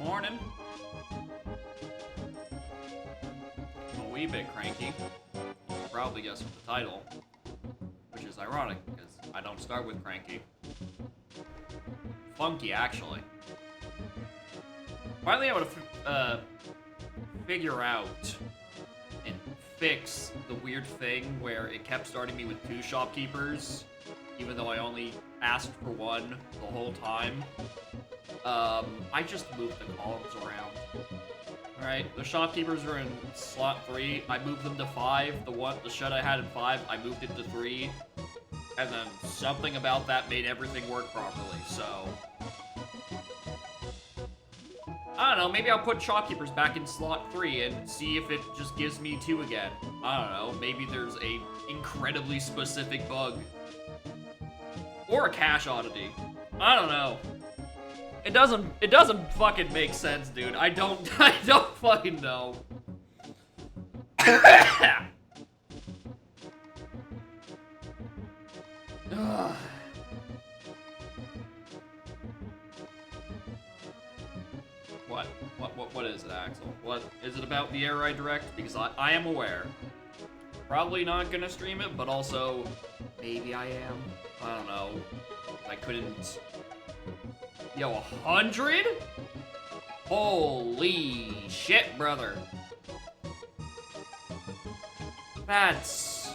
Morning. I'm a wee bit cranky. You can probably guess from the title, which is ironic because I don't start with cranky. Funky, actually. Finally able to figure out and fix the weird thing where it kept starting me with 2 shopkeepers, even though I only asked for 1 the whole time. I just moved the columns around. Alright, the shopkeepers are in slot 3. I moved them to 5. The shed I had in 5, I moved it to 3. And then something about that made everything work properly, so... I don't know, maybe I'll put shopkeepers back in slot 3 and see if it just gives me 2 again. I don't know, maybe there's a incredibly specific bug. Or a cache oddity. I don't know. It doesn't fucking make sense, dude. I don't fucking know. What is it, Axel? What is it about the Air I Direct? Because I am aware. Probably not gonna stream it, but also maybe I am. I don't know. I couldn't. Yo, 100? Holy shit, brother. That's...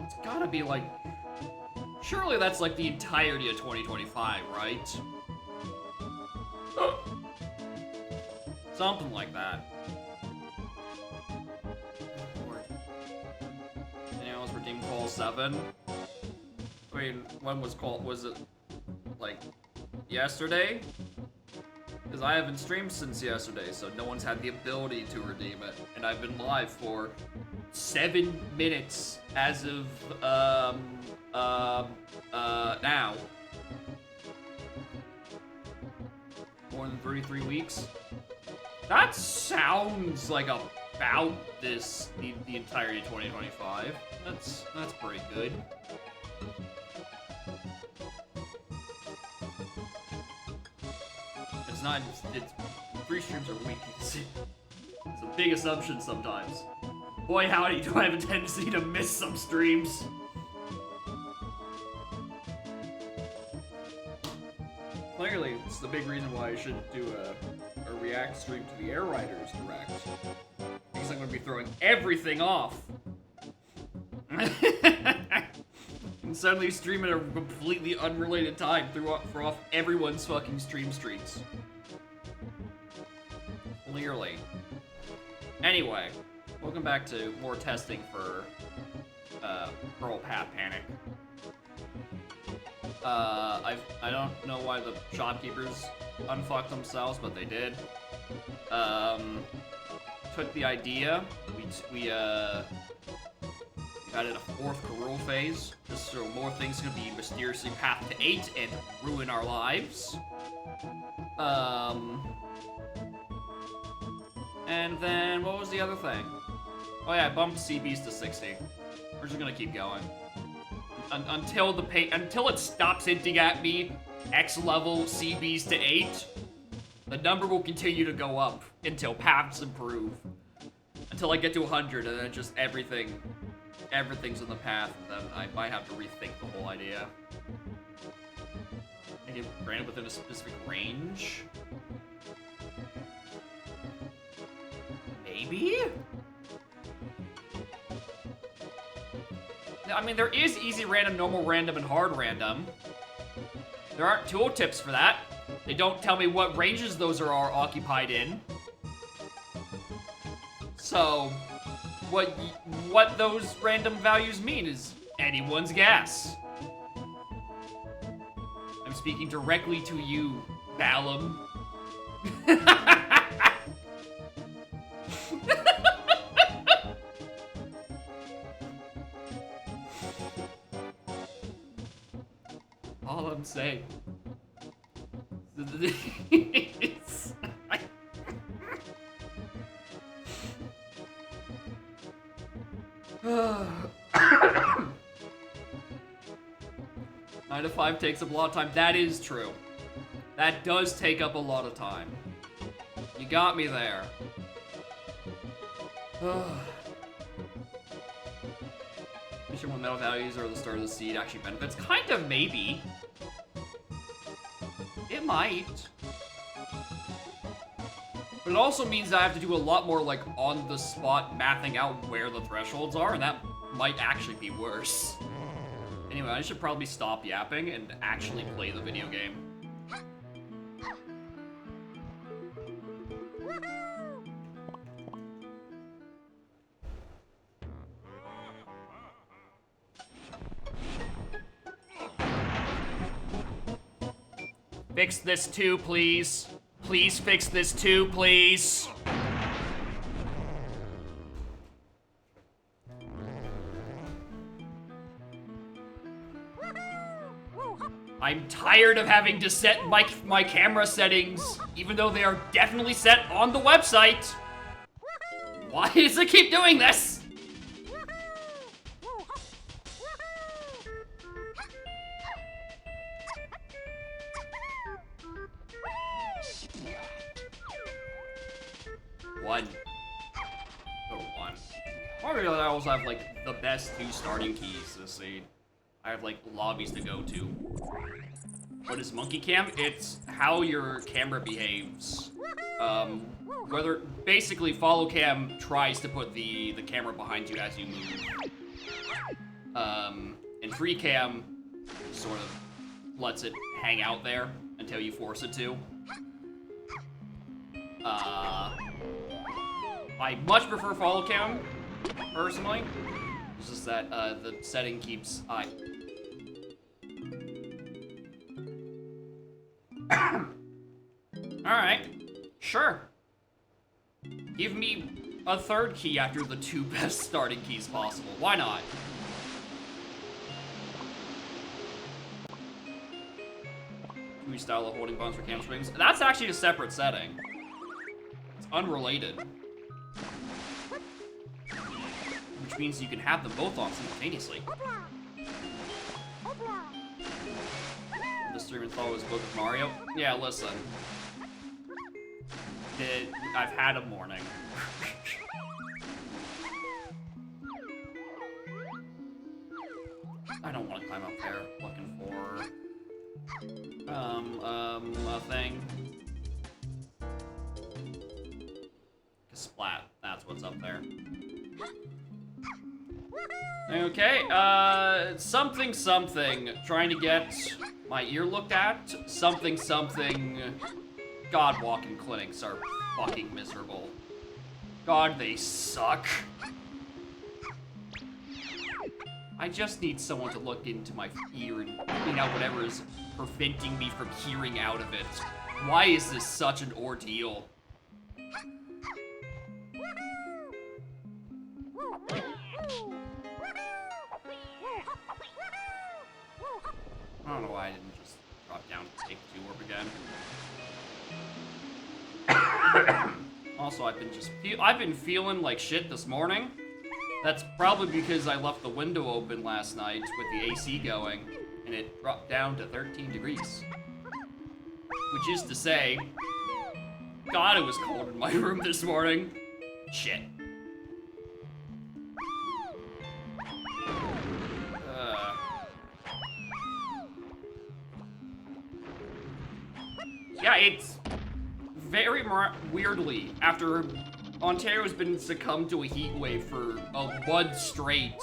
It's gotta be like... Surely that's like the entirety of 2025, right? Something like that. Anyone else redeem Call 7? I mean, when was it, like, yesterday? Because I haven't streamed since yesterday, so no one's had the ability to redeem it. And I've been live for 7 minutes as of, now. More than 33 weeks. That sounds like about the entirety of 2025. That's pretty good. It's 3 streams a week. It's a big assumption sometimes. Boy howdy, do I have a tendency to miss some streams. Clearly, it's the big reason why I should do a react stream to the Air Riders Direct. Because I'm going to be throwing everything off. and suddenly stream at a completely unrelated time, throw off everyone's fucking stream streaks. Clearly. Anyway, welcome back to more testing for Pearl Path Panic. I don't know why the shopkeepers unfucked themselves, but they did. Took the idea. We added a 4th Karul phase, just so more things can be mysteriously path to 8 and ruin our lives. And then, what was the other thing? Oh yeah, I bumped CBs to 60. We're just gonna keep going. Until it stops hinting at me X level CBs to 8, the number will continue to go up until paths improve. Until I get to 100, and then just everything's in the path, and then I might have to rethink the whole idea. Maybe granted within a specific range? Maybe? I mean, there is easy random, normal random, and hard random. There aren't tooltips for that. They don't tell me what ranges those are occupied in. So, what those random values mean is anyone's guess. I'm speaking directly to you, Balam. All I'm saying. It's... 9 to 5 takes up a lot of time. That is true. That does take up a lot of time. You got me there. Sure what metal values or the start of the seed actually benefits? Kind of, maybe. It might. But it also means that I have to do a lot more, like, on-the-spot mathing out where the thresholds are, and that might actually be worse. Anyway, I should probably stop yapping and actually play the video game. Fix this too, please. Please fix this too, please. I'm tired of having to set my camera settings, even though they are definitely set on the website. Why does it keep doing this? One. Oh, one. I realize I also have, like, the best 2 starting keys this seed. I have, like, lobbies to go to. What is monkey cam? It's how your camera behaves. Basically, follow cam tries to put the camera behind you as you move. And free cam sort of lets it hang out there until you force it to. I much prefer follow cam, personally. It's just that the setting keeps Alright, sure. Give me a 3rd key after the 2 best starting keys possible. Why not? New style of holding buttons for cam swings. That's actually a separate setting. It's unrelated. Which means you can have them both on simultaneously. The stream and follow his book of Mario. Yeah, listen. I've had a morning. I don't want to climb up there looking for a thing. Splat, that's what's up there. Okay, something. Trying to get my ear looked at. Something. God, walk-in clinics are fucking miserable. God, they suck. I just need someone to look into my ear and clean out whatever is preventing me from hearing out of it. Why is this such an ordeal? I don't know why I didn't just drop down to take 2 orb again. Also, I've been feeling like shit this morning. That's probably because I left the window open last night with the AC going, and it dropped down to 13 degrees. Which is to say, God, it was cold in my room this morning. Shit. Yeah, it's very weirdly, after Ontario's been succumbed to a heat wave for a month straight,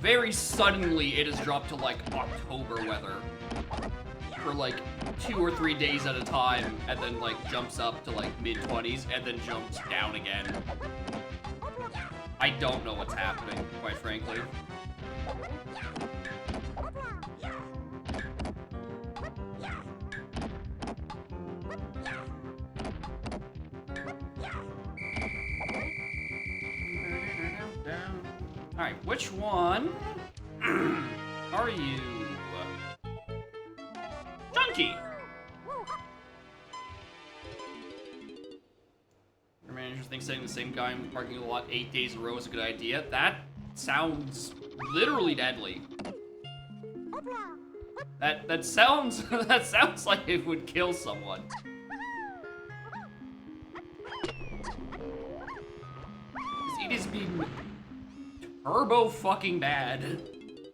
very suddenly it has dropped to like October weather for like 2 or 3 days at a time, and then like jumps up to like mid-20s and then jumps down again. I don't know what's happening, quite frankly. Alright, which one are you? Chunky! Your manager thinks setting the same guy in the parking lot 8 days in a row is a good idea. That sounds literally deadly. That sounds that sounds like it would kill someone. It has been turbo fucking bad. It's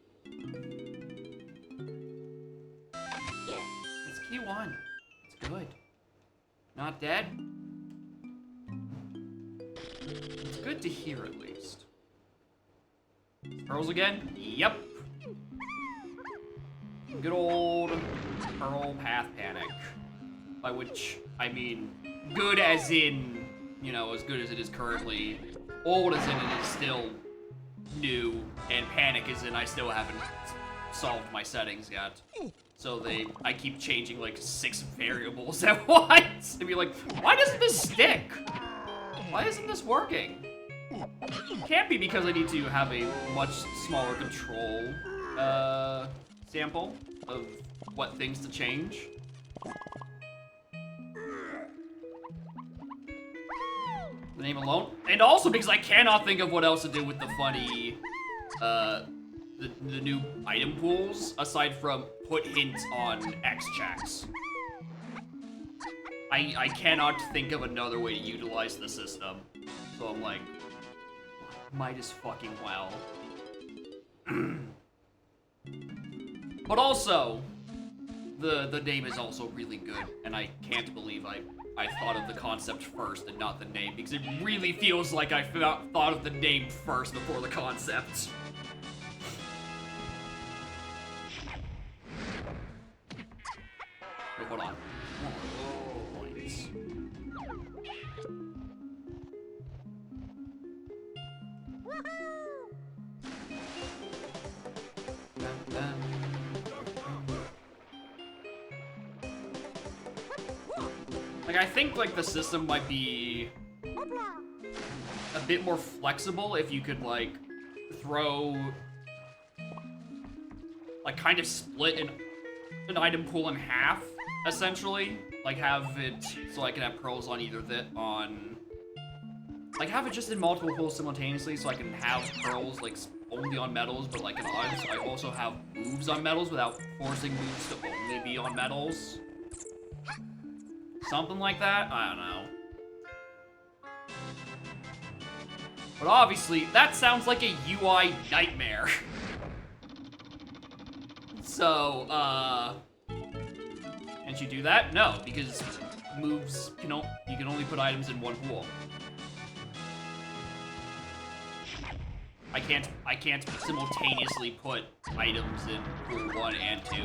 Q1. It's good. Not dead. It's good to hear at least. Pearls again? Yep. Good old Pearl Path Panic. By which I mean good as in, you know, as good as it is currently. Old as in it is still new, and Panic as in I still haven't solved my settings yet. So I keep changing like 6 variables at once to be like, why doesn't this stick? Why isn't this working? Can't be because I need to have a much smaller control sample of what things to change. The name alone, and also because I cannot think of what else to do with the funny, the new item pools aside from put hints on X checks. I cannot think of another way to utilize the system, so I'm like, might as fucking well. But also, the name is also really good, and I can't believe I thought of the concept first and not the name, because it really feels like I thought of the name first before the concept. Wait, hold on. Oh, points. Like, I think, like, the system might be a bit more flexible if you could, like, throw, like, kind of split an item pool in half, essentially. Like, have it so I can have pearls on either like, have it just in multiple pools simultaneously so I can have pearls, like, only on metals, but, like, in odds, I also have moves on metals without forcing moves to only be on metals. Something like that? I don't know. But obviously, that sounds like a UI nightmare. So, and can't you do that? No, because moves you can only put items in one pool. I can't simultaneously put items in pool 1 and 2.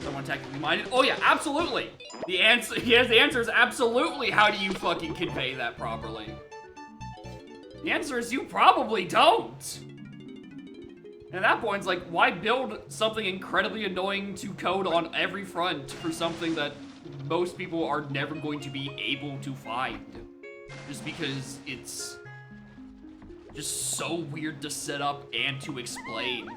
Someone technically minded? Oh yeah, absolutely! The answer, yes, the answer is absolutely how do you fucking convey that properly? The answer is you probably don't. And at that point, it's like, why build something incredibly annoying to code on every front for something that most people are never going to be able to find? Just because it's just so weird to set up and to explain.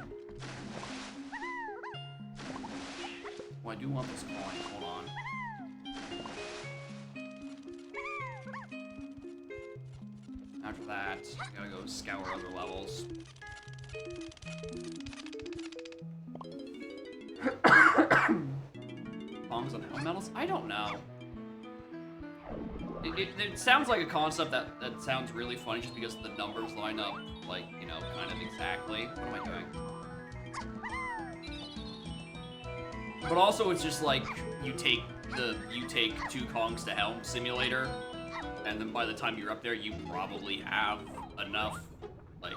Oh, I do want this coin. Hold on. After that, I gotta go scour other levels. Bongs on hell medals? I don't know. It sounds like a concept that sounds really funny just because the numbers line up, like, you know, kind of exactly. What am I doing? But also, it's just like you take 2 Kongs to Helm Simulator, and then by the time you're up there, you probably have enough like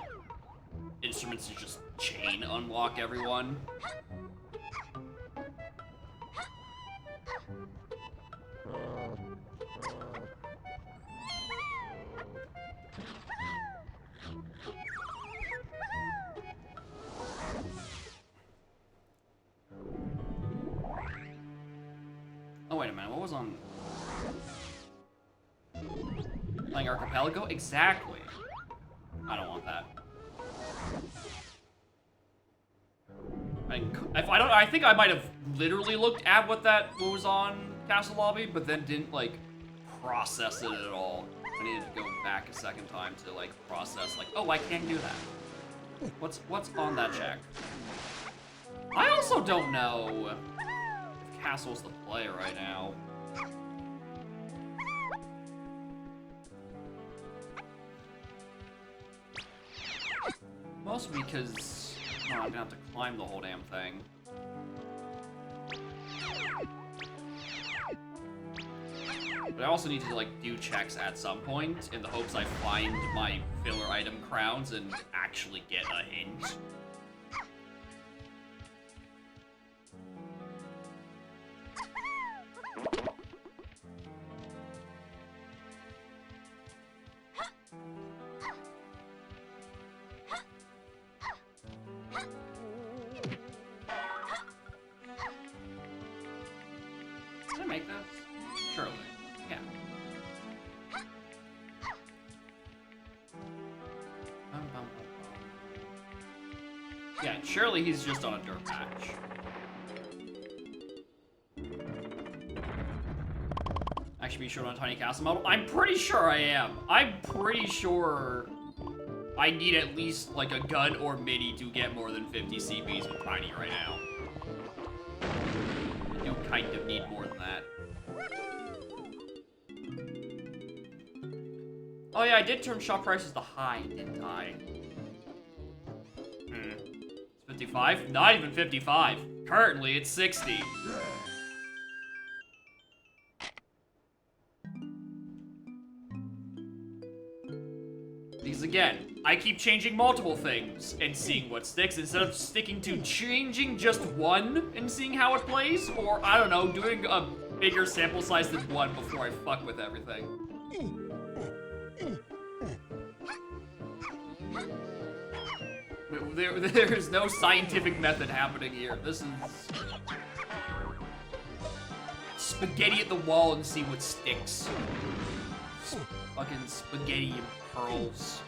instruments to just chain unlock everyone. Oh, wait a minute, what was on... Playing Archipelago? Exactly. I don't want that. I think I might have literally looked at what was on Castle Lobby, but then didn't, like, process it at all. I needed to go back a second time to, like, process, like, oh, I can't do that. What's on that check? I also don't know if Castle's the play right now. Mostly because I'm gonna have to climb the whole damn thing. But I also need to, like, do checks at some point in the hopes I find my filler item crowns and actually get a hint. Did I make this? Surely. Yeah. Yeah, surely he's just on a dirt patch. Actually, be sure on a tiny castle model. I'm pretty sure I am. I'm pretty sure I need at least like a gun or mini to get more than 50 CPs with tiny right now. I do kind of need more than that. Oh yeah, I did turn shop prices to high, didn't I? It's 55? Not even 55. Currently, it's 60. Because again, I keep changing multiple things and seeing what sticks instead of sticking to changing just one and seeing how it plays, or, I don't know, doing a bigger sample size than one before I fuck with everything. There's no scientific method happening here. This is spaghetti at the wall and see what sticks. Fucking spaghetti and pearls.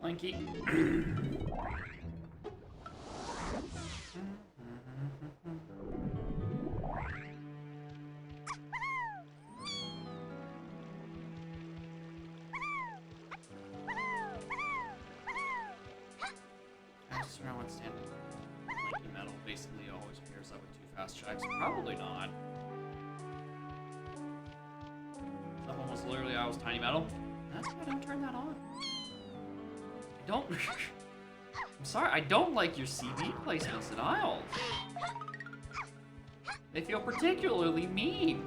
Lanky. fast checks? Probably not. Someone was literally, I was tiny metal. That's why I don't turn that on. I don't. I'm sorry, I don't like your CV placements in aisles. They feel particularly mean.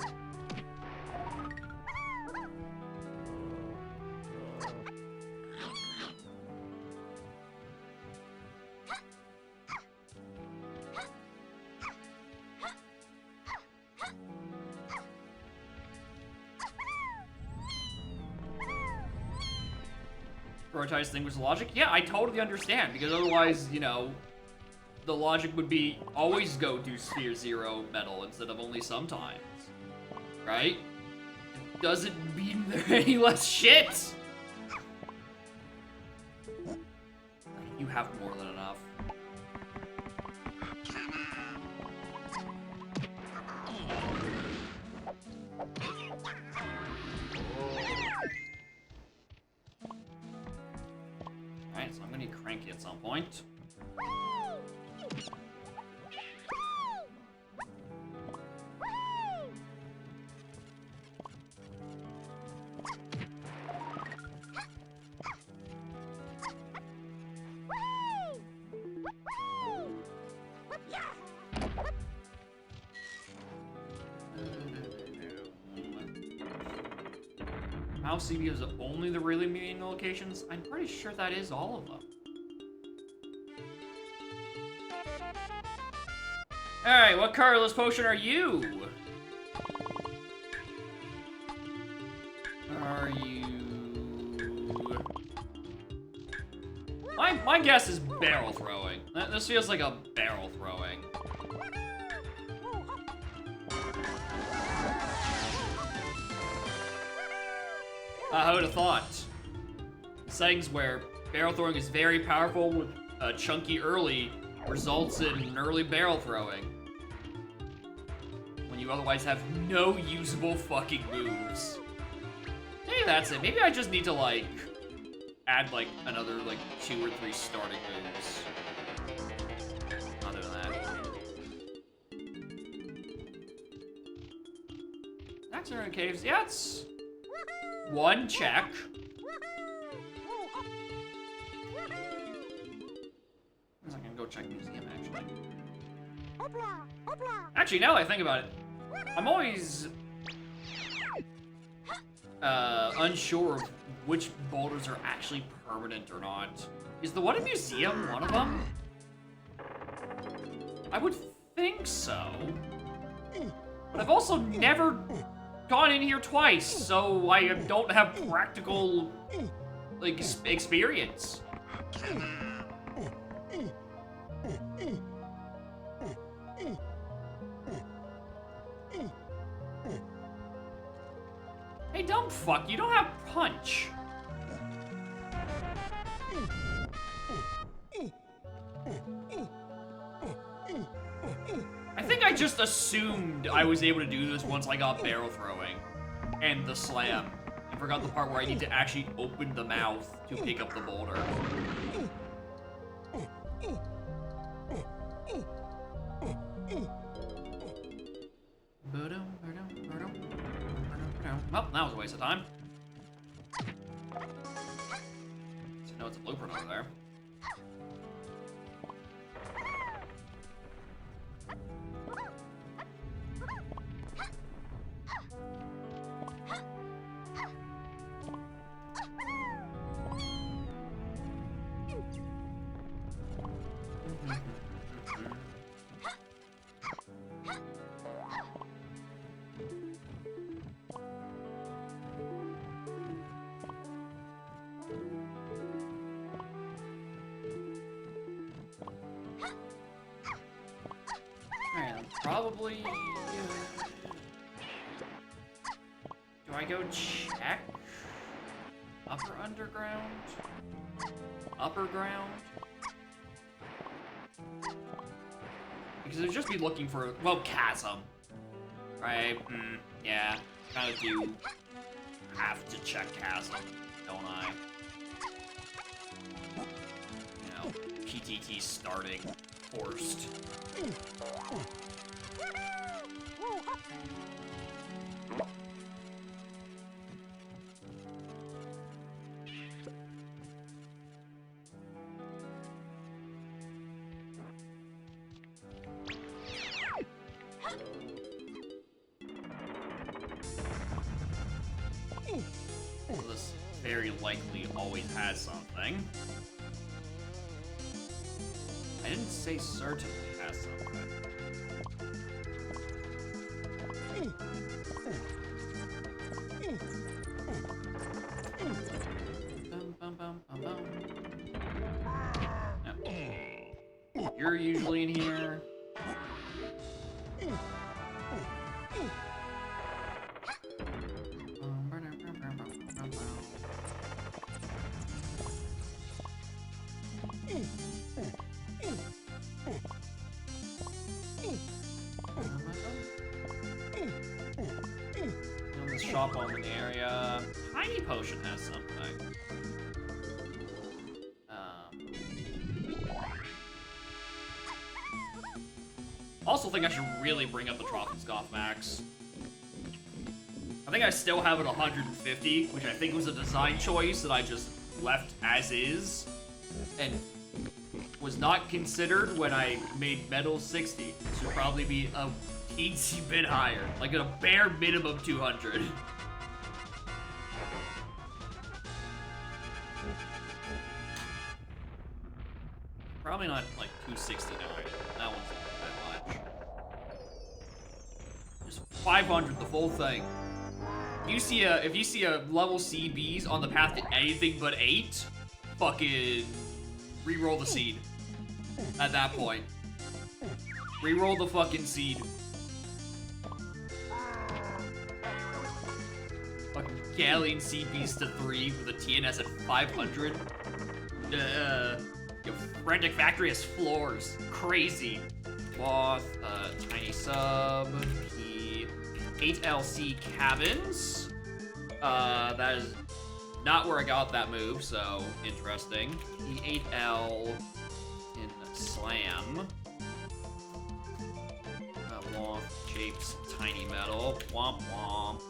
Prioritize things with logic? Yeah, I totally understand, because otherwise, you know, the logic would be always go do Sphere 0 metal instead of only sometimes. Right? It doesn't mean they're any less shit! You have more than enough. Alright, so I'm gonna need Cranky at some point. Mouse CV is only the really mean locations? I'm pretty sure that is all of them. Alright, what colorless potion are you? Are you... My guess is barrel throwing. This feels like a barrel throwing. Who would have thought? Settings where barrel throwing is very powerful with chunky early results in early barrel throwing. When you otherwise have no usable fucking moves. Maybe that's it. Maybe I just need to, like, add, like, another, like, 2 or 3 starting moves. Other than that. Next are in caves. Yeah, it's... 1 check. I can go check museum, actually. Actually, now that I think about it, I'm always unsure of which boulders are actually permanent or not. Is the one in museum one of them? I would think so. But I've also never gone in here twice, so I don't have practical, like, experience. Hey, dumb fuck, you don't have punch. I think I just assumed I was able to do this once I got barrel throwing and the slam. I forgot the part where I need to actually open the mouth to pick up the boulder. Well, that was a waste of time. So I know it's a blueprint over there. Probably... do I go check? Upper underground? Upper ground? Because I'd just be looking for, well, chasm. Right? Yeah. Kinda do have to check chasm, don't I? You know, PTT starting forced. very likely always has something. I didn't say certainly has something. No. You're usually in here. This shop home in the area. Tiny Potion has something. Also think I should really bring up the Trophicscoff Max. I think I still have it 150, which I think was a design choice that I just left as is, and was not considered when I made Metal 60. It should probably be a teensy bit higher, like at a bare minimum 200. Probably not like 269. That one's not that much. Just 500, the full thing. If you see a level CBs on the path to anything but 8, fucking re-roll the seed. At that point. Re-roll the fucking seed. Fucking Galleon CBs to 3 with a TNS at 500. Yo, Frantic Factory has floors. Crazy. Cloth, Tiny Sub, P8LC Cabins. That is not where I got that move, so interesting. P8L in Slam. Loth, Japes, Tiny Metal. Womp womp.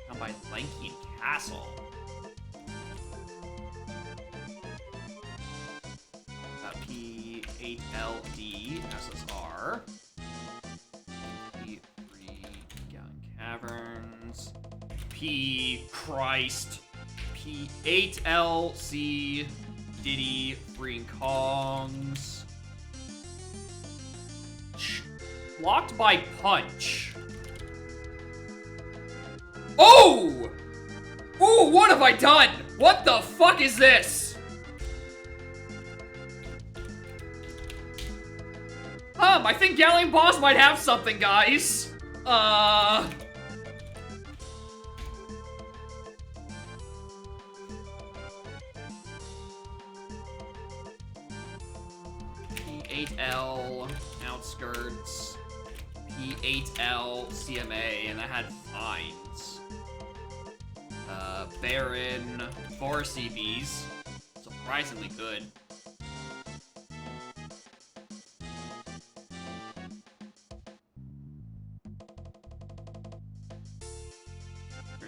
Down by Lanky Castle. P8LD SSR. P3 Galleon Caverns. P Christ. P8LC Diddy Freeing Kongs. Blocked by Punch. Oh! Ooh, what have I done? What the fuck is this? I think Galleon Boss might have something, guys. P8L Outskirts. P8L CMA, and that had fines. Baron, 4 CBs. Surprisingly good.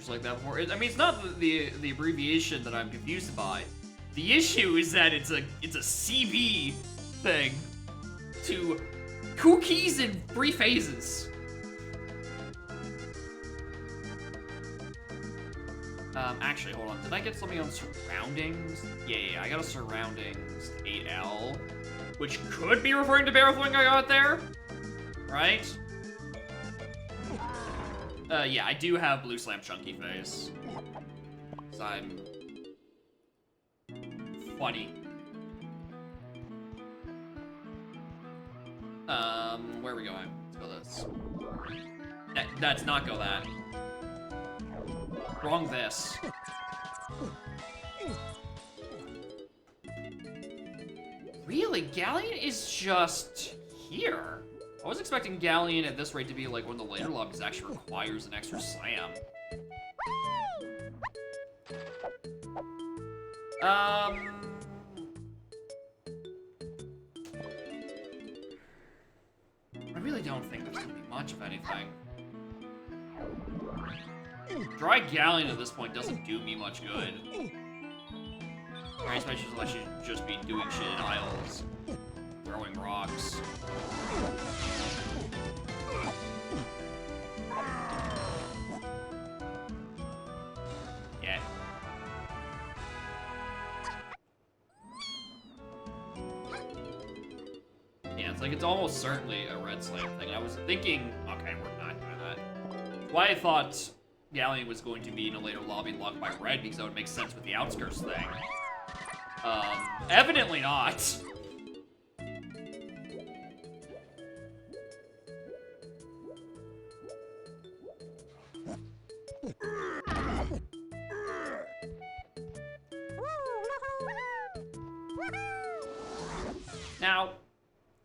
Like that before. I mean, it's not the abbreviation that I'm confused by. The issue is that it's a CB thing to 2 keys in 3 phases. Actually, hold on. Did I get something on surroundings? Yeah, I got a surroundings 8L, which could be referring to Barrelthwing I got there, right? Yeah, I do have Blue Slam Chunky Face. So I'm funny. Where are we going? Let's go this. That's not go that. Wrong this. Really? Galleon is just here? I was expecting Galleon at this rate to be like one of the later lobbies that actually requires an extra slam. I really don't think there's gonna be much of anything. Dry Galleon at this point doesn't do me much good. Right, especially unless you just be doing shit in aisles. Throwing rocks. Yeah. it's like it's almost certainly a red slam thing. I was thinking, okay, we're not doing that. Why I thought Galleon was going to be in a later lobby locked by red, because that would make sense with the outskirts thing. Evidently not. Now,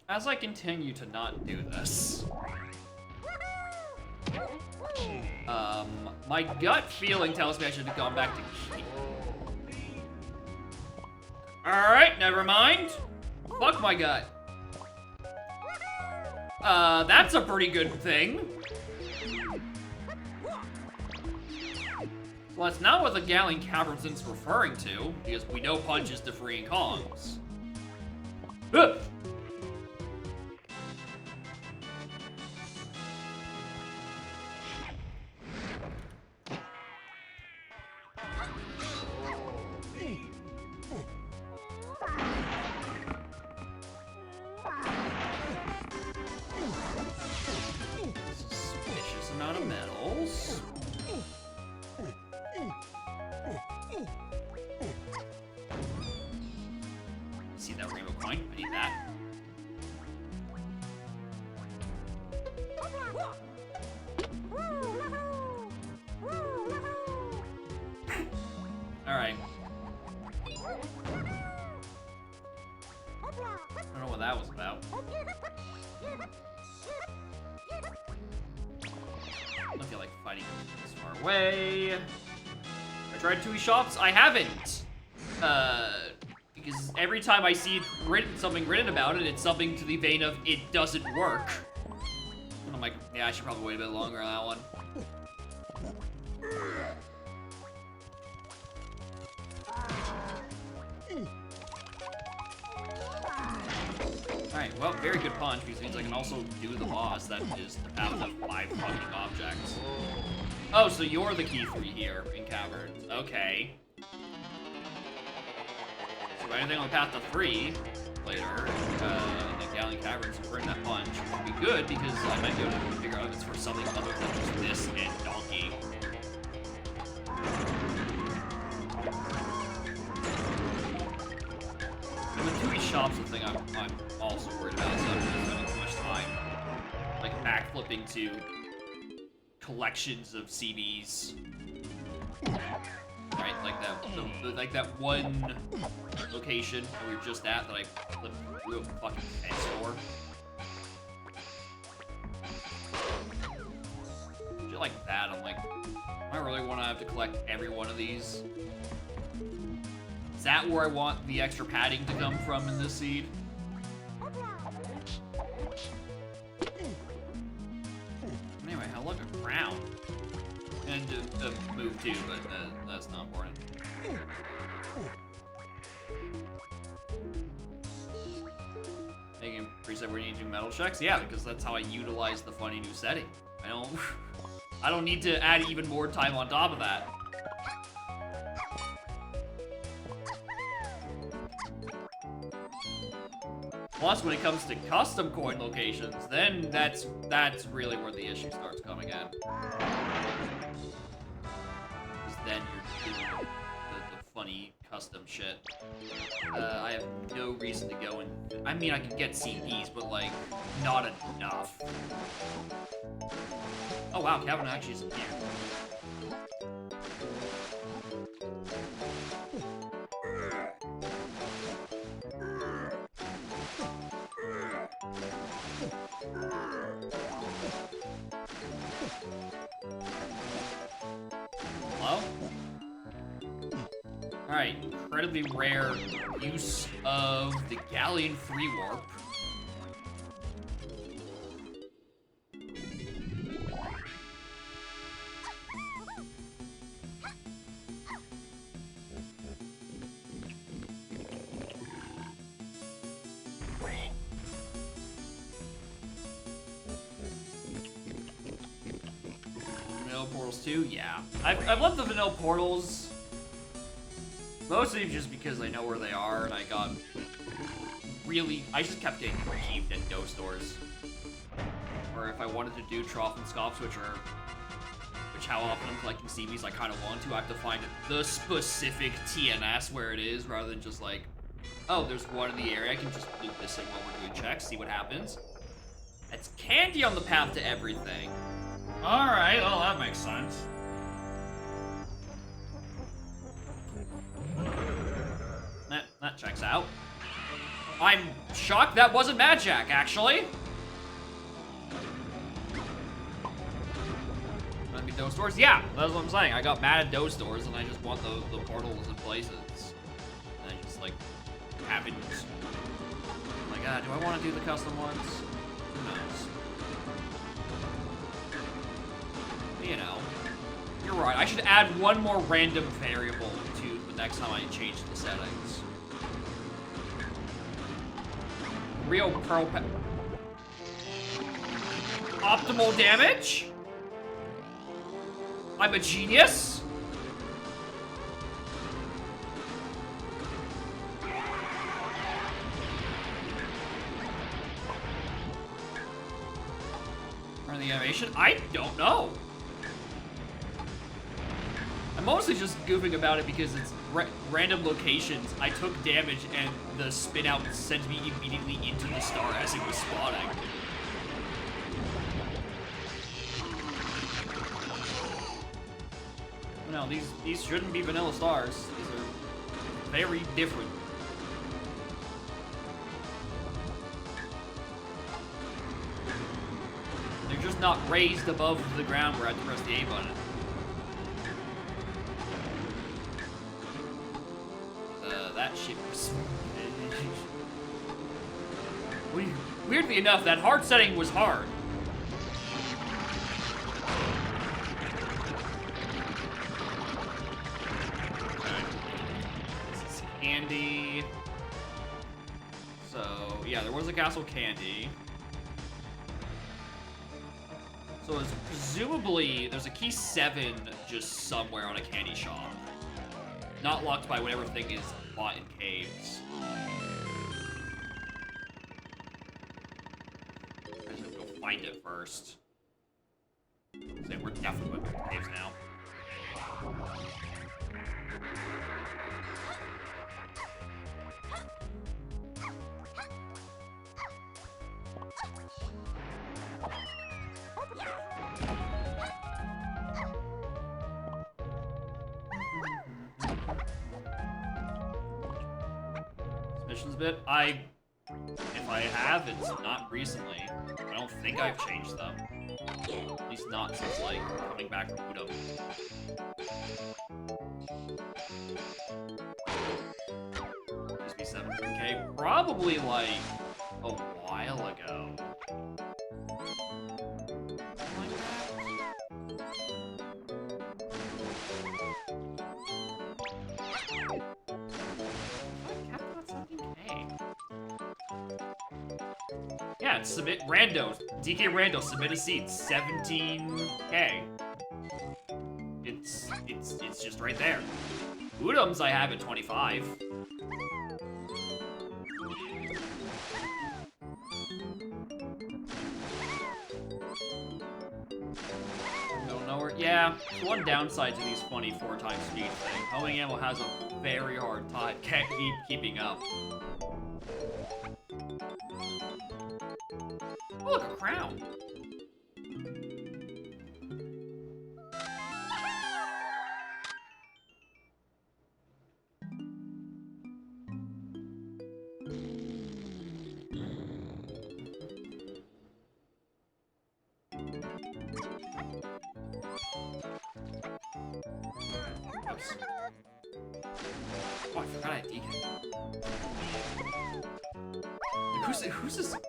as I continue to not do this, my gut feeling tells me I should have gone back to Key. Alright, never mind. Fuck my gut. That's a pretty good thing. Well, that's not what the Galleon Caverns is referring to, because we know Punch is the freeing Kongs. Ugh. Suspicious amount of medals. See that rainbow coin? I need that. Alright. I don't know what that was about. I don't feel like fighting this far away. I tried 2 shops? I haven't! Because every time I see something written about it, it's something to the vein of, it doesn't work. And I'm like, yeah, I should probably wait a bit longer on that one. Alright, well, very good punch, because it means I can also do the boss that is the path of 5 fucking objects. Oh, so you're the key 3 here in Caverns. Okay. So anything on the path to 3 later, in the Galleon Caverns, and bring that punch would be good, because I might be able to figure out if it's for something other than just this and Donkey. And the Tui Shop's the thing I'm also worried about, so I'm not spending too much time. Like, backflipping to collections of CBs. Right, like that one location that we were just at that I flipped through a fucking fence for. Shit like that, I'm like, do I really want to have to collect every one of these? Is that where I want the extra padding to come from in this seed? Anyway, I look at crown. And to move too, but that's not important. Making preset where you need to do metal checks? Yeah, because that's how I utilize the funny new setting. I don't need to add even more time on top of that. Plus, when it comes to custom coin locations, then that's really where the issue starts coming in. Because then you're doing the funny custom shit. I have no reason to go and... I mean, I can get CPs, but, like, not enough. Oh, wow, Kevin actually isn't here. Hello? Alright, incredibly rare use of the Galleon Free Warp. Vanilla Portals 2? Yeah. I've loved the Vanilla Portals. Mostly just because I know where they are, and I got I just kept getting peeved at Dose Doors. Or if I wanted to do Trough and Scoffs, which how often I'm collecting CBs I kind of want to, I have to find the specific TNS where it is, rather than just like, oh, there's one in the area, I can just loop this in while we're doing checks, see what happens. That's candy on the path to everything. Alright, well, that makes sense. That checks out. I'm shocked that wasn't Mad Jack, actually. I mean, Dose Doors? Yeah, that's what I'm saying. I got mad at Dose Doors, and I just want the portals in places. And I just, like, haven't... I'm like, do I want to do the custom ones? Who knows? But, you know, you're right. I should add one more random variable to the next time I change the settings. Real Pearl Optimal damage? I'm a genius? Or the animation? I don't know. I'm mostly just goofing about it because it's random locations. I took damage and the spin out sent me immediately into the star as it was spawning. No, these shouldn't be vanilla stars. These are very different. They're just not raised above the ground where I have to press the A button. That shit was... Weirdly enough, that hard setting was hard. This is candy. So, yeah, there was a castle candy. So it's presumably there's a key 7 just somewhere on a candy shop. Not locked by whatever thing is bought in caves. I just have to go find it first. So we're definitely going to caves now. Missions bit? If I have, it's not recently. I don't think I've changed them. At least not since, like, coming back from Udom. Used to be 17k. Probably, like, a while ago. Yeah, submit rando. DK rando, submit a seed. 17k. It's just right there. Udoms I have at 25. Don't know where. Yeah, one downside to these funny 4x speed thing. Homing ammo has a very hard time keeping up. Oh, look, a crown. Oops. Oh, I forgot I had DK.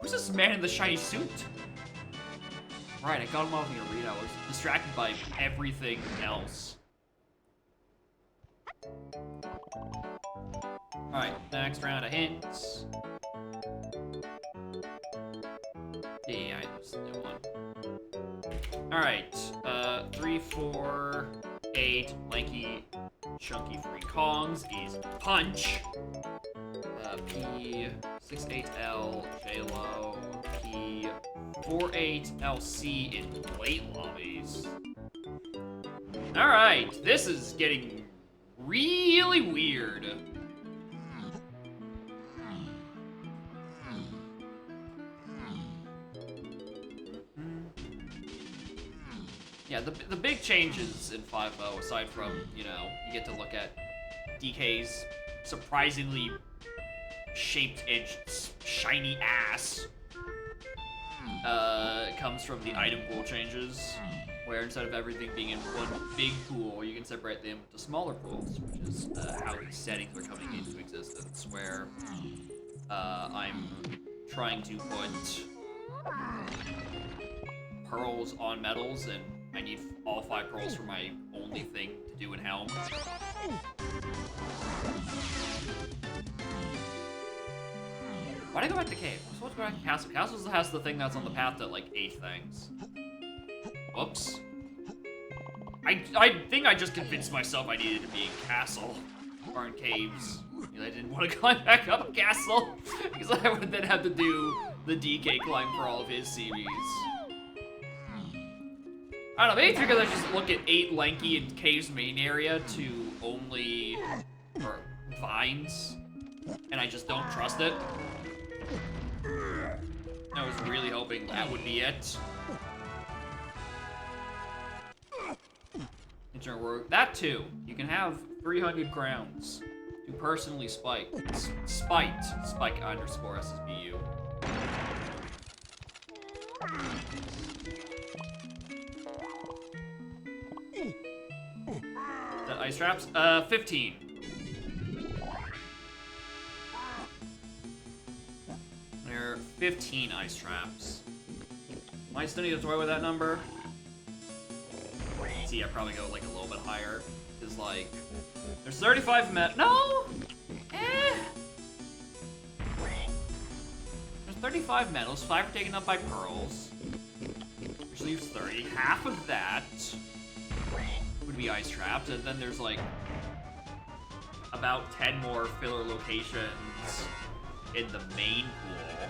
Who's this man in the shiny suit? Right, I got him off in the arena. I was distracted by everything else. Alright, next round of hints. Yeah, there's a new one. Alright, 3, 4, 8, lanky, chunky free Kongs is punch. P68L JLo P48LC in late lobbies. Alright, this is getting really weird. Yeah, the big changes in 5.0, aside from, you know, you get to look at DK's surprisingly shaped-edged, shiny ass, comes from the item pool changes, where instead of everything being in one big pool, you can separate them into smaller pools, which is how these settings are coming into existence, where I'm trying to put pearls on medals, and I need all 5 pearls for my only thing to do in Helm. Why'd I go back to Cave? I was supposed to go back to Castle. Castle has the thing that's on the path to, like, 8 things. Whoops. I think I just convinced myself I needed to be in Castle. Or in Caves. I didn't want to climb back up Castle, because I would then have to do the DK climb for all of his CBs. I don't know, maybe it's because I just look at 8 Lanky in Cave's main area to only vines, and I just don't trust it. I was really hoping that would be it. That too, you can have 300 crowns to personally spike underscore SSBU. Is that ice traps? 15. There are 15 ice traps. Might still need to toy with that number. See, I probably go like a little bit higher. Cause like, there's 35 no! There's 35 medals, 5 are taken up by pearls. Which leaves 30. Half of that would be ice traps, and then there's like about 10 more filler locations in the main pool.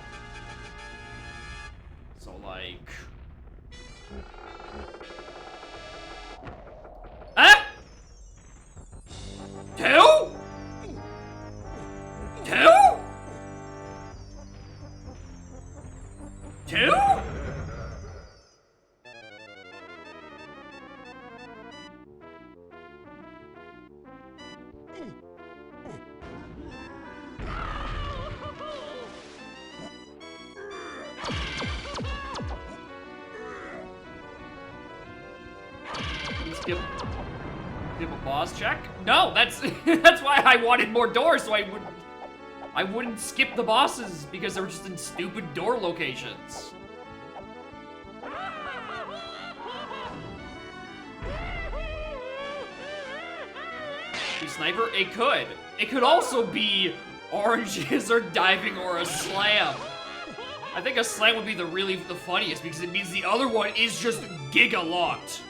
So like, Two? Skip a boss check? No, that's that's why I wanted more doors, so I wouldn't skip the bosses because they were just in stupid door locations. Sniper? It could. It could also be oranges or diving or a slam. I think a slam would be the funniest because it means the other one is just giga-locked.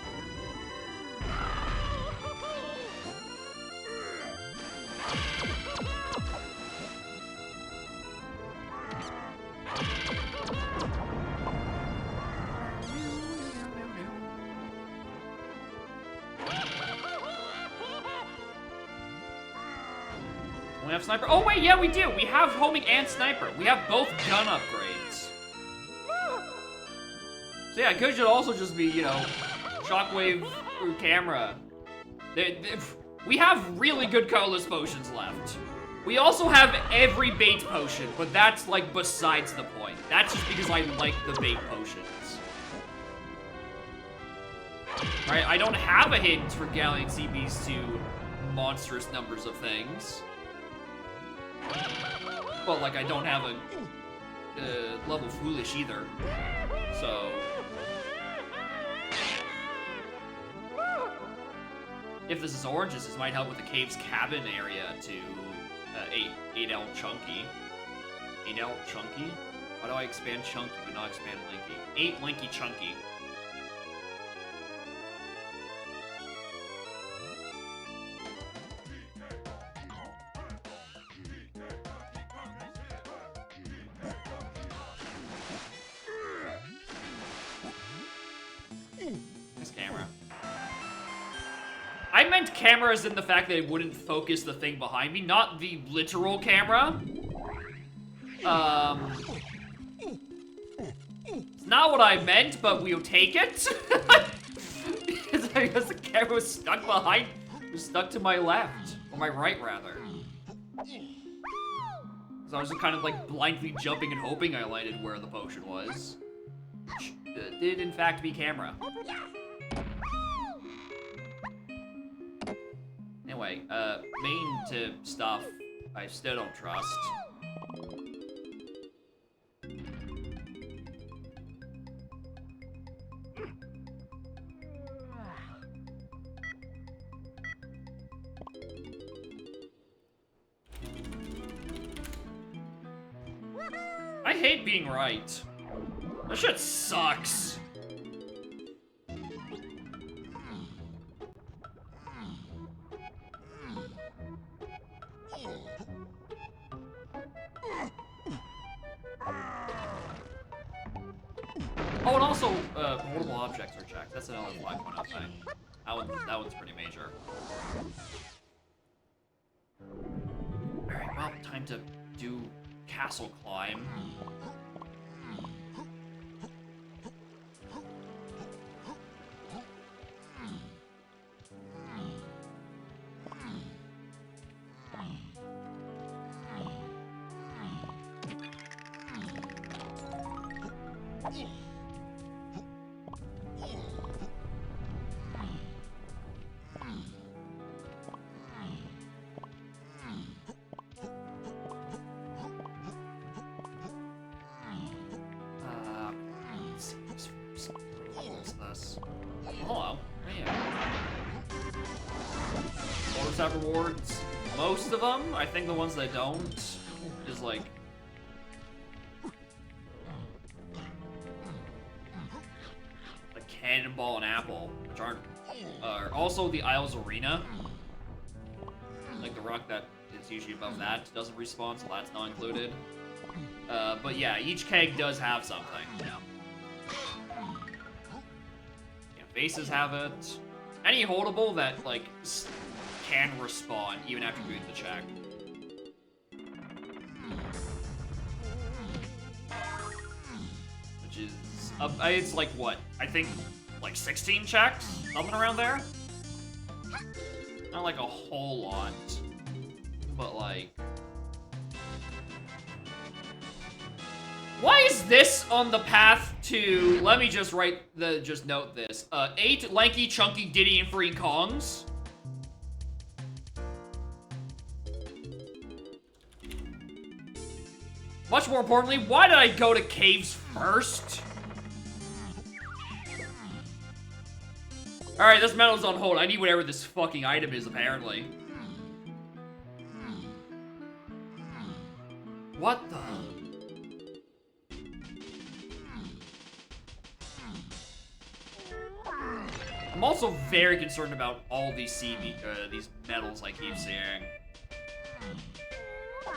We have sniper. Oh wait, yeah, we do. We have homing and sniper. We have both gun upgrades. So yeah, it could also just be, you know, shockwave or camera. We have really good colorless potions left. We also have every bait potion, but that's like besides the point. That's just because I like the bait potions. Right? I don't have a hint for Galleon CBs to monstrous numbers of things. Well, like, I don't have a level foolish either, so. If this is oranges, this might help with the cave's cabin area to 8L Chunky. 8L Chunky? Why do I expand Chunky but not expand Lanky? 8 Lanky Chunky. meant cameras in the fact that it wouldn't focus the thing behind me, not the literal camera. It's not what I meant, but we'll take it. Because I guess the camera was stuck behind, was stuck to my left, or my right rather. So I was just kind of like blindly jumping and hoping I landed where the potion was. Which did in fact be camera. Anyway, main to stuff I still don't trust. I hate being right. That shit sucks. Oh, and also, portable objects are checked. That's another 5.0 thing. That one's pretty major. Alright, well, time to do castle climb. Hello. Yeah. Bonus have rewards. Most of them. I think the ones that don't is like a cannonball and apple, which aren't. Also the Isles Arena, like the rock that is usually above that doesn't respawn, so that's not included. But yeah, each keg does have something. Bases have it. Any holdable that, like, can respawn even after doing the check. Which is, it's like, what? I think, like, 16 checks? Something around there? Not, like, a whole lot. But, like... Why is this on the path to, let me just just note this, 8 lanky, chunky, Diddy, and free Kongs? Much more importantly, why did I go to caves first? Alright, this medal's on hold. I need whatever this fucking item is, apparently. What the... I'm also very concerned about all these these medals I keep seeing. Like,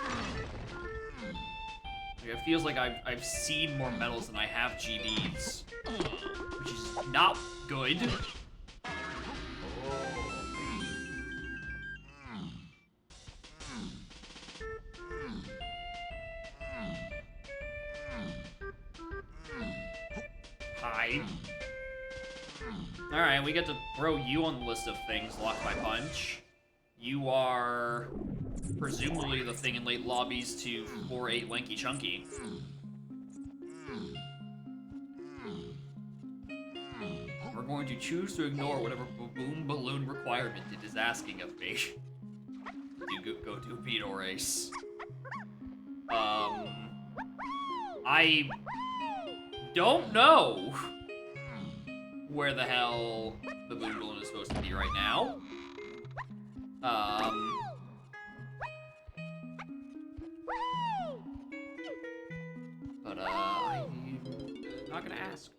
it feels like I've seen more medals than I have GBs, which is not good. Hi. Alright, we get to throw you on the list of things locked by punch. You are presumably the thing in late lobbies to 4-8 Lanky Chunky. We're going to choose to ignore whatever boom balloon requirement it is asking of me. You go to a Beetle race. I don't know where the hell the boom balloon is supposed to be right now. But I'm not gonna ask.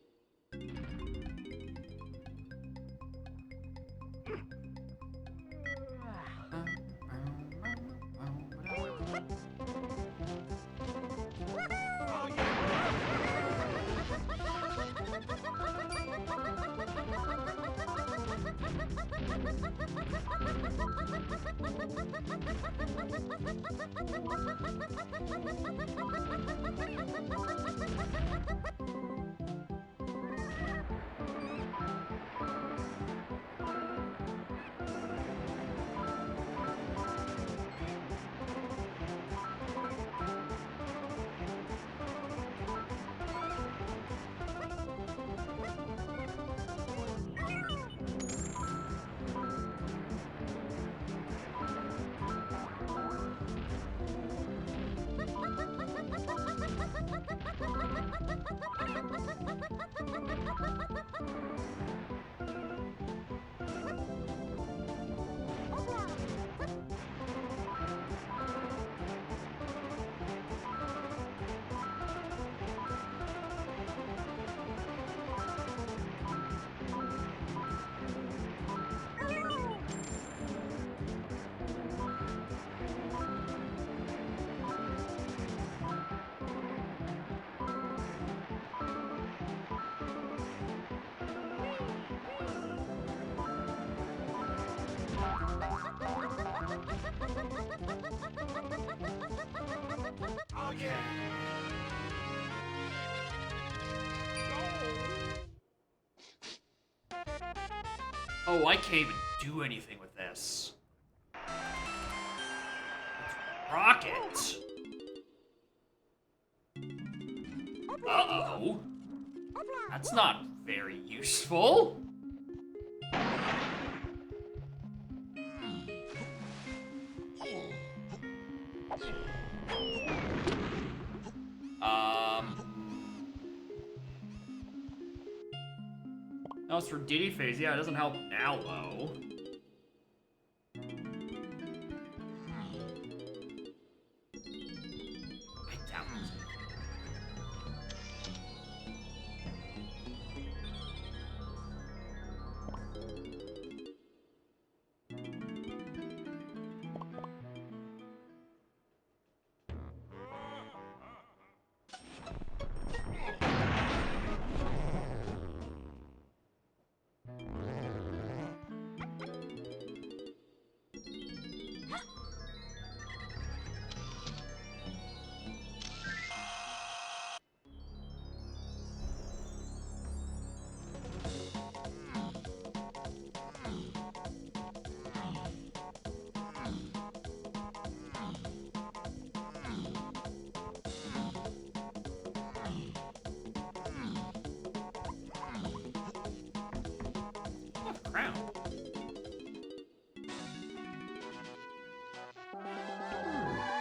Okay. Oh, I can't even do anything with this. Rocket! Uh-oh. That's not very useful. No, it's for Diddy Phase. Yeah, it doesn't help now, though. I doubt it. Crown.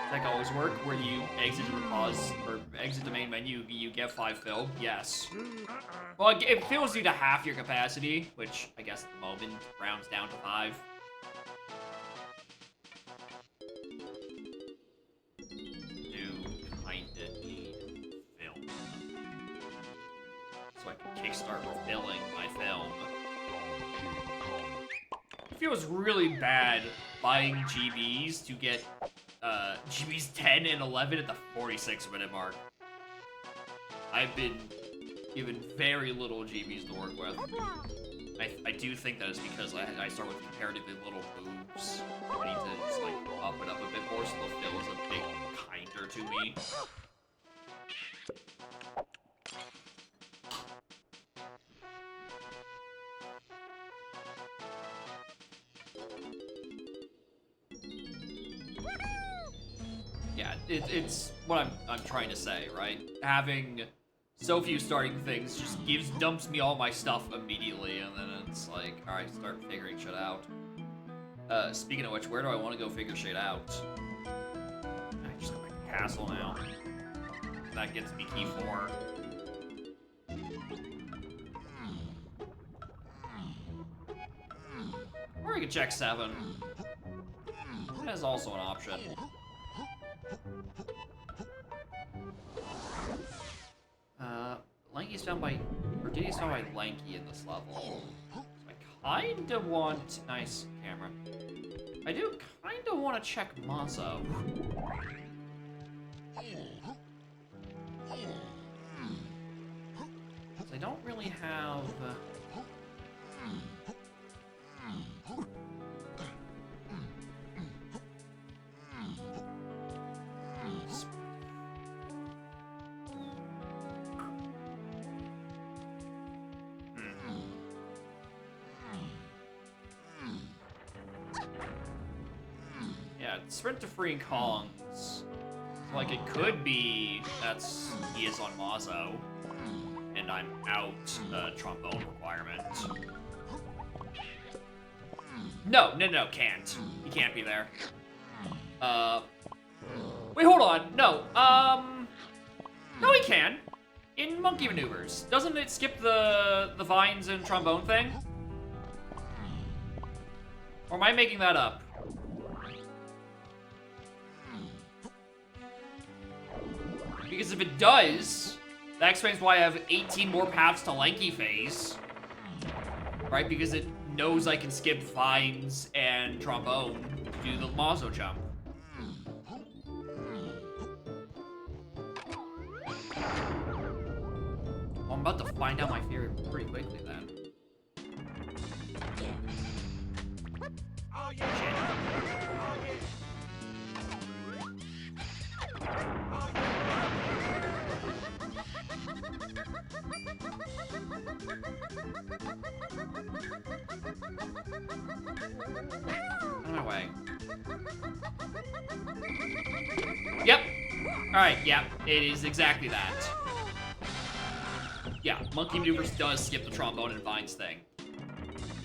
Does that always work? Where you exit the pause or exit the main menu, you get 5 fill? Yes. Well, it fills you to half your capacity, which I guess at the moment rounds down to 5. Do kinda need film, so I can kickstart refilling my film. It feels really bad buying GBs to get GBs 10 and 11 at the 46-minute mark. I've been given very little GBs to work with. I do think that is because I start with comparatively little moves. I need to just like up it up a bit more so the fill is a bit kinder to me. Yeah, it's what I'm trying to say, right? Having so few starting things just dumps me all my stuff immediately, and then it's like, alright, start figuring shit out. Speaking of which, where do I want to go figure shit out? I just go back to castle now. That gets me key 4. Or I could check 7. That is also an option. Lanky's found by, or Diddy's found by Lanky in this level. So I kinda want, nice camera. I do kinda want to check Mazo. Because I don't really have... Yeah, sprint to freeing Kongs. Like, it could be he is on Mazo, and I'm out trombone requirement. No, can't. He can't be there. Wait, hold on. No, no, he can. In Monkey Maneuvers, doesn't it skip the vines and trombone thing? Or am I making that up? Because if it does, that explains why I have 18 more paths to Lanky Phase. Right? Because it knows I can skip vines and trombone to do the Mazo jump. Well, I'm about to find out my theory pretty quickly then. On my way. Yep. Alright, yeah, it is exactly that. Yeah, Monkey Maneuvers does skip the trombone and vines thing.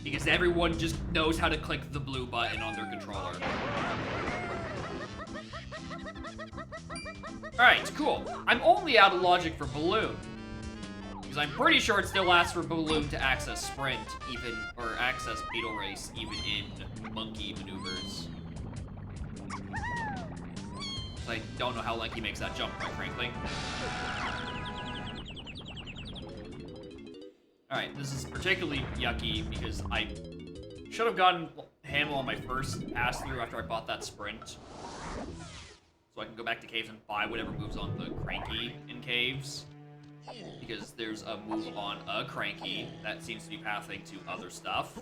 Because everyone just knows how to click the blue button on their controller. Alright, cool. I'm only out of logic for Balloon. Because I'm pretty sure it still asks for Balloon to access Sprint, even, or access Beetle Race, even in Monkey Maneuvers. I don't know how Lanky makes that jump, quite frankly. Alright, this is particularly yucky because I should have gotten handle on my first pass-through after I bought that Sprint. So I can go back to caves and buy whatever moves on the Cranky in caves. Because there's a move on a Cranky that seems to be pathing to other stuff.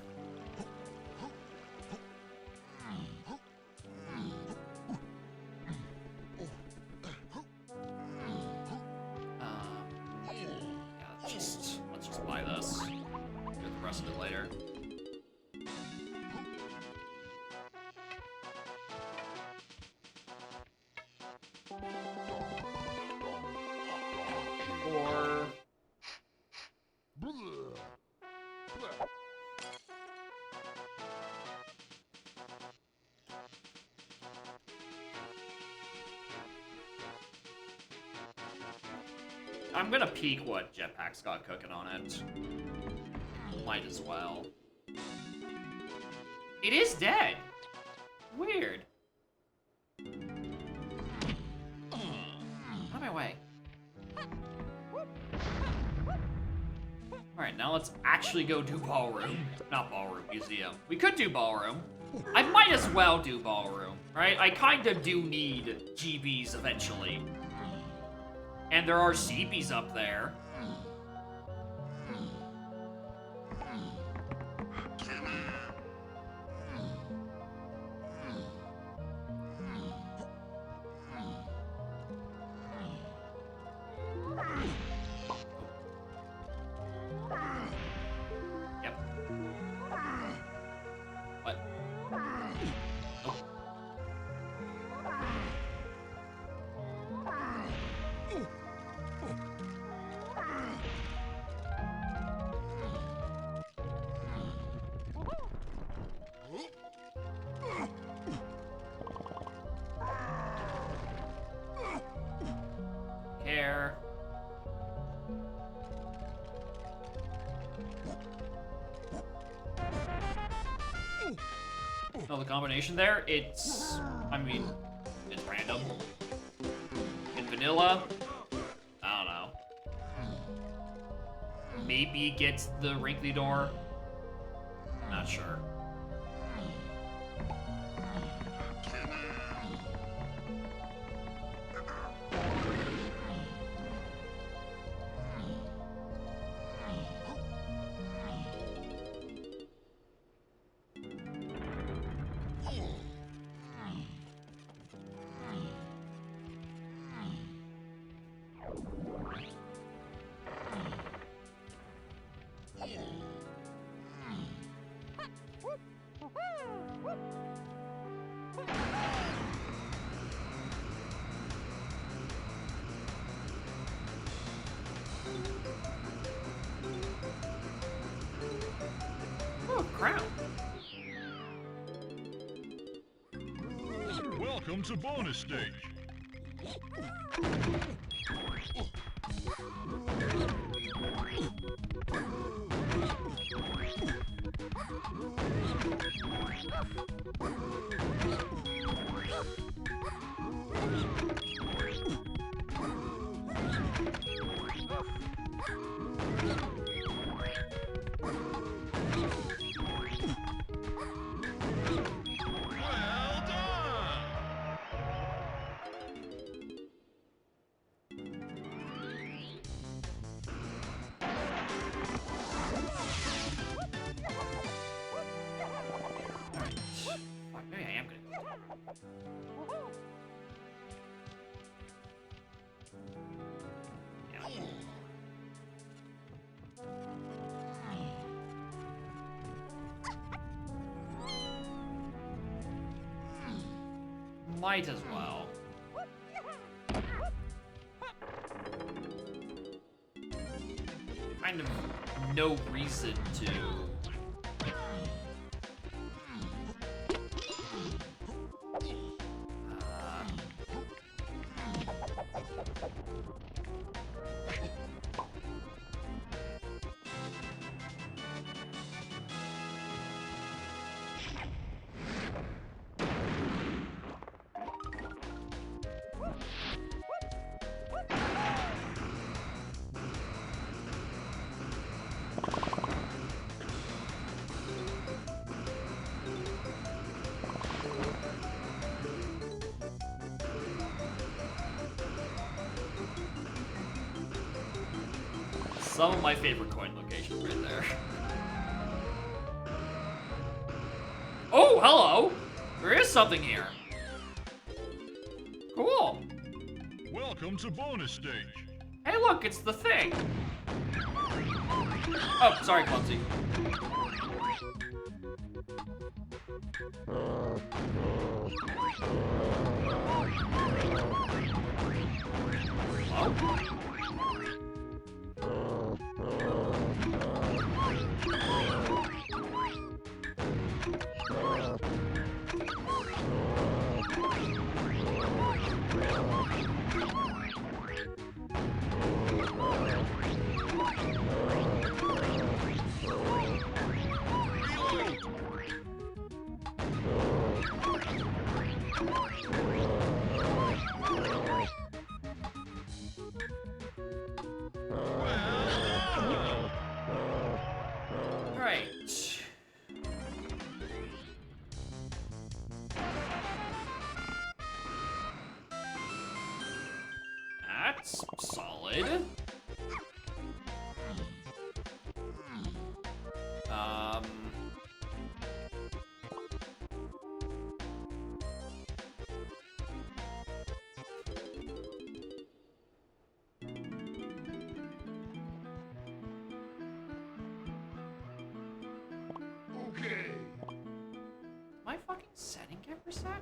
Let's just buy this. Get the rest of it later. Or I'm gonna peek what Jetpack's got cooking on it. Might as well. It is dead. Weird. Out of my way. Alright, now let's actually go do Ballroom. Not Ballroom, Museum. We could do Ballroom. I might as well do Ballroom, right? I kinda do need GBs eventually. And there are CBs up there. Yep. What? Nope. Care. No, the combination there, it's, I mean, it's random. In vanilla, I don't know. Maybe it gets the wrinkly door. Not sure. Oh, crown. Welcome to bonus stage. Might as well. Kind of no reason to. Some of my favorite coin locations right there. Oh, hello! There is something here. Cool. Welcome to bonus stage. Hey, look, it's the thing. Oh, sorry, Clumsy. Oh. Right. That's solid. Okay. My fucking setting get reset?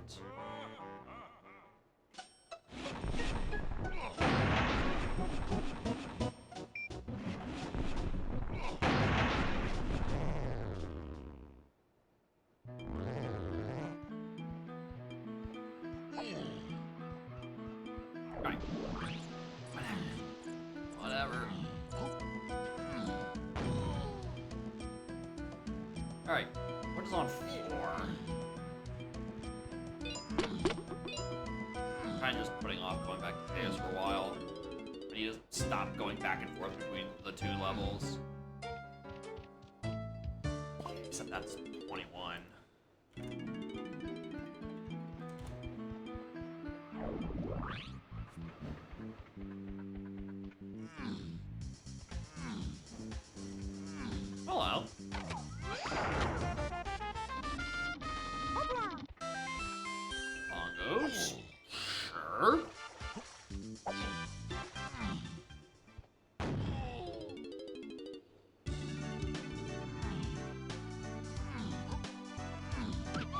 Right. Whatever. Alright, what is on 4? I'm kind of just putting off going back to Chaos for a while. I need to stop going back and forth between the 2 levels. Except that's 21. Hello. Bongos. Sure.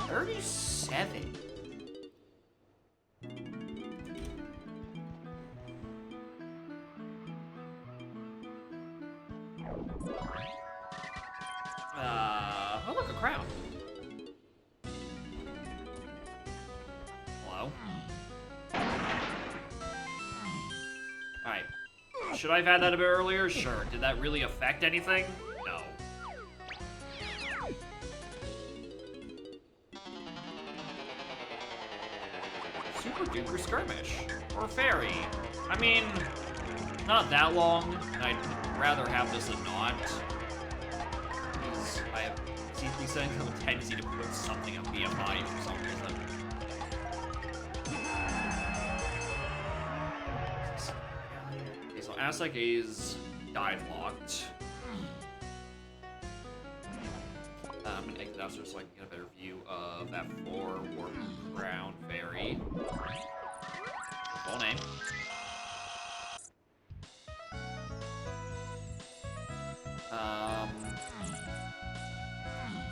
$37. Oh look, a crown. Hello? Alright. Should I have had that a bit earlier? Sure. Did that really affect anything? No. Super Duper Skirmish. Or Fairy. I mean, not that long. I'd rather have this than not. Because I have these things have a tendency to put something on BMI for some reason. Okay, so Aztec is dive locked. I'm gonna exit out so I can get a better view of that 4 Warp Crown Fairy. Full name.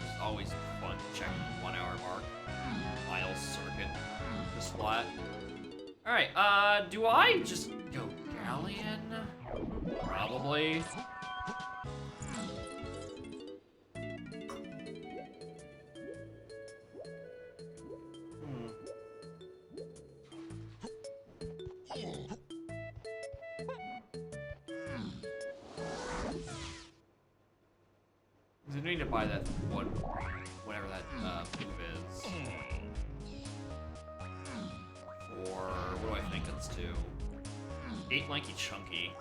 It's always fun checking the 1 hour mark. Miles Circuit. Just flat. Alright, do I just go Galleon? Probably. I need to buy that one, whatever that move is. Or what do I think it's to? 8 Lanky Chunky.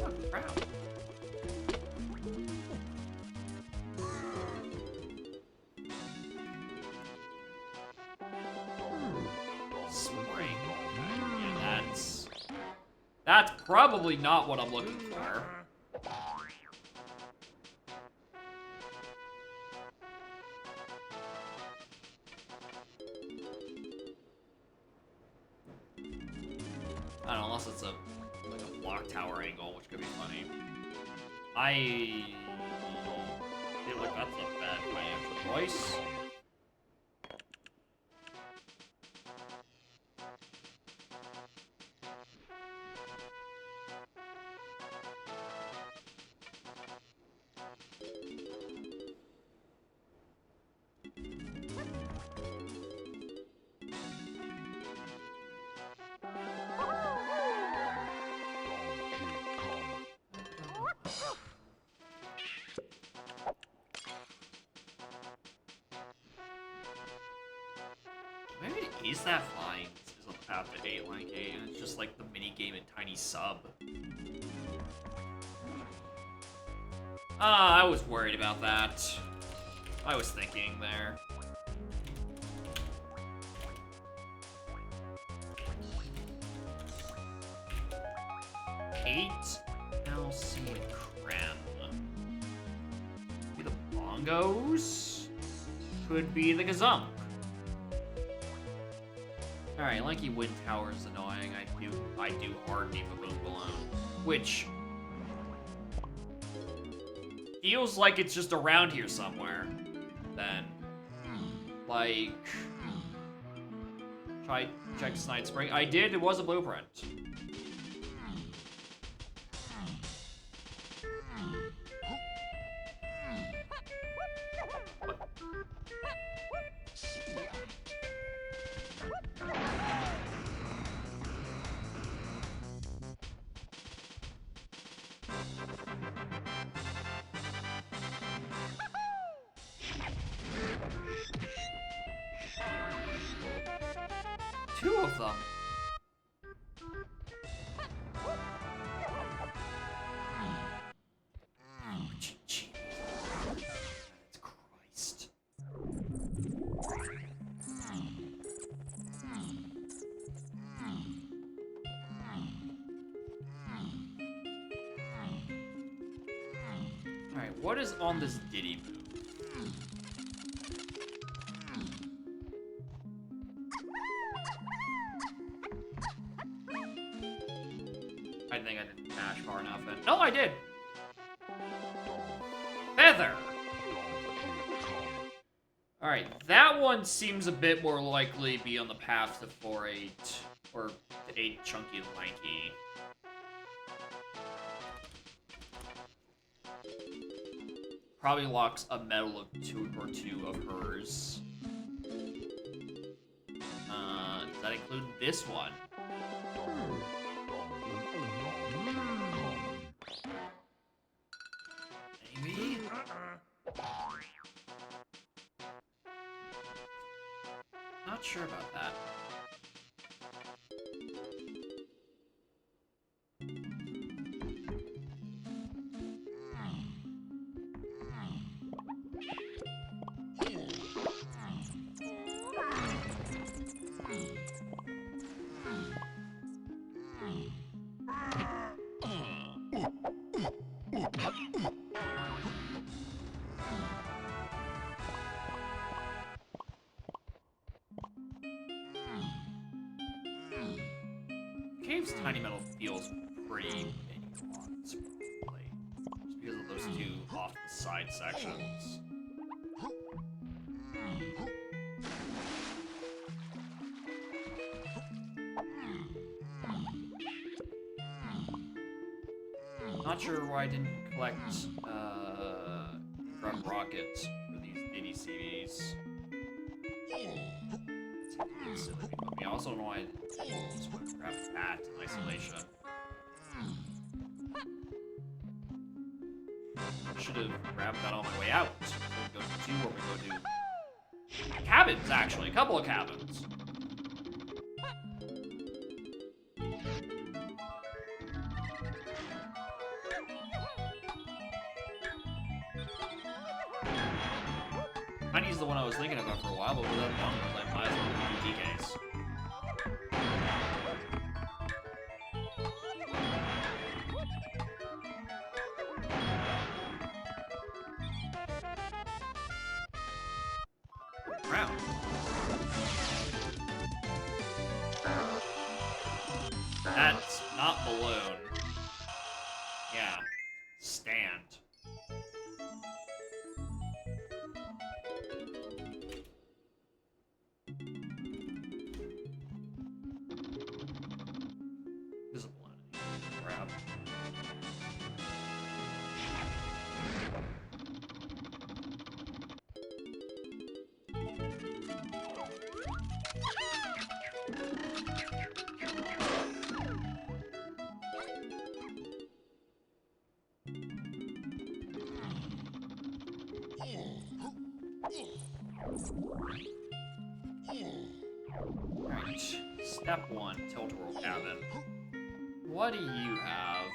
Oh, crap. Spring. Yeah, that's probably not what I'm looking for. I don't know, unless it's like a block tower angle, which could be funny. I feel like that's a bad financial choice. Maybe Is That Fine is on the path to 8 Lank 8, and it's just like the mini game in Tiny Sub. I was worried about that. I was thinking there. Eight LC Creme. Be the Bongos. Could be the Gazunk. Alright, Lanky Wind Tower is annoying. I do hard Deep Boom Balloon, which feels like it's just around here somewhere. Then, like, try check Snide Spring. I did. It was a blueprint. Two of them. Jesus Christ. Alright, what is on this Diddy move? I think I didn't dash far enough. And no, I did. Feather. All right, that one seems a bit more likely to be on the path to 4-8 or to 8 Chunky and Lanky. Probably locks a medal of 2 or 2 of hers. Does that include this one? Maybe? Not sure about that. Cave's Tiny Metal feels pretty big ones, probably. Just because of those two off the side sections. Not sure why I didn't collect drum rockets for these mini CDs. It's silly. I also don't know why I just want to grab that in isolation. Should have grabbed that on my way out. So we go to 2 or we go to cabins, actually. A couple of cabins. Tiny's the one I was thinking about for a while, but without knowing, I was like, might as well do DKs. Round. That's not balloon. Yeah. Stand. Visible entity. Grab. Alright, step 1, Tilt-A-Whirl cabin. What do you have?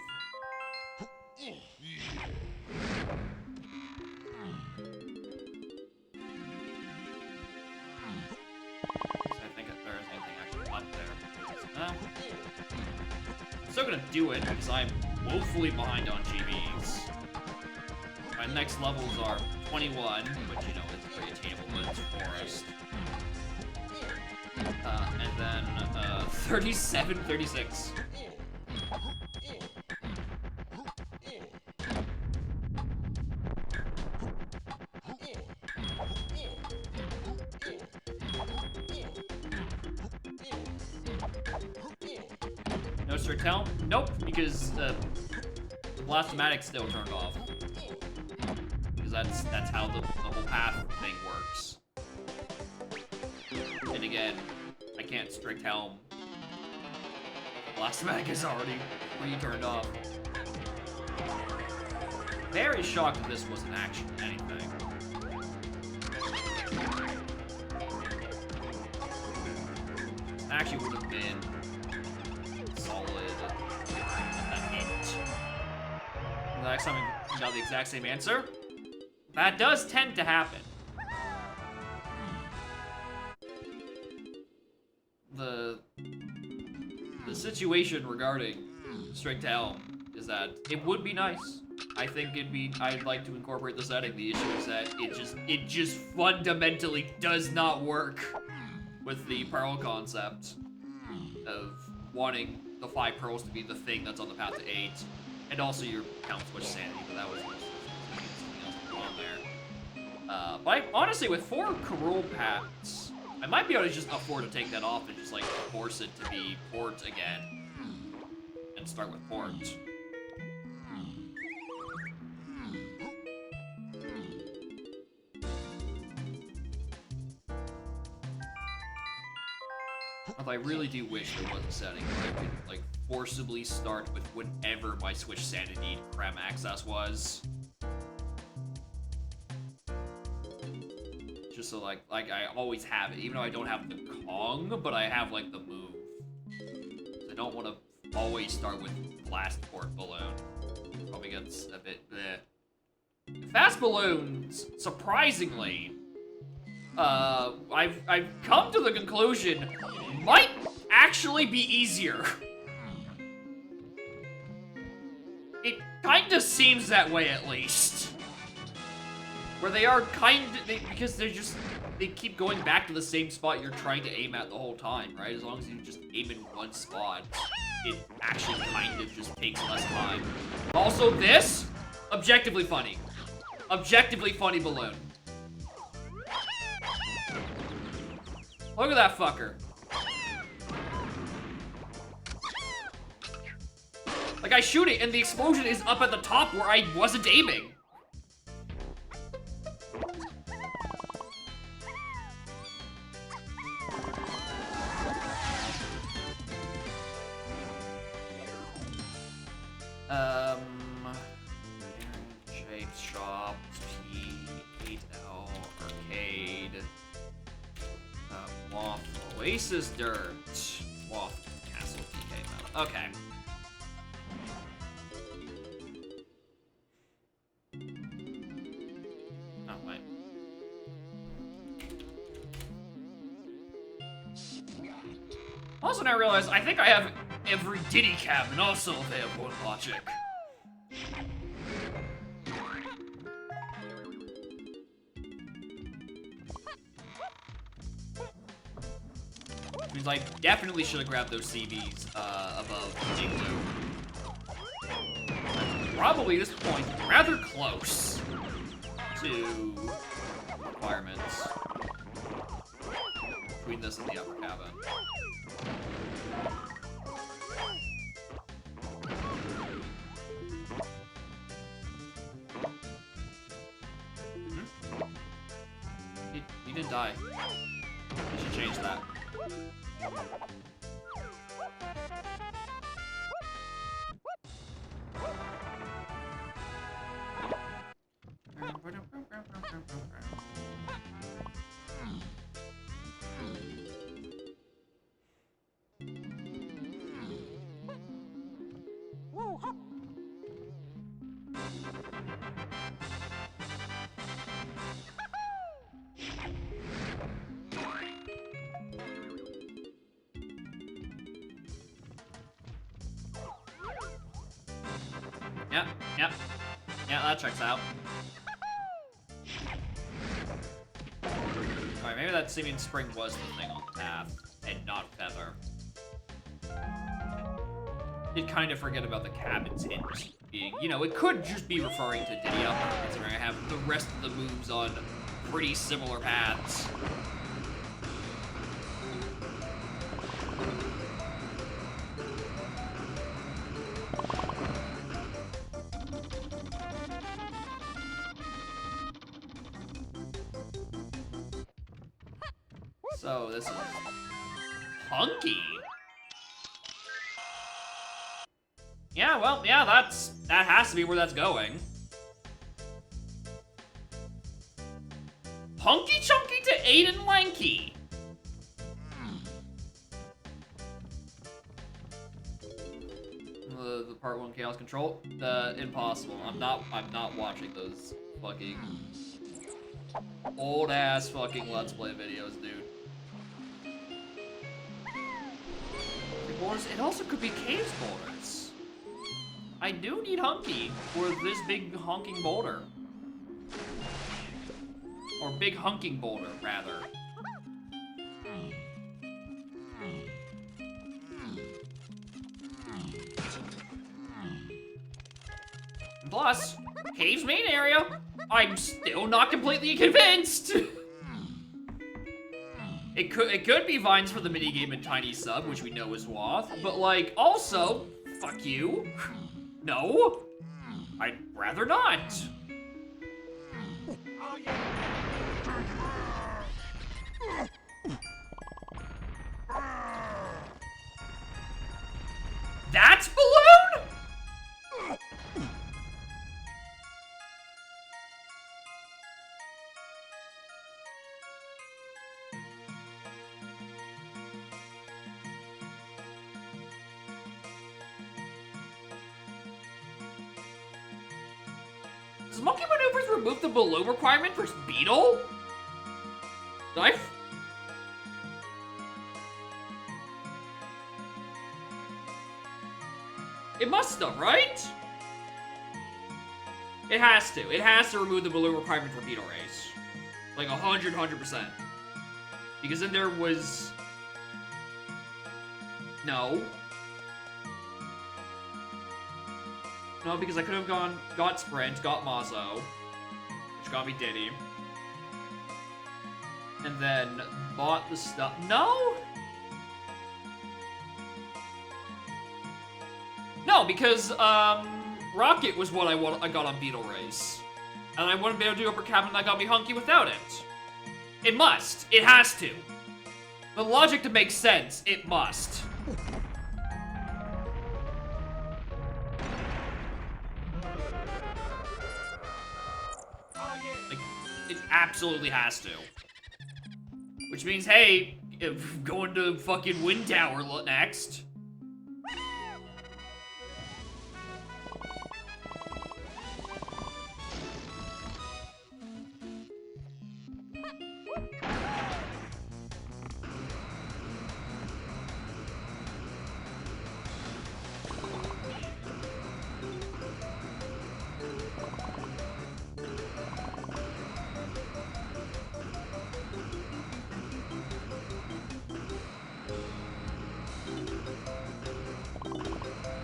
I think if there's anything actually up there. I'm still gonna do it because I'm woefully behind on GBs. My next levels are 21, which, you know, is pretty attainable, but it's forest. And then 37, 36. No Strict Helm? Nope, because the Blastomatic still turned off. Because that's how the whole path thing works. And again, I can't Strict Helm. Blastomatic is already re-turned off. Very shocked that this wasn't actually anything. Actually would have been solid a hint. The next time we got the exact same answer. That does tend to happen. The situation regarding Strict Helm is that it would be nice. I think I'd like to incorporate the setting. The issue is that it just fundamentally does not work with the Pearl concept of wanting the 5 pearls to be the thing that's on the path to 8. And also your count switch sanity, but that was something else going on there. But honestly, with 4 Karul paths, I might be able to just afford to take that off and just like force it to be port again. And start with port. Although I really do wish there was a setting where I could like forcibly start with whatever my Switch Sanity Creme access was. Just so like I always have it, even though I don't have the Kong, but I have like the move. I don't want to always start with Blast Port Balloon. Probably gets a bit bleh. Fast Balloons, surprisingly, I've come to the conclusion might actually be easier. It kinda seems that way, at least. Where they are because they keep going back to the same spot you're trying to aim at the whole time, right? As long as you just aim in one spot. it actually kind of just takes less time. Also, this, objectively funny. Objectively funny balloon. Look at that fucker. Like, I shoot it, and the explosion is up at the top where I wasn't aiming. Shapes Shop, P8L, Arcade, Waft, Oasis Dirt, Waft, Castle, TK Metal. Okay. Oh, wait. Also, now I realize I think I have every Diddy cabin also available in Logic. Means I definitely should have grabbed those CVs above Igloo. Probably at this point rather close to requirements between this and the upper cabin. He didn't die. You should change that. Yeah, that checks out. Alright, maybe that Simeon Spring was the thing on the path, and not Feather. Did kind of forget about the cabin's hint being, you know, it could just be referring to Diddy Up, considering I have the rest of the moves on pretty similar paths. So this is Hunky. Yeah, well, yeah, that has to be where that's going. Hunky Chunky to Aiden Lanky. The part 1 Chaos Control? Impossible. I'm not watching those fucking old ass fucking Let's Play videos, dude. It also could be Caves boulders. I do need Hunky for this big honking boulder. Or big hunking boulder, rather. And plus, Caves main area, I'm still not completely convinced. It could be vines for the minigame in Tiny Sub, which we know is Wath, but like, also, fuck you. No, I'd rather not. That's Balloon? Does Monkey Maneuvers remove the balloon requirement for Beetle? It must have, right? It has to. It has to remove the balloon requirement for Beetle Race. Like 100%. Because then there was... No. No, because I could have got Sprint, got Mazo, which got me Diddy. And then bought the stuff. No? No, because, Rocket was what I got on Beetle Race. And I wouldn't be able to do Upper Cabin that got me Hunky without it. It must. It has to. The logic to make sense, it must. Like, it absolutely has to. Which means, hey, if going to fucking Wind Tower next.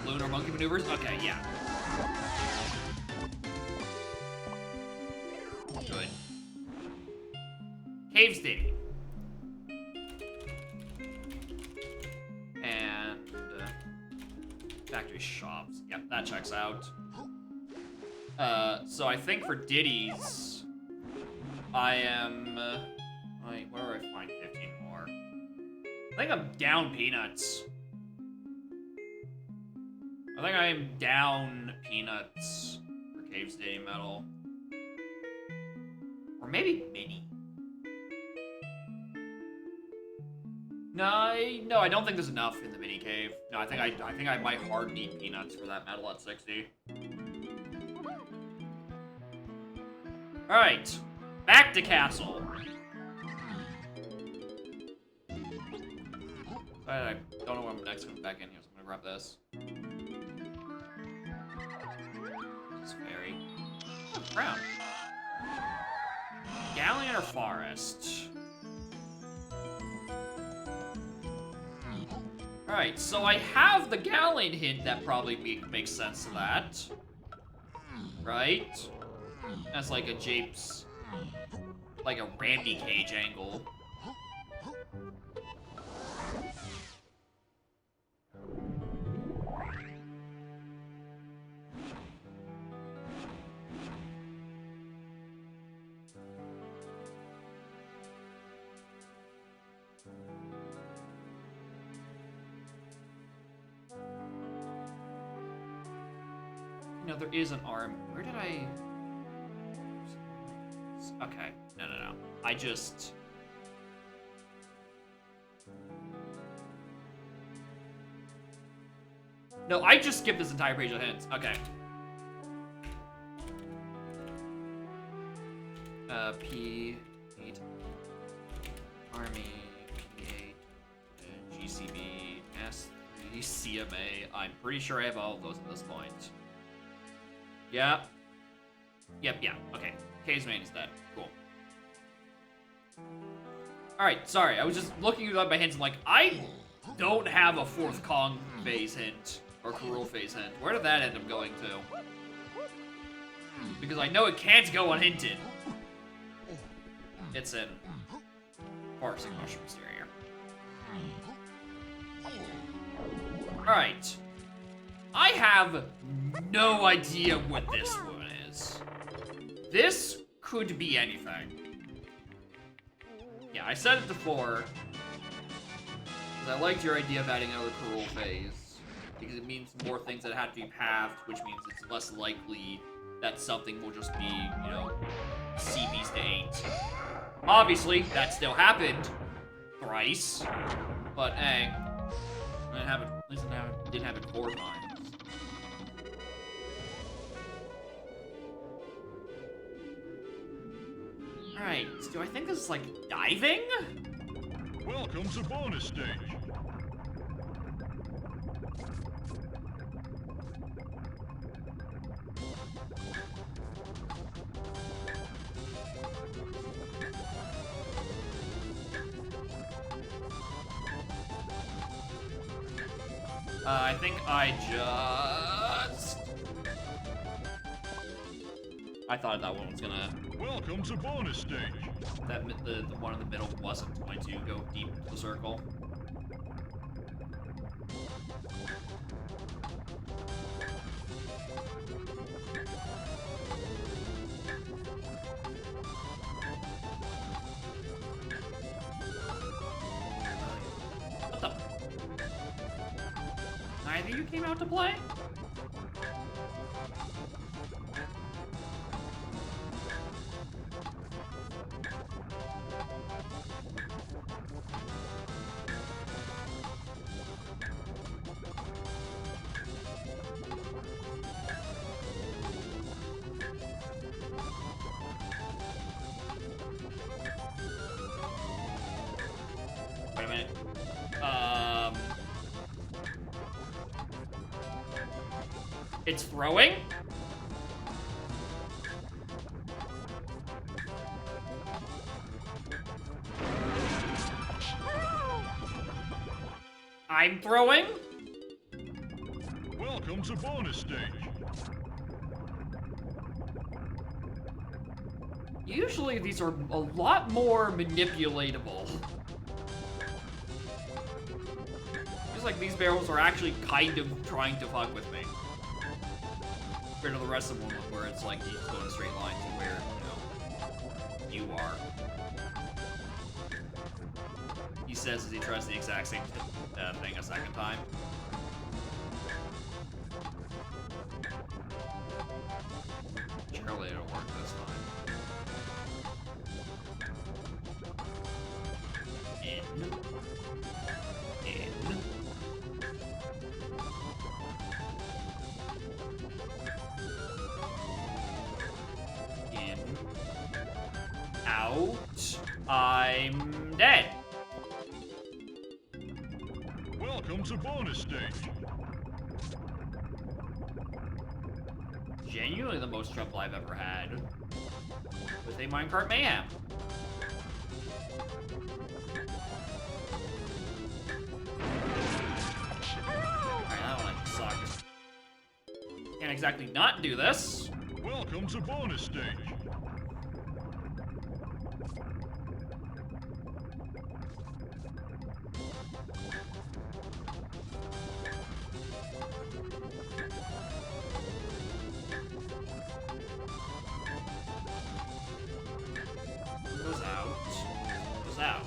Lunar monkey maneuvers? Okay, yeah. Good. Cave City. And factory shops. Yep, that checks out. So I think for Diddy's, I am. Wait, where do I find 15 more? I think I'm down Peanuts. I think I am down Peanuts for Cave Stadium Medal. Or maybe Mini. No, I don't think there's enough in the Mini Cave. No, I think I might hard need Peanuts for that medal at 60. Alright. Back to Castle. I don't know when I'm next coming back in here, so I'm gonna grab this. This fairy. Oh, crown. Galleon or Forest? Alright, so I have the Galleon hint that probably makes sense to that. Right? That's like a Japes, like a Randy Cage angle. No, there is an arm. Where did I... Okay. No. I just... No, I just skipped this entire page of hints. Okay. P8. Army. P8. GCB. S3. CMA. I'm pretty sure I have all of those at this point. Yeah. Yep, yeah. Okay. K's main is dead. Cool. Alright, sorry. I was just looking at my hints and like, I don't have a fourth Kong phase hint. Or Karul phase hint. Where did that end up going to? Because I know it can't go unhinted. It's in Parsing Mushroom Exterior. Alright. I have no idea what this one is. This could be anything. Yeah, I said it before. Because I liked your idea of adding another Karul phase. Because it means more things that have to be pathed, which means it's less likely that something will just be, you know, CBs to 8. Obviously, that still happened thrice. But hey, I didn't have it, at least I didn't have it 4 times. Alright, do I think this is like diving? Welcome to bonus stage. I think I just I thought that one was gonna. Welcome to bonus stage. That the one in the middle wasn't going to go deep into the circle. What the? Neither of you came out to play? Wait a minute. It's throwing? I'm throwing? Welcome to bonus stage. Usually these are a lot more manipulatable. Feels like these barrels are actually kind of trying to fuck with me. Compared to the rest of them where it's like you just go in a straight line to where, you are. He says as he tries the exact same thing a second time. Surely it'll work this time. In. Out. I'm dead. Welcome to bonus stage. Genuinely the most trouble I've ever had with a minecart mayhem. Alright, that one actually sucks. Can't exactly not do this. Welcome to bonus stage. Goes out. Goes out.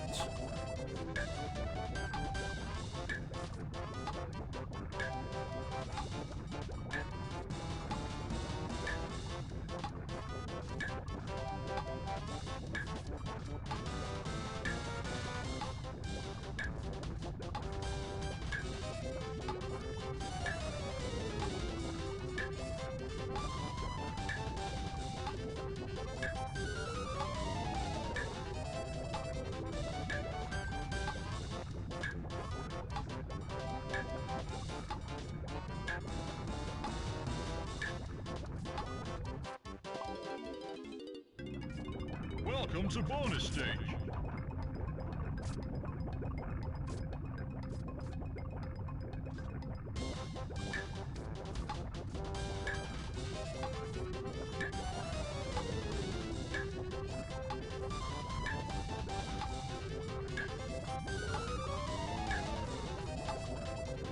Welcome to bonus stage.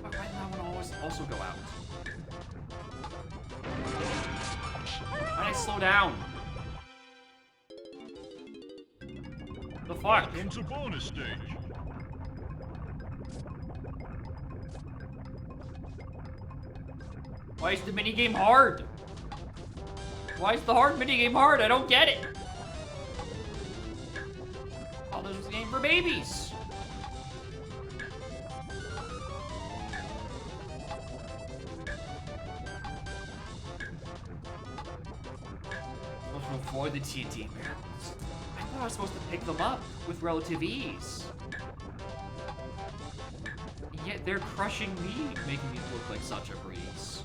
Why did that one always also go out? Why did I slow down? The fuck? Welcome to bonus stage. Why is the minigame hard? Why is the hard minigame hard? I don't get it. Oh, this was a game for babies. Supposed to avoid the TNT barrels. I thought I was supposed to pick them up with relative ease. And yet they're crushing me, making me look like such a breeze.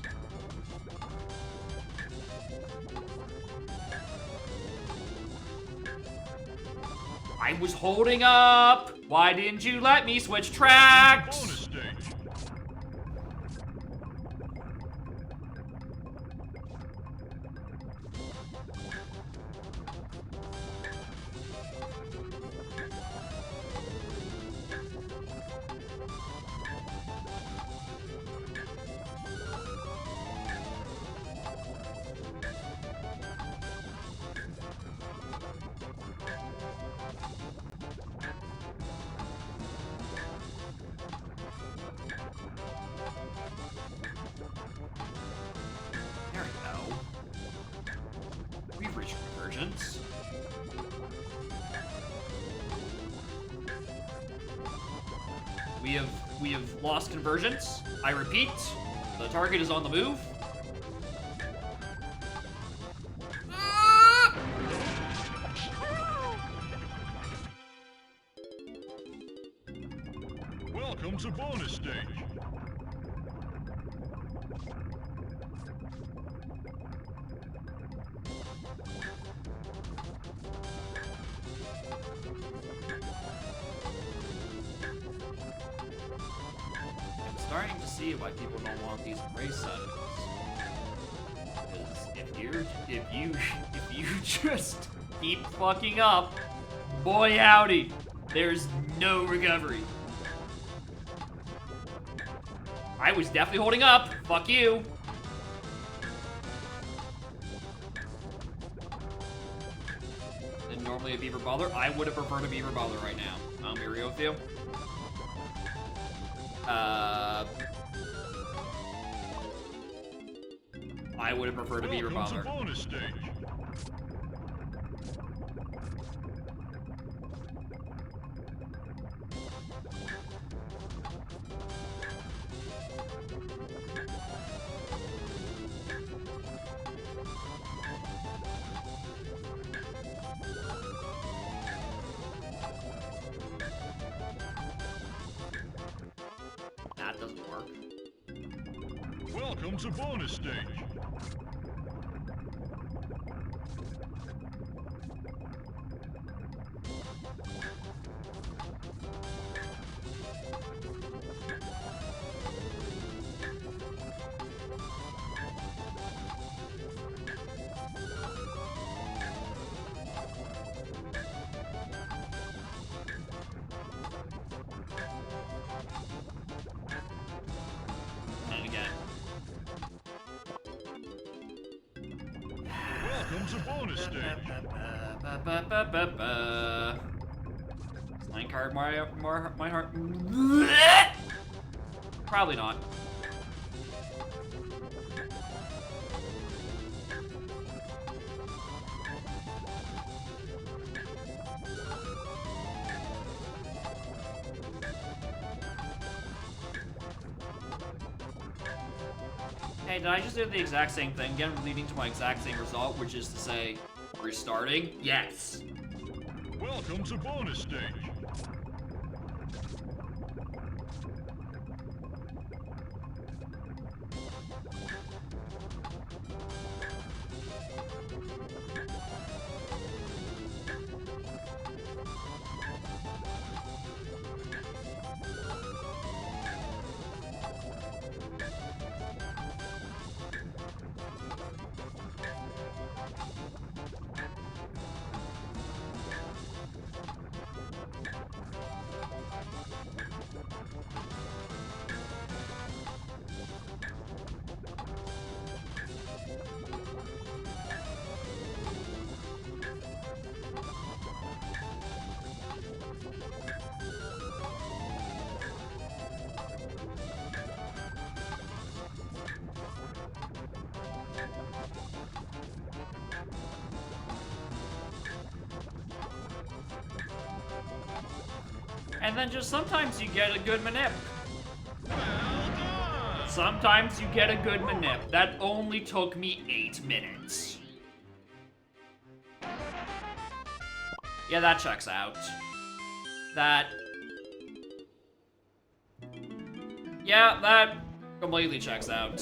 I was holding up! Why didn't you let me switch tracks? Bonus stage. We have lost convergence. I repeat, the target is on the move. Welcome to bonus stage. I'm starting to see why people don't want these race settings. Because if you just keep fucking up, boy howdy, there's no recovery. I was definitely holding up. Fuck you. And normally a Beaver Brawler. I would have preferred a Beaver Brawler right now. I'll be real with you. I would have preferred a Beaver Welcome Brawler. to bonus stage. That doesn't work. Welcome to bonus stage. And again. Welcome to bonus stage. Slang card, my heart. Probably not. Hey, did I just do the exact same thing again, leading to my exact same result, which is to say, restarting? Yes. Welcome to bonus stage. And then just sometimes you get a good manip. Sometimes you get a good manip. That only took me 8 minutes. Yeah, that checks out. Yeah, that completely checks out.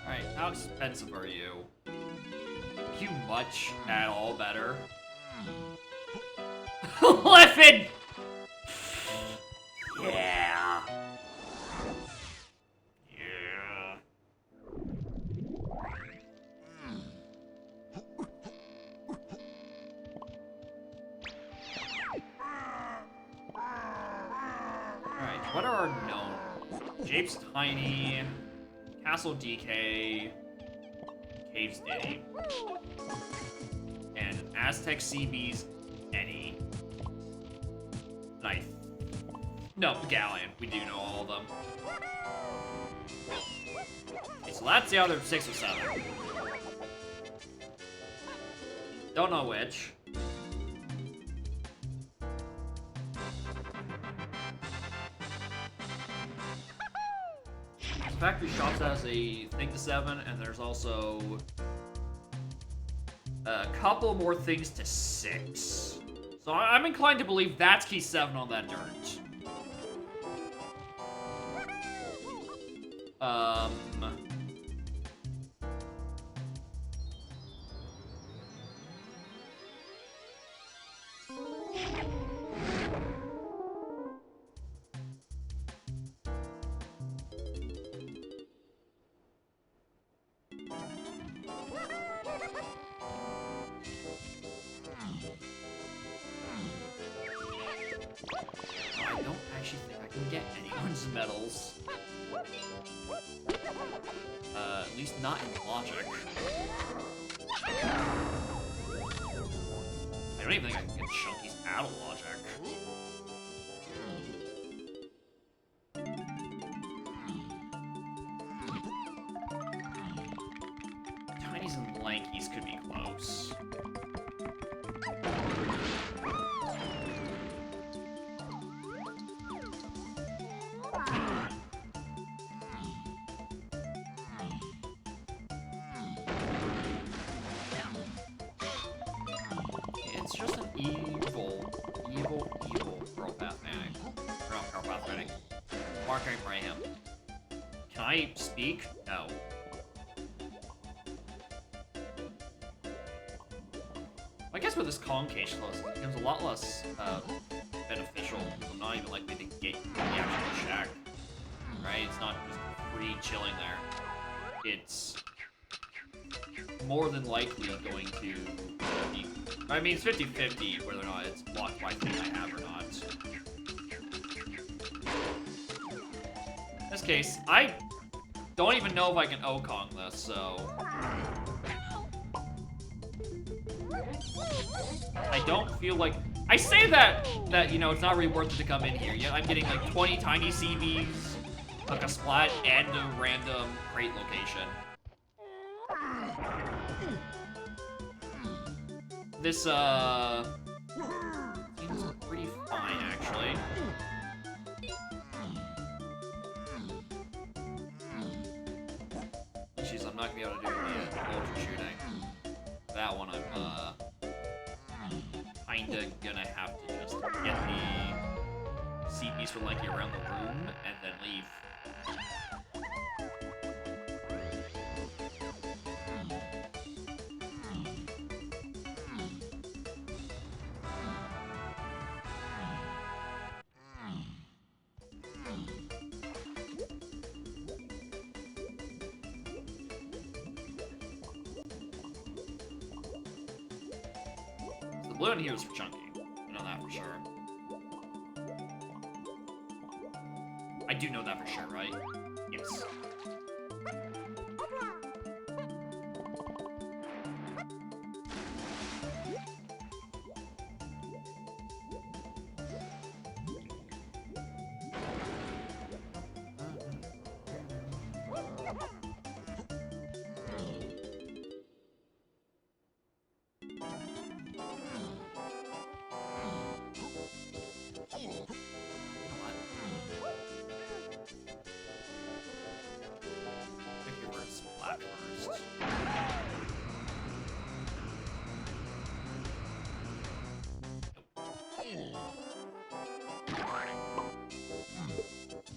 Alright, how expensive are you? You much at all better? Leffen! Yeah. Yeah. Alright, what are our known? Jape's Tiny, Castle DK, Caves Diddy, and Aztec CB's Eddie. Knife. No, Galleon. We do know all of them. Okay, so that's the other 6 or 7. Don't know which. Factory Shops has a thing to 7, and there's also a couple more things to 6. So I'm inclined to believe that's key 7 on that dirt. I don't actually think I can get anyone's medals. At least not in logic. I don't even think I can get Chunky's out of logic. Tinies and Lankies could be close. It's just an evil Pearl Path Manic. Or not Pearl Path Manic. Marking Mayhem. Can I speak? No. I guess with this Kong cage close, it becomes a lot less beneficial. I'm not even likely to get the actual check. Right? It's not just free chilling there. It's more than likely going to be... I mean, it's 50-50 whether or not it's blocked by thing I have or not. In this case, I don't even know if I can O-Kong this, so... I don't feel like... I say that, you know, it's not really worth it to come in here. Yeah, I'm getting like 20 tiny CBs, like a splat, and a random crate location. This, seems pretty fine, actually. Jeez, I'm not gonna be able to do the ultra shooting. That one I'm, kinda gonna have to just get the CPs for Lanky around the room, and then leave. The blue in here is for Chunky. I know that for sure. I do know that for sure, right? Yes.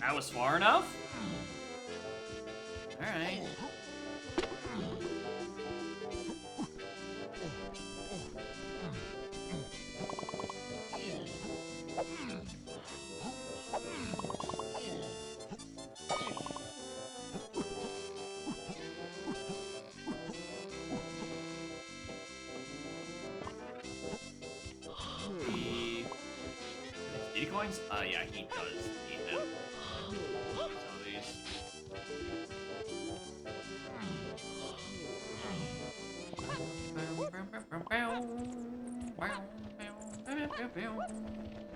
That was far enough? Alright. Coins? Yeah, he does need them.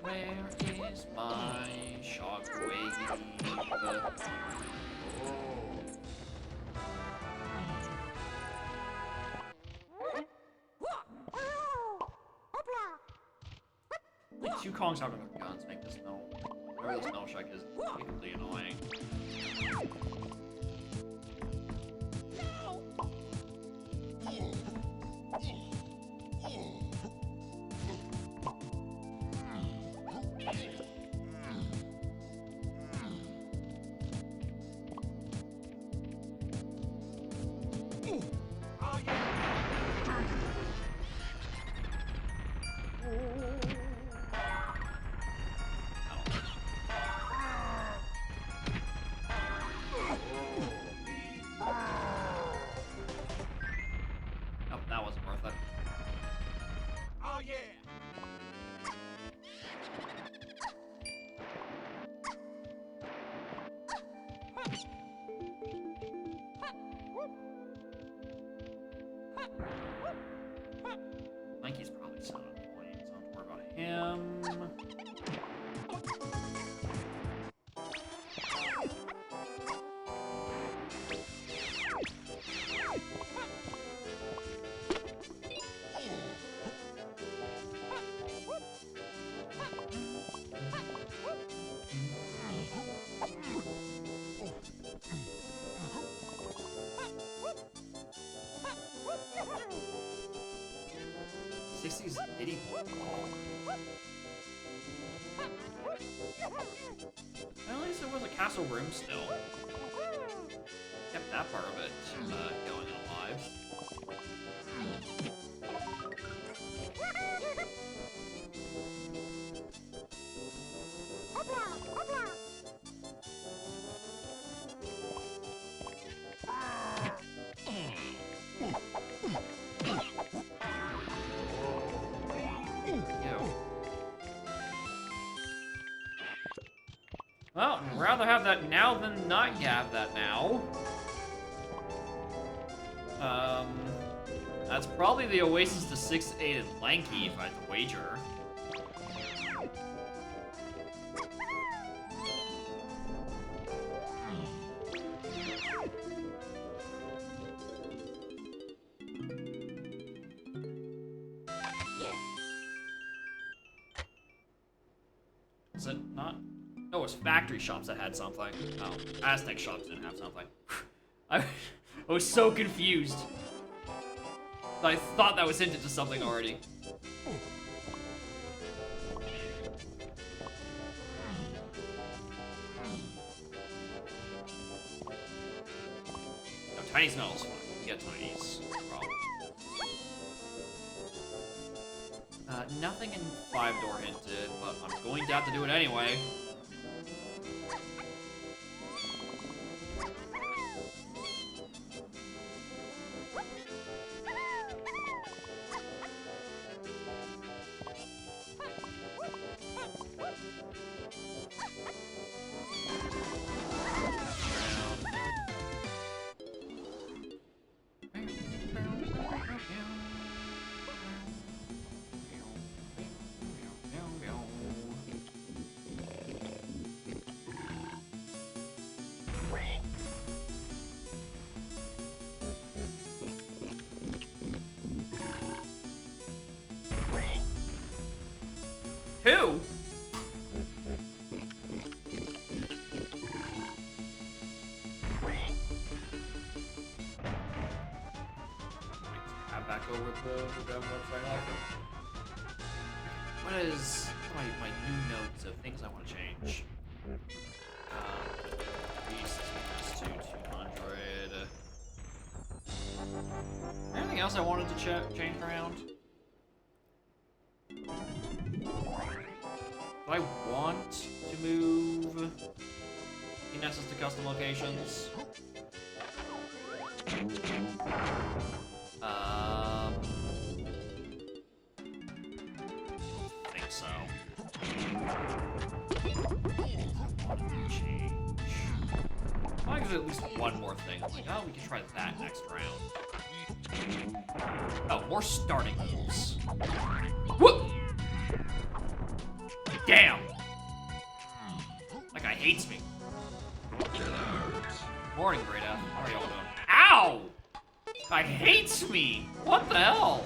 Where is my shockwave? Two Kongs having their guns make this no. Whatever this Null Strike is particularly annoying. Nope, that wasn't worth it. Oh yeah! Lanky's probably still on point, so don't worry about him. 60s Diddy. At least it was a castle room still. Kept that part of it going and alive. Well, I'd rather have that now than not have that now. That's probably the Oasis to 6-8 and Lanky, if I had to wager. Is it not? No, it was factory shops that had something. Oh, Aztec shops didn't have something. I was so confused. I thought that was hinted to something already. No, Tiny Smell's fun. You get Tiny's. Problem. Nothing in 5-door hinted, but I'm going to have to do it anyway. Who? Back over the website. What is my new notes of things I want to change? 200. Anything else I wanted to change around? Do I want to move Nessus to custom locations? I think so. Change. I think there's at least one more thing. I'm like, oh, we can try that next round. Oh, more starting moves. Whoop! Damn! That guy hates me. Morning, Greta. How are y'all doing? Ow! This guy hates me! What the hell?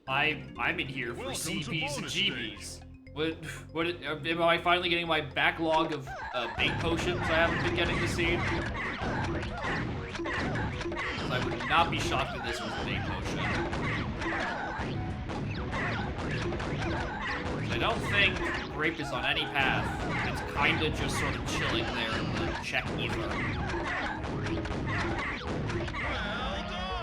I'm in here for Welcome to CBs and bonus GBs. What am I finally getting my backlog of bait potions I haven't been getting this seed? I would not be shocked if this was a bait potion. I don't think Grape is on any path. It's kinda just sort of chilling there in the check ether. Well done.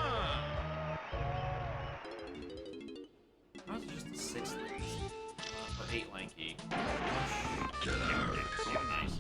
How's it just the 6 lanky? Or 8 lanky? Get out. Nice.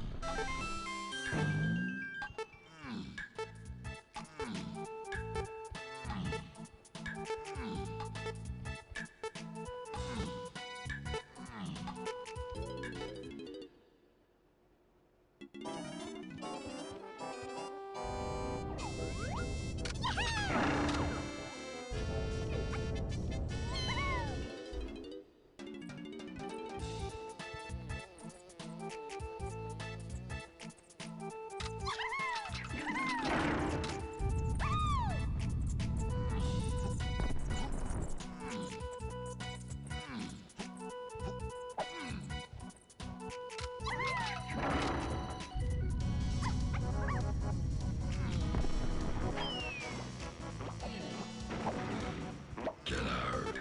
Get out.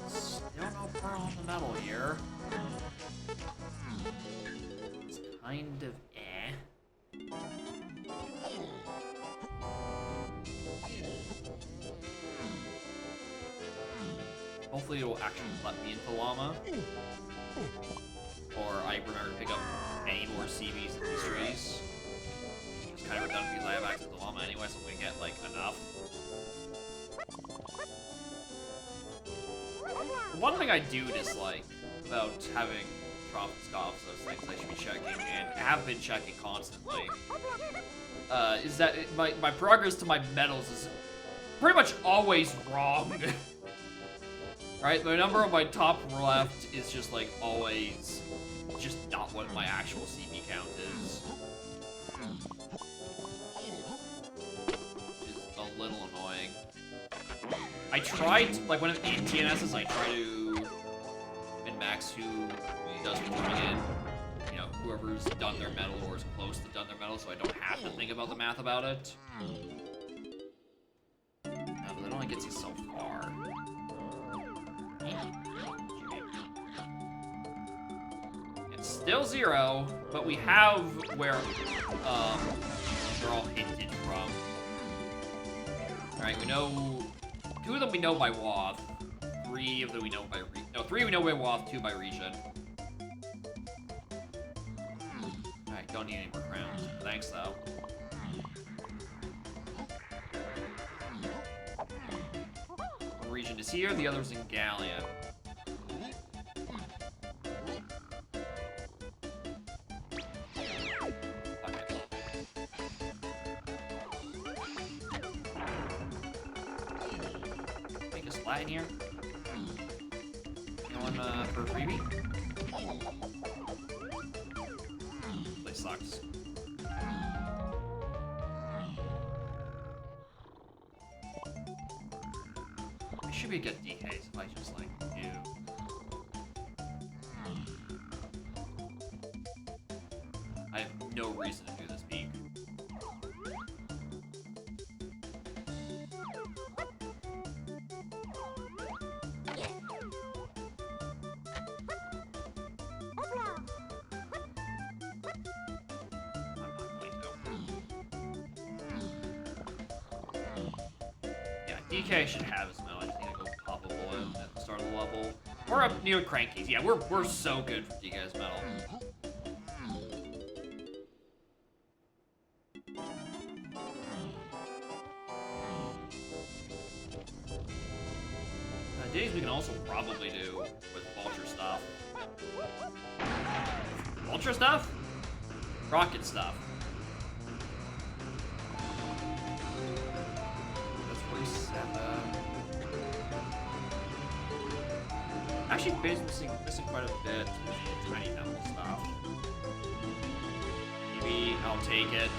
Still no pearl on the metal here. It's kind of Hopefully it will actually let me into Llama. Or I remember to pick up any more CVs in these trees. It's kind of redundant because I have access to Llama anyway, so I'm gonna get, like, enough. One thing I do dislike about having Trop and Scoffs, those things I should be checking, and have been checking constantly, is that my progress to my medals is pretty much always wrong. Right? The number on my top left is just, like, always just not what my actual CP count is. Which is a little annoying. I tried, like, when in TNSs, I try to min-max who does returning in. You know, whoever's done their medal or is close to done their medal, so I don't have to think about the math about it. But that only gets you so far. It's still 0, but we have where they're all hinted from. Alright, we know 2 of them we know by WoW. 3 of them we know by 3 we know by WoW, 2 by region. Alright, don't need any more crowns. Thanks though. One region is here, the other's in Galleon. In here. Going for a freebie. This sucks. I should be good DKs if I just like do. I have no reason to do this peak. DK should have his medal. I just need to go pop a bullet at the start of the level. Or up near Crankies. Yeah, we're so good for DK's medal. Days we can also probably do with Vulture stuff. Vulture stuff? Rocket stuff. Actually, Bay's missing quite a bit, especially the tiny temple stuff. Maybe I'll take it.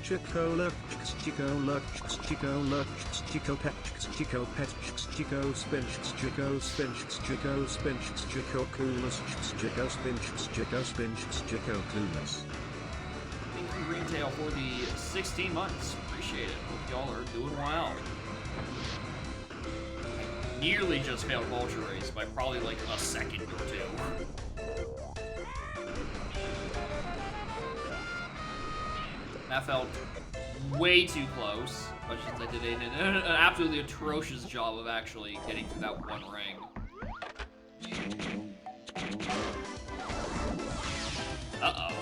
Chicola, Chicola, Chicola, Chico pet, Chico pet, Chico spinch, Chico spinch, Chico spinch, Chico clueless, Chico spinch, Chico spinch, Chico clueless. Thank you, Greentail, for the 16 months. Appreciate it. Hope y'all are doing well. I nearly just failed Vulture Race by probably like a second or two. That felt way too close, especially since I did an absolutely atrocious job of actually getting through that one ring. Uh-oh.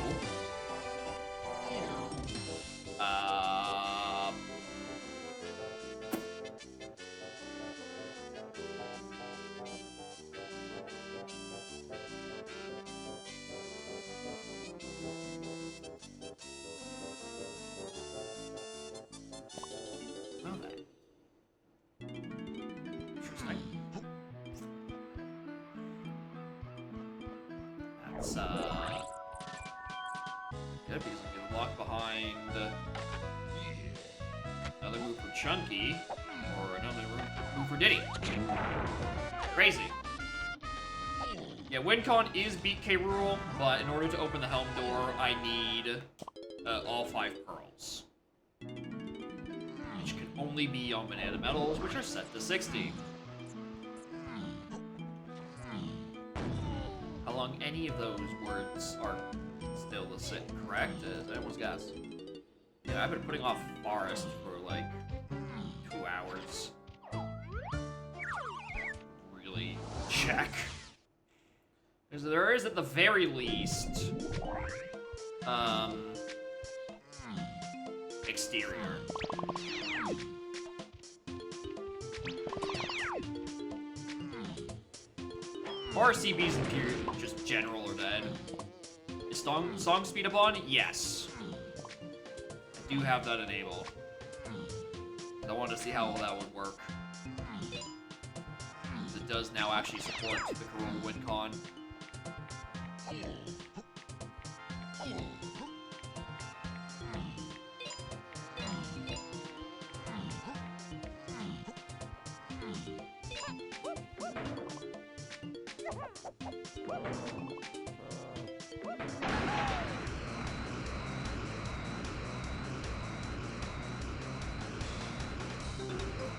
Interesting. That's, good, because I'm getting locked behind another move for Chunky, or another move for Diddy. Crazy. Yeah, WinCon is beat K. Rool, but in order to open the helm door, I need all 5 pearls. Which can only be on banana medals, which are set to 60. How long any of those words are still the same, correct? Is anyone's guess? Yeah, I've been putting off Forest for like 2 hours. Really check. Because there is at the very least, exterior. Or CB's interior, just general or dead. Is song speed up on? Yes. I do have that enabled. I wanted to see how well that would work. Because it does now actually support the Corona WinCon.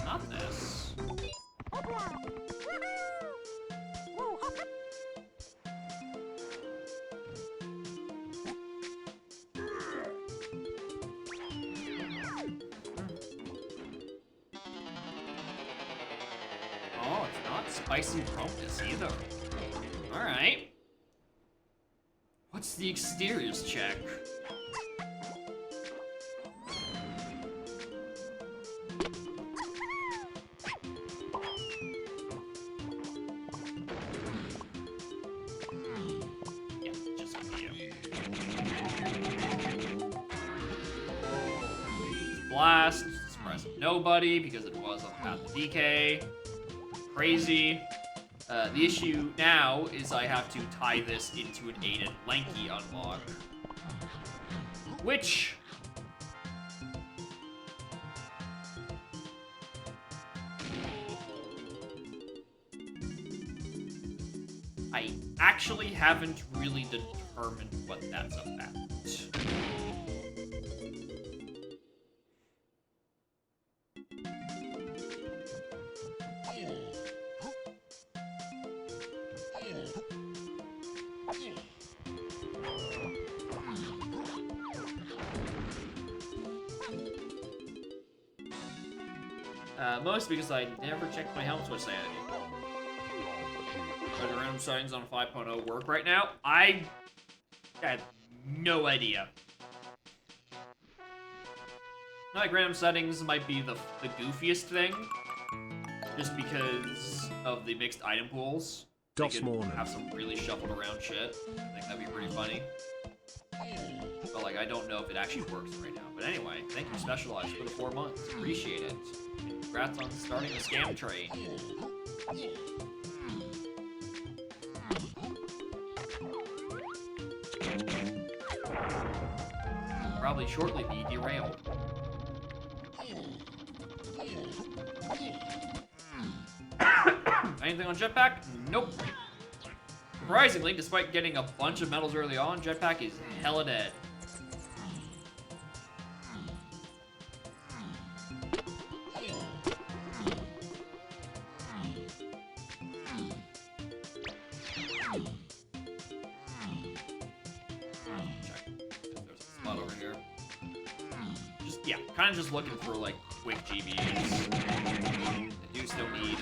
Not this. Oh, it's not spicy bonus either. Alright. What's the exteriors check? Yeah, just you. Blast, suppress nobody because it was on Path to DK. Crazy. The issue now is I have to tie this into an Aiden Lanky unlock. Which... I actually haven't really determined what that's about. Mostly because I never checked my helm switch sanity. Are the random settings on 5.0 work right now? I have no idea. Like random settings might be the goofiest thing, just because of the mixed item pools. They could have some really shuffled around shit. I think that'd be pretty funny. But, like, I don't know if it actually works right now. But anyway, thank you, Specialized, for the 4 months. Appreciate it. Congrats on starting the scam train. Probably shortly be derailed. Anything on Jetpack? Nope. Surprisingly, despite getting a bunch of medals early on, Jetpack is hella dead. Check if there's a spot over here. Just, yeah, kind of just looking for, like, quick GBs. I do still need.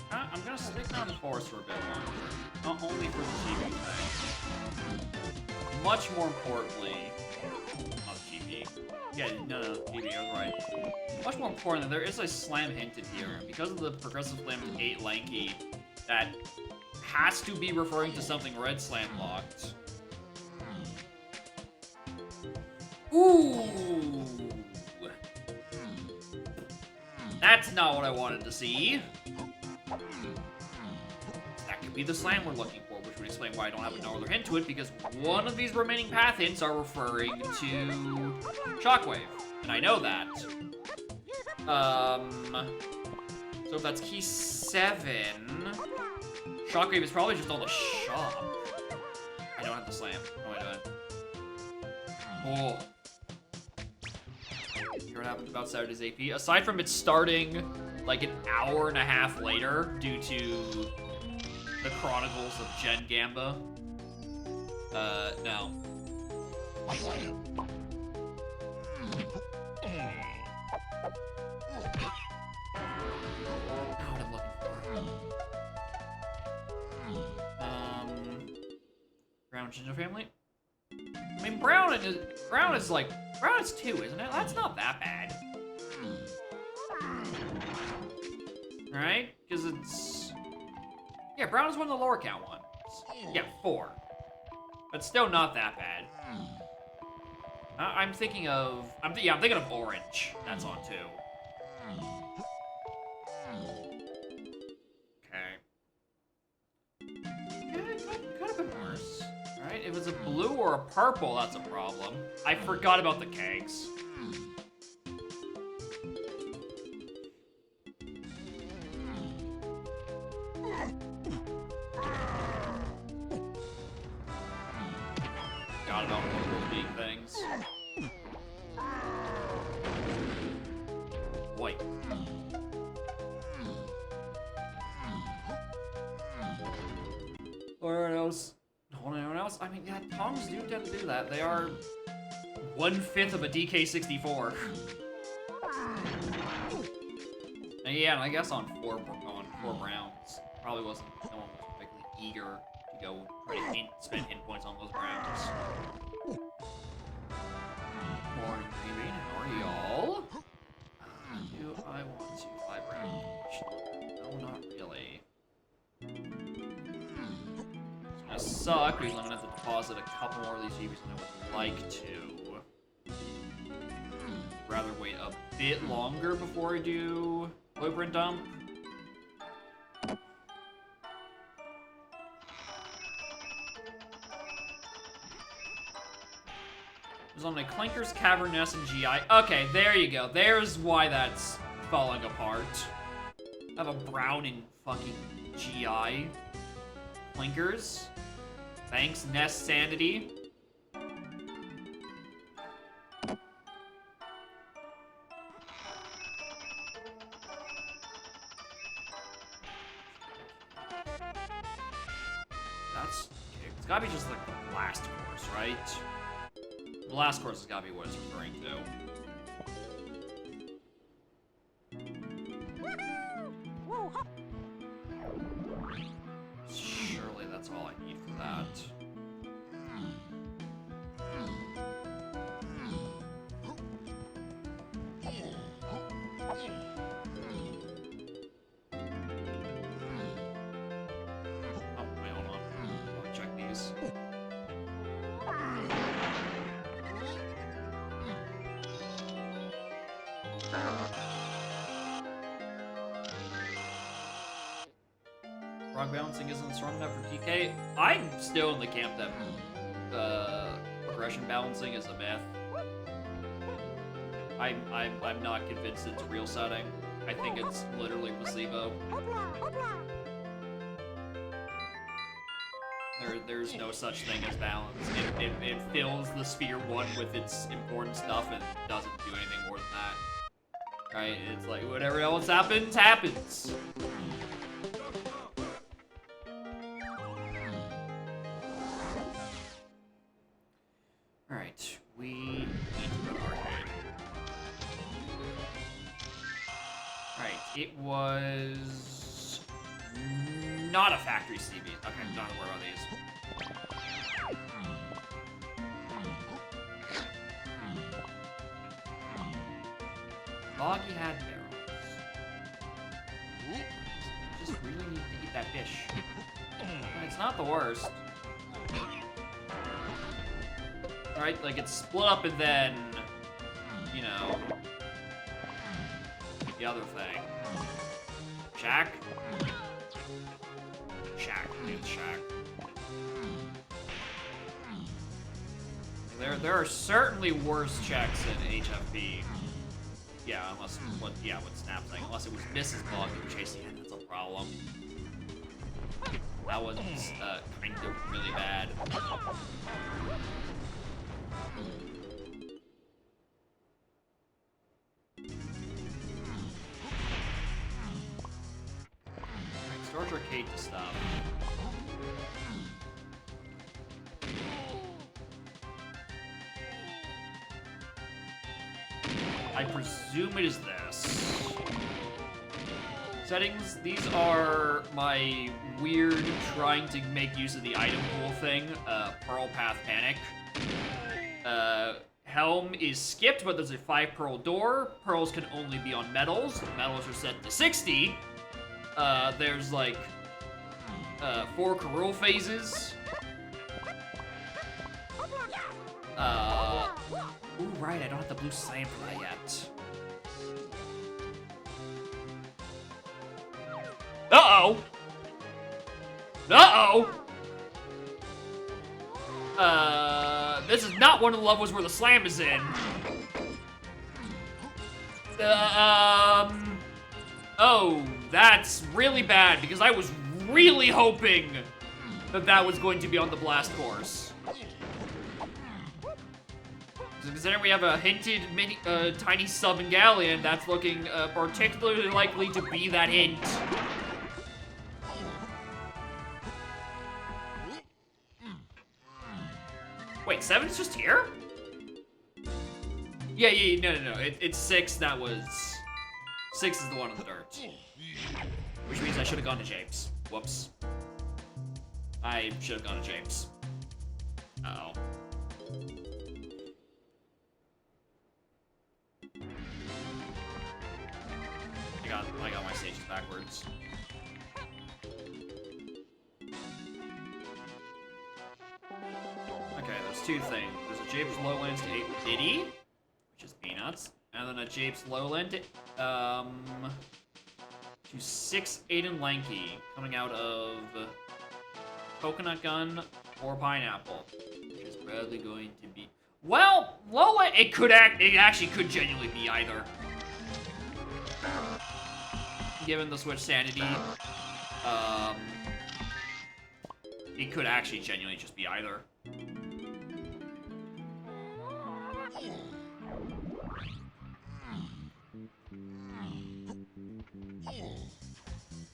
I'm gonna stick around the forest for a bit longer. Not only for the TV thing. Much more importantly... Not TV. Yeah, no, TV, I was right. Much more importantly, there is a slam hinted here. Because of the progressive slam with 8 lanky, that has to be referring to something red slam locked. Ooh! That's not what I wanted to see. That could be the slam we're looking for, which would explain why I don't have another hint to it, because one of these remaining path hints are referring to Shockwave, and I know that. So if that's key 7, Shockwave is probably just on the shop. I don't have the slam. Oh, I don't. Oh. Hear what happened about Saturday's AP? Aside from it starting like an hour and a half later due to the Chronicles of Gen Gamba. No. What I'm looking for. Brown Ginger Family? I mean, Brown is 2, isn't it? That's not that bad. Right? Because it's... Yeah, Brown is one of the lower count ones. Yeah, 4. But still not that bad. I'm thinking of... I'm thinking of Orange. That's on 2. Okay. Could have been worse. Right? If it's a blue or a purple, that's a problem. I forgot about the kegs. Forgot about one of those big things. White. Or anyone else? Anyone else? I mean, yeah, Tongs do tend to do that. They are 1/5 of a DK64. And yeah, and I guess on four rounds, probably wasn't. No one was particularly eager to go try to spend hit points on those rounds. Morning, Green. How are y'all? Do I want to 5 rounds? No, not really. gonna suck because I'm gonna have to deposit a couple more of these EVs than I would like to. Rather wait a bit longer before I do Blueprint Dump. It was on a Clinker's Cavernous and GI. Okay, there you go. There's why that's falling apart. I have a brown and fucking GI. Clinkers. Thanks, Nest Sanity. That's... It's gotta be just like the last course, right? The last course has gotta be what it's referring to. Surely that's all I need for that. Oh, wait, hold on. Let me check these. Rock balancing isn't strong enough for TK. I'm still in the camp that progression balancing is a myth. I'm not convinced it's a real setting. I think it's literally placebo. There's no such thing as balance. It fills the sphere 1 with its important stuff and doesn't do anything more than that. Right? It's like whatever else happens, happens. Alright, we need to go to arcade. Alright, it was not a factory CB. Okay, not aware of these. Boggy had barrels. Just really need to eat that fish. And it's not the worst. Right? Like, it's split up and then, you know, the other thing. Shack? Shack. It's Shack. There are certainly worse checks in HFB. Yeah, unless, what Snap saying, unless it was Mrs. Bug who was chasing him, that's a problem. That was, kind of really bad. Storage Arcade to stop. I presume it is this. Settings, these are my weird trying to make use of the item pool thing, Pearl Path Panic. Helm is skipped, but there's a 5 pearl door. Pearls can only be on metals. Metals are set to 60. There's like 4 Karul phases. Ooh, right, I don't have the blue slam for that yet. Uh-oh! Uh-oh! This is not one of the levels where the slam is in. Oh, that's really bad, because I was really hoping that that was going to be on the blast course. Considering we have a hinted mini, tiny sub in Galleon, that's looking particularly likely to be that hint. Wait, 7's just here? Yeah, no. It's 6 that was... 6 is the one in the dirt. Which means I should have gone to James. Whoops. I should have gone to James. Uh-oh. I got my stages backwards. two things. There's a Japes Lowland to 8 Diddy, which is peanuts, and then a Japes Lowland to 6 Aiden Lanky, coming out of Coconut Gun or Pineapple, which is probably going to be. Well, Lowland. It actually could genuinely be either. Given the Switch sanity, it could actually genuinely just be either.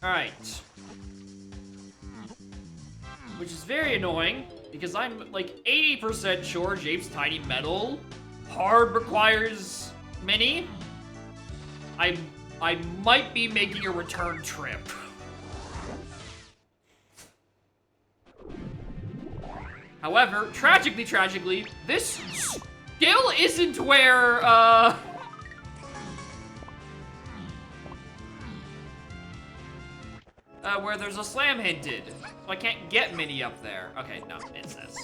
Alright. Which is very annoying, because I'm like 80% sure Japes Tiny Metal hard requires mini. I might be making a return trip. However, tragically, this still isn't where, where there's a slam hinted. So I can't get mini up there. Okay, no, it says.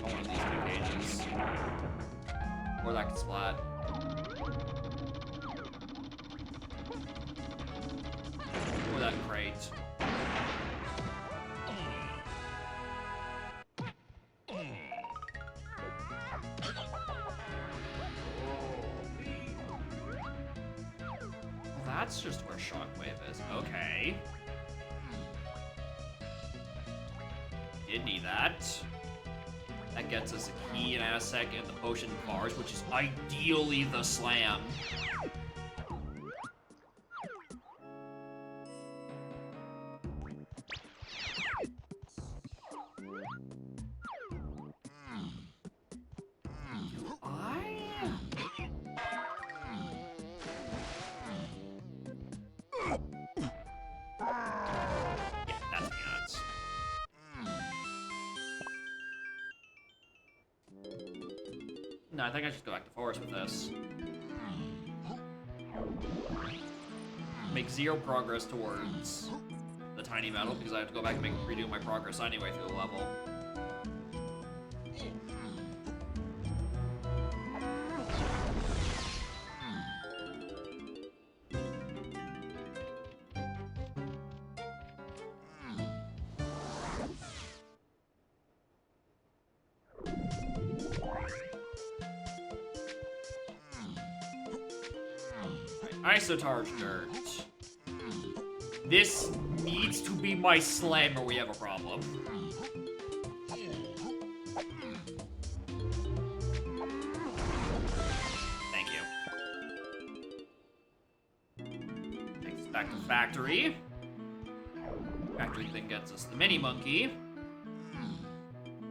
One of these two pages. Or that can splat. Or that crate. That's just where Shockwave is. Okay. Did need that. That gets us a key and a second and the potion bars, which is ideally the slam. No, I think I should go back to forest with this. Make 0 progress towards the tiny metal because I have to go back and redo my progress anyway through the level. Isotarge Dirt. This needs to be my slam or we have a problem. Thank you. Takes us back to Factory. Factory then gets us the Mini Monkey.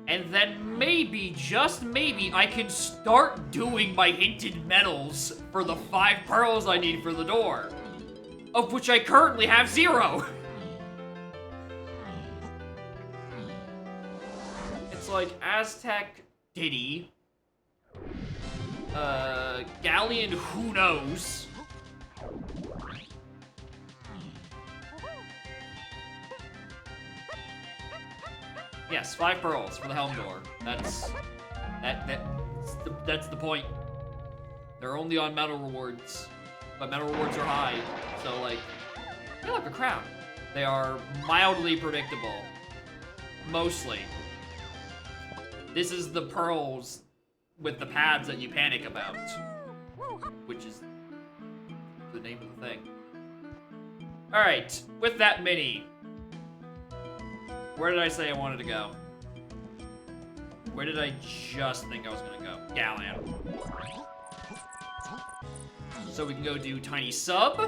And then maybe, just maybe, I can start doing my hinted medals for the 5 pearls I need for the door. Of which I currently have 0. It's like Aztec Diddy. Galleon who knows. Yes, 5 pearls for the helm door. That's the point. They're only on metal rewards, but metal rewards are high. So like, hey look, a crown. They are mildly predictable, mostly. This is the pearls with the pads that you panic about, which is the name of the thing. All right, with that mini. Where did I say I wanted to go? Where did I just think I was gonna go? Galleon. So we can go do Tiny Sub.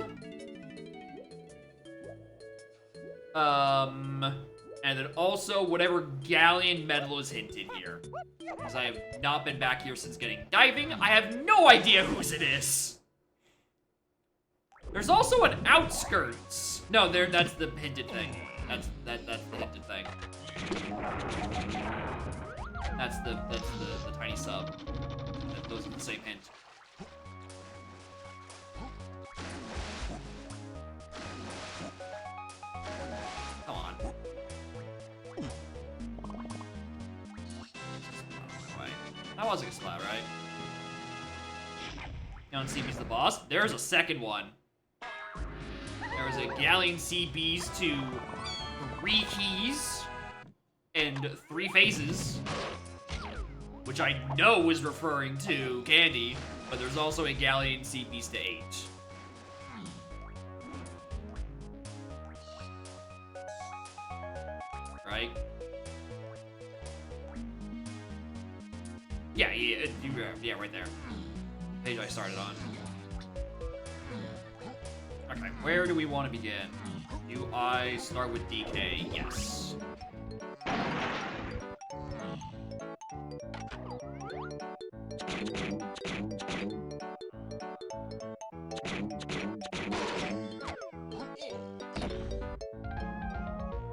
And then also whatever Galleon medal is hinted here. Because I have not been back here since getting diving. I have no idea whose it is. There's also an Outskirts. No, that's the hinted thing. That's the hinted thing. That's the tiny sub. Those are the same hint. Come on. That wasn't a splat, right? Galleon Sea Beast the boss. There's a second one. There was a Galleon Sea Beast to 3 keys and 3 phases, which I know was referring to Candy, but there's also a Galleon Sea Beast to 8. Right? Yeah, right there. Page I started on. Okay, where do we want to begin? Do I start with DK? Yes. I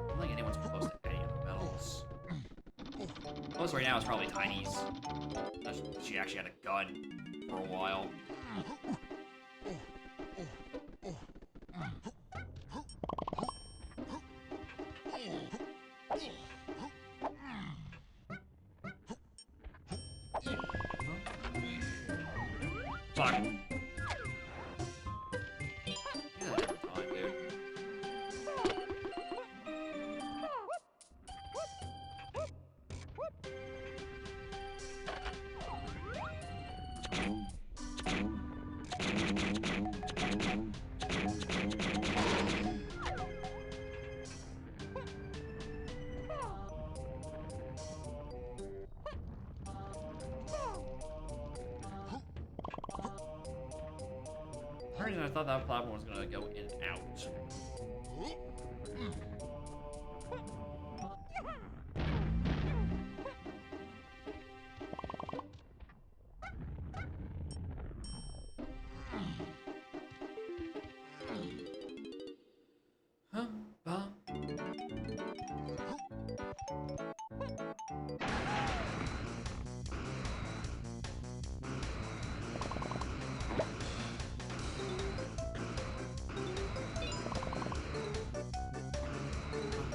don't think anyone's close to any of the medals. Close right now is probably Tiny's. She actually had a gun for a while. Fuck. Yeah, every time, dude. For some reason, I thought that platform was gonna go in and out.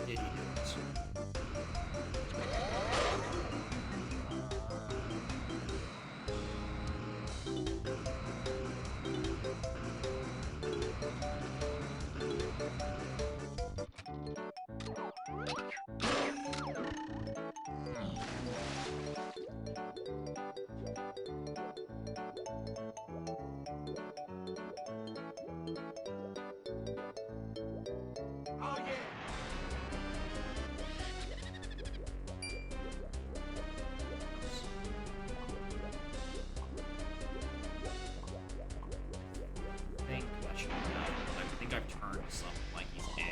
Did he do it? Oh yeah. I think that should be done. I think I've turned something like he's in.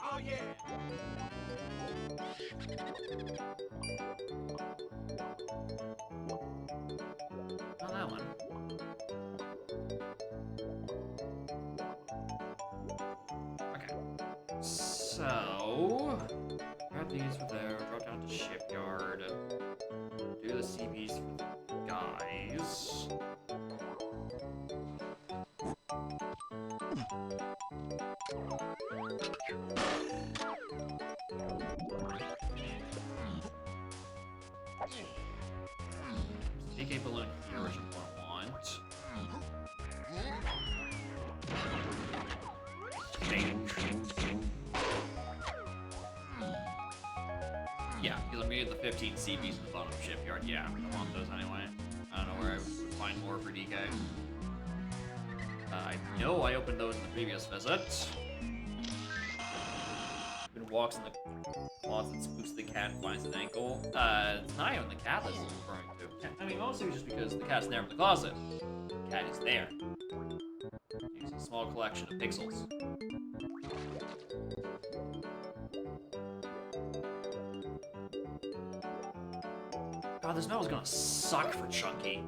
Oh yeah. Not that one. Okay. So, grab these for there, drop down to shipyard, do the CBs for the guys. DK balloon here, which I want. Change. Yeah, because I'm gonna get the 15 CBs in the bottom shipyard. Yeah, I want those anyway. I don't know where I would find more for DK. I know I opened those in the previous visit. Been walks in the closet, spoofs the cat, and finds an ankle. It's not even the cat that's referring to. I mean, mostly just because the cat's never in the closet. The cat is there. It's a small collection of pixels. God, this metal's gonna suck for Chunky.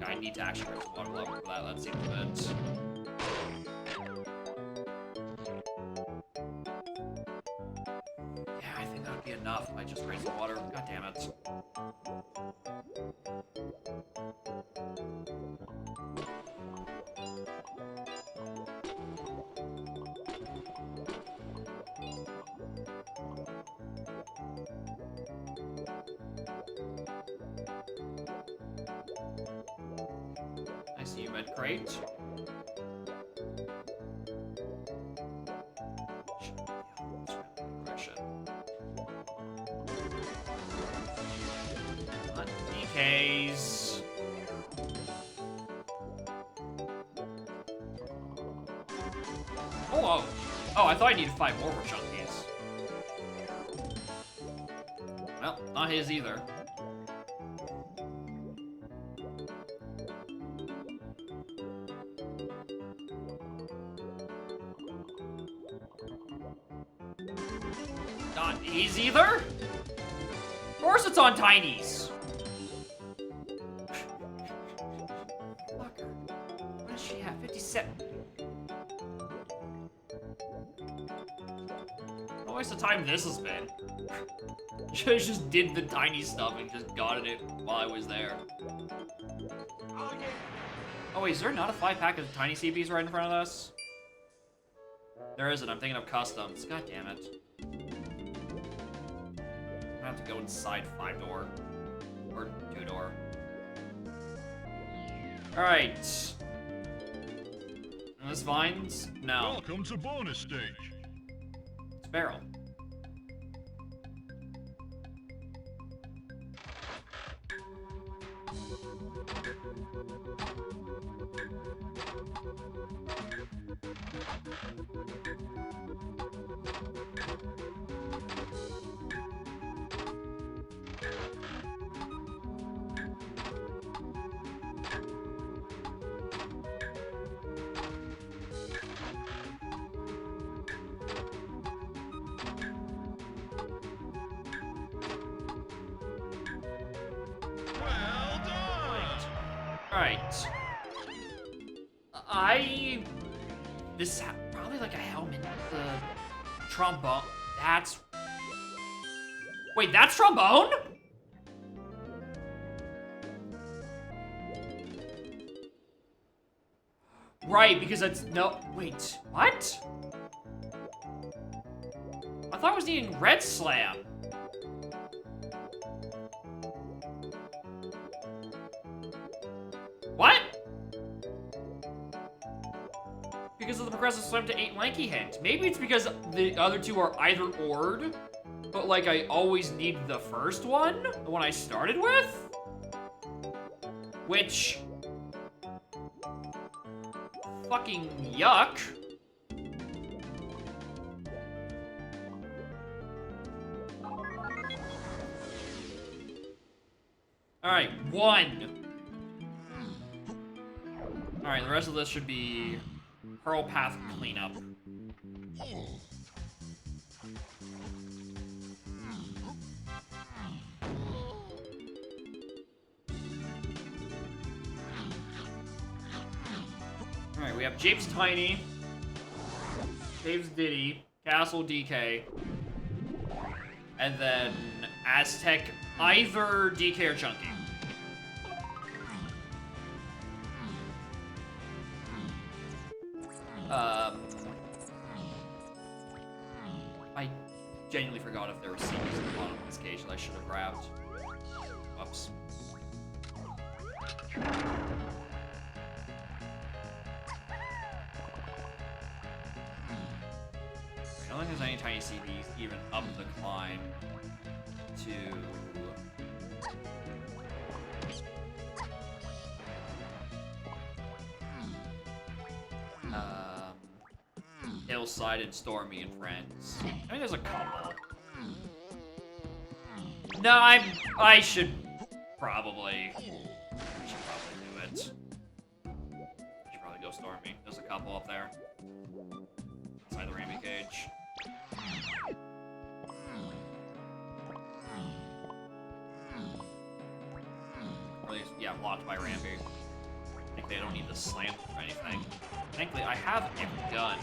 I need to actually raise the water level for that. That seems a bit Yeah, I think that would be enough. I just raised the water. God damn it. I see you, med crate. Shit. Not DKs. Oh, oh, I thought I needed 5 more for Chunkies. Well, not his either. Not his either? Of course it's on Tiny's. Fucker. What does she have? 57. What a waste of time this has been. Just did the tiny stuff and just got it while I was there. Oh yeah. Oh wait, is there not a 5-pack of tiny CBs right in front of us? There isn't. I'm thinking of customs. God damn it. I have to go inside 5-door. Or 2-door. Alright. And this Vines? No. Welcome to bonus stage. It's Barrel. Well done. Alright. This is probably like a helmet. The trombone. That's... Wait, that's trombone? Right, because that's... No, wait, what? I thought I was needing Red Slam. What? Because of the progressive slam to 8 lanky hint. Maybe it's because the other two are either ored, but like I always need the first one, the one I started with? Which... Fucking yuck. Alright, 1. Alright, the rest of this should be Pearl Path cleanup. Alright, we have Japes Tiny, Dave's Diddy, Castle DK, and then Aztec either DK or Chunky. I genuinely forgot if there were CBs at the bottom of this cage that I should have grabbed. Oops. I don't think there's any tiny CBs even up the climb to... Hillside and Stormy and Friends. I mean, there's a couple. No, I should probably do it. I should probably go Stormy. There's a couple up there. Inside the Rammy cage. Or at least, yeah, blocked by Ramby. Thankfully, I don't need to slam or anything. Thankfully, I have a gun.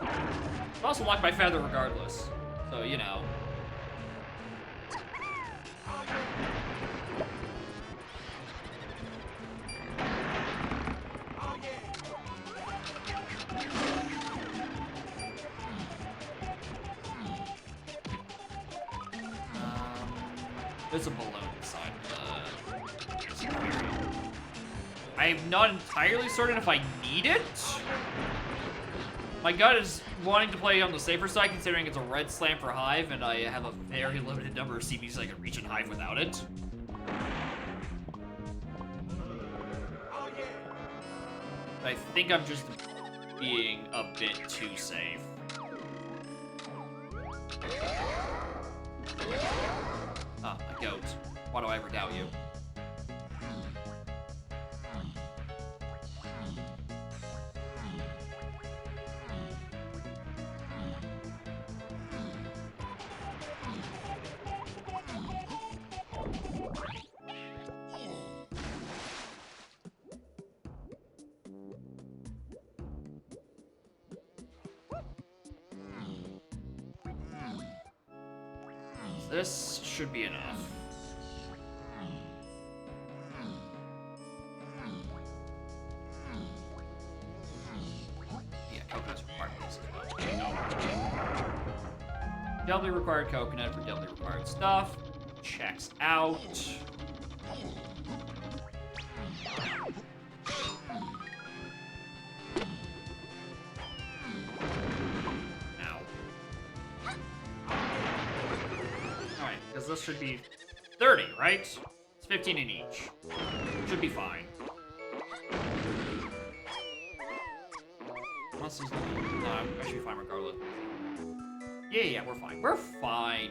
I've also locked my feather regardless. So, you know. There's a balloon inside the aquarium. I'm not entirely certain if I need it. My gut is wanting to play on the safer side, considering it's a red slam for Hive, and I have a very limited number of CBs I can reach in Hive without it. I think I'm just being a bit too safe. Ah, a goat. Why do I ever doubt you? This should be enough. Yeah, coconut's required for this as well. Doubly required coconut for doubly required stuff. Checks out. This should be 30, right? It's 15 in each. Should be fine. Unless there's no, I should be fine regardless. Yeah, we're fine. We're fine.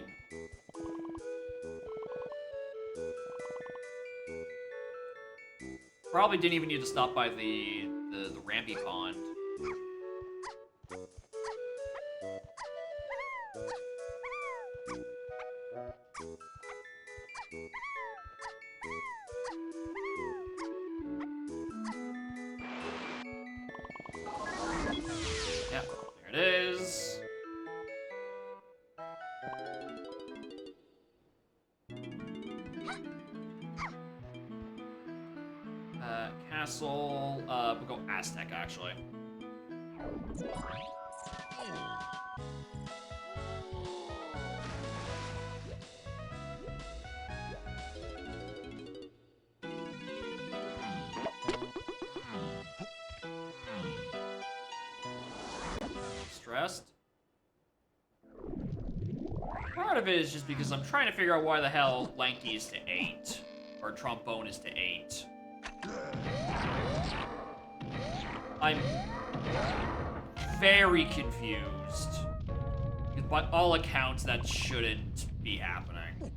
Probably didn't even need to stop by the Rampy Pond. Yeah, there it is. Castle, we'll go Aztec, actually. Stressed. Part of it is just because I'm trying to figure out why the hell Lanky is to 8, or Trombone is to 8. I'm very confused. By all accounts, that shouldn't be happening.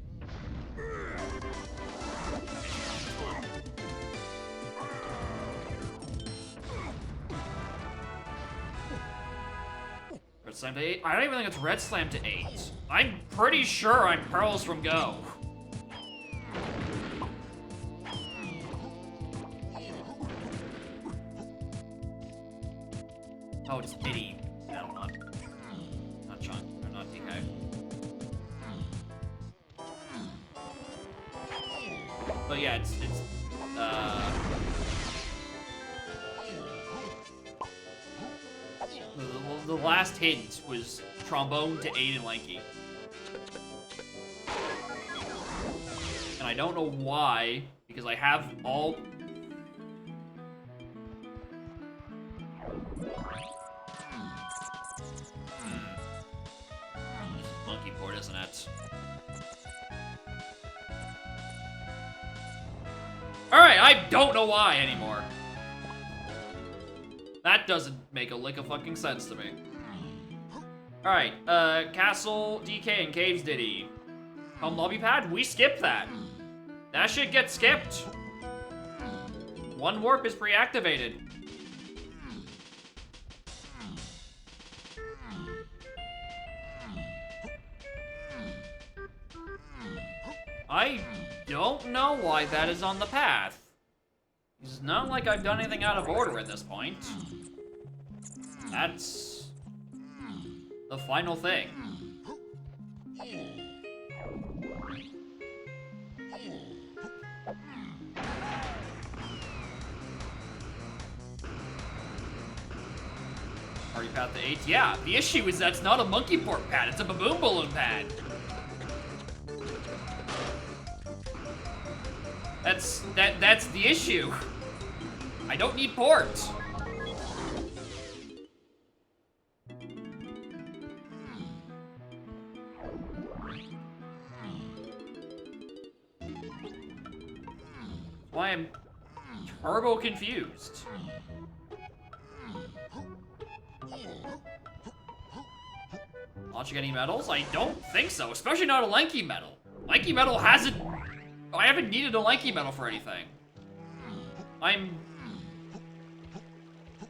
Red Slam to 8? I don't even think it's Red Slam to 8. I'm pretty sure I'm Pearls from Go. Oh, it's Diddy. No, not Chunk. Or not DK. But yeah, it's the last hint was Trombone to 8 and Lanky. And I don't know why, because I have all... Monkey port, isn't it? Alright, I don't know why anymore. That doesn't make a lick of fucking sense to me. Alright, Castle, DK, and Caves Diddy. Home lobby pad? We skipped that. That shit gets skipped. One warp is pre-activated. I don't know why that is on the path. It's not like I've done anything out of order at this point. That's the final thing. Party path to 8. Yeah, the issue is that's not a monkey port pad, it's a baboon balloon pad. That's the issue. I don't need ports. Why I'm turbo confused. Launching any medals? I don't think so, especially not a lanky medal. Lanky medal hasn't... I haven't needed a lanky medal for anything.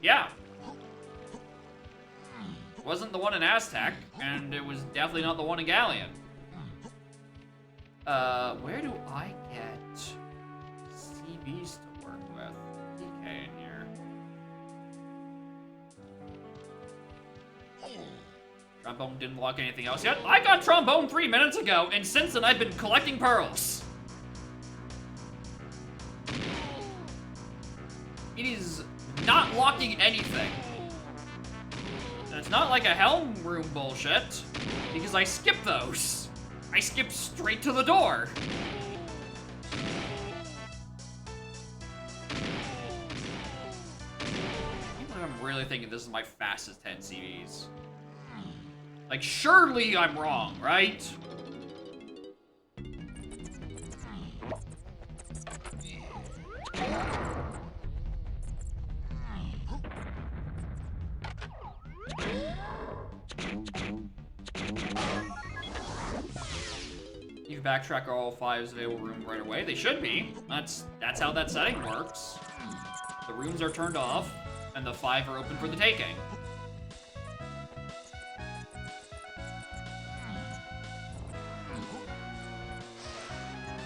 Yeah. Wasn't the one in Aztec, and it was definitely not the one in Galleon. Where do I get CBs to work with? DK in here. Trombone didn't lock anything else yet. I got Trombone 3 minutes ago, and since then I've been collecting pearls. It is not locking anything. And it's not like a Helm Room bullshit, because I skip those. I skip straight to the door. I'm really thinking this is my fastest 10 CVs. Like, surely I'm wrong, right? You can backtrack all 5's available room right away. They should be. That's how that setting works. The rooms are turned off, and the 5 are open for the taking.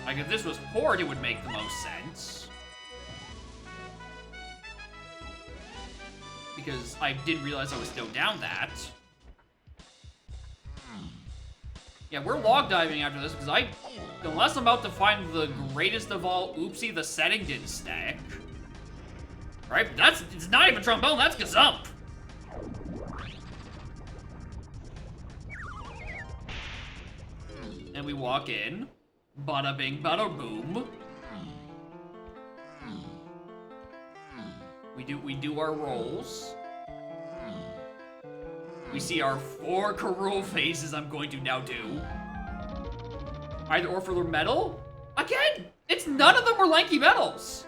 Like, if this was port, it would make the most sense. Because I didn't realize I was still down that. Yeah, we're log diving after this, because unless I'm about to find the greatest of all, oopsie, the setting didn't stack. Right? It's not even Trombone, that's Gazump! And we walk in. Bada bing, bada boom. We do our rolls. We see our 4 Karul phases I'm going to now do. Either or for the medal? Again, it's none of them were lanky medals.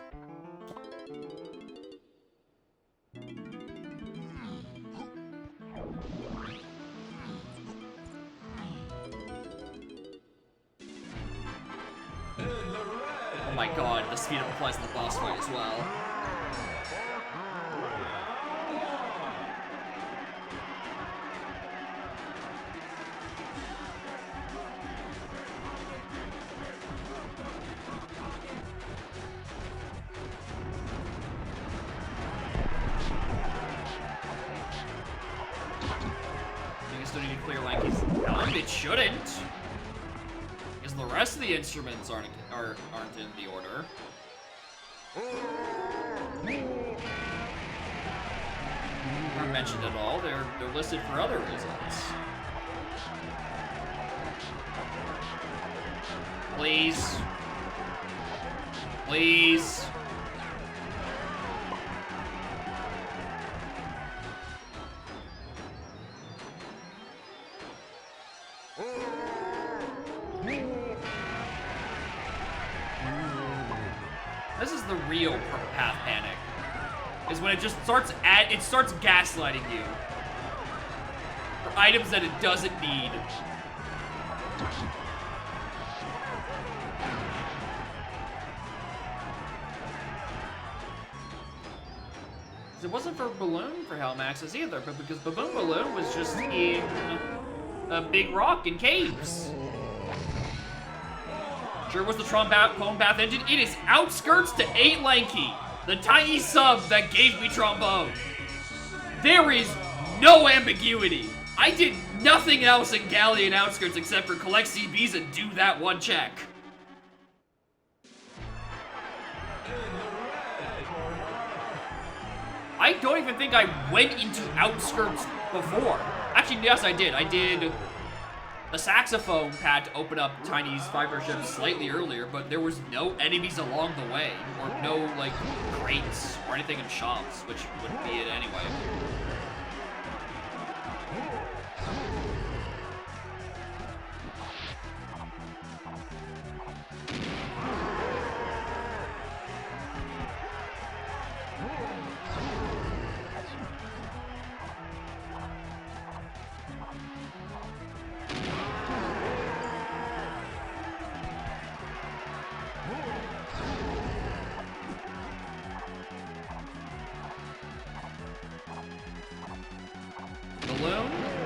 Oh my god, the speed up applies in the boss fight as well. I still need to clear Lanky's helm. It shouldn't. Because the rest of the instruments aren't in the order. Aren't mentioned at all. They're listed for other reasons. Please. Please. This is the real path panic. Is when it just starts gaslighting you for items that it doesn't need. It wasn't for Balloon for Helm Axis either, but because Baboon Balloon was just in a big rock in caves. Sure was the trombone bath engine. It is outskirts to 8 lanky. The tiny sub that gave me trombone. There is no ambiguity. I did nothing else in Galleon Outskirts except for collect CBs and do that one check. I don't even think I went into Outskirts before. Actually, yes, I did. I did the saxophone pad to open up Tiny's fiber ship slightly earlier, but there was no enemies along the way, or no, like, crates or anything in shops, which would be it anyway.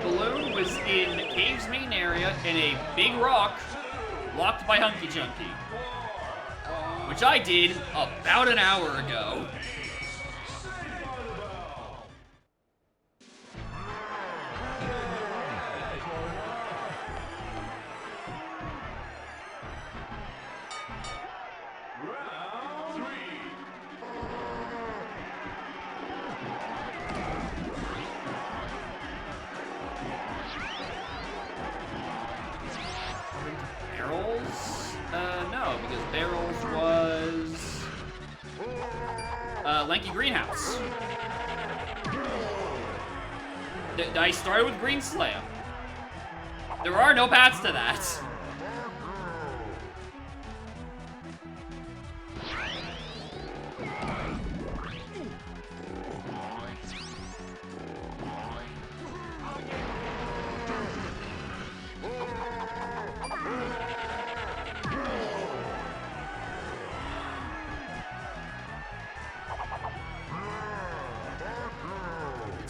Balloon was in Cave's main area in a big rock blocked by Hunky Chunky, which I did about an hour ago. No, because Barrels was Lanky Greenhouse. I started with Green Slam. There are no paths to that.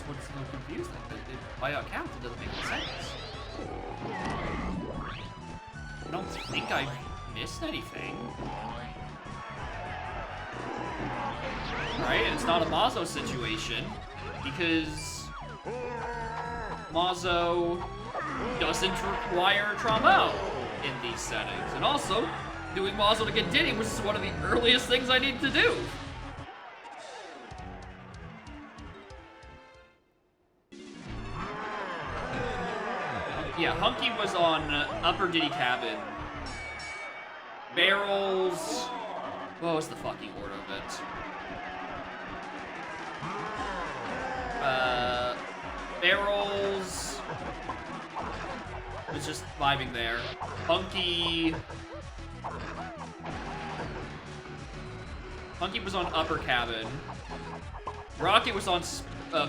What's so confusing? By our count, it doesn't make sense. I don't think I missed anything. Right? It's not a Mazo situation, because Mazo doesn't require trombone in these settings. And also, doing Mazo to get Diddy was one of the earliest things I need to do. Yeah, Hunky was on Upper Diddy Cabin. Barrels... What was the fucking order of it? Barrels... was just vibing there. Hunky was on Upper Cabin. Rocket was on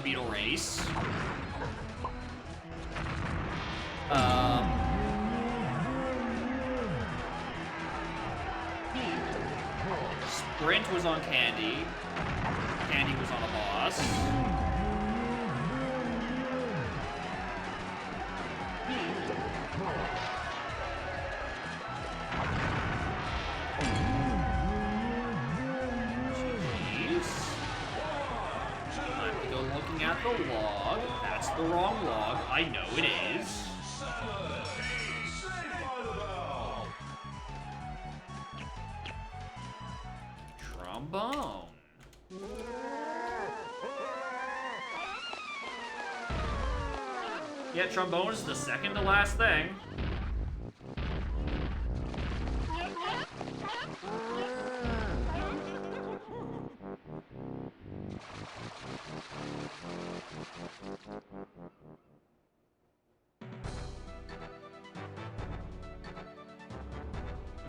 Beetle Race. Sprint was on Candy. Candy was on a boss. Jeez. Time to go looking at the log. That's the wrong log. I know it is. Trombone. Yeah, trombone is the second to last thing.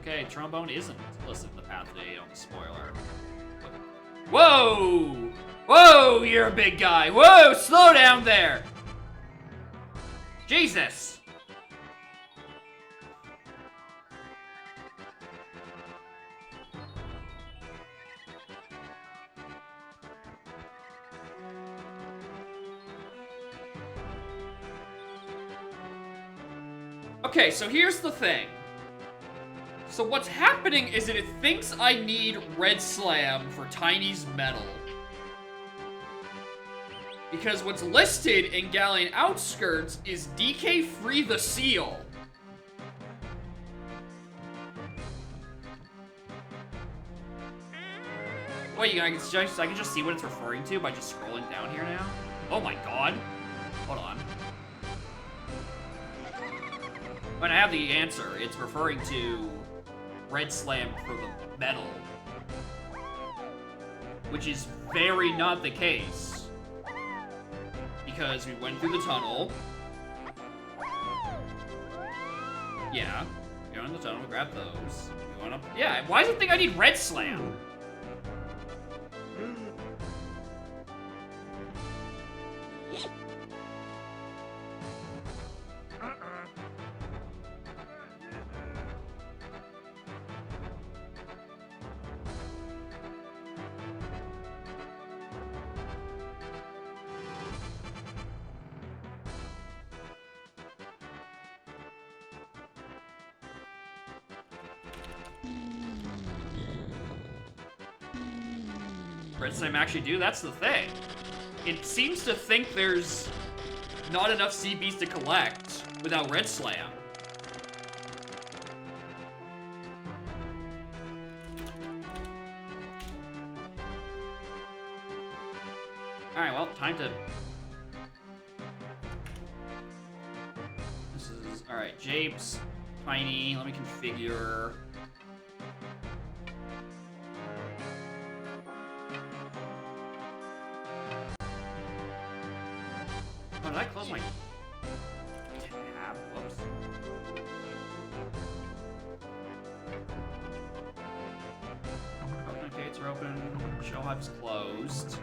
Okay, trombone isn't listed in the path to 8 on the spoiler. Whoa! Whoa, you're a big guy. Whoa, slow down there. Jesus. Okay, so here's the thing. So what's happening is that it thinks I need Red Slam for Tiny's medal. Because what's listed in Galleon Outskirts is DK Free the Seal. Wait, I can just see what it's referring to by just scrolling down here now? Oh my god. Hold on. When I have the answer, it's referring to Red Slam for the medal. Which is very not the case. Because we went through the tunnel. Yeah. We went in the tunnel, we grabbed those. We went up. Yeah, why does it think I need Red Slam? Red Slam actually do? That's the thing. It seems to think there's not enough CBs to collect without Red Slam. Alright, well, time to... This is... Alright, Japes, Tiny, let me configure... Oh, did I close my tab? Whoops. Coconut gates are open. Shell Hive's closed.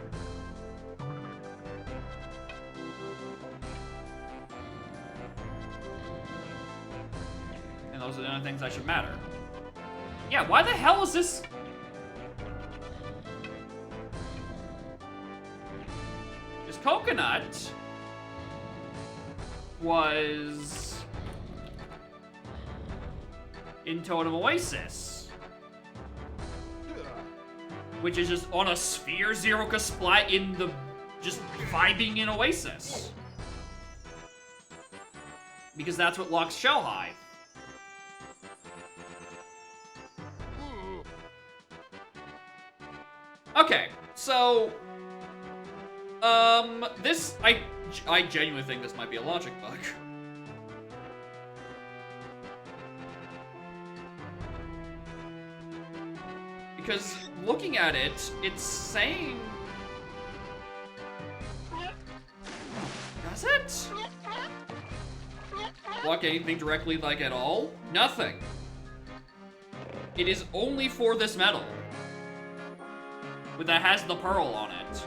And those are the only things that should matter. Yeah, why the hell is this? This coconut was in Totem Oasis, which is just on a sphere Zeroka Splat in the just vibing in Oasis, because that's what locks Shell Hive. Okay, so this I genuinely think this might be a logic bug. Because looking at it, it's saying... Does it? Block anything directly, like, at all? Nothing. It is only for this medal. But that has the pearl on it.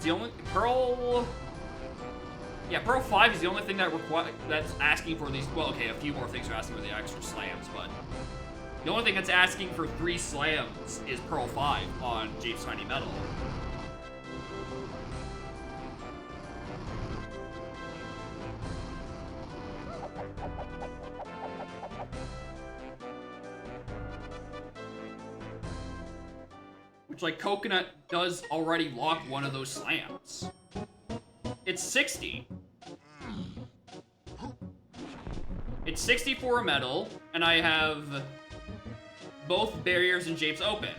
The only Pearl, yeah, Pearl 5 is the only thing that's asking for these. Well, okay, a few more things are asking for the extra slams, but the only thing that's asking for 3 slams is Pearl 5 on Japes Tiny Medal. Which, like, Coconut does already lock one of those slams. It's 60. It's 60 for a medal, and I have both barriers and Japes open.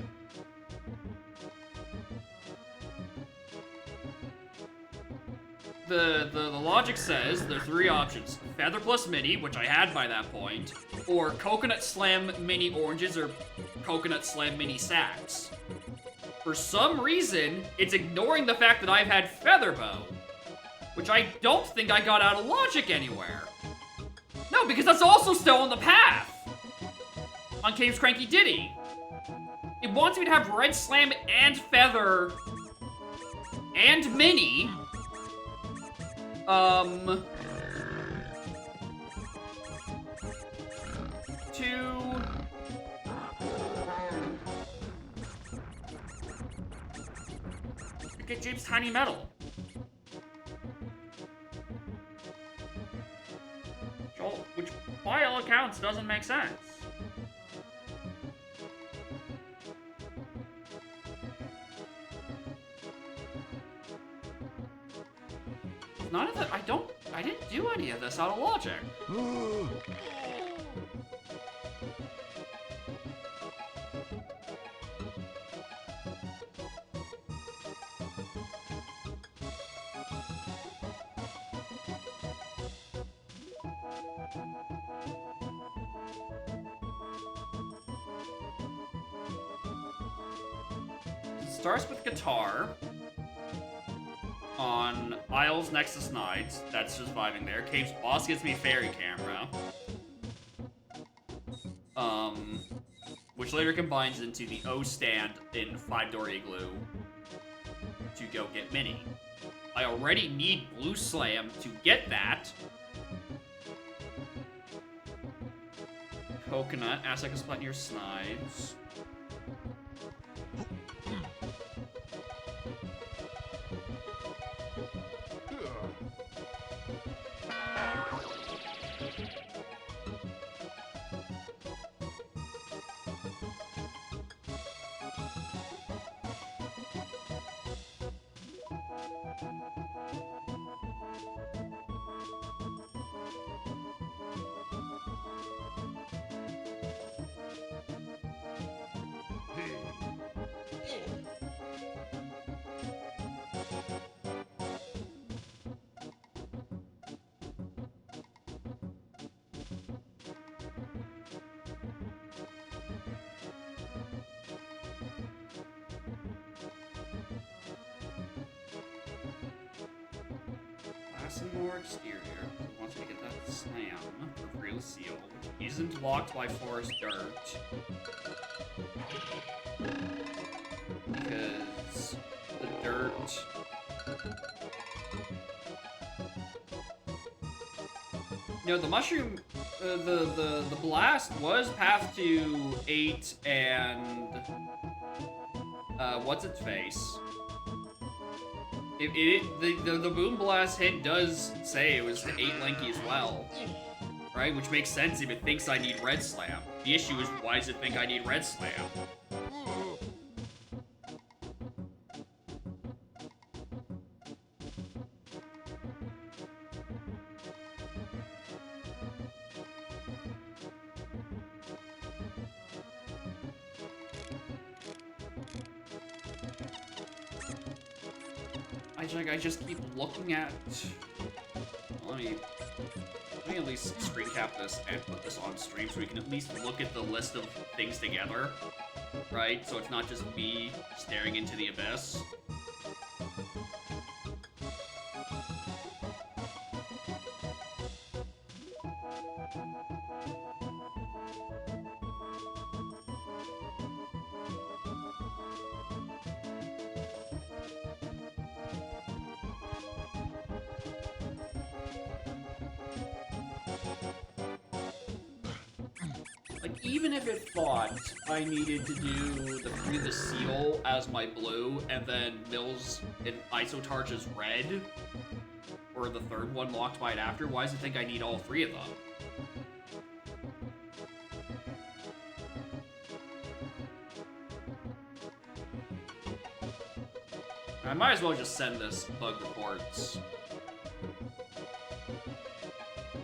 The logic says there are 3 options. Feather plus Mini, which I had by that point, or Coconut Slam Mini Oranges, or Coconut Slam Mini Sacks. For some reason, it's ignoring the fact that I've had Feather Bow, which I don't think I got out of logic anywhere. No, because that's also still on the path on Cave's Cranky Diddy. It wants me to have Red Slam and Feather and Mini. To get Japes Tiny Medal. Joel, by all accounts, doesn't make sense. None of the, I didn't do any of this out of logic. It starts with guitar. On Isles next to Snides, that's just vibing there. Cave's boss gets me fairy camera. Which later combines into the O stand in 5-door igloo to go get Minnie. I already need Blue Slam to get that. Coconut, ask I can spot near Snides. More exterior. Once we get that slam, reveal seal, which isn't blocked by forest dirt. Because the dirt. You know, the mushroom, the blast was path to 8 and what's its face? The Boom Blast hit does say it was to 8 Lanky as well. Right? Which makes sense if it thinks I need Red Slam. The issue is, why does it think I need Red Slam? I just keep looking at... Let me at least screen cap this and put this on stream so we can at least look at the list of things together, right? So it's not just me staring into the abyss. Even if it thought I needed to do the seal as my blue, and then Mills and Isotarch as red, or the third one locked by it after, why does it think I need all 3 of them? I might as well just send this bug reports.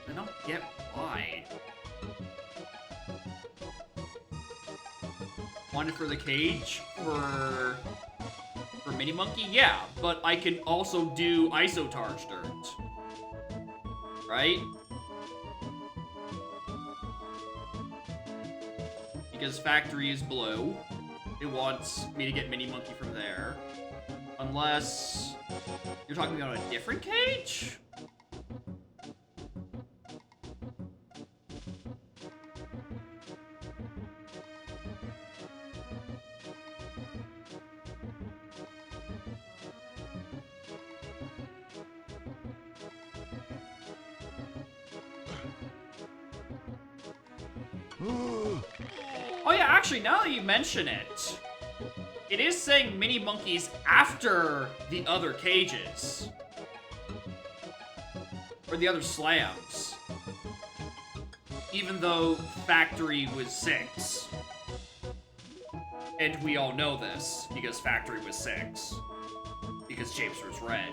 I don't get why. Wanted for the cage for Mini Monkey? Yeah, but I can also do Isotarch dirt. Right? Because factory is blue. It wants me to get Mini Monkey from there. Unless you're talking about a different cage? Oh yeah, actually, now that you mention it, it is saying Mini Monkeys after the other cages. Or the other slams. Even though Factory was 6. And we all know this, because Factory was 6. Because Japes was red.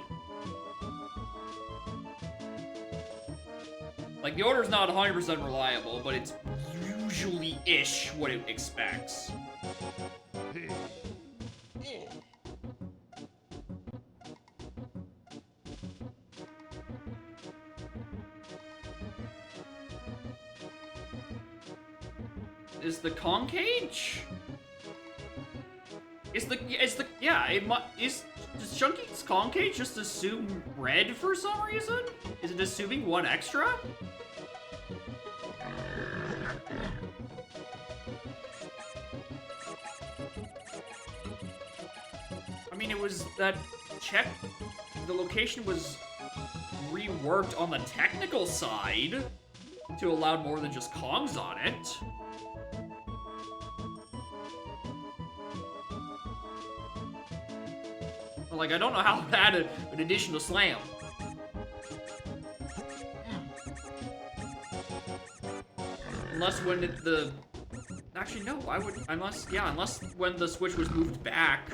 Like, the order's not 100% reliable, but it's usually-ish what it expects. Is the Concage? Does Chunky's Concage just assume red for some reason? Is it assuming one extra? I mean, it was that the location was reworked on the technical side to allow more than just Kongs on it. Like, I don't know how to add an additional slam. Unless when actually, no, unless when the Switch was moved back,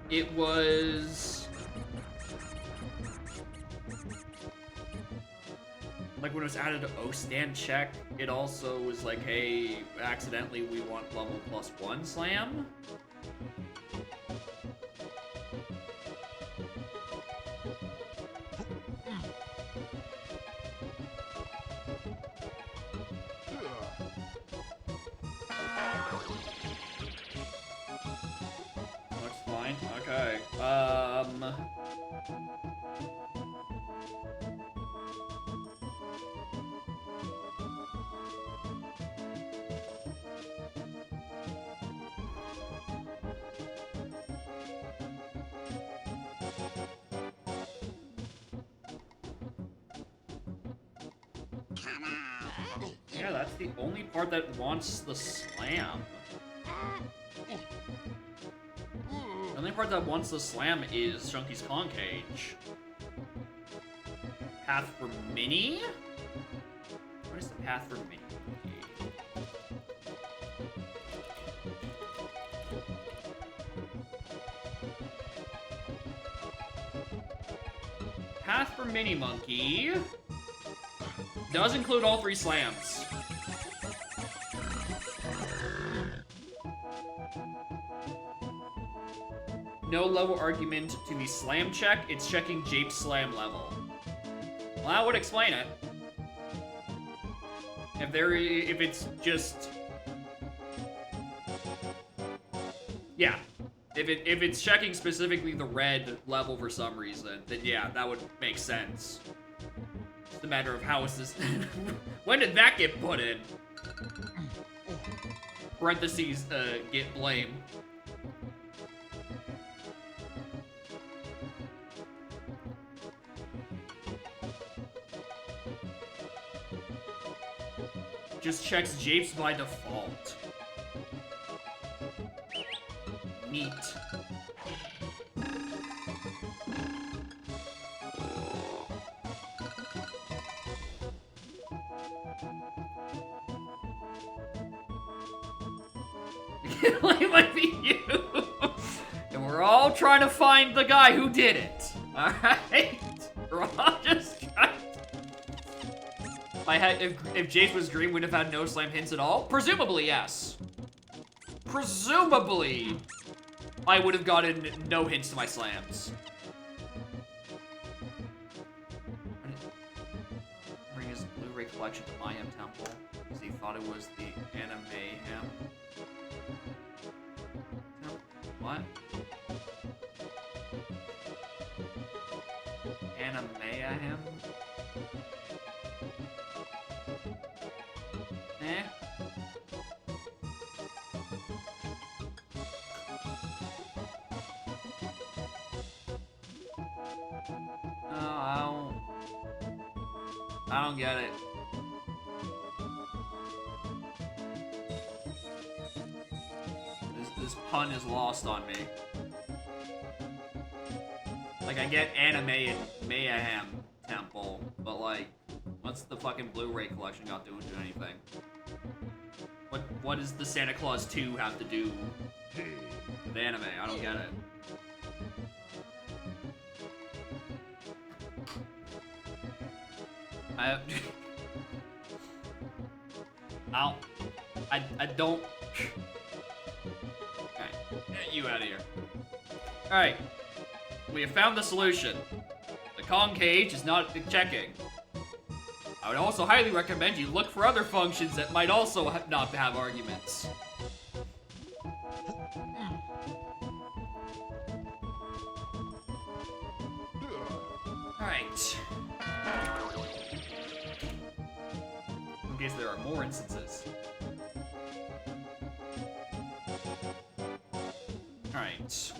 it was... Like, when it was added to O-Stand check, it also was like, hey, accidentally we want level +1 slam. Okay, yeah, that's the only part that wants the slam. The only part that wants the slam is Chunky's Concage. Path for Mini? What is the path for Mini? Path for Mini Monkey does include all 3 slams. No level argument to the slam check, it's checking Jape's slam level. Well, that would explain it. If it's just... Yeah. If it's checking specifically the red level for some reason, then yeah, that would make sense. It's a matter of how is this... When did that get put in? Parentheses, get blame. Just checks Japes by default. Neat. It might be you. And we're all trying to find the guy who did it. Alright? We're all just trying. If Jace was green, would have had no slam hints at all? Presumably, yes. Presumably, I would have gotten no hints to my slams. Bring his Blu-ray collection to Mayhem Temple because he thought it was the Anime Ham. What? Anime Ham? Eh? Oh, I don't get it. This pun is lost on me. Like, I get Anime and Mayhem Temple, but like, What's the fucking Blu-ray collection got to do anything? What does the Santa Claus 2 have to do with anime? I don't get it. I don't. Alright, get you out of here. Alright, we have found the solution. The Kong cage is not checking. I would also highly recommend you look for other functions that might also not have arguments. Alright. In case there are more instances. Alright.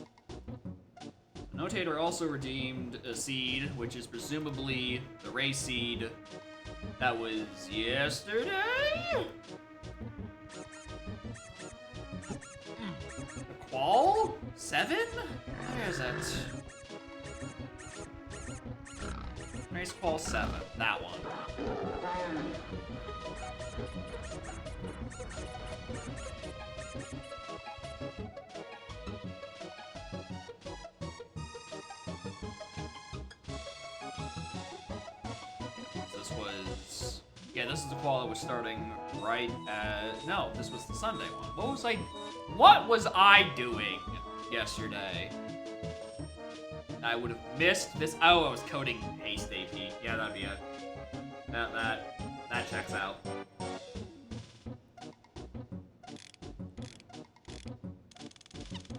The Notator also redeemed a seed, which is presumably the Ray seed that was yesterday? The Qual? 7? Where is it? Race Qual 7. That one. Yeah, this is the Qual that was starting right at... No, this was the Sunday one. What was I doing yesterday? I would have missed this. Oh, I was coding Haste AP. Yeah, that'd be it. That checks out. What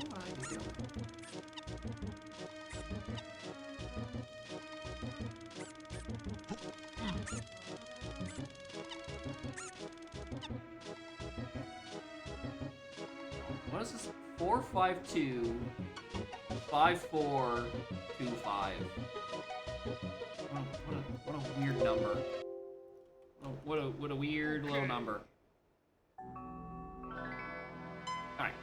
would I be doing? What is this? 452 5425. What a weird number. What a weird low number. Alright.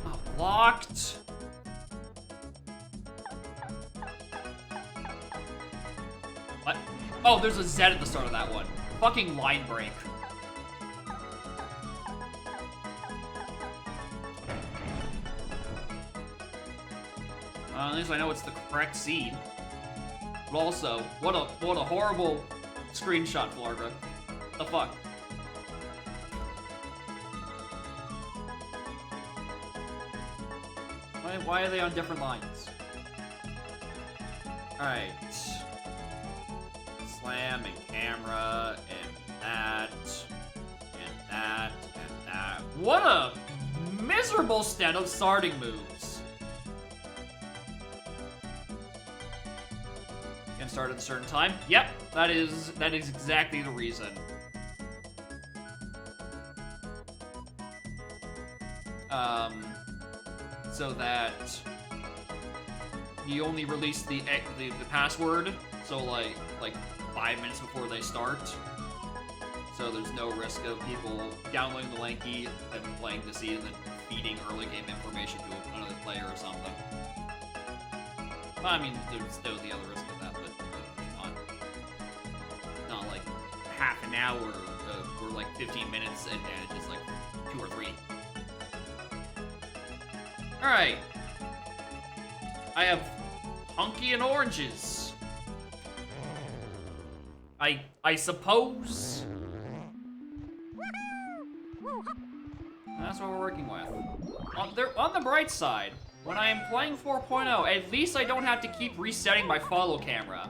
Oh, locked. What? Oh, there's a Z at the start of that one. Fucking line break. At least I know it's the correct seed. But also, what a horrible screenshot, Flarga. The fuck? Why are they on different lines? Alright. Slam and camera and that and that and that. What a miserable set of starting moves. Can start at a certain time. Yep, that is exactly the reason. So that you only release the password, so like 5 minutes before they start. So there's no risk of people downloading the Lanky and playing the seed and then feeding early game information to another player or something. Well, I mean, there's still the other risk of that, but not like half an hour or like 15 minutes and just like 2 or 3. Alright. I have Hunky and Oranges. I suppose. That's what we're working with. On the bright side, when I am playing 4.0, at least I don't have to keep resetting my follow camera.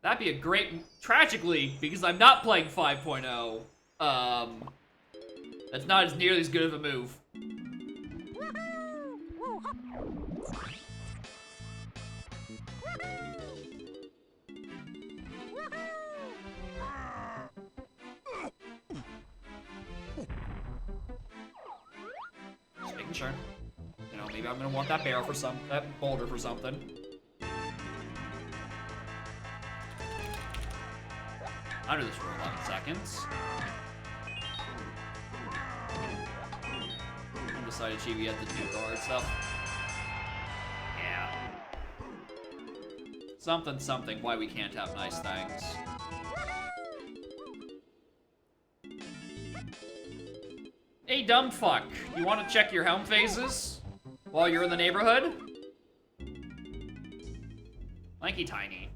That'd be a great... Tragically, because I'm not playing 5.0, that's not as nearly as good of a move. Just making sure. You know, maybe I'm gonna want that that boulder for something. I'll do this for 11 seconds. Undecided Chibi had the 2 guard stuff. Yeah. Something, something, why we can't have nice things. Hey, dumb fuck. You want to check your helm phases while you're in the neighborhood? Lanky Tiny.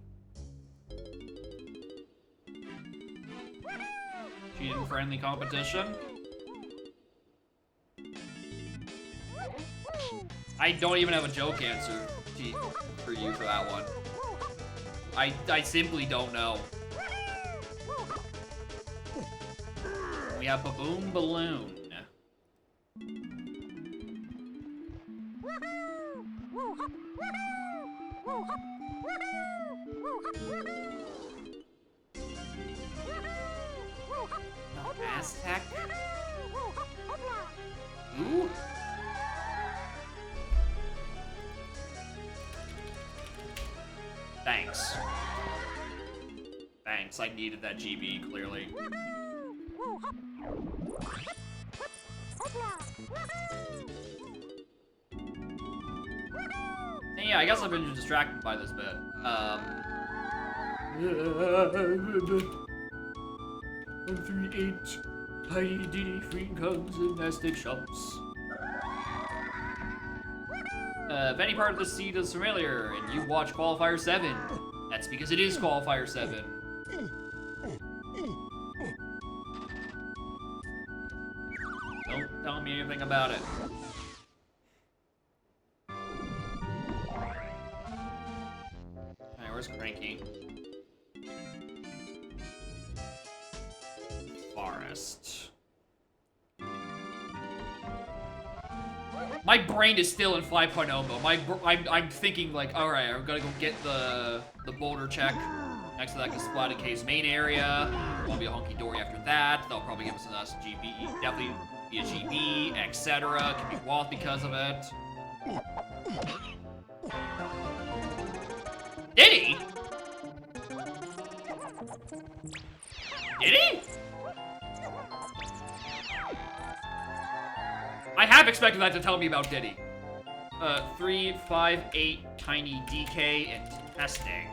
Cheating friendly competition. I don't even have a joke answer for you for that one. I simply don't know. We have Baboom Balloon. Aztec? Ooh? Thanks. Thanks, I needed that GB, clearly. And yeah, I guess I've been distracted by this bit. 138 Tiny Diddy free comes and nested shops. If any part of the seed is familiar and you watch Qualifier 7, that's because it is Qualifier 7. Don't tell me anything about it. Alright, where's Cranky? Forest. My brain is still in 5.0 mode. I'm thinking like, all right, I'm gonna go get the boulder check next to that Splatted Cave's main area. Won't be a honky dory after that. They'll probably give us a nice GB, definitely be a GB, etc. Can be Wath because of it. Did he? Did he? I have expected that to tell me about Diddy. 3, 5, 8, Tiny DK, and testing.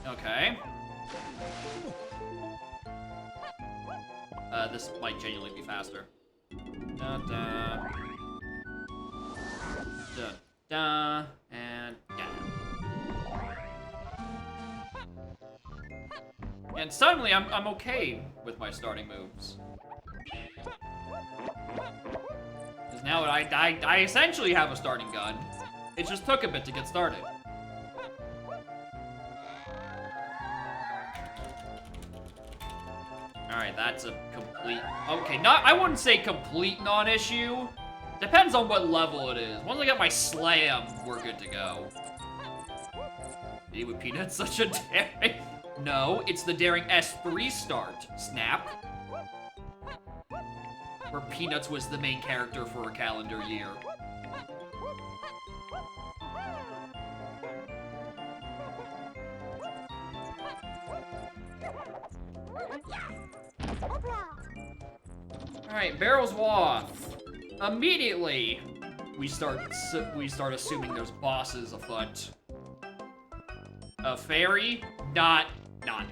Okay. This might genuinely be faster. Da da. Da da. And yeah. And suddenly I'm okay with my starting moves. Because now I essentially have a starting gun. It just took a bit to get started. Alright, that's a complete... Okay, I wouldn't say complete non-issue. Depends on what level it is. Once I get my slam, we're good to go. With Peanut's such a daring... No, it's the daring S3 start. Snap. Where Peanuts was the main character for a calendar year. Alright, Barrel's Wath. Immediately, we start assuming there's bosses afoot. A fairy? Not now.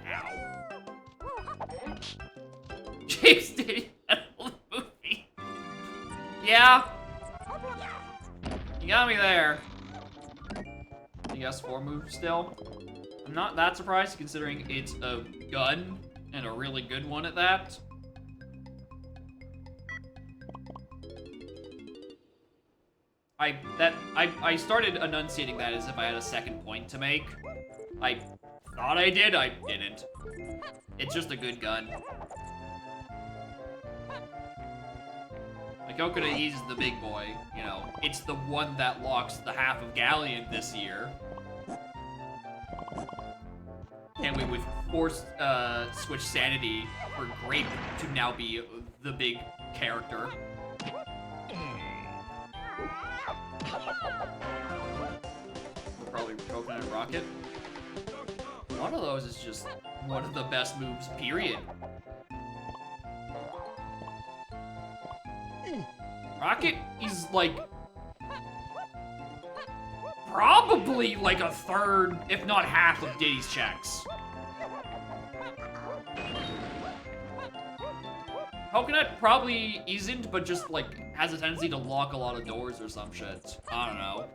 James did the movie. Yeah. You got me there. You guess 4 moves still? I'm not that surprised considering it's a gun and a really good one at that. I started enunciating that as if I had a second point to make. I thought I did, I didn't. It's just a good gun. Like, Okuda is the big boy, you know. It's the one that locks the half of Galleon this year. And we would force switch Sanity for Grape to now be the big character. Probably Coconut Rocket. One of those is just one of the best moves, period. Rocket is like probably like a third, if not half, of Diddy's checks. Coconut probably isn't, but just like has a tendency to lock a lot of doors or some shit. I don't know.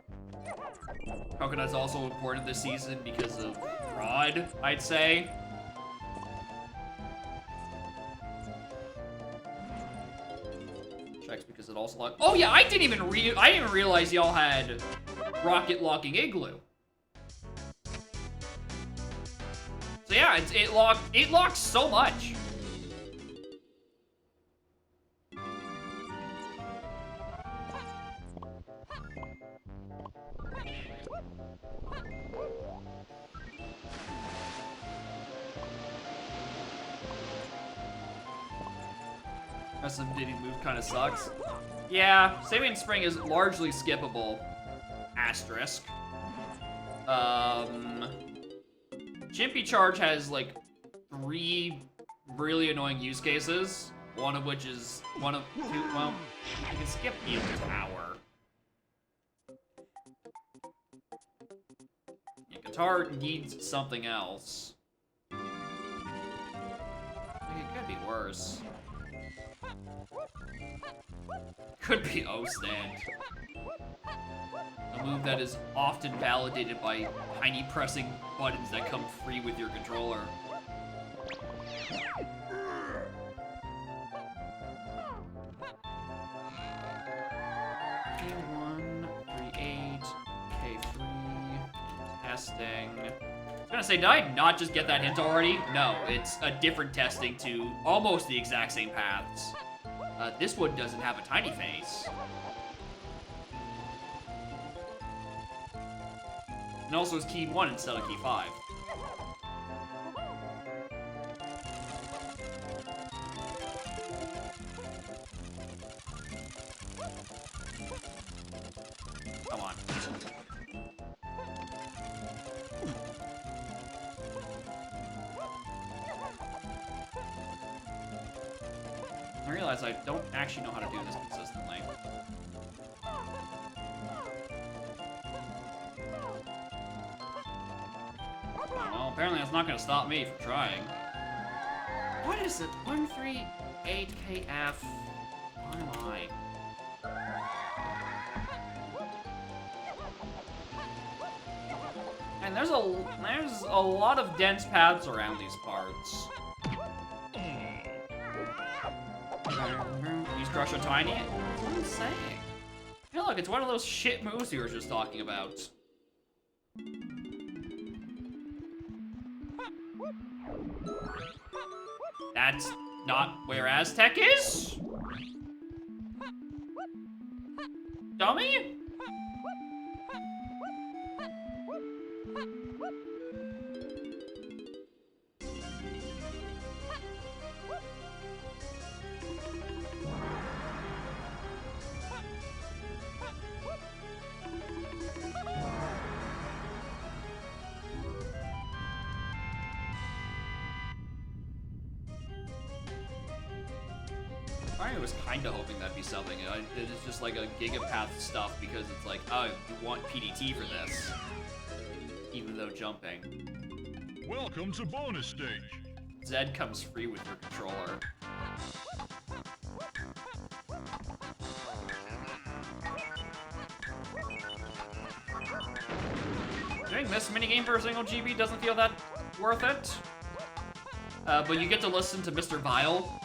Coconut's also important this season because of fraud, I'd say. Checks because it also locked. Oh yeah, I didn't even realize y'all had rocket locking Igloo. So yeah, it locks so much. Some Diddy move kind of sucks. Yeah, Saving Spring is largely skippable. Asterisk. Chimpy Charge has like 3 really annoying use cases. One of which is well, you can skip Eel Tower. Yeah, Guitar needs something else. I think it could be worse. Could be O-Stand. A move that is often validated by tiny pressing buttons that come free with your controller. K1, 3-8, K3, testing. I was gonna say, did I not just get that hint already? No, it's a different testing to almost the exact same paths. This one doesn't have a tiny face. And also is key 1 instead of key 5. Come on. I realize I don't actually know how to do this consistently. Well, apparently that's not going to stop me from trying. What is it? 138KF. Why am I? And there's a lot of dense paths around these parts. Use Crusher Tiny? That's what I'm saying. Hey, look, it's one of those shit moves you were just talking about. That's not where Aztec is? Dummy? I was kind of hoping that'd be something. It is just like a Gigapath stuff because it's like, oh, you want PDT for this. Even though jumping. Welcome to bonus stage. Zed comes free with your controller. Doing this minigame for a single GB doesn't feel that worth it. But you get to listen to Mr. Vile.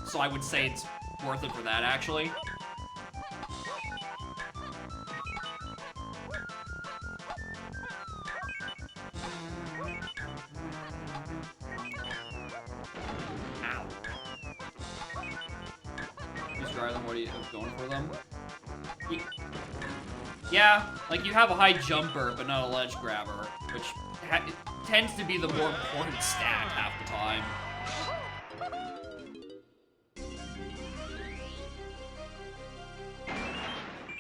So I would say it's worth it for that, actually. Ow. Just try them, what are you going for them? Yeah, like you have a high jumper, but not a ledge grabber, which tends to be the more important stat half the time.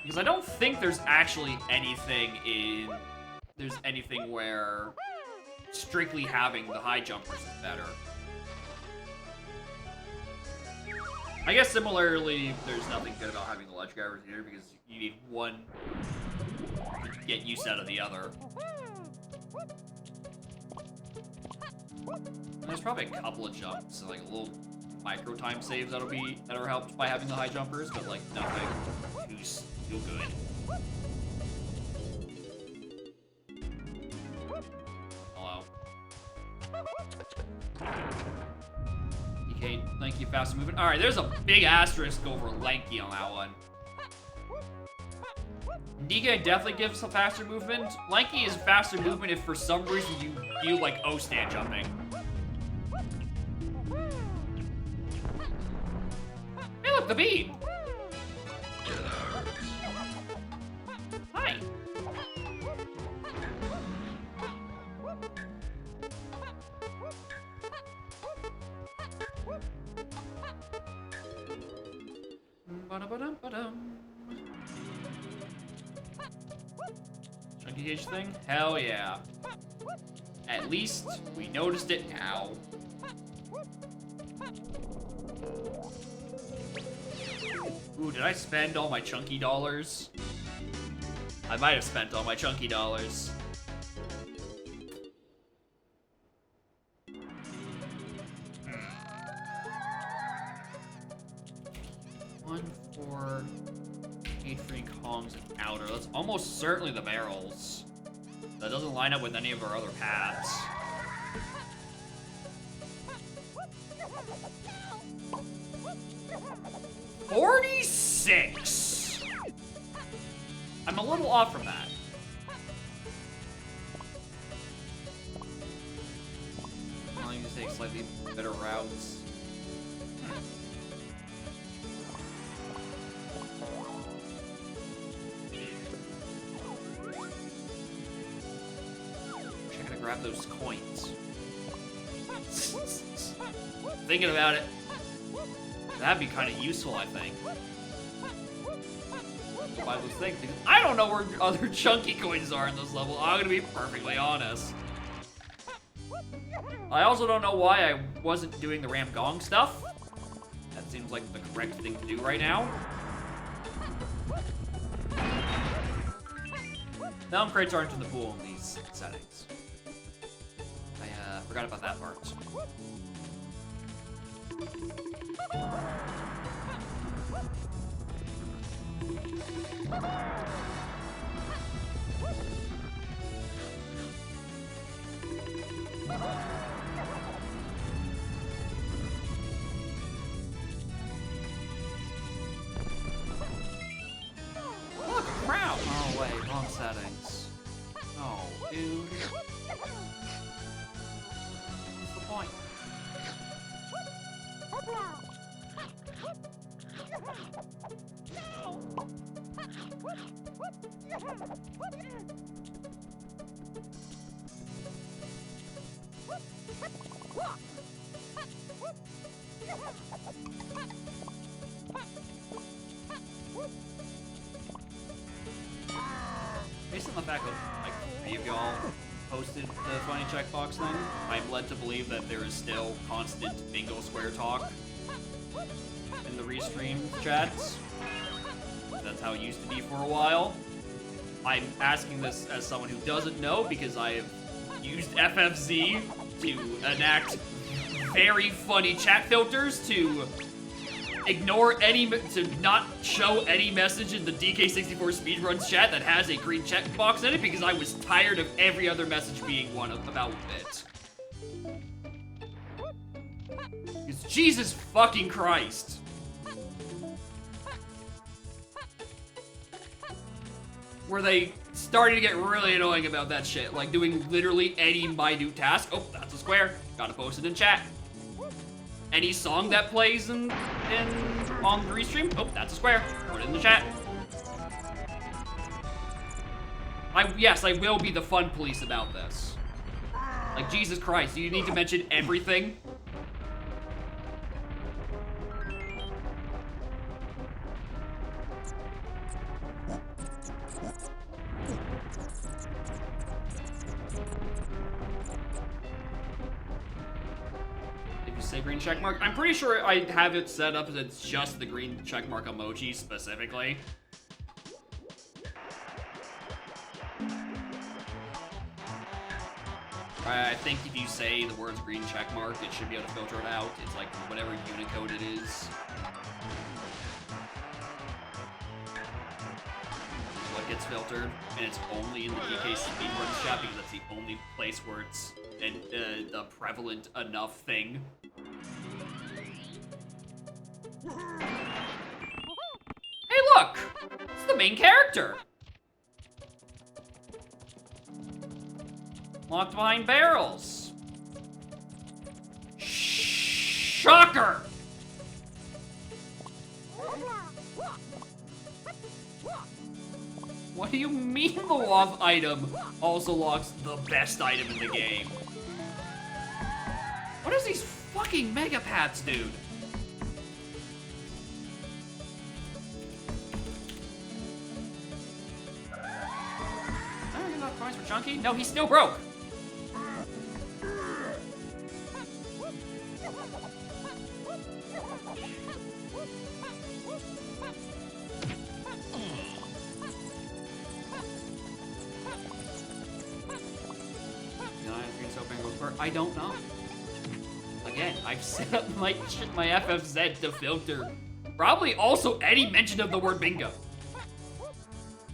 Because I don't think there's actually anything where strictly having the high jumpers is better. I guess similarly, there's nothing good about having the ledge grabbers here because you need one to get use out of the other. And there's probably a couple of jumps, like little micro time saves that are helped by having the high jumpers, but like nothing too good. Hello. DK, lanky, fast moving. All right, there's a big asterisk over lanky on that one. DK definitely gives a faster movement. Lanky is faster movement if for some reason you do like O-stand jumping. Hey, look, the bead. Hi. Ba-da-ba-dum-ba-dum. Chunky Cage thing? Hell yeah. At least we noticed it now. Ooh, did I spend all my chunky dollars? I might have spent all my chunky dollars. One, 4, 8 free Kongs and outer. That's almost certainly the barrels. That doesn't line up with any of our other paths. $46. I'm a little off from that. I'm willing to take slightly better routes. Grab those coins. Thinking about it, that'd be kind of useful, I think. Buy those things because I don't know where other chunky coins are in this level. I'm gonna be perfectly honest. I also don't know why I wasn't doing the Ram Gong stuff. That seems like the correct thing to do right now. Realm crates aren't in the pool in these settings. I forgot about that part. Look, a crowd! Oh wait, wrong settings. Oh, dude. Point. Based on the fact that like 3 of y'all posted the funny checkbox thing, I'm led to believe that there is still constant bingo square talk in the restream chats. That's how it used to be for a while. I'm asking this as someone who doesn't know because I have used FFZ to enact very funny chat filters to ignore to not show any message in the DK64 speedruns chat that has a green checkbox in it because I was tired of every other message being one about it. Because Jesus fucking Christ. Where they started to get really annoying about that shit, like doing literally any minute task. Oh, that's a square. Gotta post it in chat. Any song that plays on the restream, oh, that's a square. Put it in the chat. Yes, I will be the fun police about this. Like, Jesus Christ, do you need to mention everything? You say green check mark? I'm pretty sure I have it set up as it's just the green check mark emoji specifically. I think if you say the words green check mark, it should be able to filter it out. It's like whatever Unicode it is. What gets filtered, and it's only in the DK Speedruns chat because that's the only place where it's the prevalent enough thing. Hey, look! It's the main character! Locked behind barrels. Shocker! What do you mean the love item also locks the best item in the game? What is these fucking Megapats, dude? I don't got coins for Chunky. No, he's still broke. I don't know. Again, I've set up my FFZ to filter probably also any mention of the word bingo.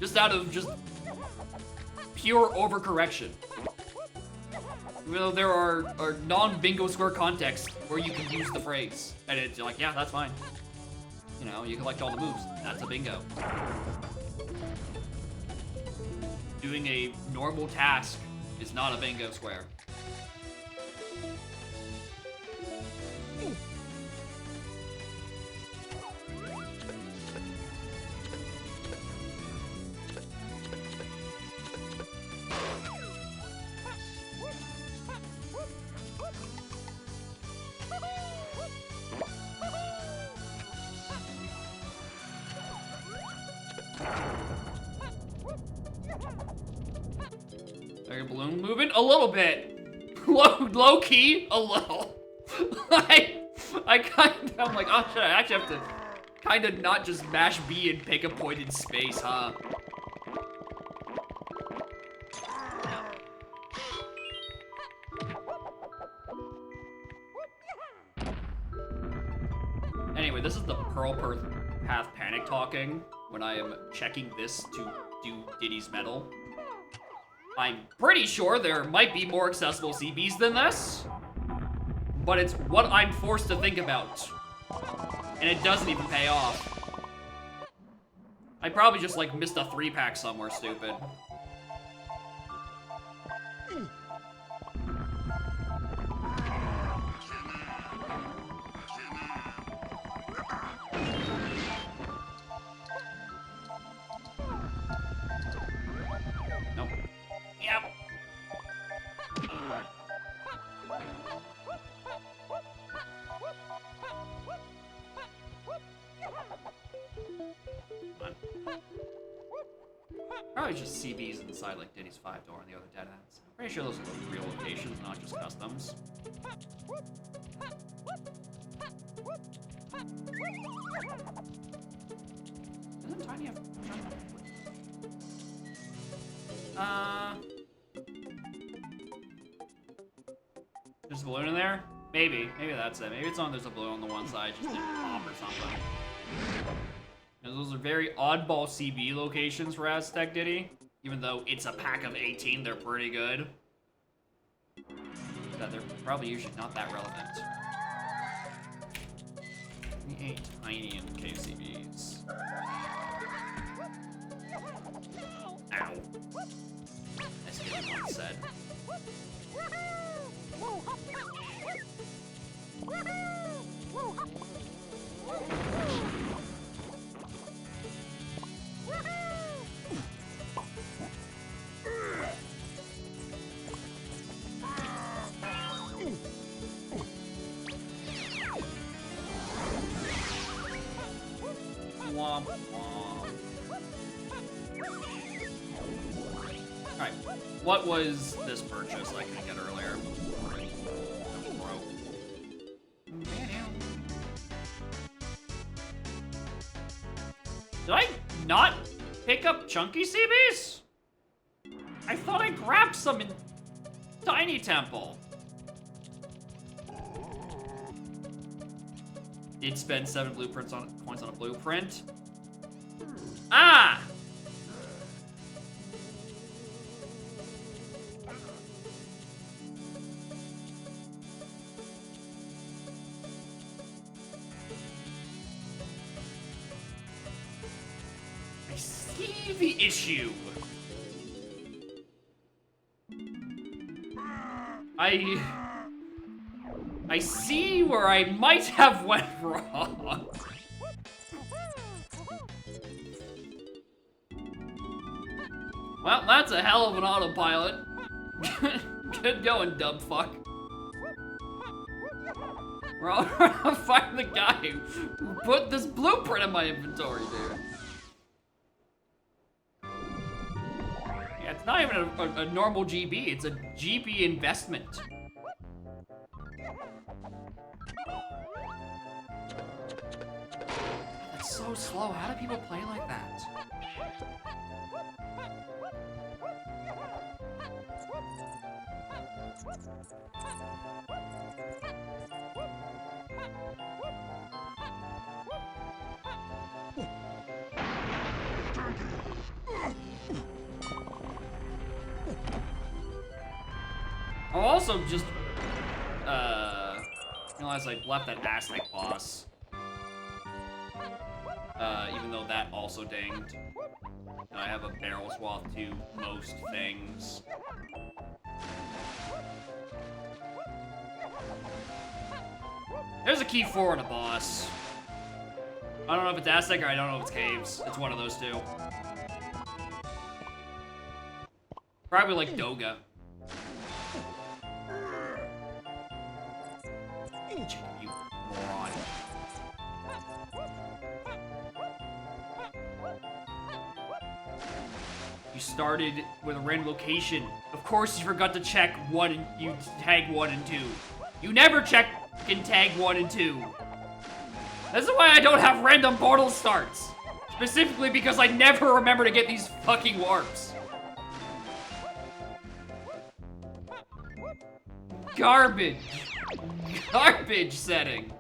Just out of just pure overcorrection. Even though there are non-bingo square contexts where you can use the phrase. And it's like, yeah, that's fine. You know, you collect all the moves. That's a bingo. Doing a normal task is not a bingo square. Balloon movement a little bit, low key a little. I'm like, oh shit, I actually have to kind of not just mash B and pick a point in space, huh? Anyway, this is the Pearl Path panic talking when I am checking this to do Diddy's medal. I'm pretty sure there might be more accessible CBs than this, but it's what I'm forced to think about, and it doesn't even pay off. I probably just like missed a 3-pack somewhere stupid. Probably just CBs inside like Diddy's 5-door and the other dead ends. I'm pretty sure those are real locations, not just customs. Doesn't Tiny have... There's a balloon in there? Maybe. Maybe that's it. Maybe it's on there's a balloon on the one side, just didn't pop or something. Those are very oddball CB locations for Aztec Diddy. Even though it's a pack of 18, they're pretty good. But they're probably usually not that relevant. 28 tiny in KCBs. Ow. That's what one said. Womp womp. Alright, what was this purchase I couldn't get earlier? Did I not pick up chunky CBs? I thought I grabbed some in Tiny Temple. Did spend 7 coins on a blueprint. Ah! I see the issue. I see where I might have went wrong. Well, that's a hell of an autopilot. Good going, dumb fuck. We're all gonna find the guy who put this blueprint in my inventory, dude. Yeah, it's not even a normal GB, it's a GB investment. That's so slow. How do people play like that? I'll also just, realize I left that Aztec boss. Even though that also dinged. And I have a barrel swath to most things. There's a key 4 on a boss. I don't know if it's Aztec or I don't know if it's caves. It's one of those two. Probably like Doga. You moron. You started with a random location. Of course you forgot to check 1 and you tag 1 and 2. You never check and tag 1 and 2. This is why I don't have random portal starts. Specifically because I never remember to get these fucking warps. Garbage. Garbage setting.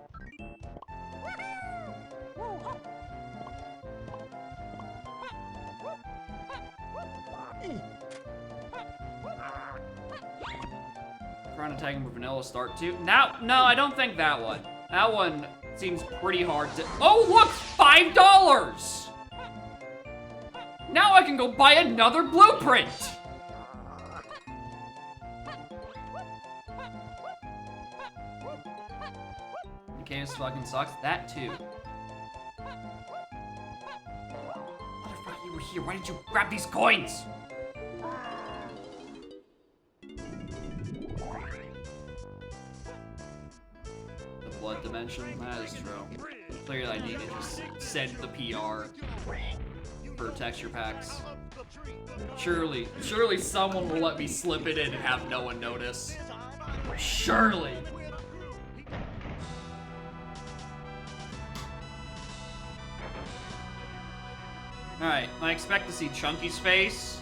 Trying to tag him with vanilla start too. Now, no, I don't think that one. That one seems pretty hard to. Oh, look, $5. Now I can go buy another blueprint. The chaos fucking sucks. That too. Motherfucker, you were here. Why didn't you grab these coins? Blood dimension, that is true. Clearly I need to just send the PR for texture packs. Surely someone will let me slip it in and have no one notice. Surely. Alright, I expect to see Chunky's face,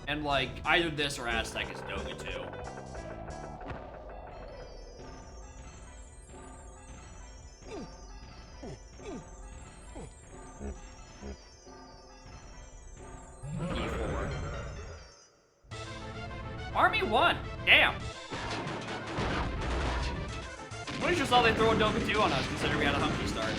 and like, either this or Aztec is Doga too. E4. Army 1! Damn! What is just all they throw a Doga 2 on us, considering we had a hunky start?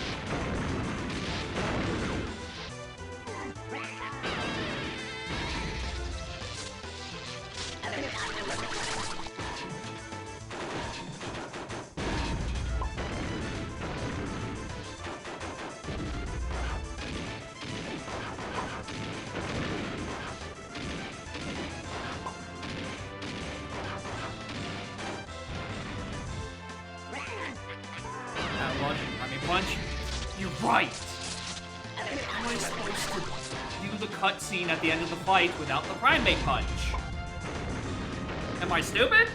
Punch? You're right! How am I supposed to do the cutscene at the end of the fight without the Primate Punch? Am I stupid?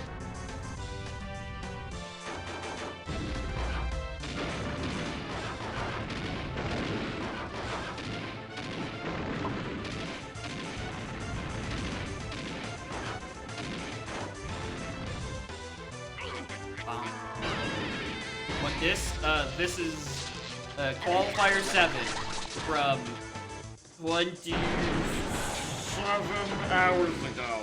This is qualifier 7 from 27 hours ago.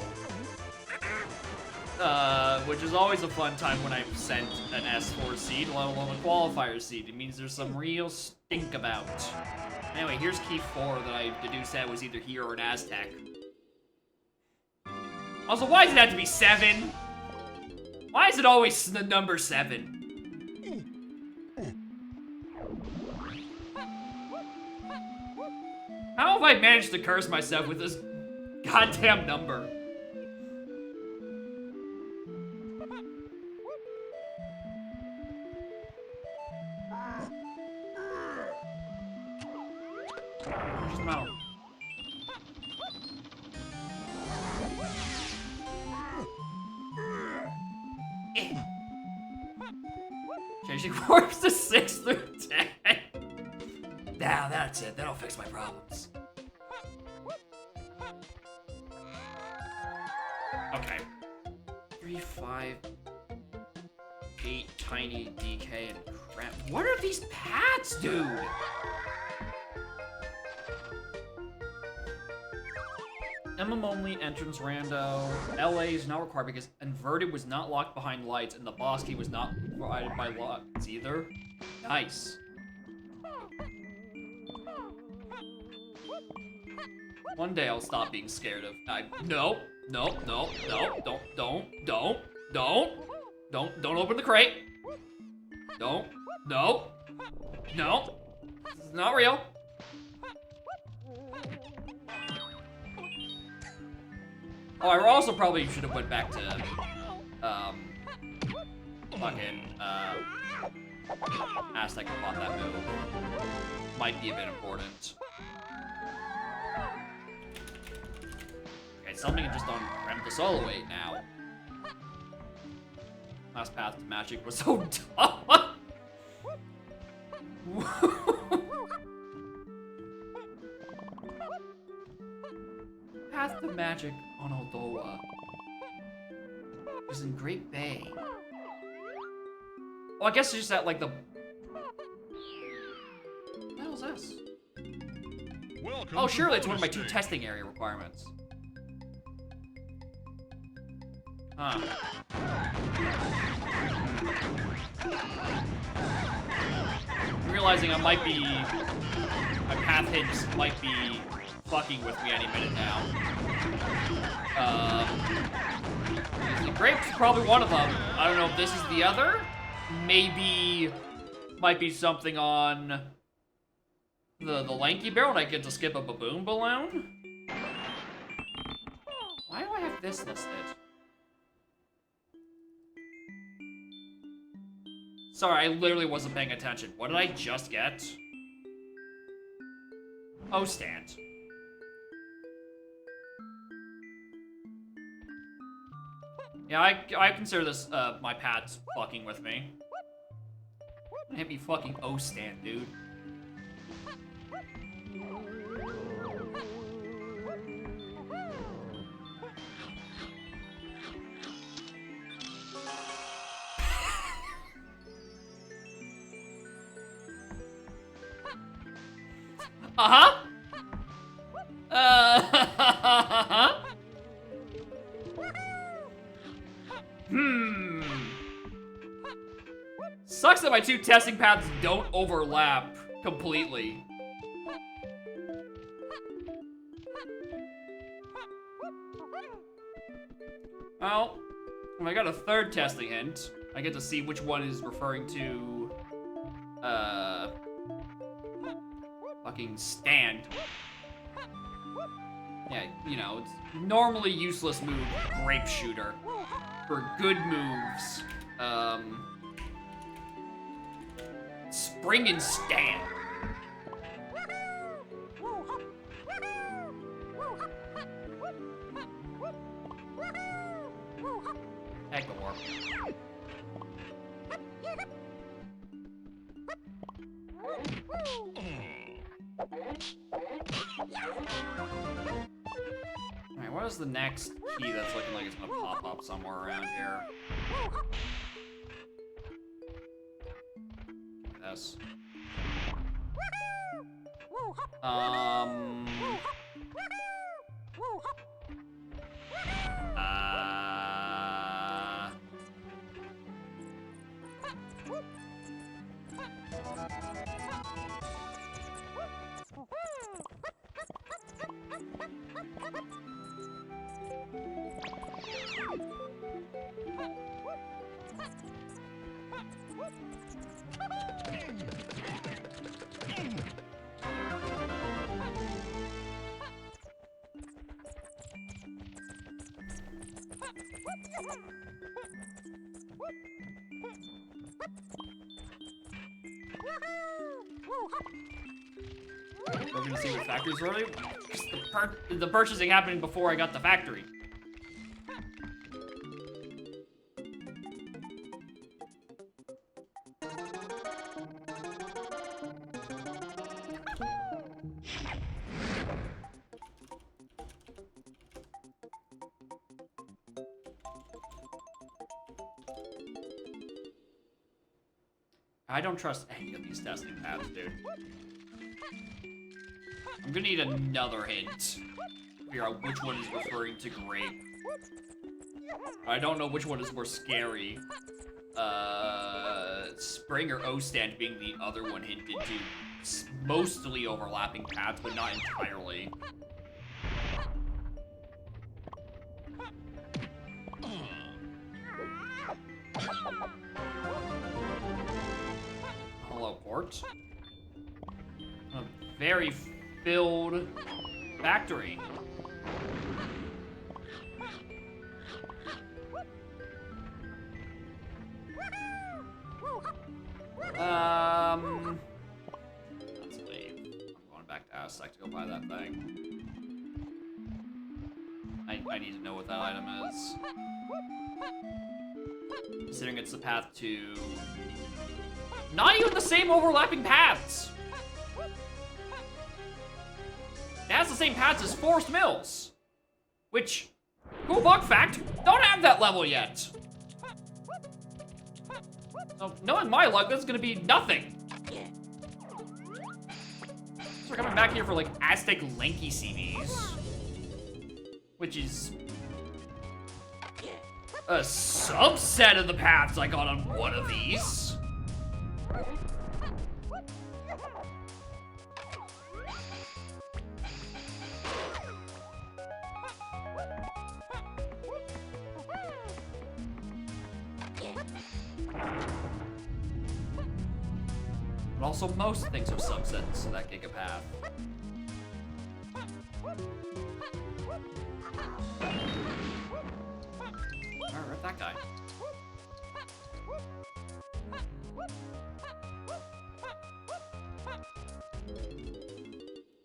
Which is always a fun time when I've sent an S4 seed, let alone a qualifier seed. It means there's some real stink about. Anyway, here's key 4 that I deduced that was either here or an Aztec. Also, why does it have to be 7? Why is it always the number 7? How have I managed to curse myself with this goddamn number? No. Changing forms to 6 through 10. Now that's it. That'll fix my problems. Okay. 3, 5, 8, tiny, DK, and crap. What are these paths, dude? MM only, entrance rando. LA is not required because inverted was not locked behind lights and the boss key was not provided by locks either. Nice. One day I'll stop being scared of. No, don't open the crate. No. This is not real. Oh, I also probably should have went back to, Aztec and bought that move. Might be a bit important. Okay, something just on Rem the Solo 8 now. Last path to magic was so dumb. Path to magic on Aldoa is in Great Bay. Oh, I guess it's just at like the. What the hell is this? Welcome Oh, to surely it's one of my bonus 2 stage. testing area requirements. Huh. I'm realizing I might be. My path hints might be fucking with me any minute now. The grape's probably one of them. I don't know if this is the other. Maybe might be something on the lanky barrel and I get to skip a baboon balloon. Why do I have this listed? Sorry, I literally wasn't paying attention. What did I just get? Oh, stand. Yeah, I consider this, my pads fucking with me. Hit me fucking O-stand, dude. Uh-huh. Sucks that my 2 testing paths don't overlap completely. Well, when I got a 3rd testing hint, I get to see which one is referring to, fucking stand. Yeah, you know, it's normally useless move, grape shooter. For good moves, spring and stand. Heck of war. Alright, what is the next key that's looking like it's gonna pop up somewhere around here? this. Uh... We're gonna see what factories running. The purchasing happening before I got the factory. I don't trust any of these testing paths, dude. I'm gonna need another hint to figure out which one is referring to grape. I don't know which one is more scary. Spring or O-Stand being the other one hinted to mostly overlapping paths, but not entirely. Hello, port. A very filled factory. Let's leave. I'm going back to Aztec to go buy that thing. I need to know what that item is. Considering it's the path to... Not even the same overlapping paths! It has the same paths as Forest Mills. Which, cool bug fact, don't have that level yet. So, knowing my luck, that's gonna be nothing. So we're coming back here for, like, Aztec Lanky CVs. Which is... a subset of the paths I got on one of these. But also, most things are subsets of that gigapath. Alright, rip that guy.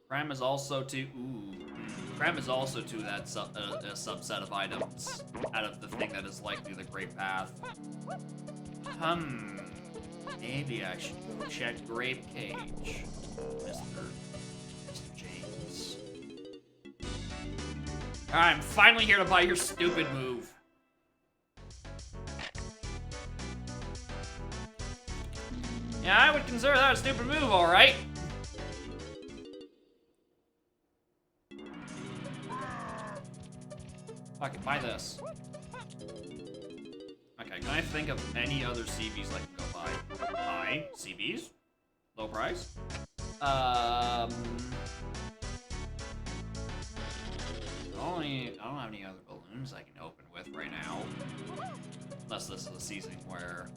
Cram is also to... Ooh. Cram is also to that a subset of items out of the thing that is likely the Great Path. Maybe I should go check Grape Cage, Mr. James. Alright, I'm finally here to buy your stupid move. Yeah, I would consider that a stupid move, alright. I can buy this. Okay, can I think of any other CBs I can go buy? Buy CBs? Low price? I don't have any other balloons I can open with right now. Unless this is a season where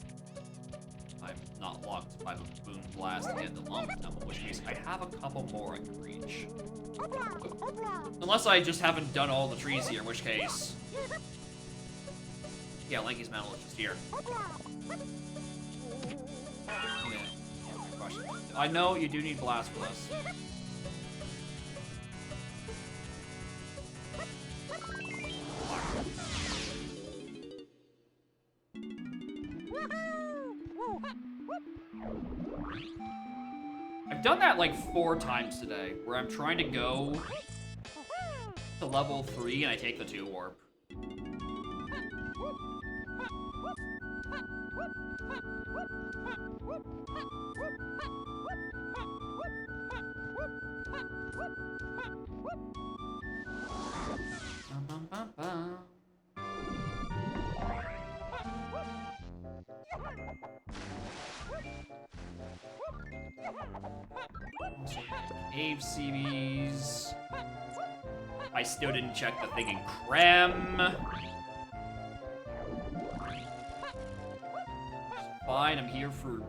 I'm not locked by the Boom Blast and the Lava Temple, in which case I have a couple more I can reach. Unless I just haven't done all the trees here, in which case... Yeah, Lanky's Mantle is just here. Yeah, good question. I know you do need Blast for this. I've done that like 4 times today, where I'm trying to go to level 3 and I take the 2 warp. Ave CBs. I still didn't check the thing in Creme. Fine, I'm here for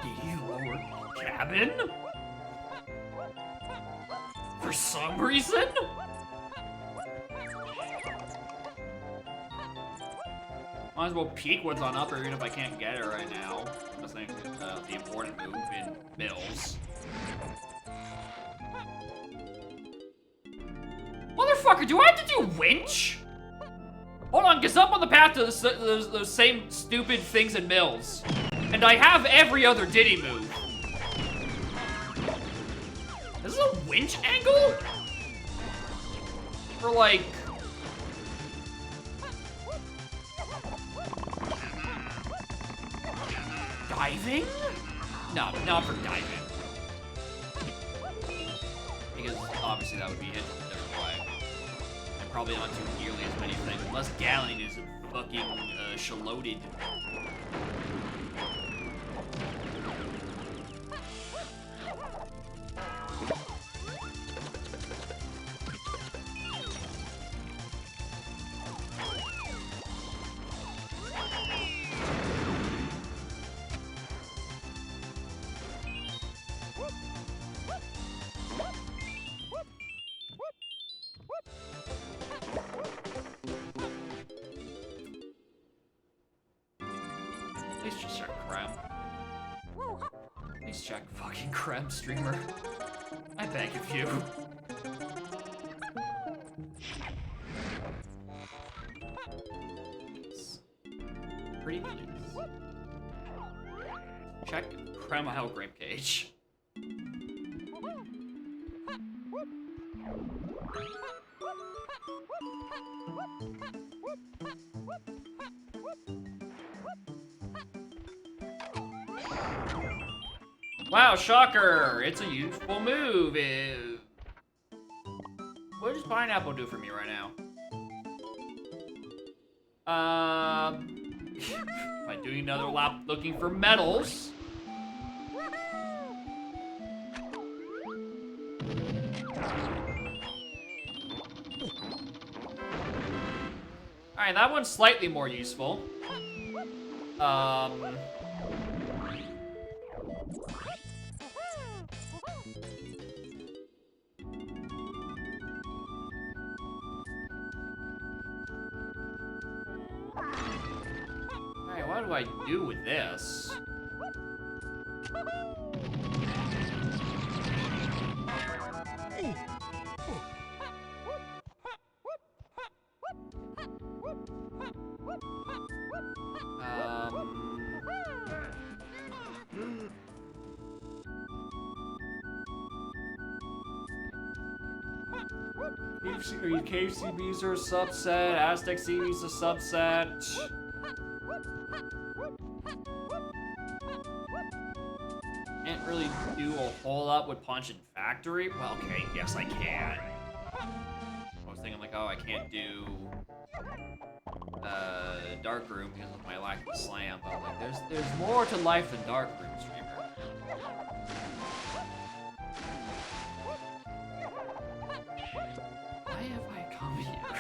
Diddy Lower Cabin? For some reason? Might as well peek what's on upper even if I can't get it right now. That's the important move in Mills. Motherfucker, do I have to do winch? Hold on, because I'm on the path to those same stupid things in Mills. And I have every other Diddy move. This is a winch angle? For like... diving? No, not for diving. Because obviously that would be hit a different way. And probably not too nearly as many things, unless Galleon is fucking shaloaded. Please just check Creme. Please check fucking Creme, streamer. I beg of you. Please. Pretty please. Check Creme Hell Grape Cage. Wow, shocker! It's a useful move. What does Pineapple do for me right now? Am I doing another lap looking for medals? Alright, that one's slightly more useful. Alright, what do I do with this? Cave CBs are a subset, Aztec CBs a subset. Can't really do a whole lot with Punch and Factory. Well, okay, yes I can. I was thinking like, oh, I can't do Dark Room because of my lack of slam, but like, there's more to life than Dark Room, streamer. Why have I come here?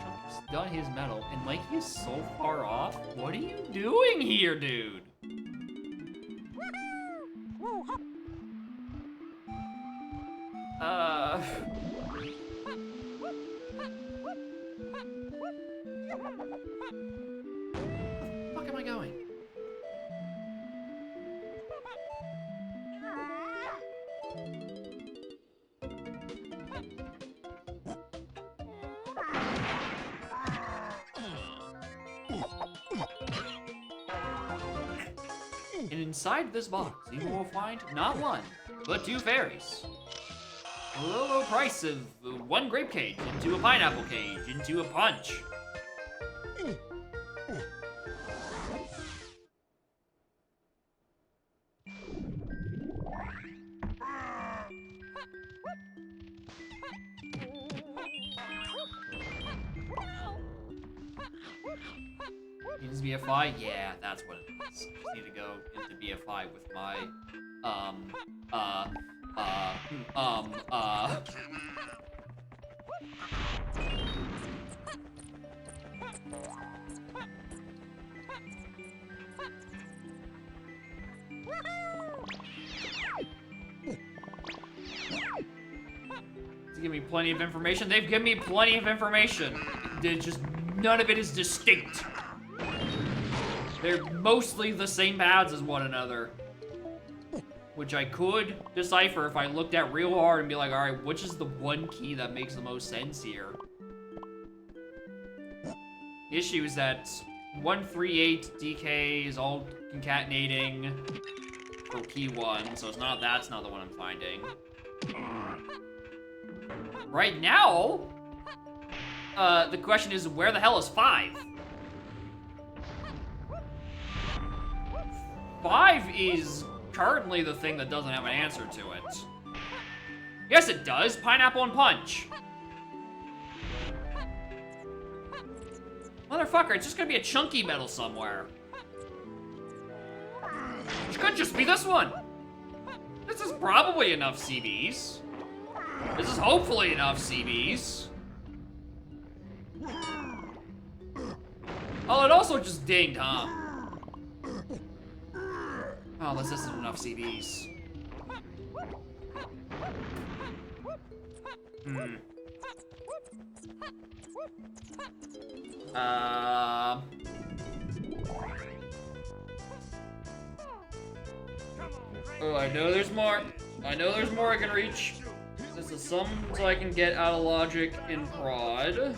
Chunk's done his medal, and like he's so far off. What are you doing here, dude? Where the fuck am I going? And inside this box, you will find not one, but two fairies. A low, low price of one grape cage into a pineapple cage into a punch. Is BFI? Yeah, that's what it is. I just need to go into BFI with my, To give me plenty of information. They've given me plenty of information. Just none of it is distinct. They're mostly the same paths as one another. Which I could decipher if I looked at real hard and be like, alright, which is the one key that makes the most sense here? The issue is that 138 DK is all concatenating for P1, so that's not the one I'm finding. Right now, the question is, where the hell is 5? 5 is currently the thing that doesn't have an answer to it. Yes, it does. Pineapple and Punch. Motherfucker, it's just gonna be a chunky metal somewhere. Which could just be this one. This is probably enough CBs. This is hopefully enough CBs. Oh, it also just dinged, huh? Oh, this isn't enough CBs. Oh, I know there's more. I know there's more I can reach. This is some I can get out of Logic and Prod.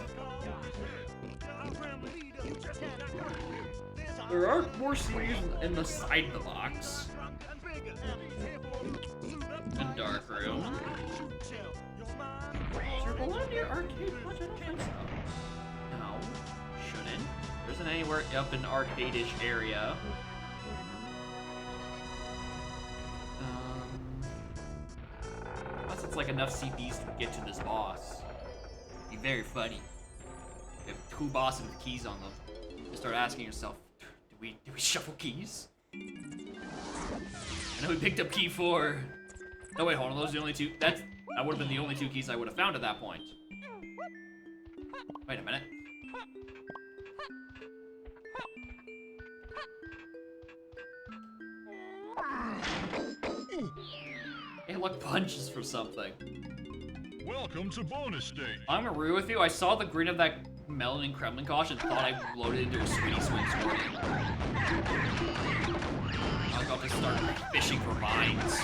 There are more CDs in the side of the box. And Dark Room. Is there one near Arcade Punch? I don't think so. No, shouldn't. There isn't anywhere up in arcade-ish area. Unless it's like enough CPs to get to this boss. It'd be very funny. You have 2 bosses with keys on them. You start asking yourself, do we shuffle keys? I know we picked up key 4. No, wait, hold on, those are the only 2. That would have been the only 2 keys I would have found at that point. Wait a minute. Hey, look, punches for something. Welcome to bonus stage. I'm gonna agree with you. I saw the green of that Melon and Kremlin Kosh and thought I loaded into a Sweetie Swing Sword. I was about to start fishing for mines.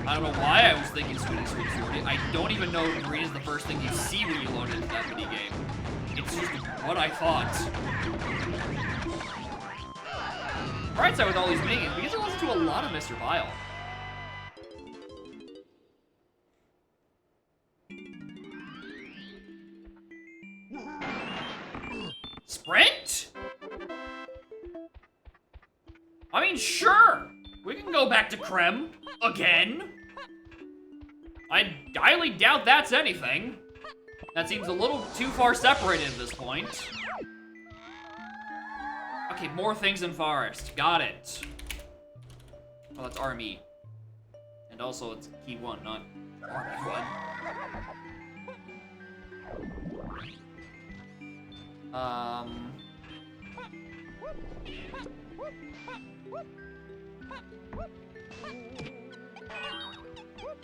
I don't know why I was thinking Sweetie Swing Sword. I don't even know green is the first thing you see when you load into that minigame. It's just what I thought. Bright side with all these minigames, we get to listen to a lot of Mr. Vile. Sprint? I mean, sure. We can go back to Krem again. I highly doubt that's anything. That seems a little too far separated at this point. Okay, more things in Forest. Got it. Oh, that's Army. And also, it's Key 1, not Army 1.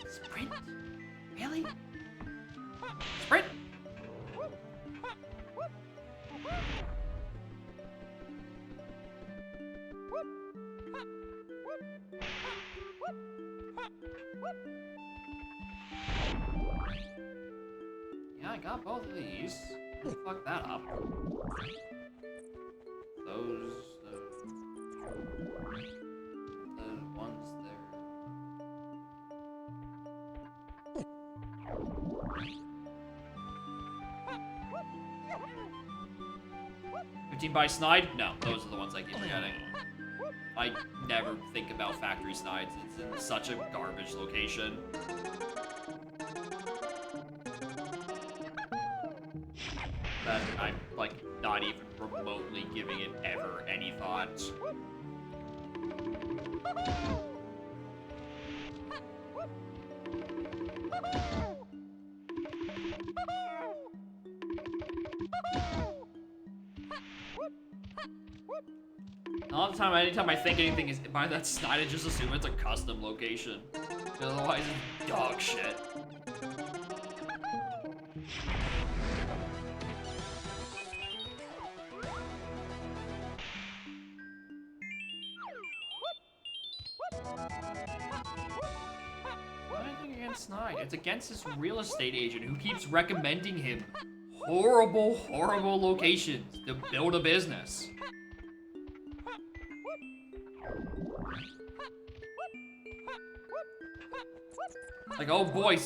Sprint? Really? Sprint? Yeah, I got both of these. Fuck that up. Those ones there. 15 by Snide? No, those are the ones I keep forgetting. I never think about Factory Snides. It's in such a garbage location. that I'm, like, not even remotely giving it ever any thought. All the time, anytime I think anything is by that snide, I just assume it's a custom location. Otherwise, it's dog shit. What anything against Snide? It's against this real estate agent who keeps recommending him horrible, horrible locations to build a business. Like, oh boy,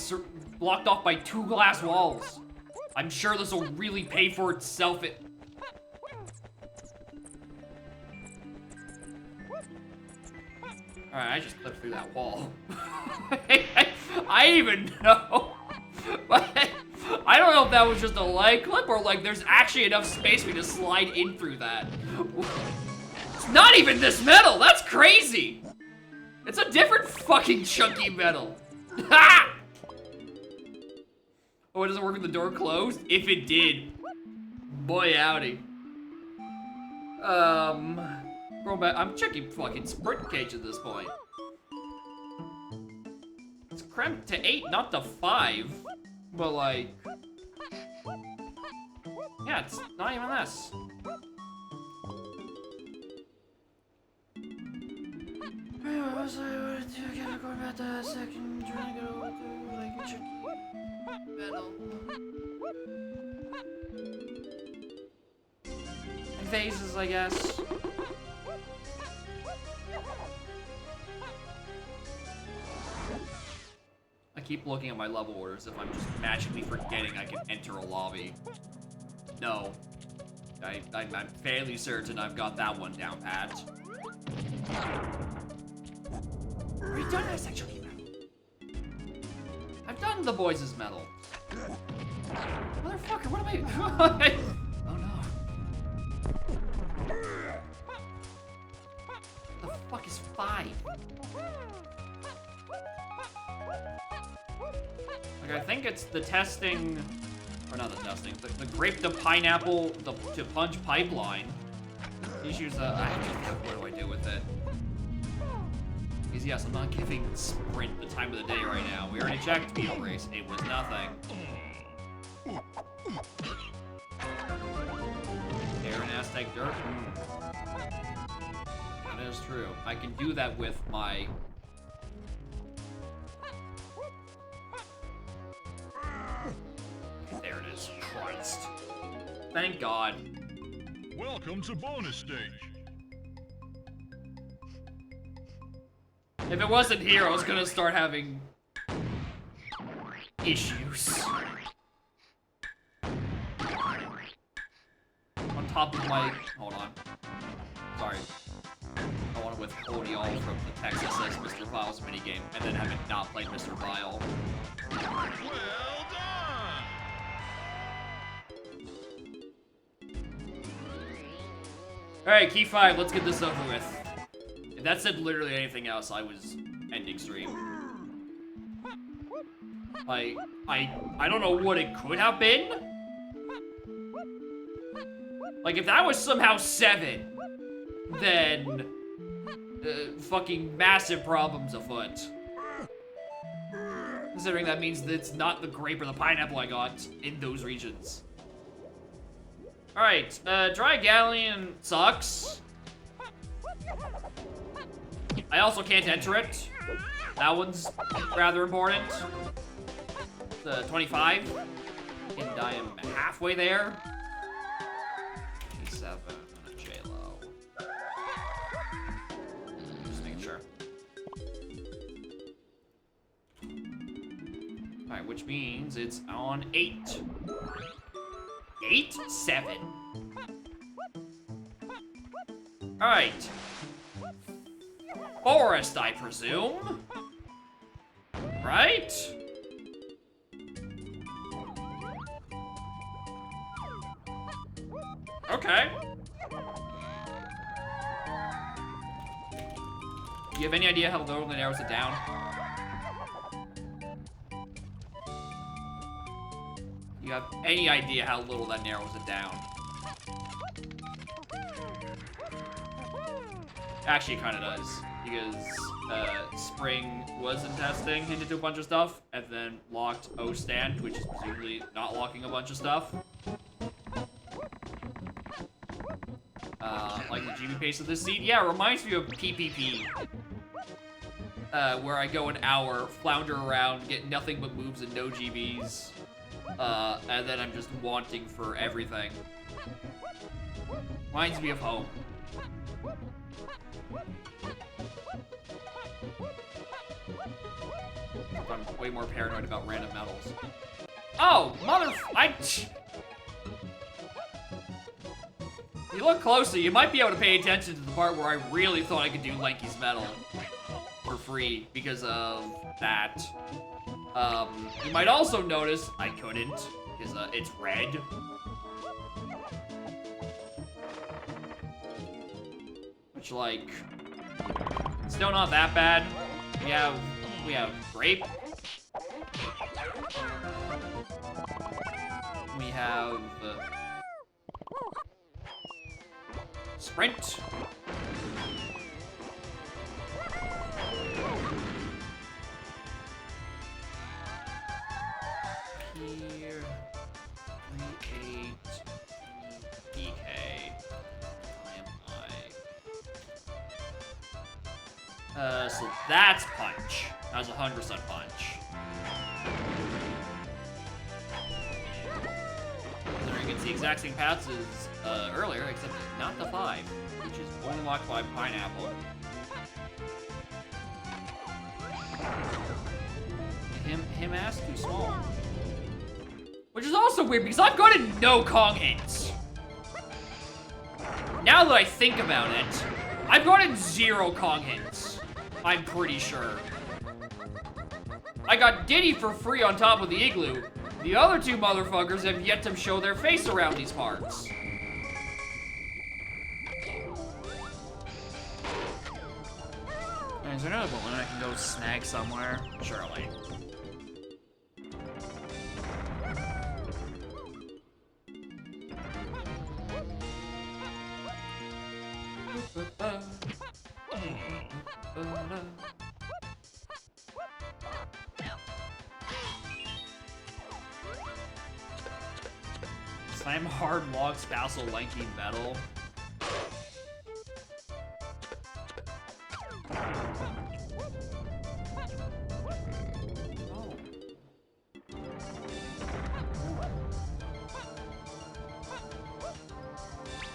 blocked off by 2 glass walls. I'm sure this will really pay for itself. Alright, I just clipped through that wall. I even know. But I don't know if that was just a light clip or like there's actually enough space for me to slide in through that. It's not even this metal. That's crazy. It's a different fucking chunky metal. Ha! Oh, it doesn't work with the door closed? If it did. Boy howdy. Going back, I'm checking fucking sprint cage at this point. It's cramped to 8, not to 5. But like... yeah, it's not even this. I was going back to the second, trying to go through like a tricky metal. And phases, I guess. I keep looking at my level orders if I'm just magically forgetting I can enter a lobby. No. I'm fairly certain I've got that one down pat. We've done this actually. I've done the boys' metal. Motherfucker, what am I? Oh no. The fuck is 5? Like, I think it's the testing, or not the testing, the grape to pineapple to punch pipeline. Issues, what do I do with it? Because yes, I'm not giving Sprint the time of the day right now. We already checked Beetle Race, it was nothing. Air and Aztec Dirt? That is true. I can do that with my... there it is. Christ. Thank God. Welcome to bonus stage. If it wasn't here, I was gonna start having issues. On top of my... hold on. Sorry. I want to withhold y'all from the text that says Mr. Vile's minigame, and then have it not play Mr. Vile. Well done! Alright, key 5, let's get this over with. If that said literally anything else, I was ending stream. I don't know what it could have been. Like, if that was somehow 7, then fucking massive problems afoot. Considering that means that it's not the grape or the pineapple I got in those regions. Alright, Dry Galleon sucks. I also can't enter it. That one's rather important. The 25. And I am halfway there. 87. J-Lo. Just making sure. Alright, which means it's on 8. 8? 7. Alright. Forest, I presume? Right? Okay. Do you have any idea how low that narrows it down? You have any idea how little that narrows it down? Actually, it kind of does. Because Spring was in testing, hinted to a bunch of stuff, and then locked O-Stand, which is presumably not locking a bunch of stuff. Like the GB pace of this seed. Yeah, it reminds me of PPP. Where I go an hour, flounder around, get nothing but moves and no GBs. And then I'm just wanting for everything. Reminds me of home. I'm way more paranoid about random metals. Oh, you look closely, you might be able to pay attention to the part where I really thought I could do Lanky's metal for free because of that. You might also notice I couldn't because it's red. Which, like, still not that bad. We have grape. We have sprint. Here, 38 PK. So that's punch. That was 100% punch. So you can see exact same paths as earlier, except not the 5, which is only locked by pineapple. Him ass too small. Which is also weird because I've gotten no Kong hints. Now that I think about it, I've gotten 0 Kong hints. I'm pretty sure. I got Diddy for free on top of the igloo. The other 2 motherfuckers have yet to show their face around these parts. Is there another balloon I can go snag somewhere? Surely. Slam hard log spousal lanky metal. Oh.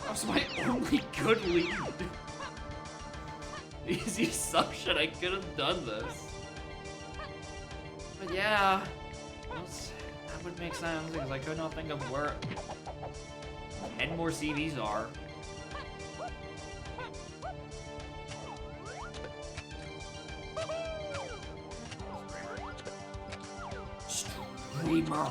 That was my only good lead. Easy assumption I could have done this. But yeah, that would make sense because I could not think of where 10 more CVs are. Streamer.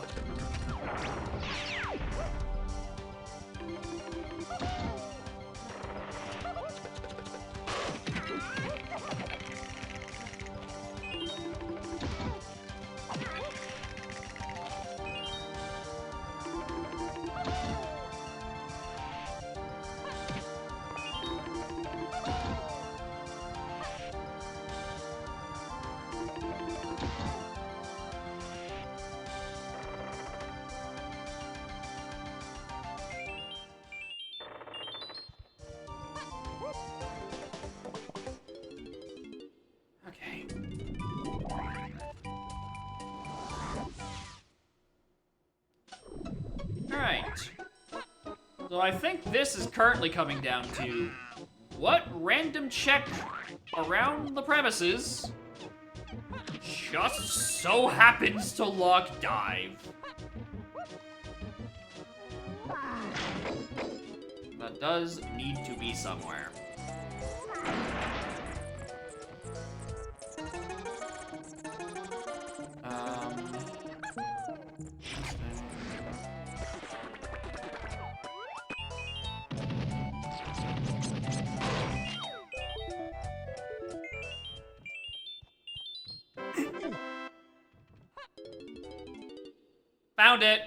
Okay. Alright. So I think this is currently coming down to what random check around the premises just so happens to lock dive. That does need to be somewhere. Found it.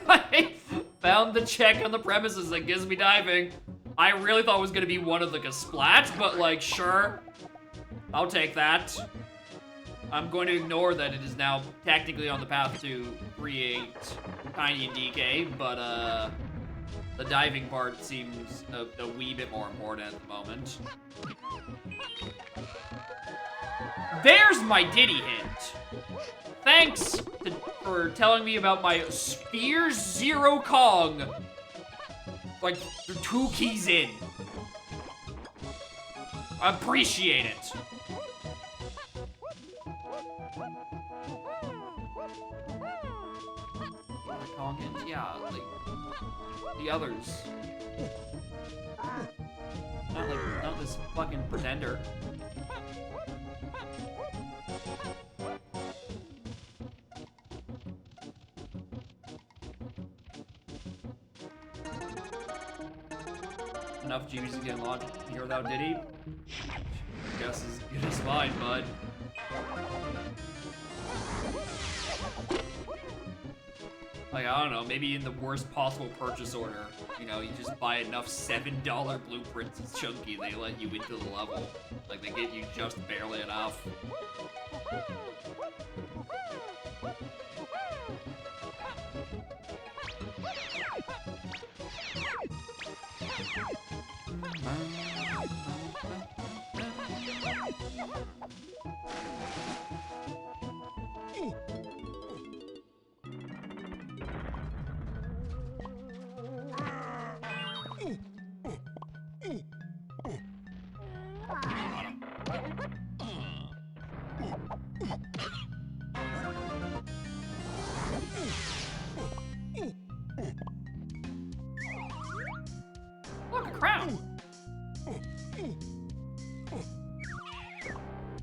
I found the check on the premises that gives me diving. I really thought it was gonna be one of like a splat, but like, sure. I'll take that. I'm going to ignore that it is now technically on the path to create Tiny and DK, but the diving part seems a wee bit more important at the moment. There's my Diddy hint. Thanks for telling me about my Sphere Zero Kong. Like, they're 2 keys in. I appreciate it. Kong hints, yeah, like the others. Not this fucking pretender. Enough G's to get unlocked here without Diddy. Guess as good as mine, bud. Like, I don't know, maybe in the worst possible purchase order, you know, you just buy enough $7 blueprints, it's chunky, they let you into the level. Like, they get you just barely enough. Look, a crown!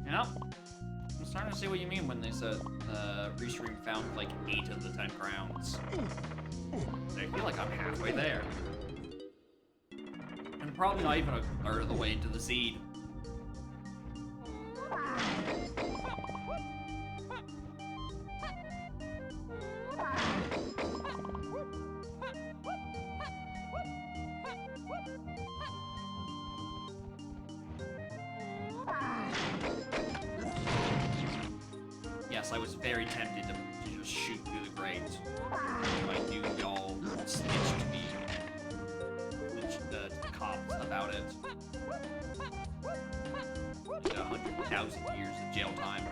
You know, I'm starting to see what you mean when they said Restream found like 8 of the 10 crowns. I feel like I'm halfway there. And probably not even a third of the way into the seed. Yes, I was very tempted to just shoot through the grate. I knew y'all snitched me to the cops about it. 100,000 years of jail time.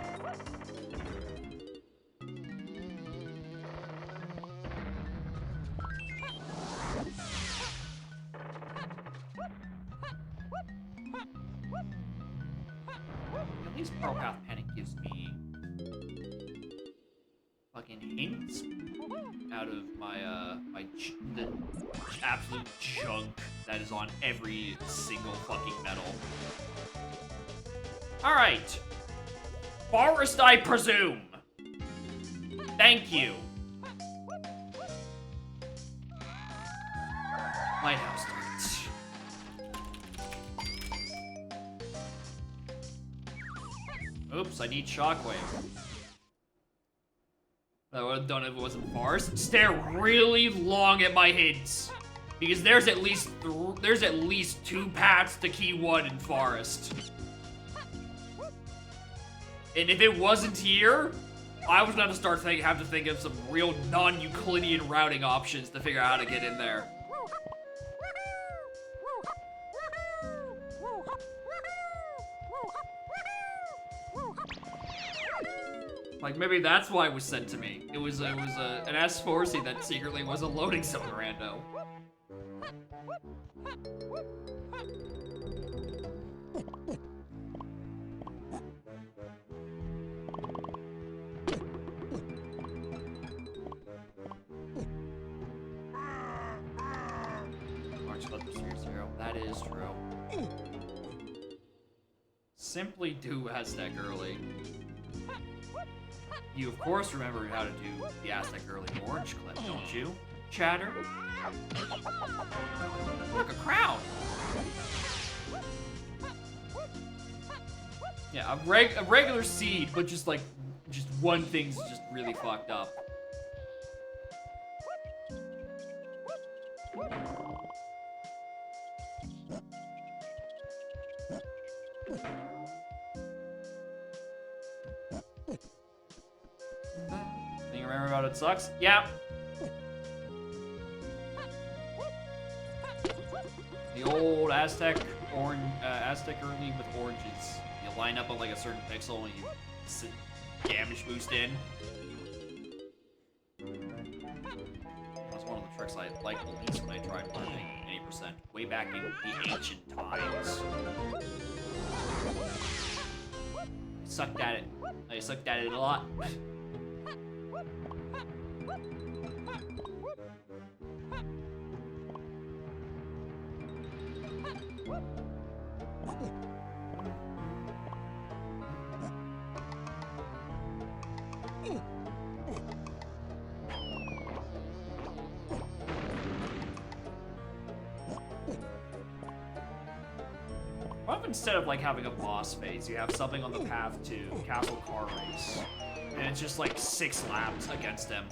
At least Pearl Path Panic gives me fucking hints out of my the absolute junk that is on every single fucking medal. All right, Forest, I presume. Thank you. Lighthouse targets. Oops, I need Shockwave. I would have done it if it wasn't Forest. Stare really long at my hints, because there's at least 2 paths to Key 1 in Forest. And if it wasn't here, I was gonna start have to think of some real non-Euclidean routing options to figure out how to get in there. Like, maybe that's why it was sent to me. It was an S4C that secretly was a loading zone rando. March 11/0. That is true. Simply do Aztec early. You, of course, remember how to do the Aztec early orange clip, don't you? Chatter? Look, a crown! Yeah, a regular seed, but just, like, Just one thing's just really fucked up. You remember about it sucks? Yeah. The old Aztec early with oranges. You line up on like a certain pixel and you damage boost in. That's one of the tricks I liked the least when I tried learning 80% way back in the ancient times. I sucked at it a lot. What if instead of like having a boss phase, you have something on the path to Castle Car Race, and it's just like 6 laps against him?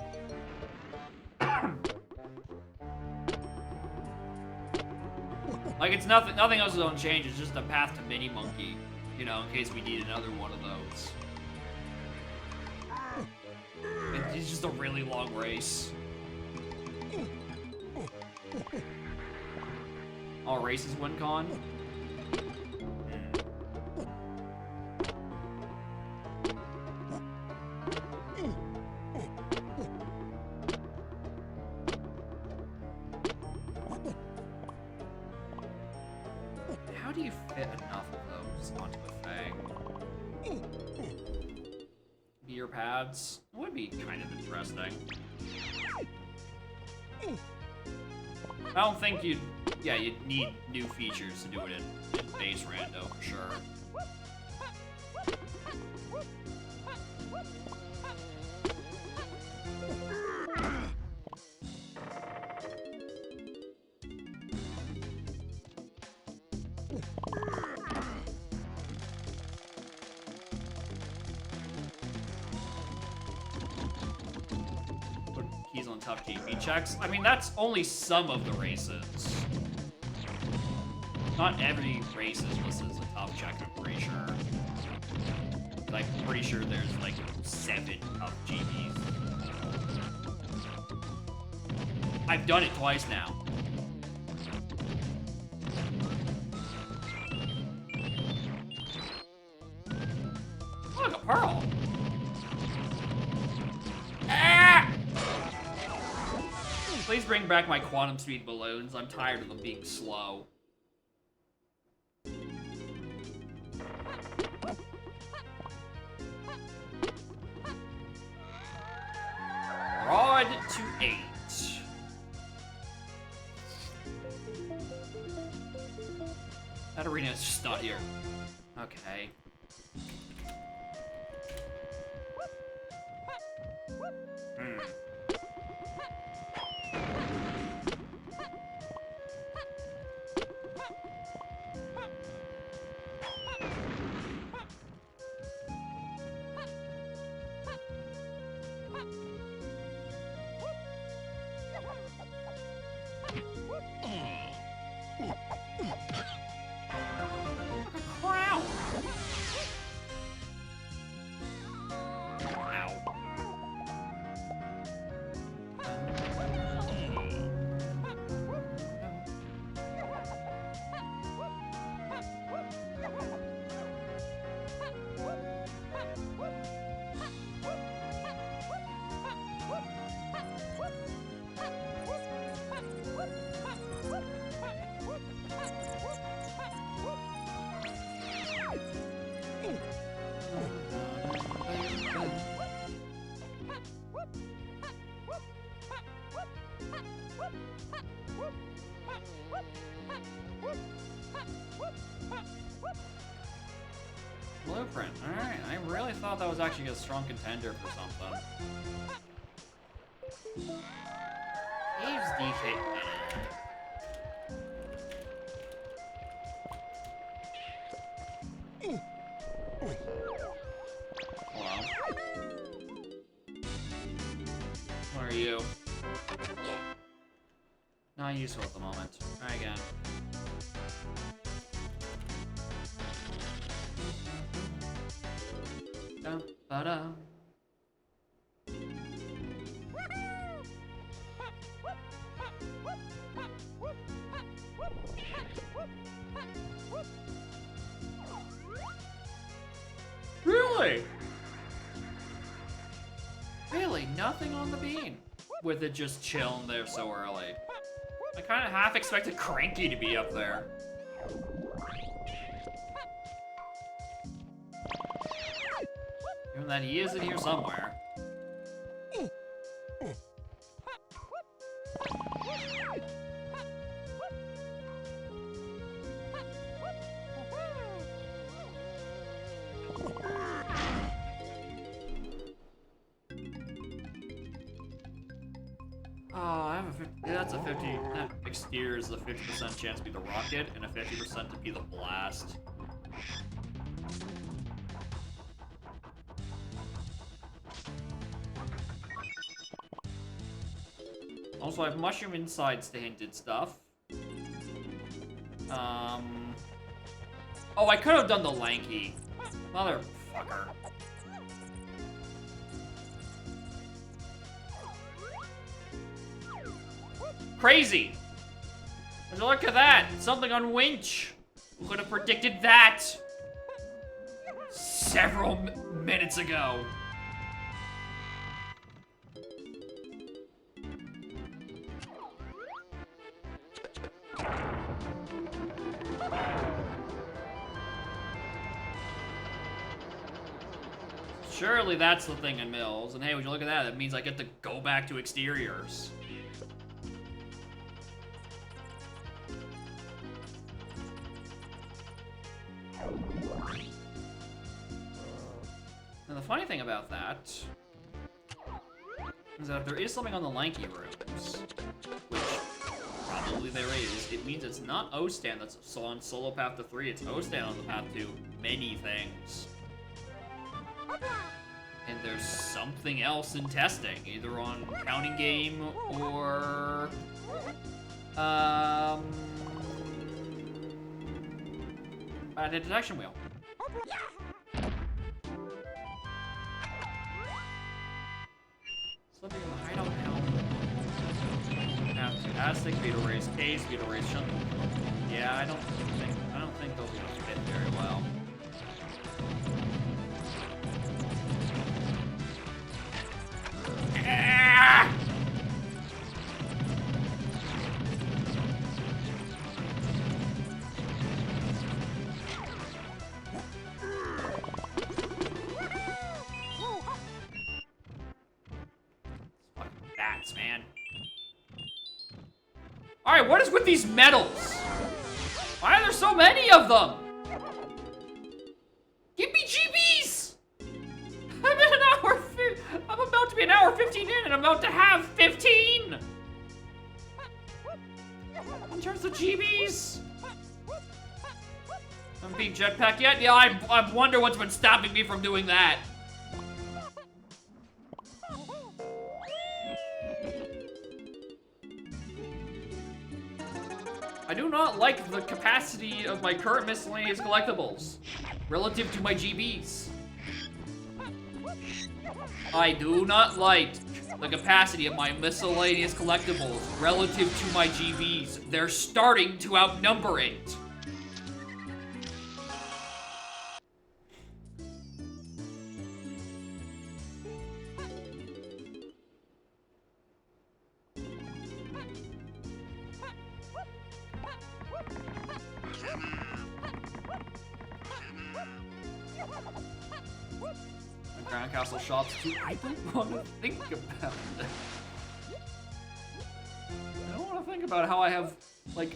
Like it's nothing else is on change. It's just a path to Mini Monkey, you know, in case we need another one of those. It's just a really long race. All races win con. How do you fit enough of those onto the thing? Gear pads would be kind of interesting. I don't think you'd need new features to do it in base rando for sure. Put keys on tough GP checks. I mean, that's only some of the races. Not every race is listed as a tough check, I'm pretty sure. Like, I'm pretty sure there's like 7 tough GPs. I've done it twice now. Look, a pearl. Ah! Please bring back my quantum speed balloons. I'm tired of them being slow. Rod to 8. That arena is just not here. Okay. Crown. Ow. Blueprint. Alright, I really thought that was actually a strong contender for something. Caves DK. Hello. are you? Not useful at the moment. Try again. Dum, ba-dum. Really? Really? Nothing on the bean? With it just chilling there so early. I kind of half expected Cranky to be up there. Given that he is in here somewhere. Oh, I have a 50, that's a 50. That exterior is a 50% chance to be the rocket and a 50% to be the blast. Also, I have mushroom insides to hinted stuff. Oh, I could have done the lanky. Motherfucker. Crazy! Would you look at that? Something on Winch. Who could have predicted that? Several minutes ago. Surely that's the thing in Mills. And hey, would you look at that? That means I get to go back to exteriors. And the funny thing about that is that if there is something on the lanky rooms, which probably there is, it means it's not O-Stand that's on Solo Path to 3, it's O-Stand on the path to many things. And there's something else in testing, either on Counting Game or Bad Hit Detection Wheel. Something in the hideout now. Have to Aztec, Beetle Race, Case, Beetle Race, Shunt. Yeah, I don't think those are gonna fit very well. Ah! Fucking bats, man. Alright, what is with these medals? Why are there so many of them? Give me GBs! I'm about to be an hour 15 in and I'm about to have 15! In terms of GBs? Haven't beat Jetpack yet? Yeah, I wonder what's been stopping me from doing that. I do not like the capacity of my current miscellaneous collectibles relative to my GBs. I do not like the capacity of my miscellaneous collectibles relative to my GBs. They're starting to outnumber it. Grand Castle shops too. I don't want to think about it. I don't want to think about how I have, like,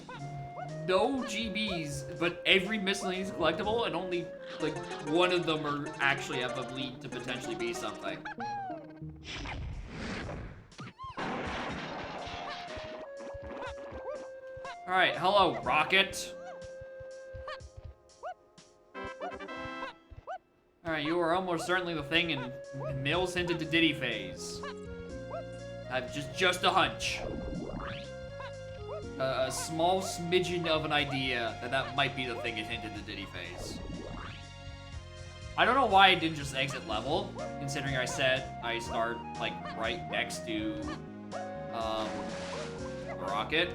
no GBs, but every miscellaneous collectible, and only, like, one of them are actually have the lead to potentially be something. Alright, hello, Rocket. Alright, you are almost certainly the thing in Mills hinted to Diddy phase. I've just a hunch. A small smidgen of an idea that might be the thing it hinted to Diddy Phase. I don't know why I didn't just exit level, considering I said I start, like, right next to, Rocket.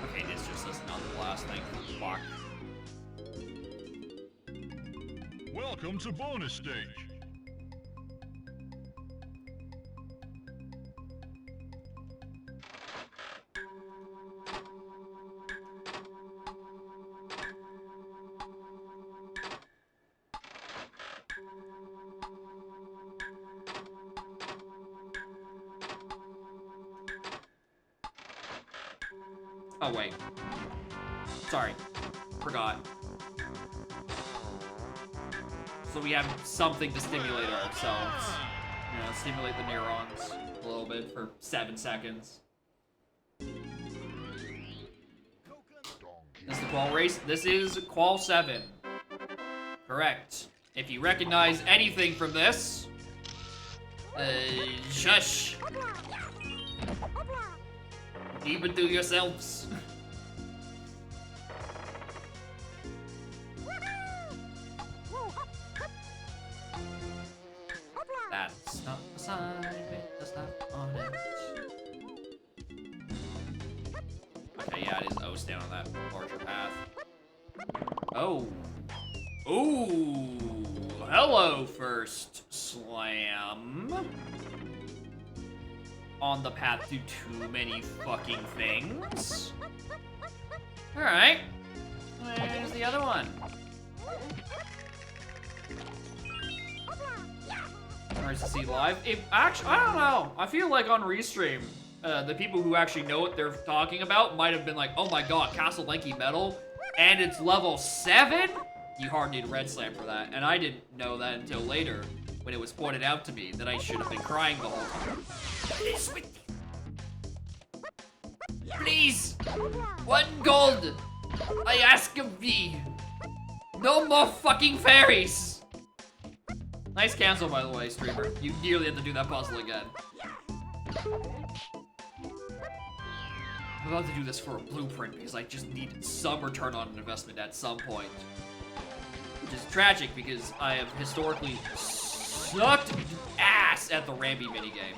Okay, this just is not the last thing. Fuck. Welcome to bonus stage. Oh, wait. Sorry. Forgot. So we have something to stimulate ourselves. You know, stimulate the neurons a little bit for 7 seconds. This is the Qual race. This is Qual 7. Correct. If you recognize anything from this, shush. Keep it to yourselves. That's not the sign, it's not on it. Okay, yeah, it is O down on that larger path. Oh. Ooh. Hello, First Slam. On the path to too many fucking things. Alright. Where's the other one? Nice to see live. Actually, I don't know. I feel like on Restream, the people who actually know what they're talking about might have been like, oh my god, Castle Lanky Metal, and it's level 7? You hard need Red Slam for that. And I didn't know that until later, when it was pointed out to me that I should have been crying the whole time. Please! 1 gold! I ask of thee! No more fucking fairies! Nice cancel, by the way, streamer. You nearly had to do that puzzle again. I'm about to do this for a blueprint because I just need some return on investment at some point. Which is tragic because I have historically sucked ass at the Rambi minigame.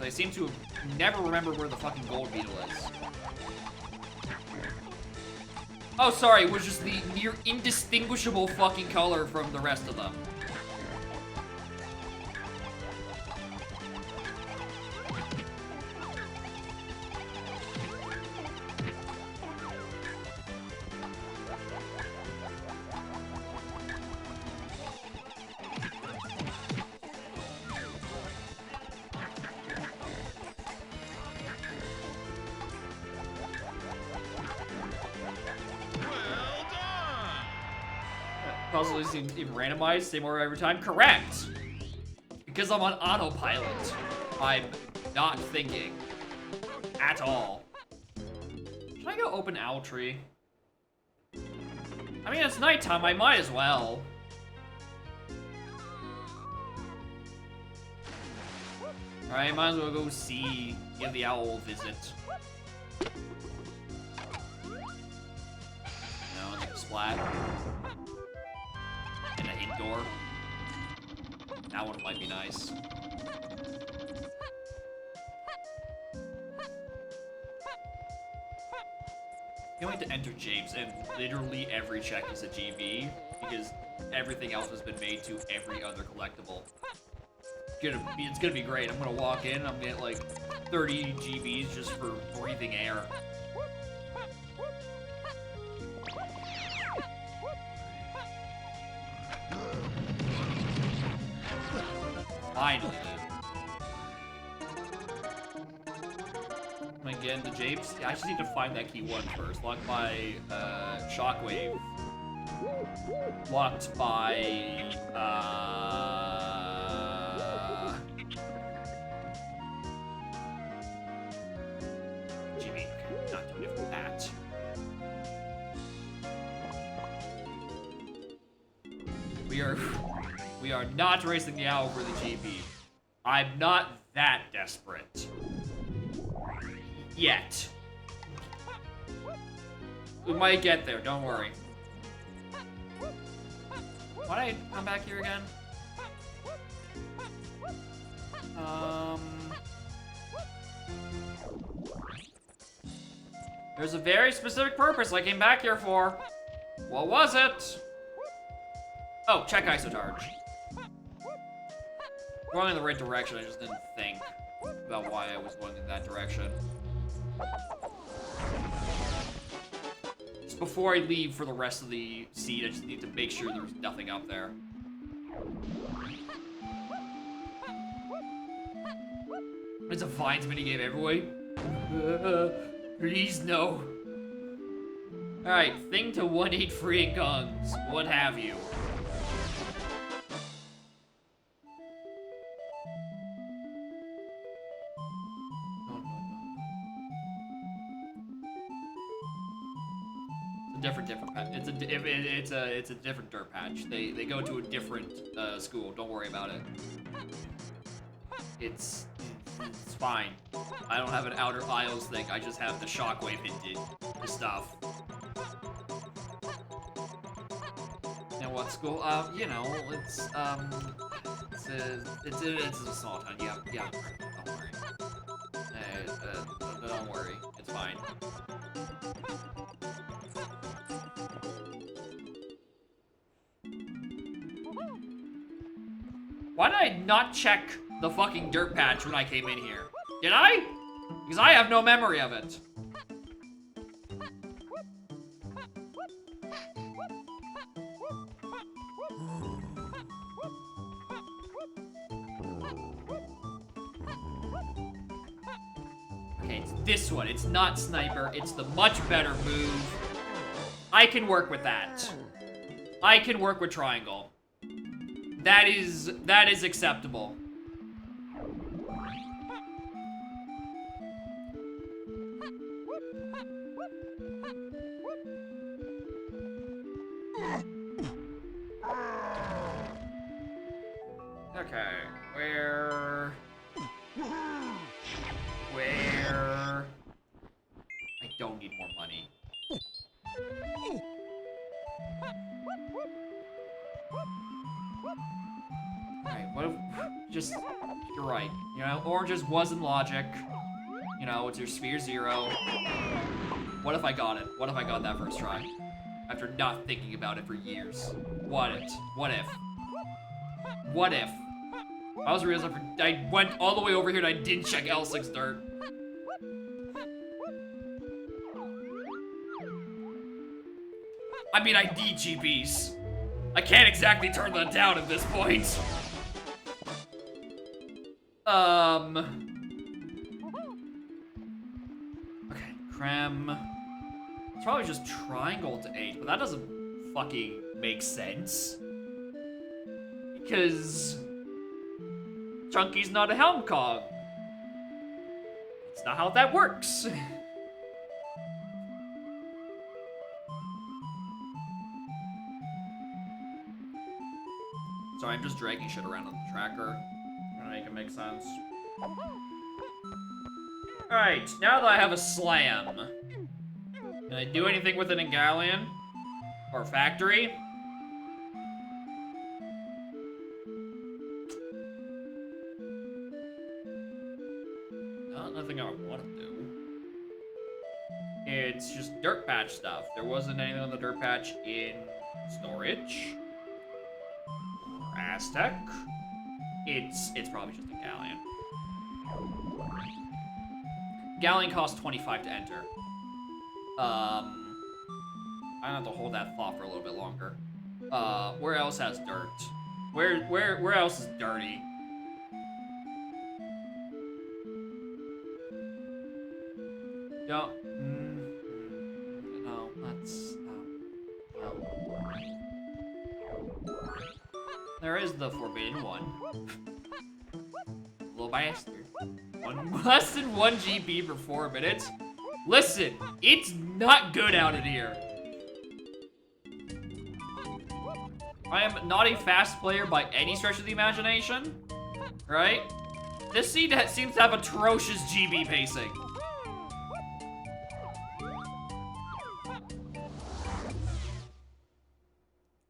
I seem to never remember where the fucking gold beetle is. Oh, sorry, it was just the near indistinguishable fucking color from the rest of them. Puzzle isn't even randomized, same order every time. Correct! Because I'm on autopilot. I'm not thinking. At all. Should I go open Owl Tree? I mean, it's nighttime, I might as well. Alright, might as well go see, give the owl a visit. No, like a splat. And an indoor. That one might be nice. Can't wait to enter James, and literally every check is a GB, because everything else has been made to every other collectible. It's gonna be great. I'm gonna walk in, I'm gonna get like 30 GBs just for breathing air. Finally. Am I getting the Japes? Yeah, I just need to find that key 1 first. Locked by Shockwave. Locked by sir. We are not racing the owl for the GP. I'm not that desperate. Yet. We might get there, don't worry. Why did I come back here again? There's a very specific purpose I came back here for. What was it? Oh, check isocharge. Going in the right direction, I just didn't think about why I was going in that direction. Just before I leave for the rest of the seed, I just need to make sure there's nothing up there. It's a Vines minigame everywhere. Please no. Alright, thing to 1-8 free guns. What have you. Different patch. It's a different dirt patch. They go to a different school. Don't worry about it. It's fine. I don't have an Outer Isles thing. I just have the Shockwave hinted stuff. And what school? You know, it's a small town. Yeah. Don't worry. Don't worry. It's fine. Why did I not check the fucking dirt patch when I came in here? Did I? Because I have no memory of it. Okay, it's this one. It's not Sniper. It's the much better move. I can work with that. I can work with Triangle. That is acceptable. Okay, where? I don't need more money. Alright, what if, you're right. You know, oranges was in logic. You know, it's your sphere 0. What if I got it? What if I got that first try? After not thinking about it for years. What if? I was realizing I went all the way over here and I didn't check L6 dirt. I mean, I need GPs. I can't exactly turn that down at this point. Okay, Krem. It's probably just Triangle to 8, but that doesn't fucking make sense. Because Chunky's not a Helm Cog. It's not how that works. Sorry, I'm just dragging shit around on the tracker. Trying to make it make sense. Alright, now that I have a slam, can I do anything with an Ingalian? Or factory? Nothing I want to do. It's just dirt patch stuff. There wasn't anything on the dirt patch in storage. Aztec. It's probably just a Galleon. Galleon costs 25 to enter. I have to hold that thought for a little bit longer. Where else has dirt? Where else is dirty? No. No, that's no. There is the Forbidden One. Little bastard. Less than 1 GB for 4 minutes. Listen, it's not good out in here. I am not a fast player by any stretch of the imagination, right? This seems to have atrocious GB pacing.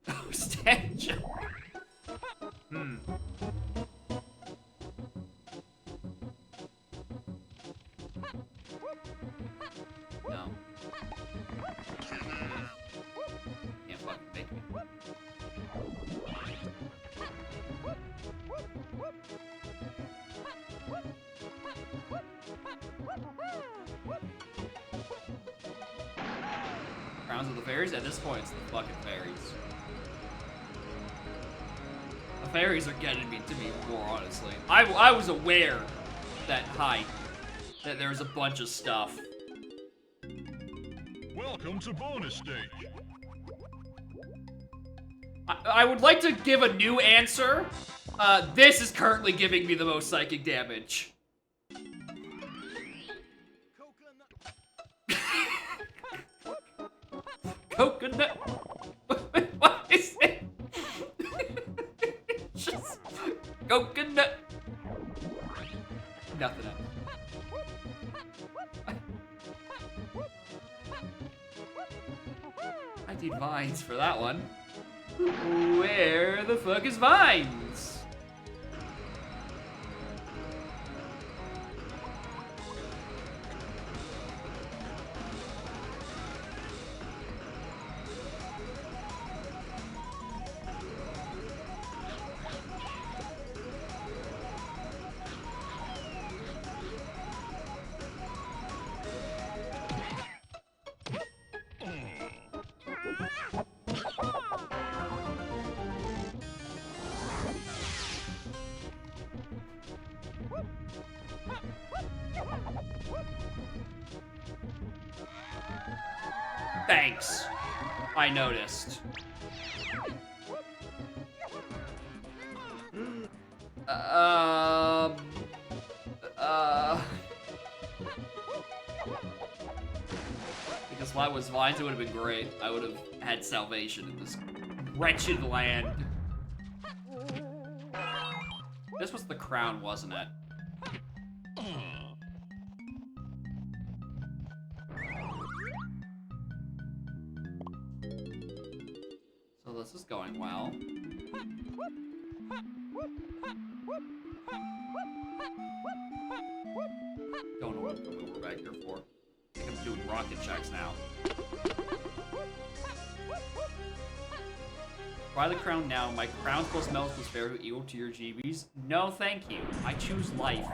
Oh, stand jump. No. Can't fucking make me. Crowns of the fairies? At this point, it's the fucking fairies. The fairies are getting me to me more, honestly. I was aware that that there was a bunch of stuff. Welcome to bonus stage. I would like to give a new answer. This is currently giving me the most psychic damage. Coconut. What is it? Just coconut. Nothing else. I need vines for that one. Where the fuck is vines? Thanks. I noticed. Because if I was vines, it would have been great. I would have had salvation in this wretched land. This was the crown, wasn't it? So this is going well. Don't know what we're back here for. I think I'm doing rocket checks now. Buy the crown now. My crown plus smells was fair to equal to your GBs. No, thank you. I choose life.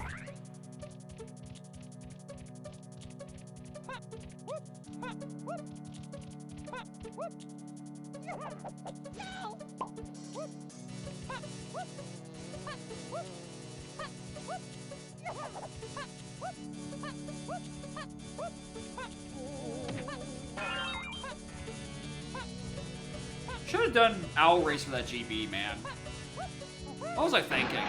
Should have done Owl Race for that GB, man. What was I thinking?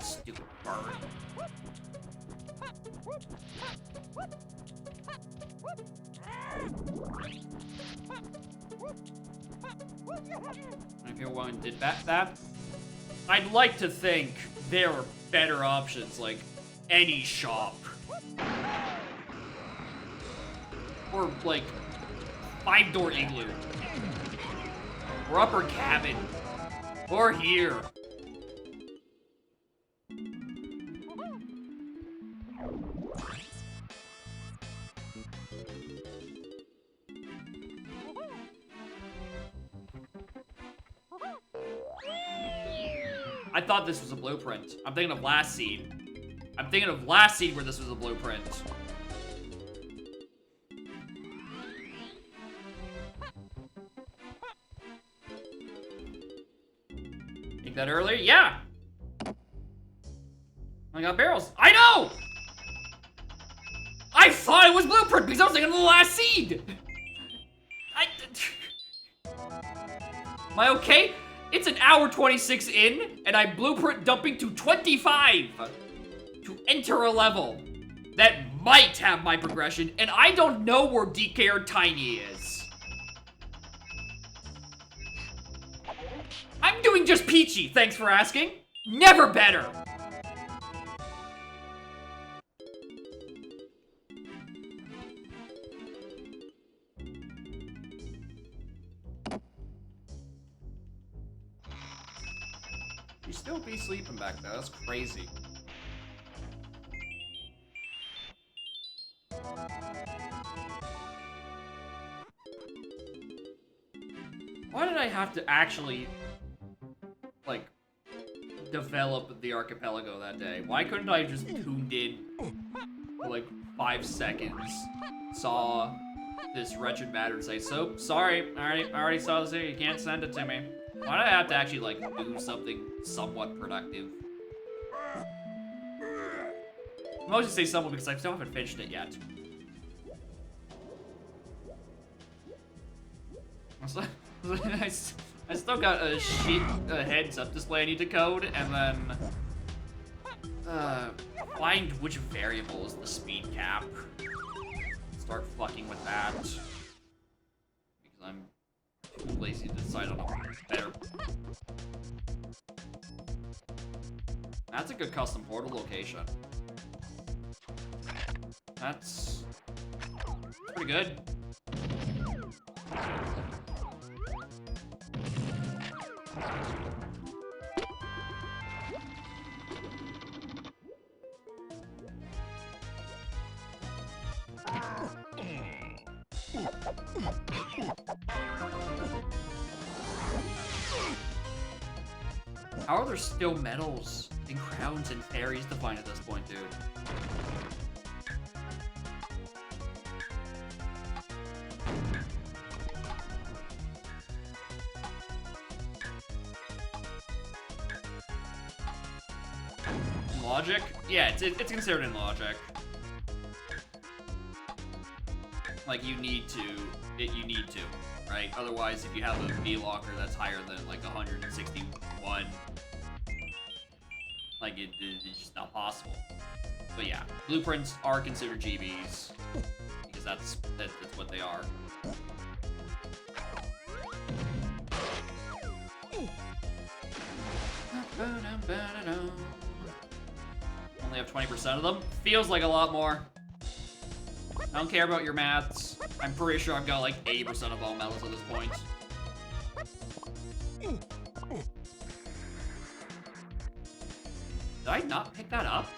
Stupid bird. If anyone did that, I'd like to think there are better options, like any shop. Or like 5-door igloo. Or upper cabin. Or here. I thought this was a blueprint. I'm thinking of Last Seed. I'm thinking of Last Seed where this was a blueprint. Think that earlier? Yeah! I got barrels. I know! I thought it was blueprint because I was thinking of the Last Seed! Am I okay? It's an hour 26 in, and I'm blueprint dumping to 25 to enter a level that might have my progression, and I don't know where DK or Tiny is. I'm doing just peachy, thanks for asking. Never better. You still be sleeping back there, that's crazy. Why did I have to actually, like, develop the archipelago that day? Why couldn't I just tuned in for like 5 seconds, saw this wretched matter and say, so, sorry, I already saw this here, you can't send it to me. Why did I have to actually, like, do something somewhat productive? I'm always gonna say somewhat because I still haven't finished it yet. I still got a heads-up display I need to code, and then find which variable is the speed cap. Start fucking with that. Because I'm too lazy to decide on a better... That's a good custom portal location. That's pretty good. How are there still medals and crowns and fairies to find at this point, dude? In logic? Yeah, it's considered in logic. Like, you need to, right? Otherwise, if you have a V-locker that's higher than, like, 161, like, it's just not possible. But yeah, blueprints are considered GBs, because that's what they are. Only have 20% of them. Feels like a lot more. I don't care about your maths. I'm pretty sure I've got like 80% of all medals at this point. Did I not pick that up?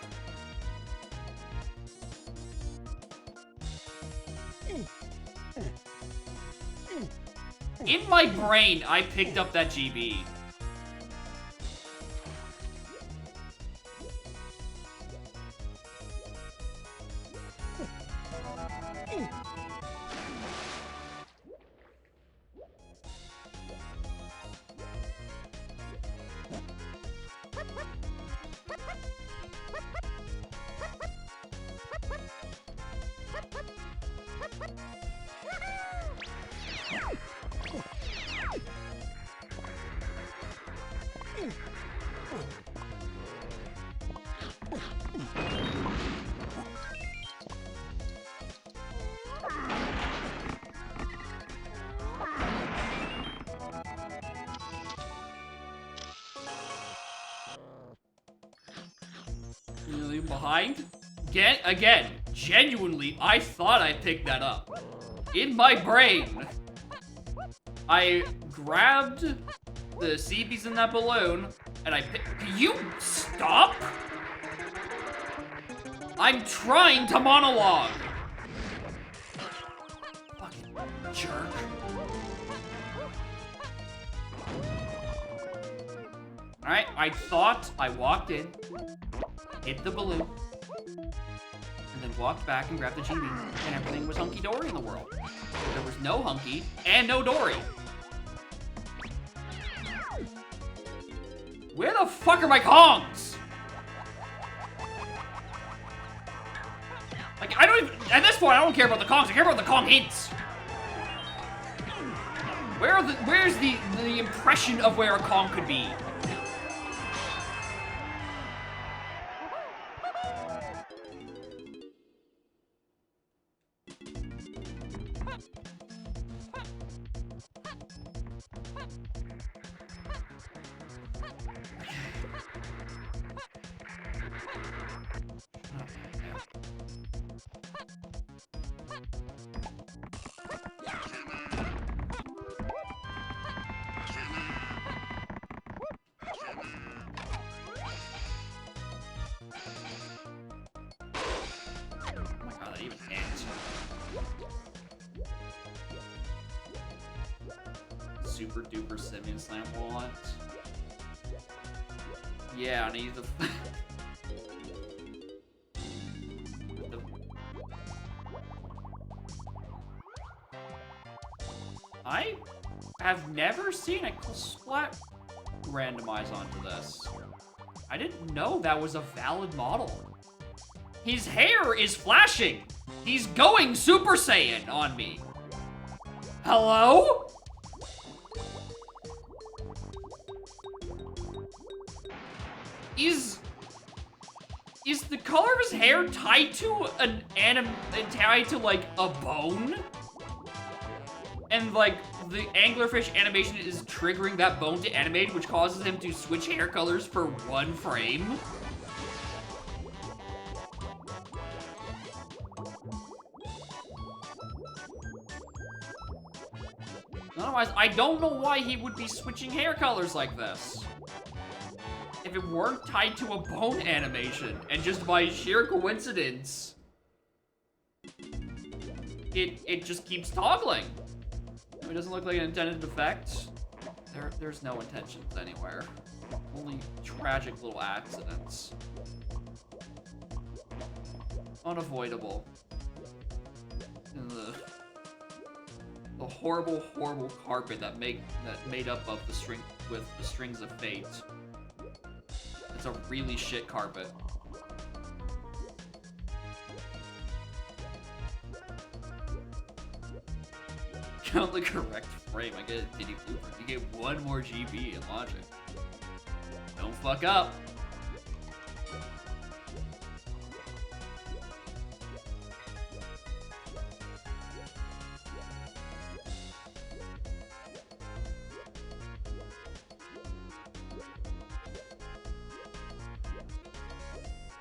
In my brain, I picked up that GB. Behind? Again, genuinely, I thought I picked that up. In my brain, I grabbed the CBs in that balloon, and I picked... Can you stop? I'm trying to monologue. Fucking jerk. Alright, I thought I walked in, hit the balloon, and then walked back and grabbed the GB, and everything was hunky-dory in the world. But there was no hunky and no dory. Where the fuck are my Kongs? Like, I don't even, at this point, I don't care about the Kongs, I care about the Kong hints. Where's the impression of where a Kong could be? Super duper Simeon Slam wallet. Yeah, I need the. I have never seen a splat randomize onto this. I didn't know that was a valid model. His hair is flashing. He's going Super Saiyan on me. Hello? Is the color of his hair tied to tied to like a bone? And like the anglerfish animation is triggering that bone to animate, which causes him to switch hair colors for 1 frame? Otherwise, I don't know why he would be switching hair colors like this. If it weren't tied to a bone animation, and just by sheer coincidence, it just keeps toggling. It doesn't look like an intended effect. There's no intentions anywhere. Only tragic little accidents. Unavoidable. And the horrible, horrible carpet that made up of the string with the strings of fate. It's a really shit carpet. Count the correct frame. I get a Diddy Blueprint. You get 1 more GB in logic. Don't fuck up.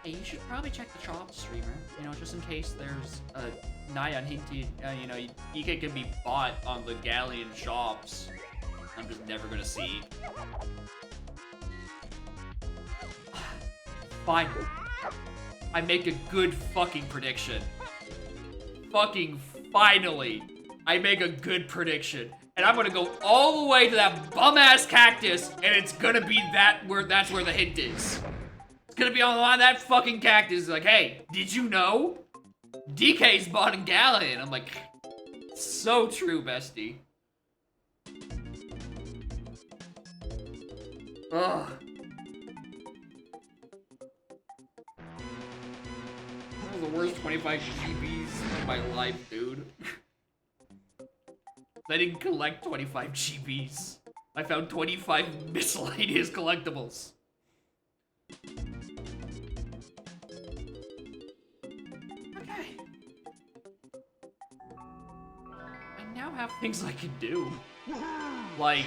Hey, you should probably check the Chop streamer, you know, just in case there's a Nyan hinted, you know, EK can be bought on the Galleon shops. I'm just never gonna see. Fine. I make a good fucking prediction. Fucking finally, I make a good prediction. And I'm gonna go all the way to that bum-ass cactus, and it's gonna be that's where the hint is. It's gonna be on the line of that fucking cactus, like, hey, did you know? DK's bought in Galleon. I'm like, so true, bestie. Ugh. That was the worst 25 GBs of my life, dude. I didn't collect 25 GBs. I found 25 miscellaneous collectibles. Okay. I now have things I can do. Like...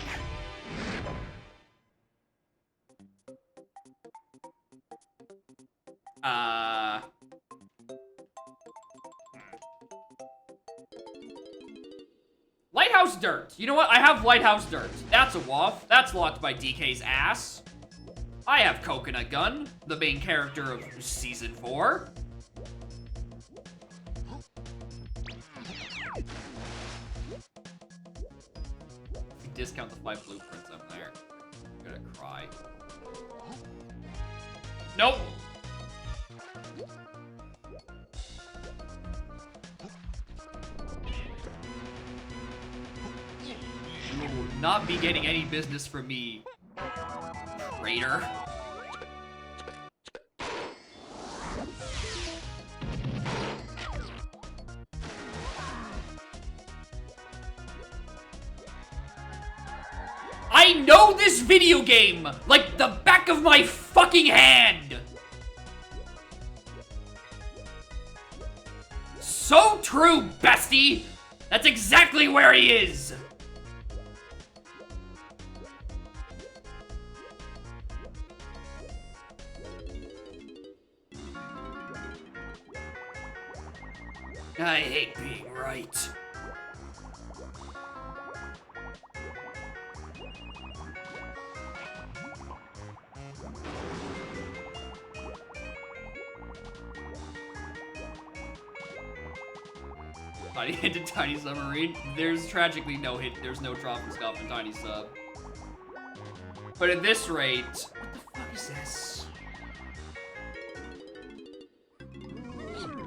Lighthouse Dirt. You know what? I have Lighthouse Dirt. That's a waff. That's locked by DK's ass. I have Coconut Gun, the main character of Season 4. If you discount the 5 blueprints, I'm there. I'm gonna cry. Nope. You will not be getting any business from me, traitor. know this video game like the back of my fucking hand. So true, bestie. That's exactly where he is. I hate being right. Tiny Hint and Tiny Submarine. There's tragically no hint. There's no drop and scuff in Tiny Sub. But at this rate, what the fuck is this?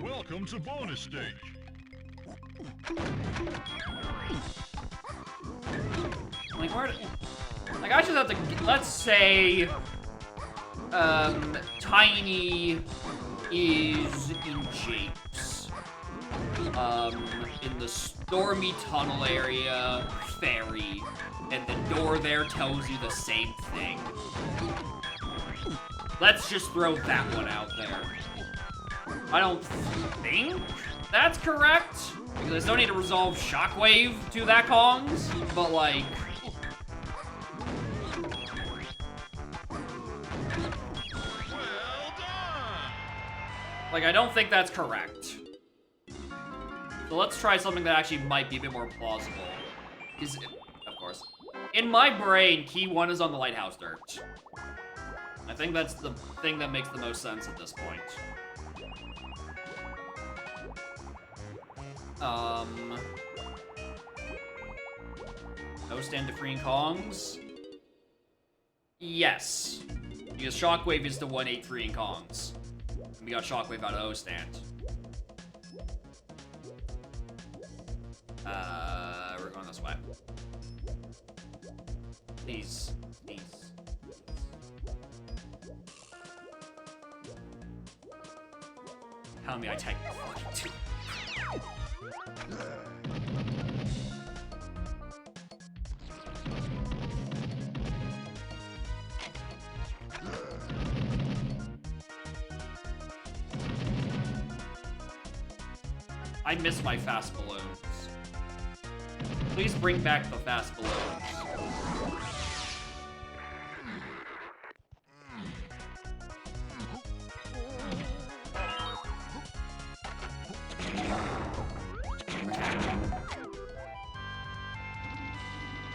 Welcome to bonus stage. Like where? Like I just have to. Let's say, Tiny is in Japes. In the Stormy Tunnel area, ferry, and the door there tells you the same thing. Let's just throw that one out there. I don't think that's correct, because I still need to resolve Shockwave to that Kongs, but like... Well done! Like, I don't think that's correct. So let's try something that actually might be a bit more plausible. Because, of course, in my brain, key 1 is on the Lighthouse Dirt. I think that's the thing that makes the most sense at this point. No stand to freeing Kongs? Yes. Because Shockwave is the 1-8 freeing Kongs. And we got Shockwave out of O-stand. We're going this way. Please. Please. Tell me I take fucking 2. I miss my fast balloons. Please bring back the fast balloons.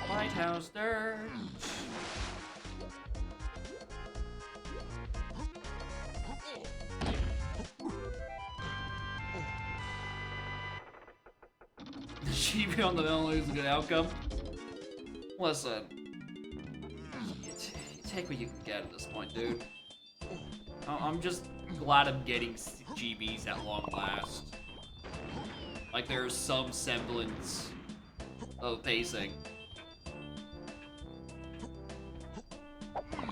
Lighthouse Dirt. The GB on the middle is a good outcome. Listen, you take what you can get at this point, dude. I'm just glad I'm getting GBs at long last. Like there's some semblance of pacing.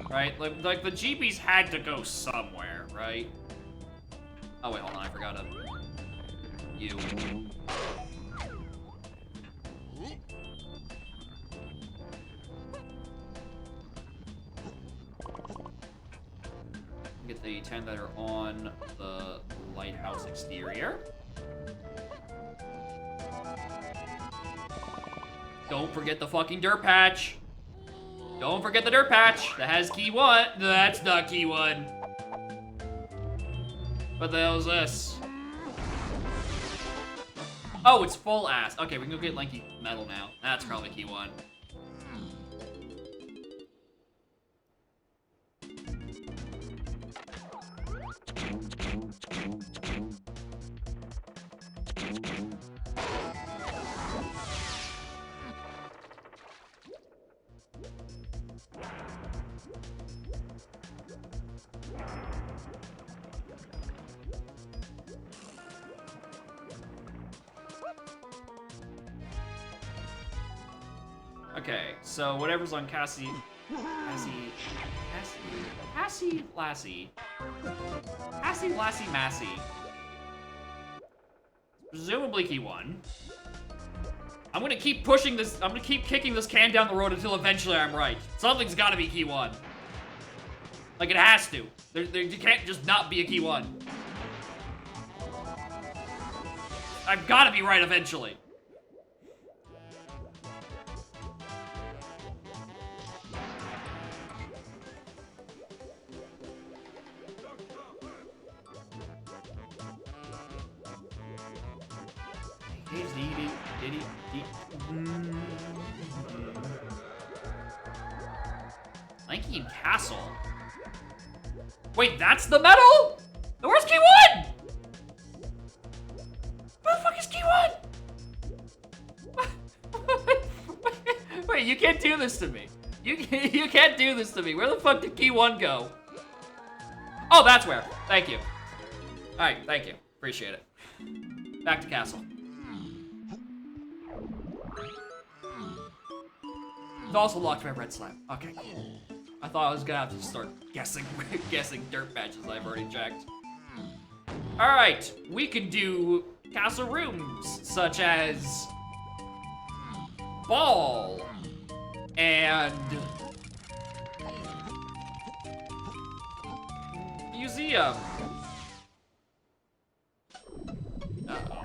Right? Like the GBs had to go somewhere, right? Oh wait, hold on, I forgot to... You. Get the 10 that are on the lighthouse exterior. Don't forget the fucking dirt patch. Don't forget the dirt patch that has key 1. That's not key 1. What the hell is this? Oh, it's full ass. Okay, we can go get Lanky Metal now. That's probably key 1. Okay, so whatever's on Lassie. Presumably key 1. I'm gonna keep pushing this. I'm gonna keep kicking this can down the road until eventually I'm right. Something's gotta be key 1. Like, it has to. You can't just not be a key 1. I've gotta be right eventually. Lankian Castle. Wait, that's the medal? Where's key 1? Where the fuck is key 1? Wait, you can't do this to me. You can't do this to me. Where the fuck did key 1 go? Oh, that's where. Thank you. All right, thank you. Appreciate it. Back to castle. It's also locked by red slime. Okay, cool. I thought I was gonna have to start guessing dirt patches I've already checked. All right, we can do castle rooms such as ball and museum. Uh-oh.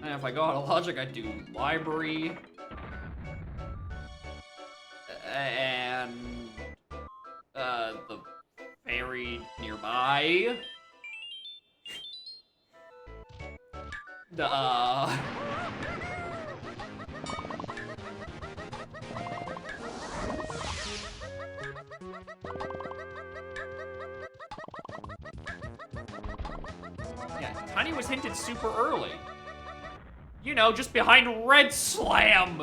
And if I go out of logic, I do library and the ferry nearby. Yeah, Tiny was hinted super early. You know, just behind Red Slam.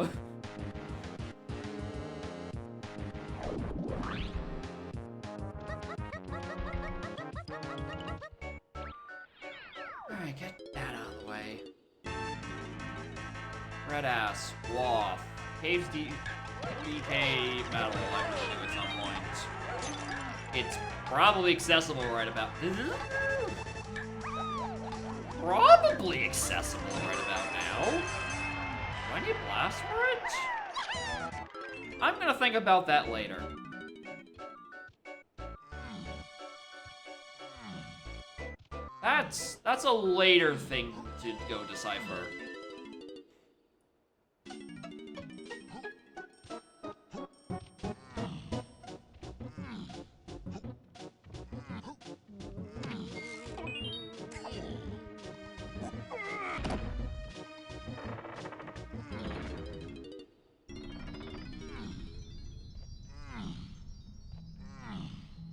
Alright, get that out of the way. Red Ass, Waff, Caves DK Metal, I will do at some point. It's probably accessible right about... Probably accessible right about now. Do I need blast for it? I'm gonna think about that later. That's a later thing to go decipher.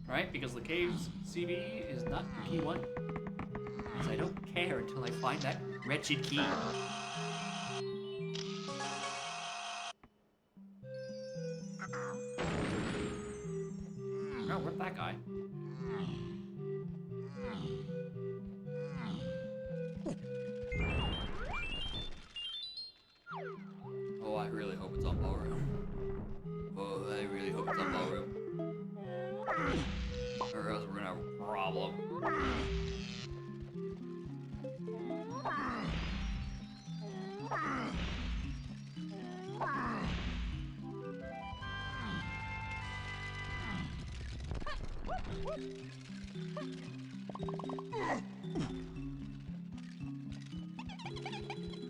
Right? Because the cave's CV is not the key 1. Because I don't care until I find that wretched key. Oh, where'd that guy? Oh, I really hope it's on ballroom. Oh, I really hope it's on ballroom. Or else we're gonna have a problem.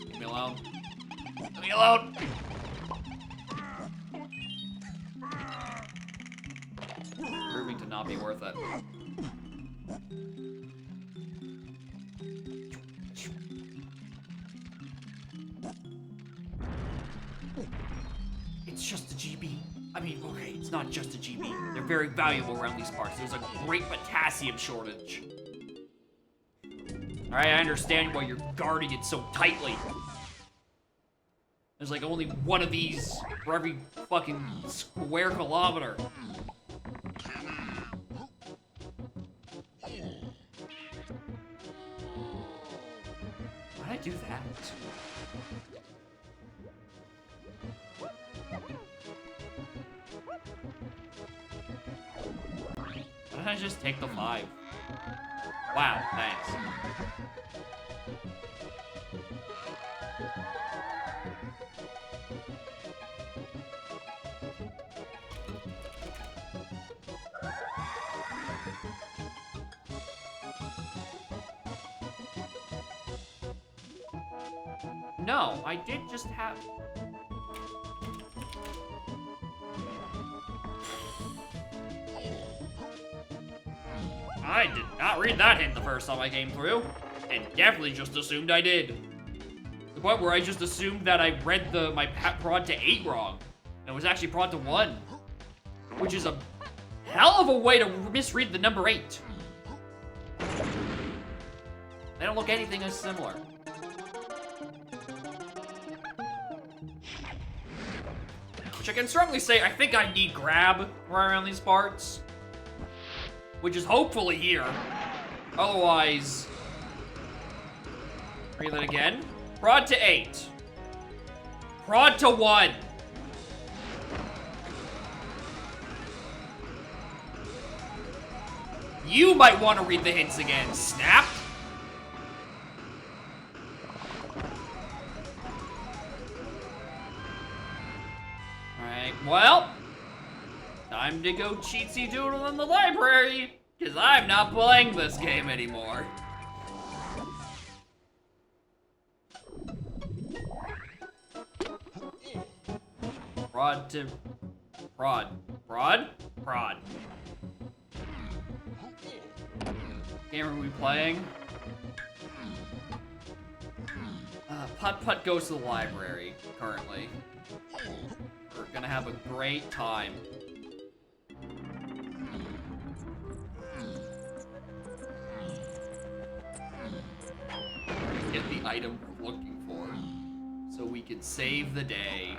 Leave me alone. Leave me alone! Proving to not be worth it. It's just a GB. I mean, okay, it's not just a GB. They're very valuable around these parts. There's a great potassium shortage. Alright, I understand why you're guarding it so tightly. There's like only one of these for every fucking square kilometer. Why'd I do that? can I just take the 5? Wow, thanks. No, I did just have... I did not read that hint the first time I came through, and definitely just assumed I did. The point where I just assumed that I read my prod to 8 wrong, and it was actually prod to 1, which is a hell of a way to misread the number 8. They don't look anything as similar. Which I can strongly say I think I need grab right around these parts. Which is hopefully here. Otherwise... Read it again. Prod to 8. Prod to 1. You might want to read the hints again. Snap. Alright, well... Time to go cheatsy doodle in the library, because I'm not playing this game anymore. Prod to... Prod. Prod? Prod. Game are we playing? Putt Putt goes to the library, currently. We're gonna have a great time. Get the item we're looking for, so we can save the day.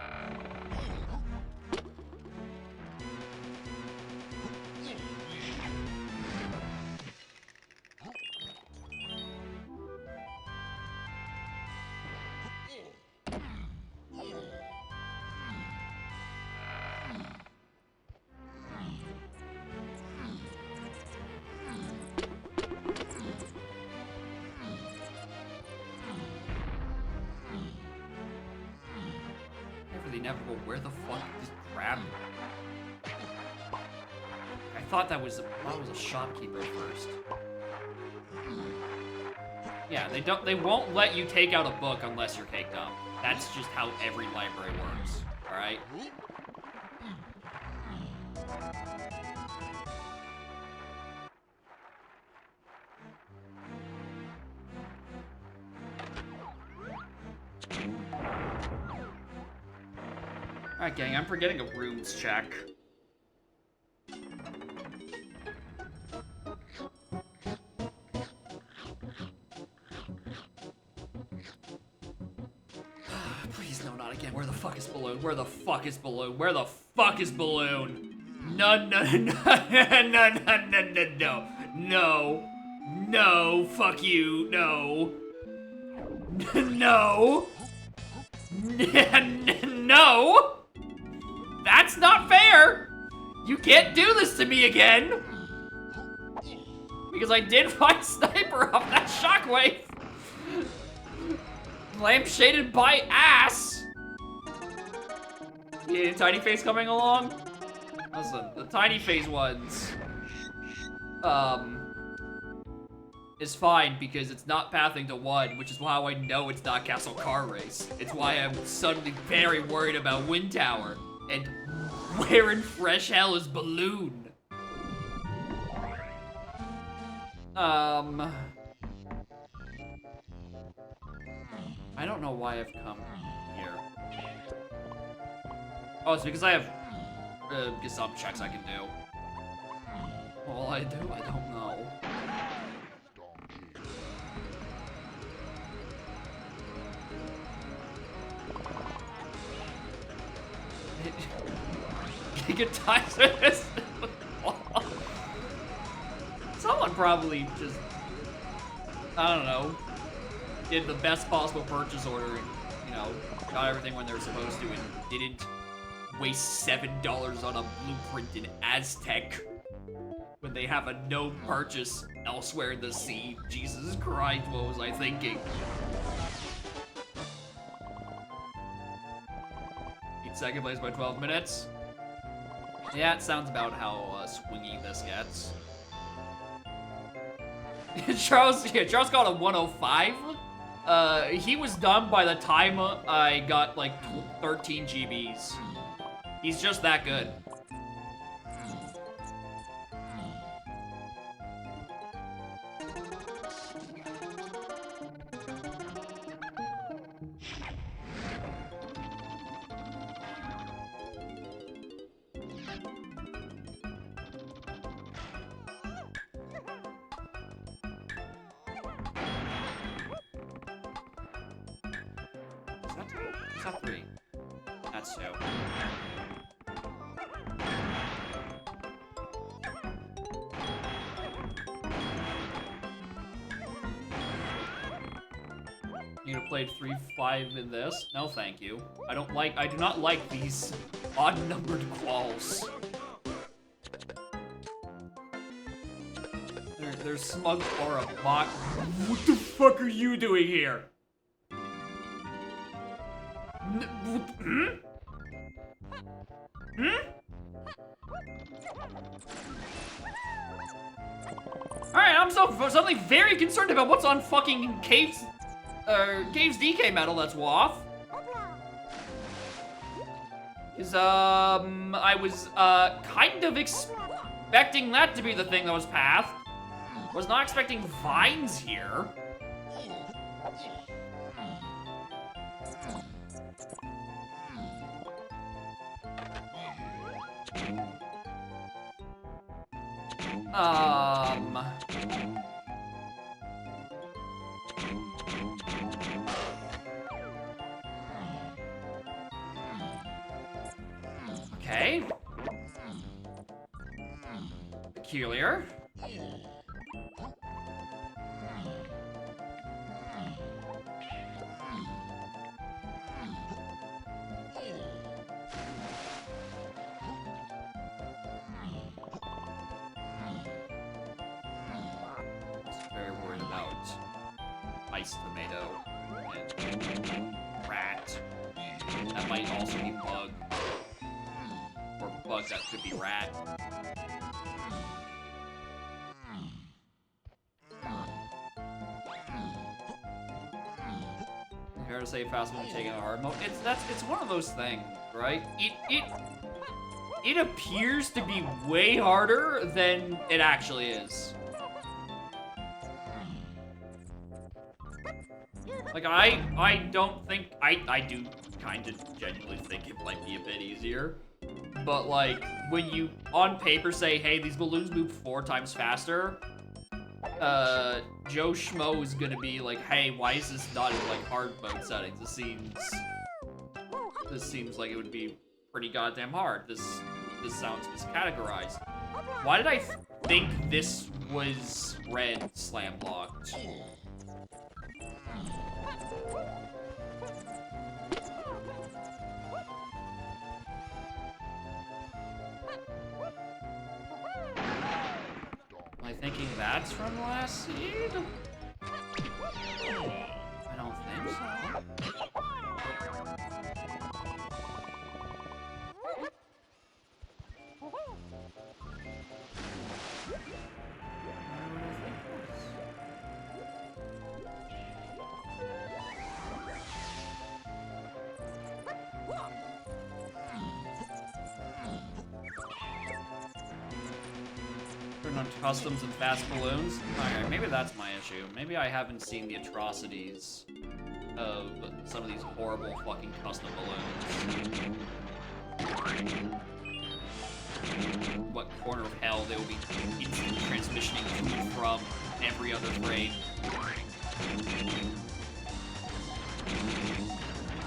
Inevitable. Where the fuck is crab? I thought that was a shopkeeper first. Yeah, they won't let you take out a book unless you're caked up. That's just how every library works. All right. Alright, gang, I'm forgetting a rooms check. Please, no, not again. Where the fuck is Balloon? Where the fuck is Balloon? Where the fuck is Balloon? No, no, no, no, no, no, no, no. No. No, fuck you. No. No. No. That's not fair! You can't do this to me again! Because I did find Sniper off that shockwave! Lampshaded by ass! Yeah, Tiny Face coming along? Listen, the Tiny Face ones... is fine because it's not pathing to 1, which is how I know it's not Castle Car Race. It's why I'm suddenly very worried about Wind Tower. And where in fresh hell is Balloon? I don't know why I've come here. Oh, it's because I have some checks I can do. All I do, I don't know. Gigatizer. Someone probably just, I don't know, did the best possible purchase order and, you know, got everything when they were supposed to and didn't waste $7 on a blueprint in Aztec. when they have a no purchase elsewhere in the sea. Jesus Christ, what was I thinking? 8-second plays by 12 minutes. Yeah, it sounds about how swingy this gets. Charles got a 105. He was done by the time I got like 13 GBs. He's just that good. Is that 3? That's 2. Need to play 3-5 in this? No, thank you. I do not like these odd-numbered quals. There's Smug Aura Bot. What the fuck are you doing here? Alright, I'm suddenly very concerned about what's on fucking Cave's DK medal that's WAF. Cause, I was, kind of expecting that to be the thing that was pathed. Was not expecting vines here. Okay. Peculiar. Very worried about Ice Tomato and Rat. That might also be Bug. Or Bug that could be Rat. Fair to say fast when taking a hard mode. It's one of those things, right? It appears to be way harder than it actually is. Like, I don't think, I do kind of genuinely think it might be a bit easier. But, like, when you, on paper, say, hey, these balloons move 4 times faster, Joe Schmo is gonna be like, hey, why is this not in, like, hard mode settings? This seems like it would be pretty goddamn hard. This sounds miscategorized. Why did I think this was red slam blocked? Am I thinking that's from last seed? I don't think so. On customs and fast balloons? Okay, maybe that's my issue. Maybe I haven't seen the atrocities of some of these horrible fucking custom balloons. What corner of hell they will be instant transmissioning to and from every other frame.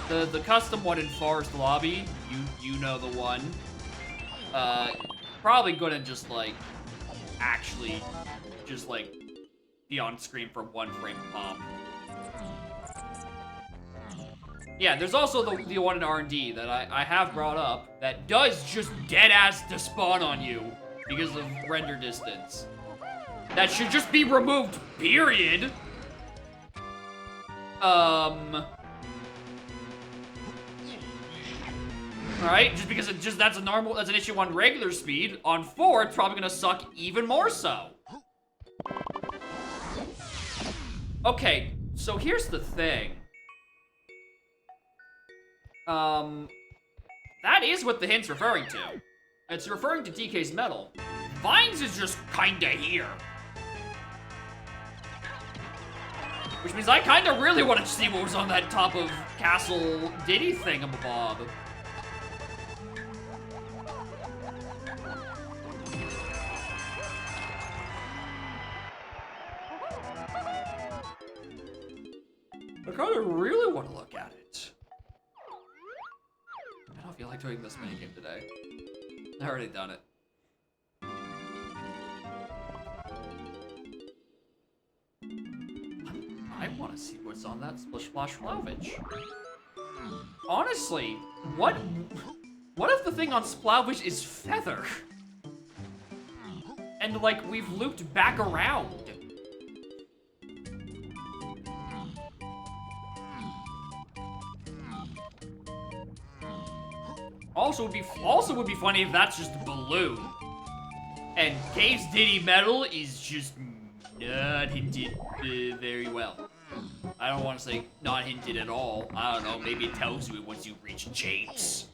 The custom one in Forest Lobby, you know the one. Probably gonna just like actually just like be on screen for 1 frame pop. Yeah, there's also the one in R&D that I have brought up that does just dead ass despawn on you because of render distance. That should just be removed, period. Alright, just because that's an issue on regular speed. On 4, it's probably gonna suck even more so. Okay, so here's the thing. That is what the hint's referring to. It's referring to DK's medal. Vines is just kinda here. Which means I kinda really want to see what was on that top of Castle Diddy thingamabob. I kinda really want to look at it. I don't feel like doing this minigame today. I already done it. I want to see what's on that Splish Splash Splavage. Honestly, what if the thing on Splavage is Feather? And like we've looped back around. Also would be funny if that's just Balloon. And Cave's Diddy Medal is just not hinted very well. I don't want to say not hinted at all. I don't know, maybe it tells you once you reach James.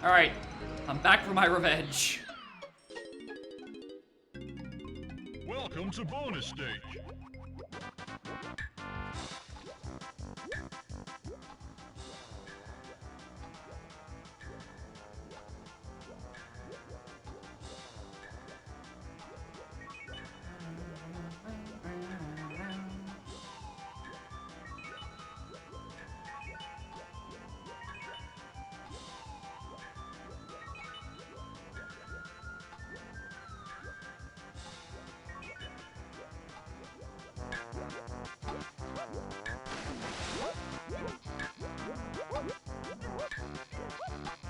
Alright, I'm back for my revenge. Welcome to bonus stage.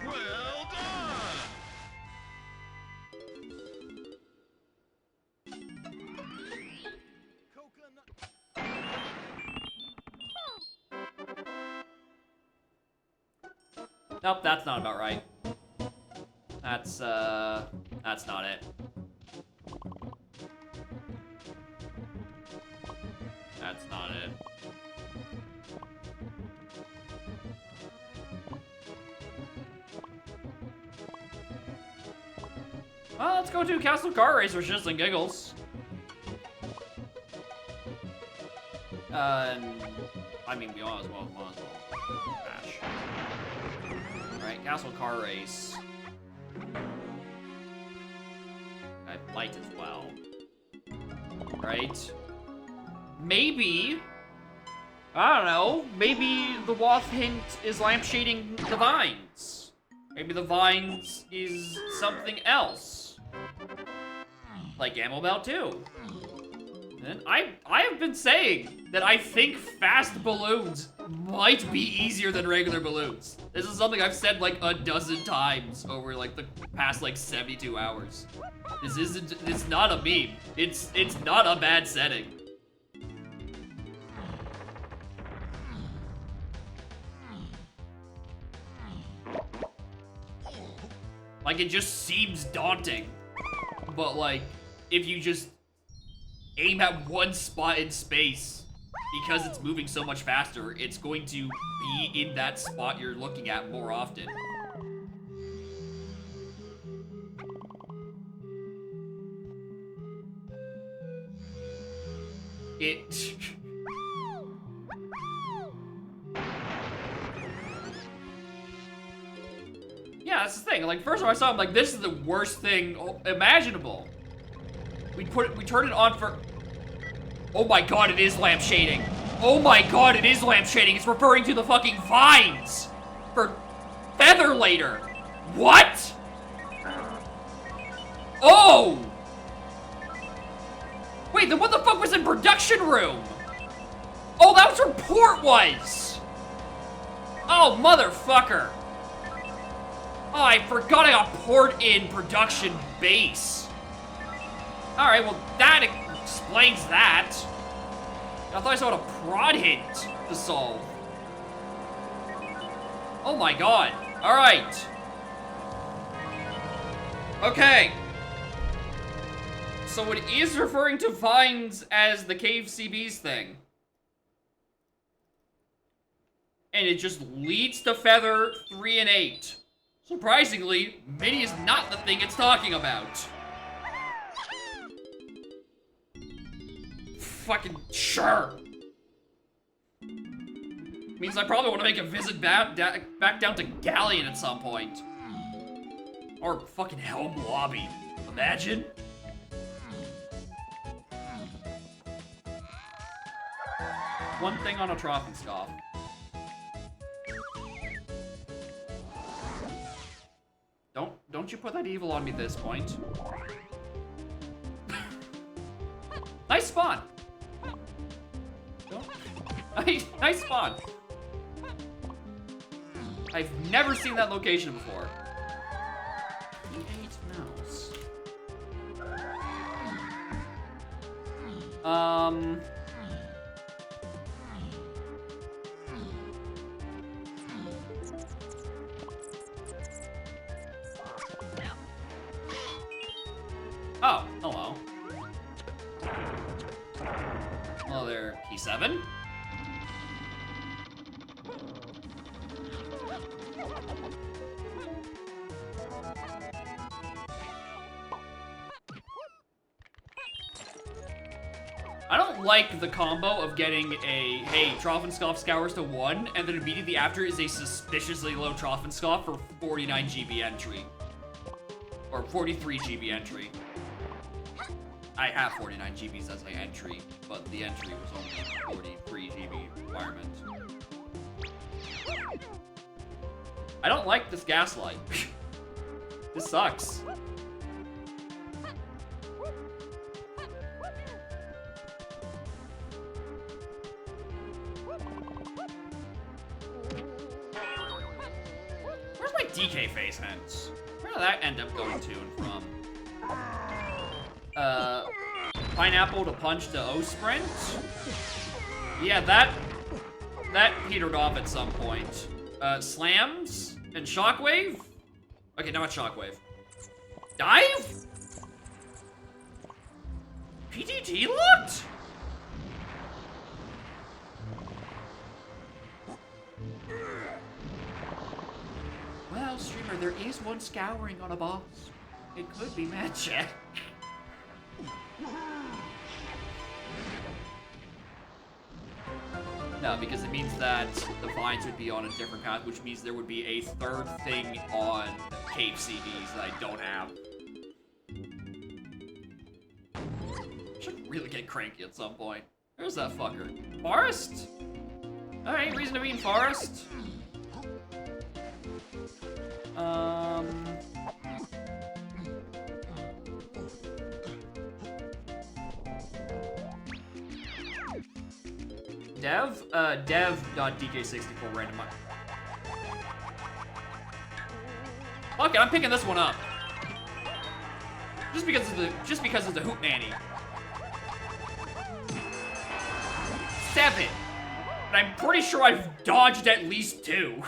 Well done! Nope, that's not about right. That's not it. That's not it. Well, let's go to Castle Car Racer just and giggles. I mean, we might as well crash. Alright, Castle Car Race. I light as well. Right? Maybe, I don't know, maybe the Waff hint is lampshading the vines. Maybe the vines is something else. Like Ammo Belt 2. And I have been saying that I think fast balloons might be easier than regular balloons. This is something I've said like a dozen times over like the past like 72 hours. It's not a meme. It's not a bad setting. Like, it just seems daunting. But, like, if you just aim at one spot in space, because it's moving so much faster, it's going to be in that spot you're looking at more often. Yeah, that's the thing. Like, first time I saw him, like, this is the worst thing imaginable. We turn it on for... Oh my god, it is lamp shading. Oh my god, it is lamp shading. It's referring to the fucking vines for Feather later. What? Oh! Wait, then what the fuck was in production room? Oh, that was where port was! Oh, motherfucker. Oh, I forgot I got port in production base. Alright, well, that explains that. I thought I saw a prod hint to solve. Oh my god. Alright. Okay. So it is referring to vines as the Cave CB's thing. And it just leads to Feather 3 and 8. Surprisingly, Mini is not the thing it's talking about. Fucking sure. Means I probably want to make a visit back down to Galleon at some point. Or fucking Helm Lobby. Imagine. One thing on a Trophenscoff. Don't you put that evil on me at this point. Nice spawn. Nice spawn. I've never seen that location before. Mouse. Oh, hello. Hello there, key 7. I don't like the combo of getting a, hey, Trophenscoff scours to 1, and then immediately after is a suspiciously low Trophenscoff for 49 GB entry. Or 43 GB entry. I have 49 GBs as my entry, but the entry was only 43 GB requirement. I don't like this gaslight. This sucks. Where's my DK face hence? Where did that end up going to and from? Pineapple to punch to O-Sprint? Yeah, that petered off at some point. Slams and Shockwave? Okay, now it's Shockwave. Dive? PTT looked? Well, streamer, there is one scouring on a boss. It could be magic. No, because it means that the vines would be on a different path, which means there would be a third thing on Cave CDs that I don't have. Should really get cranky at some point. Where's that fucker? Forest? Alright, reason to be in Forest. Dev.dk64 random. Fuck it, I'm picking this one up. Just because of the Hoot Nanny. 7. And I'm pretty sure I've dodged at least 2.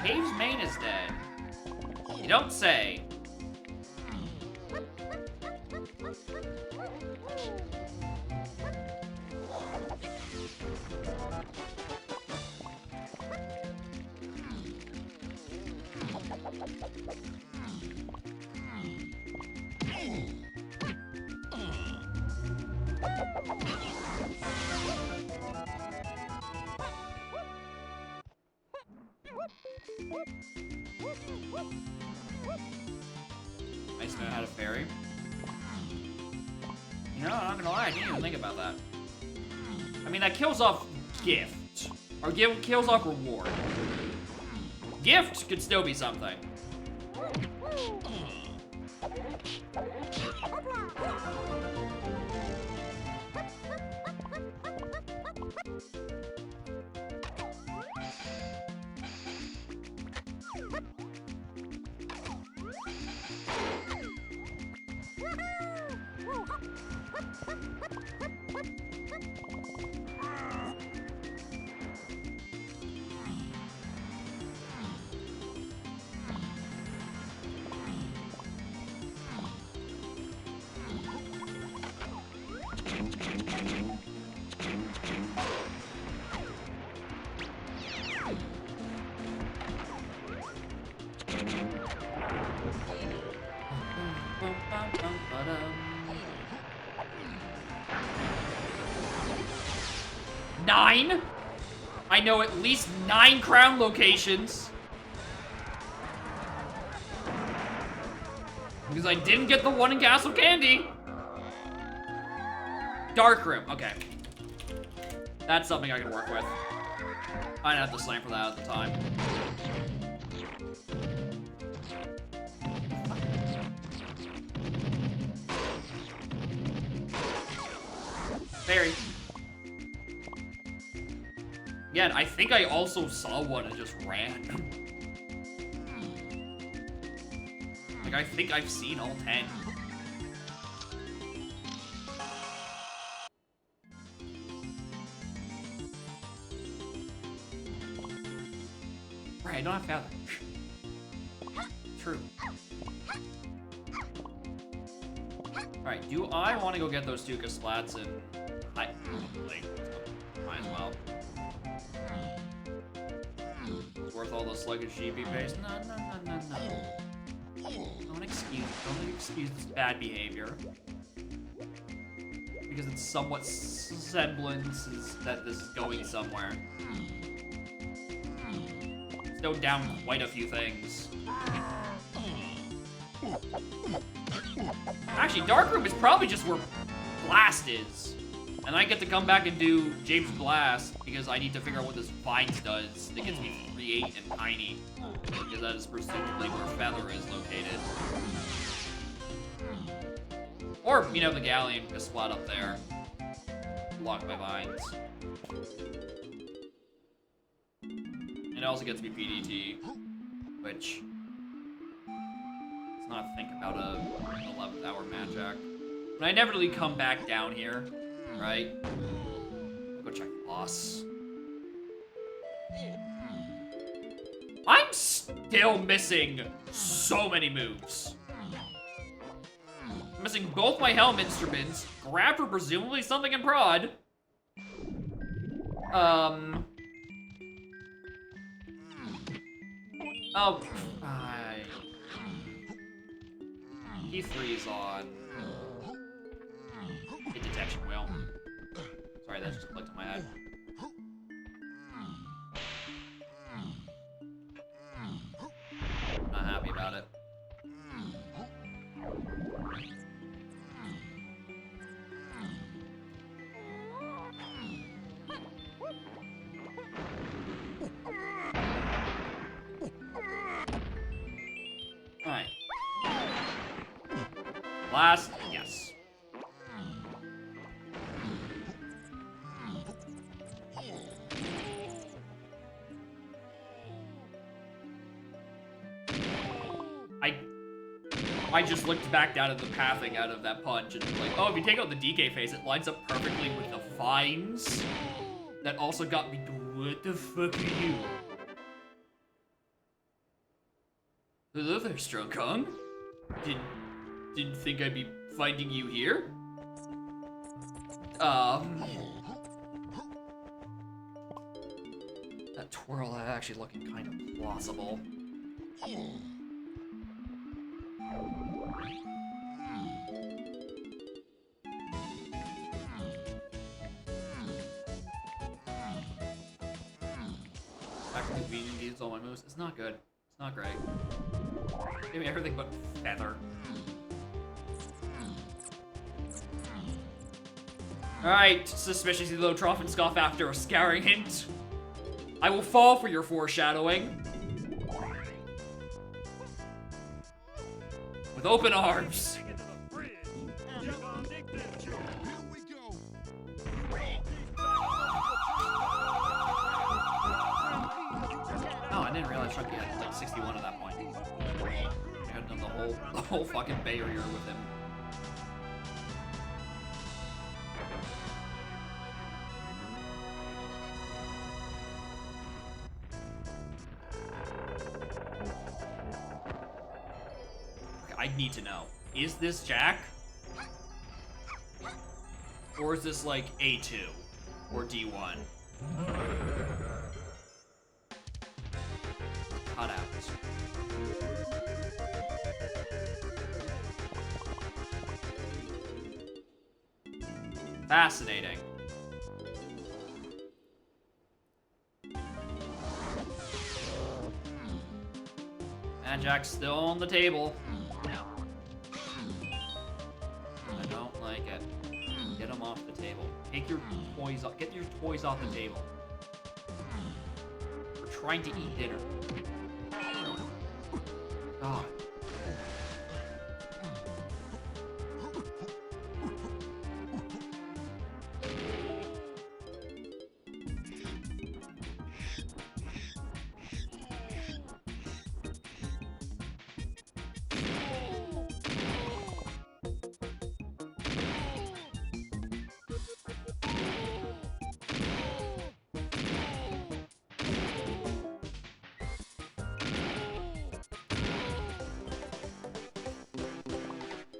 Cave's main is dead. You don't say. Nice know how to fairy. You know, I'm not gonna lie, I didn't even think about that. I mean, that kills off gift. Or kills off reward. Gift could still be something. Nine? I know at least 9 crown locations. Because I didn't get the one in Castle Candy. Dark Room, okay. That's something I can work with. I didn't have to slam for that at the time. Fairy. Again, I think I also saw one and just ran. Like, I think I've seen all 10. Right, I don't have feather. True. Alright, do I want to go get those 2 Kasplats and... I probably might as well. It's worth all those sluggish GB face. No. Don't excuse this bad behavior. Because it's somewhat semblances that this is going somewhere. Still down quite a few things. Actually, Dark Room is probably just where Blast is. And I get to come back and do James Blast because I need to figure out what this Vines does that gets me 3-8 and Tiny. Because that is presumably where Feather is located. Or, you know, the Galleon is splat up there. Blocked by Vines. It also gets me PDT, which... let's not think about an 11th hour Magic. When I inevitably come back down here, right? I'll go check the boss. I'm still missing so many moves. I'm missing both my Helm instruments, grab for presumably something in Prod. Oh, P3's on. Hit detection wheel. Sorry, that just clicked in my head. Not happy about it. Alright. Last, yes. I just looked back down at the pathing out of that punch and was like, oh, if you take out the DK face, it lines up perfectly with the vines. That also got me, what the fuck are you? Hello there, Strong Kong. Didn't think I'd be finding you here? That twirl actually looking kind of plausible. Back to the uses all my moves. It's not good. It's not great. Give me everything but feather. Alright, suspiciously low Troffenscoff after a scouring hint. I will fall for your foreshadowing. With open arms. Oh, I didn't realize Chunky had like 61 at that point. I had done the whole fucking barrier with him. Okay, I need to know. Is this Jack? Or is this like A2? Or D1? Cut out. Fascinating. And Jack's still on the table. I don't like it. Get him off the table. Take your toys off. Get your toys off the table. We're trying to eat dinner. God.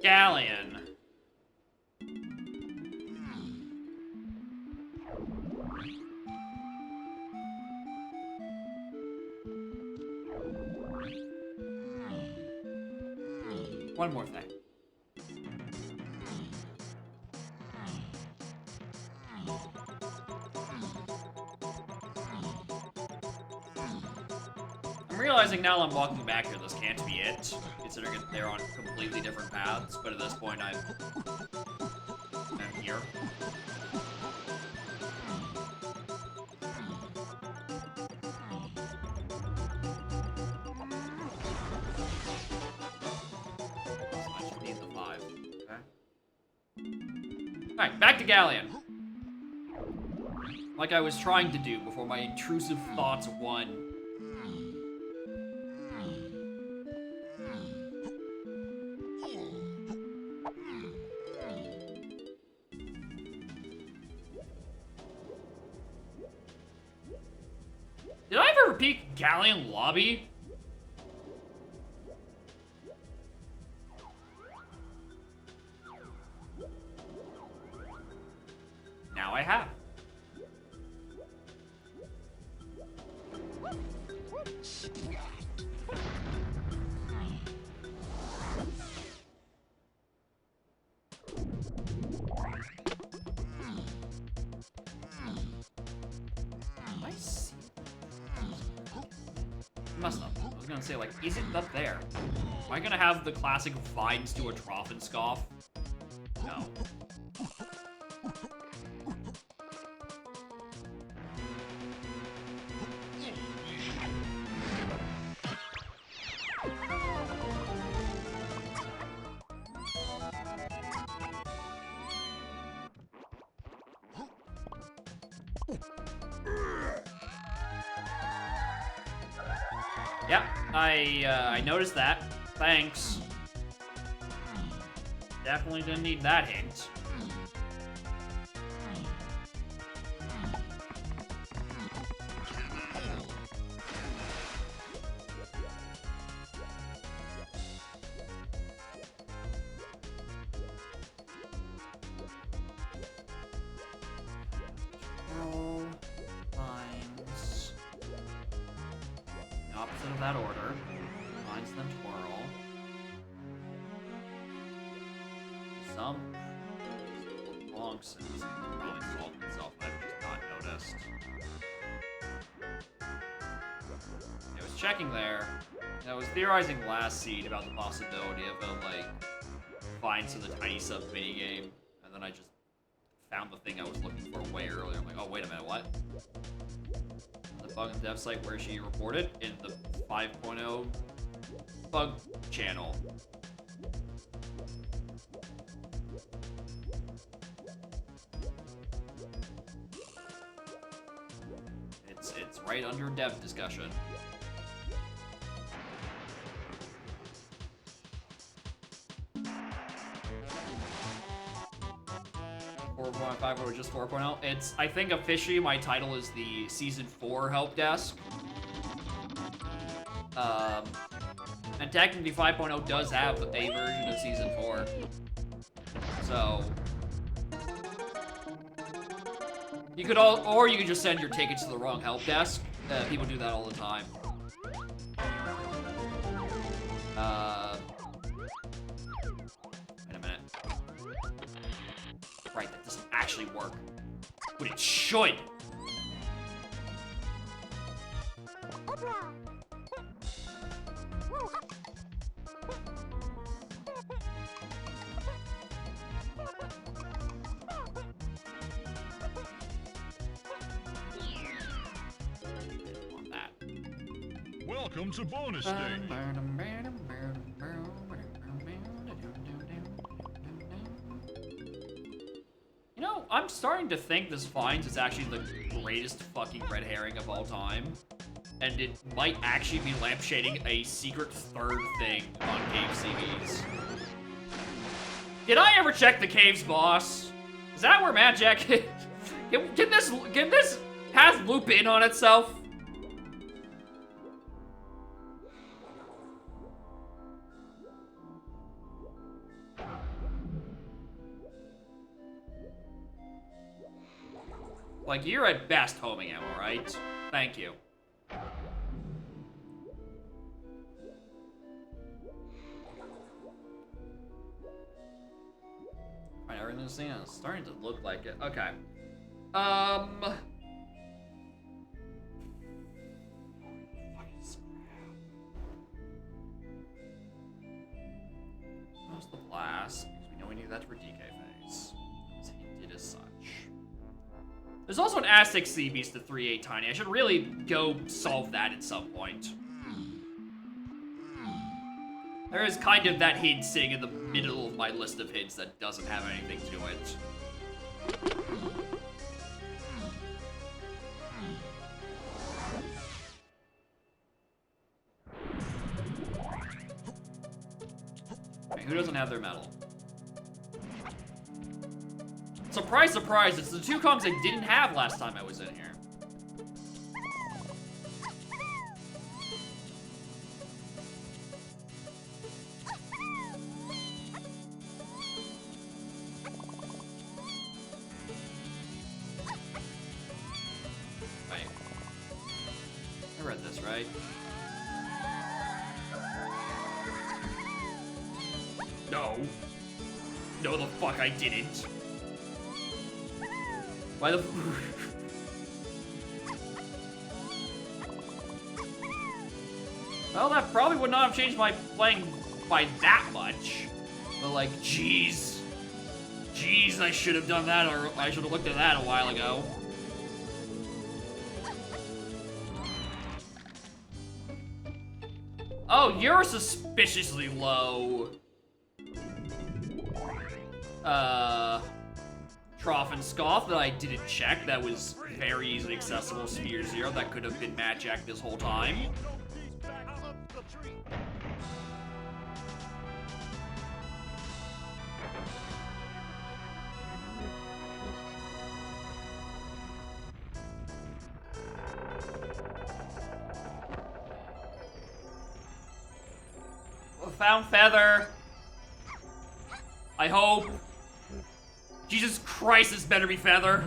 Galleon. One more thing. I'm realizing now I'm walking back here, this can't be it, considering they're on completely different paths, but at this point I'm here. I should need the 5. Okay. Alright, back to Galleon. Like I was trying to do before my intrusive thoughts won. Did I ever repeat Galleon Lobby? Now I have. I see. Must not. I was gonna say, like, is it up there? Am I gonna have the classic vines to a Troffenscoff? No. Yep, I noticed that. Thanks. Definitely didn't need that hint. Twirl, lines. The opposite of that order. Lines, then twirl. Some long since probably solved itself, I've just not noticed. checking there, and I was theorizing last seed about the possibility of like Vines in the Tiny Sub minigame, and then I just found the thing I was looking for way earlier. I'm like, oh wait a minute, what? The bug in the dev site where she reported in the 5.0 bug channel. It's right under dev discussion. Or just 4.0. It's, I think officially my title is the Season 4 Help Desk. And technically 5.0 does have a version of Season 4. So... you could or you could just send your tickets to the wrong help desk. People do that all the time. Wait a minute. Right, that doesn't actually work. But it should! On that. Welcome to bonus stage. You know, I'm starting to think this Vines is actually the greatest fucking red herring of all time. And it might actually be lampshading a secret third thing on Cave CVs. Did I ever check the Cave's boss? Is that where Mad Jack is? Can this path loop in on itself? Like, you're at best homing ammo, right? Thank you. Alright, everything's starting to look like it. Okay. How's the blast? Because we know we need that for DK phase. It's hinted as such. There's also an Aztec Sea Beast to 3-8 Tiny. I should really go solve that at some point. There is kind of that hint sitting in the middle of my list of hints that doesn't have anything to it. Okay, who doesn't have their medal? Surprise, surprise, it's the two comms I didn't have last time I was in here. Wait. I read this, right? No. No, the fuck I didn't. Why the well, that probably would not have changed my playing by that much. But like, jeez. Jeez, I should have done that, or I should have looked at that a while ago. Oh, you're suspiciously low. Trough and Scoff that I didn't check. That was very easily accessible. Sphere Zero. That could have been Mad Jack this whole time. Found Feather. I hope. Jesus Christ, this better be Feather.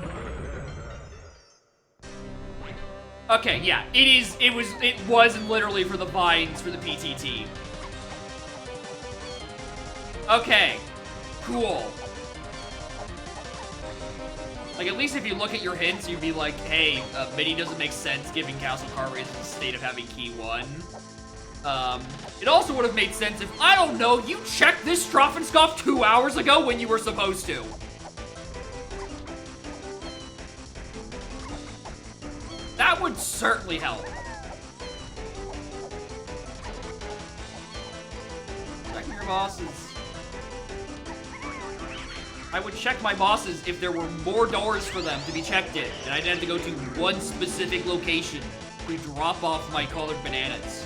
Okay, yeah, it was literally for the Vines for the PTT. Okay, cool. Like, at least if you look at your hints, you'd be like, hey, Mini doesn't make sense given Castle Car Race in the state of having key 1. It also would have made sense if, I don't know, you checked this Stroffenskopf 2 hours ago when you were supposed to. That would certainly help. Checking your bosses. I would check my bosses if there were more doors for them to be checked in, and I didn't have to go to one specific location to drop off my colored bananas.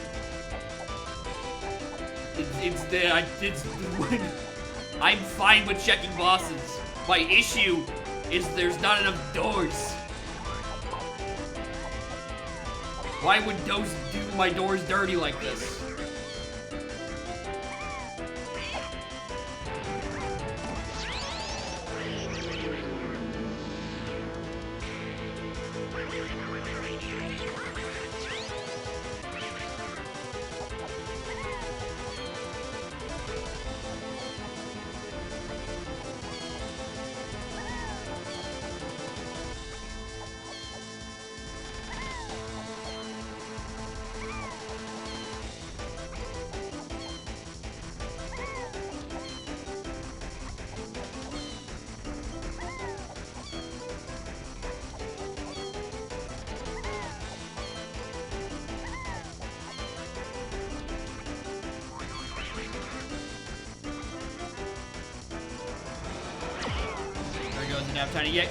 I'm fine with checking bosses. My issue is there's not enough doors. Why would those do my doors dirty like this?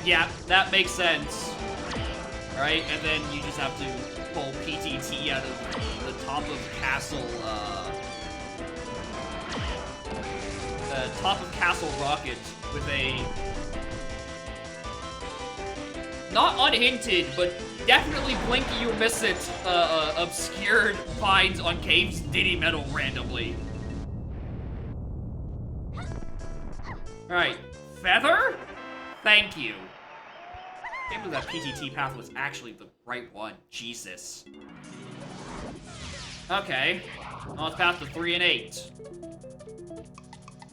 Yeah, that makes sense. Alright, and then you just have to pull PTT out of the top of Castle, top of Castle Rocket with a not unhinted, but definitely blinky you miss it, obscured finds on Cave's Diddy Metal randomly. Alright, Feather? Thank you. I can't believe that PTT path was actually the right one. Jesus. Okay. Now let's path to 3 and 8.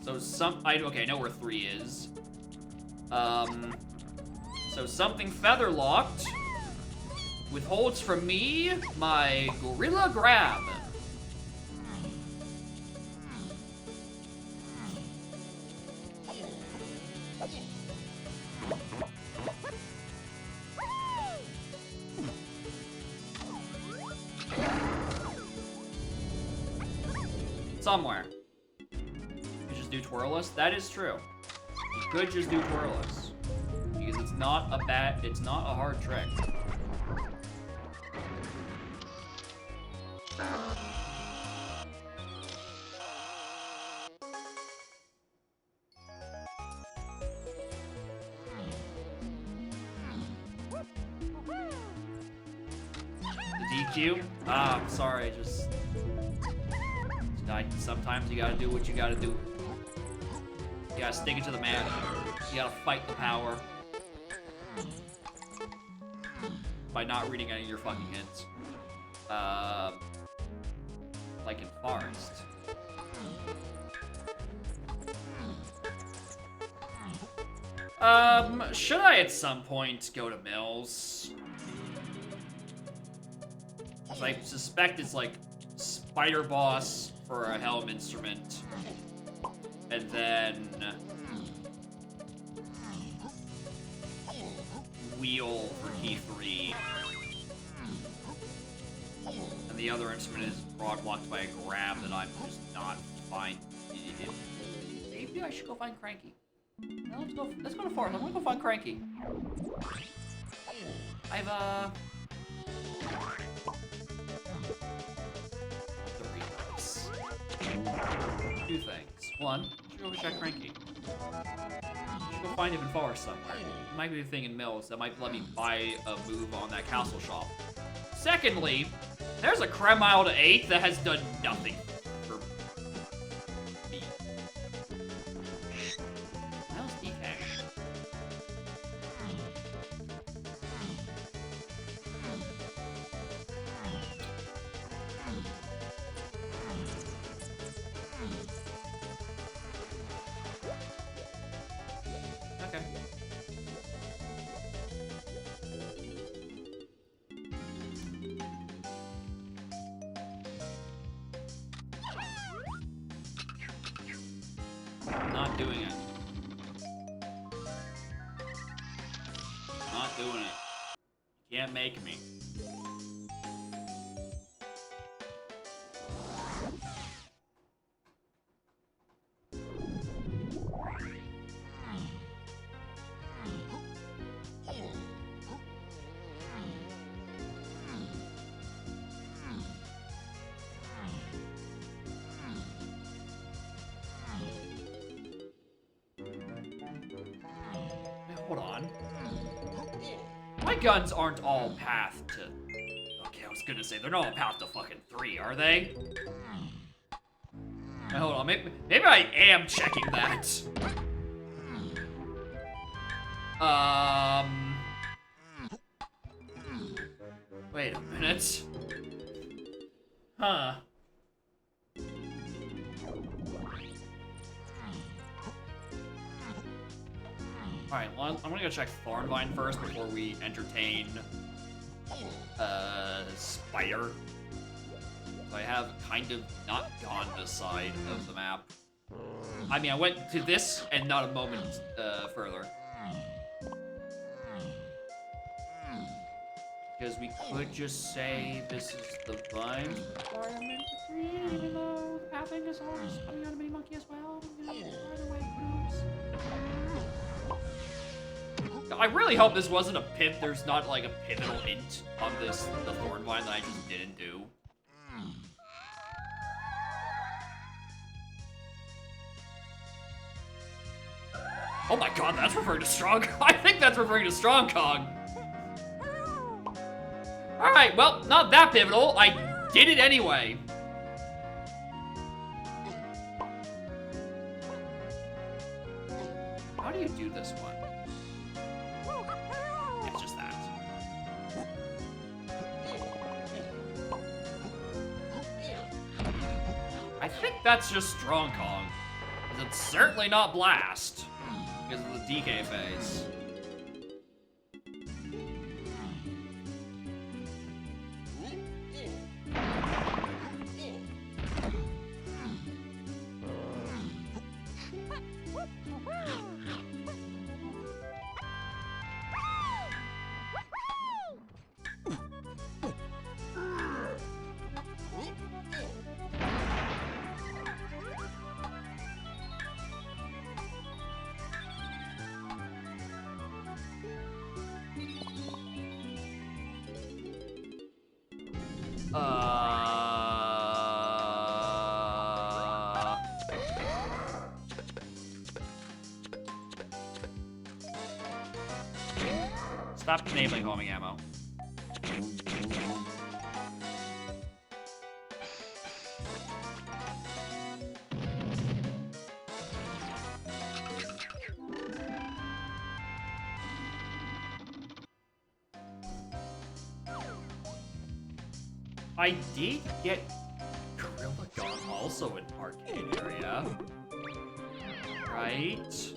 So okay, I know where 3 is. So something feather locked withholds from me my Gorilla Grab. Somewhere. You just do Twirless? That is true. You could just do Twirless. Because it's not a hard trick. The DQ? Ah, I'm sorry, sometimes you gotta do what you gotta do. You gotta stick it to the man. You gotta fight the power. By not reading any of your fucking hints. Like in Forest. Should I at some point go to Mills? I suspect it's like Spider Boss for a Helm Instrument, and then Wheel for key 3, and the other instrument is broad blocked by a grab that I'm just not fine. Maybe I should go find Cranky. No, let's go to Forest. I'm gonna go find Cranky. I've two things. One, you should go check Cranky. You should go find him in Forest somewhere. It might be a thing in Mills that might let me buy a move on that castle shop. Secondly, there's a Kremile to 8 that has done nothing for me. How's DK? Okay. I'm not doing it. Not doing it. You can't make me. Hold on. My guns aren't all path to... Okay, I was gonna say, they're not all path to fucking 3, are they? Now, hold on, maybe I am checking that. Wait a minute. Huh. Alright, well, I'm gonna go check Thornvine first before we entertain, Spider. So I have kind of not gone this side of the map. I mean, I went to this and not a moment, further. Because we could just say this is the vine requirement for 3, even though the pathing is all just coming out of Mini Monkey as well. You know, either way, I really hope this wasn't a pivot. There's not like a pivotal hint on the Thornvine that I just didn't do. Oh my god, that's referring to Strong. I think that's referring to Strong Kong. Alright, well, not that pivotal. I did it anyway. How do you do this one? It's just that. I think that's just Strong Kong. Because it's certainly not Blast. Because of the DK phase. Stop enabling homing ammo. I did get Gorilla Gun also in arcade area. Right?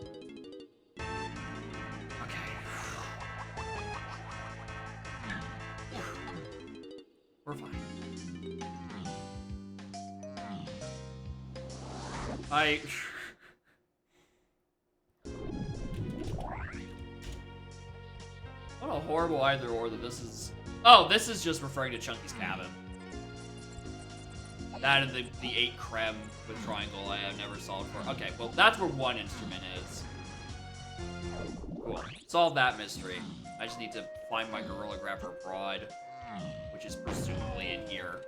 We're fine. What a horrible either or that this is... Oh, this is just referring to Chunky's cabin. That and the 8 creme with triangle I have never solved for. Okay, well, that's where one instrument is. Cool. Solve that mystery. I just need to find my Gorilla Grabber Prod, which is presumably in here.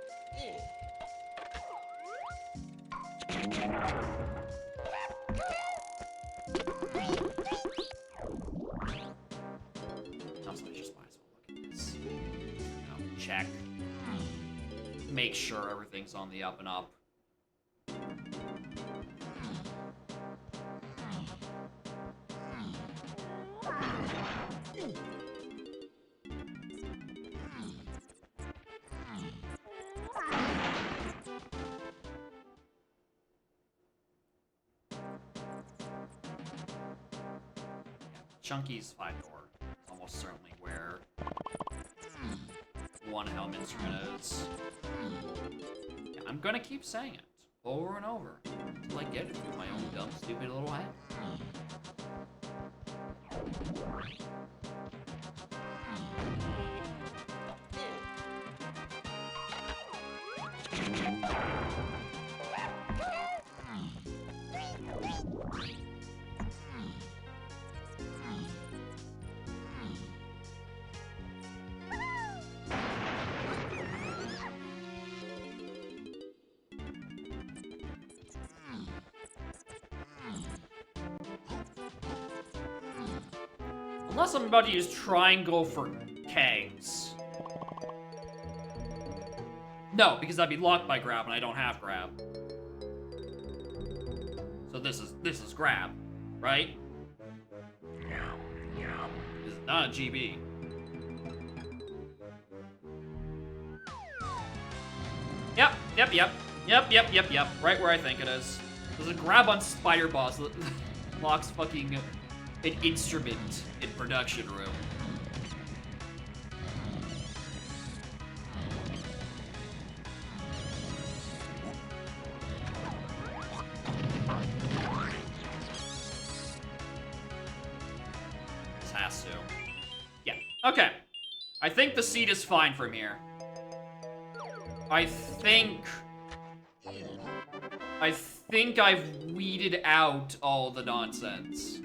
Also, I just might as well look at this. You know, check. Make sure everything's on the up and up. Chunky's 5-door, almost certainly where one helm instrument is. Yeah, I'm gonna keep saying it. over and over until I get it through my own dumb, stupid little head. Unless I'm about to use triangle for kegs. No, because I'd be locked by grab and I don't have grab. So this is grab, right? This is not a GB. Yep. Right where I think it is. There's a grab on Spider Boss that locks fucking an instrument in production room. This has to. Yeah. Okay. I think the seat is fine from here. I think I've weeded out all the nonsense.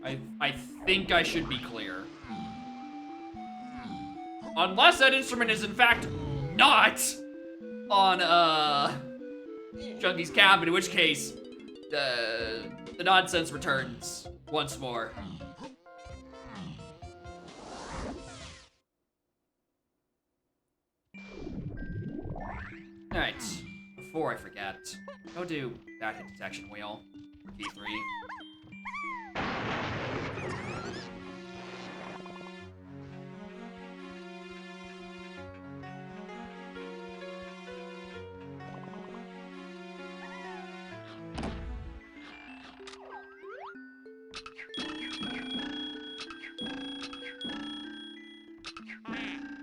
I think I should be clear. Unless that instrument is in fact not on Chunky's cabin, in which case the nonsense returns once more. Alright, before I forget, go do that hit detection wheel for key 3.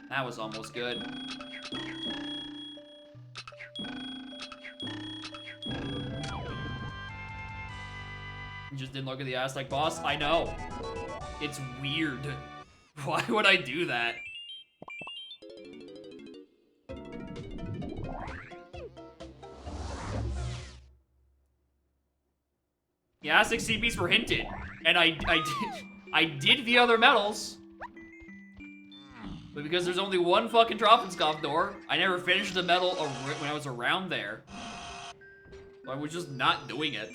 That was almost good. You just didn't look at the Aztec boss? I know. It's weird. Why would I do that? The Aztec CPs were hinted, and I did the other medals. But because there's only one fucking Trophenskopf door, I never finished the medal when I was around there. So I was just not doing it.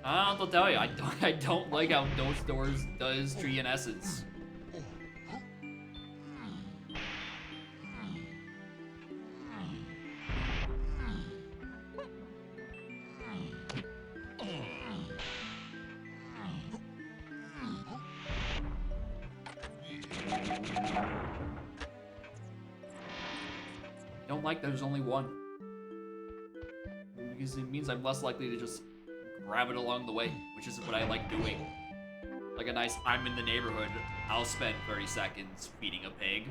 I don't have to tell you, I don't like how those doors does Tree in Essence. Don't like there's only one. Because it means I'm less likely to just grab it along the way, which is what I like doing. Like a nice, I'm in the neighborhood, I'll spend 30 seconds feeding a pig.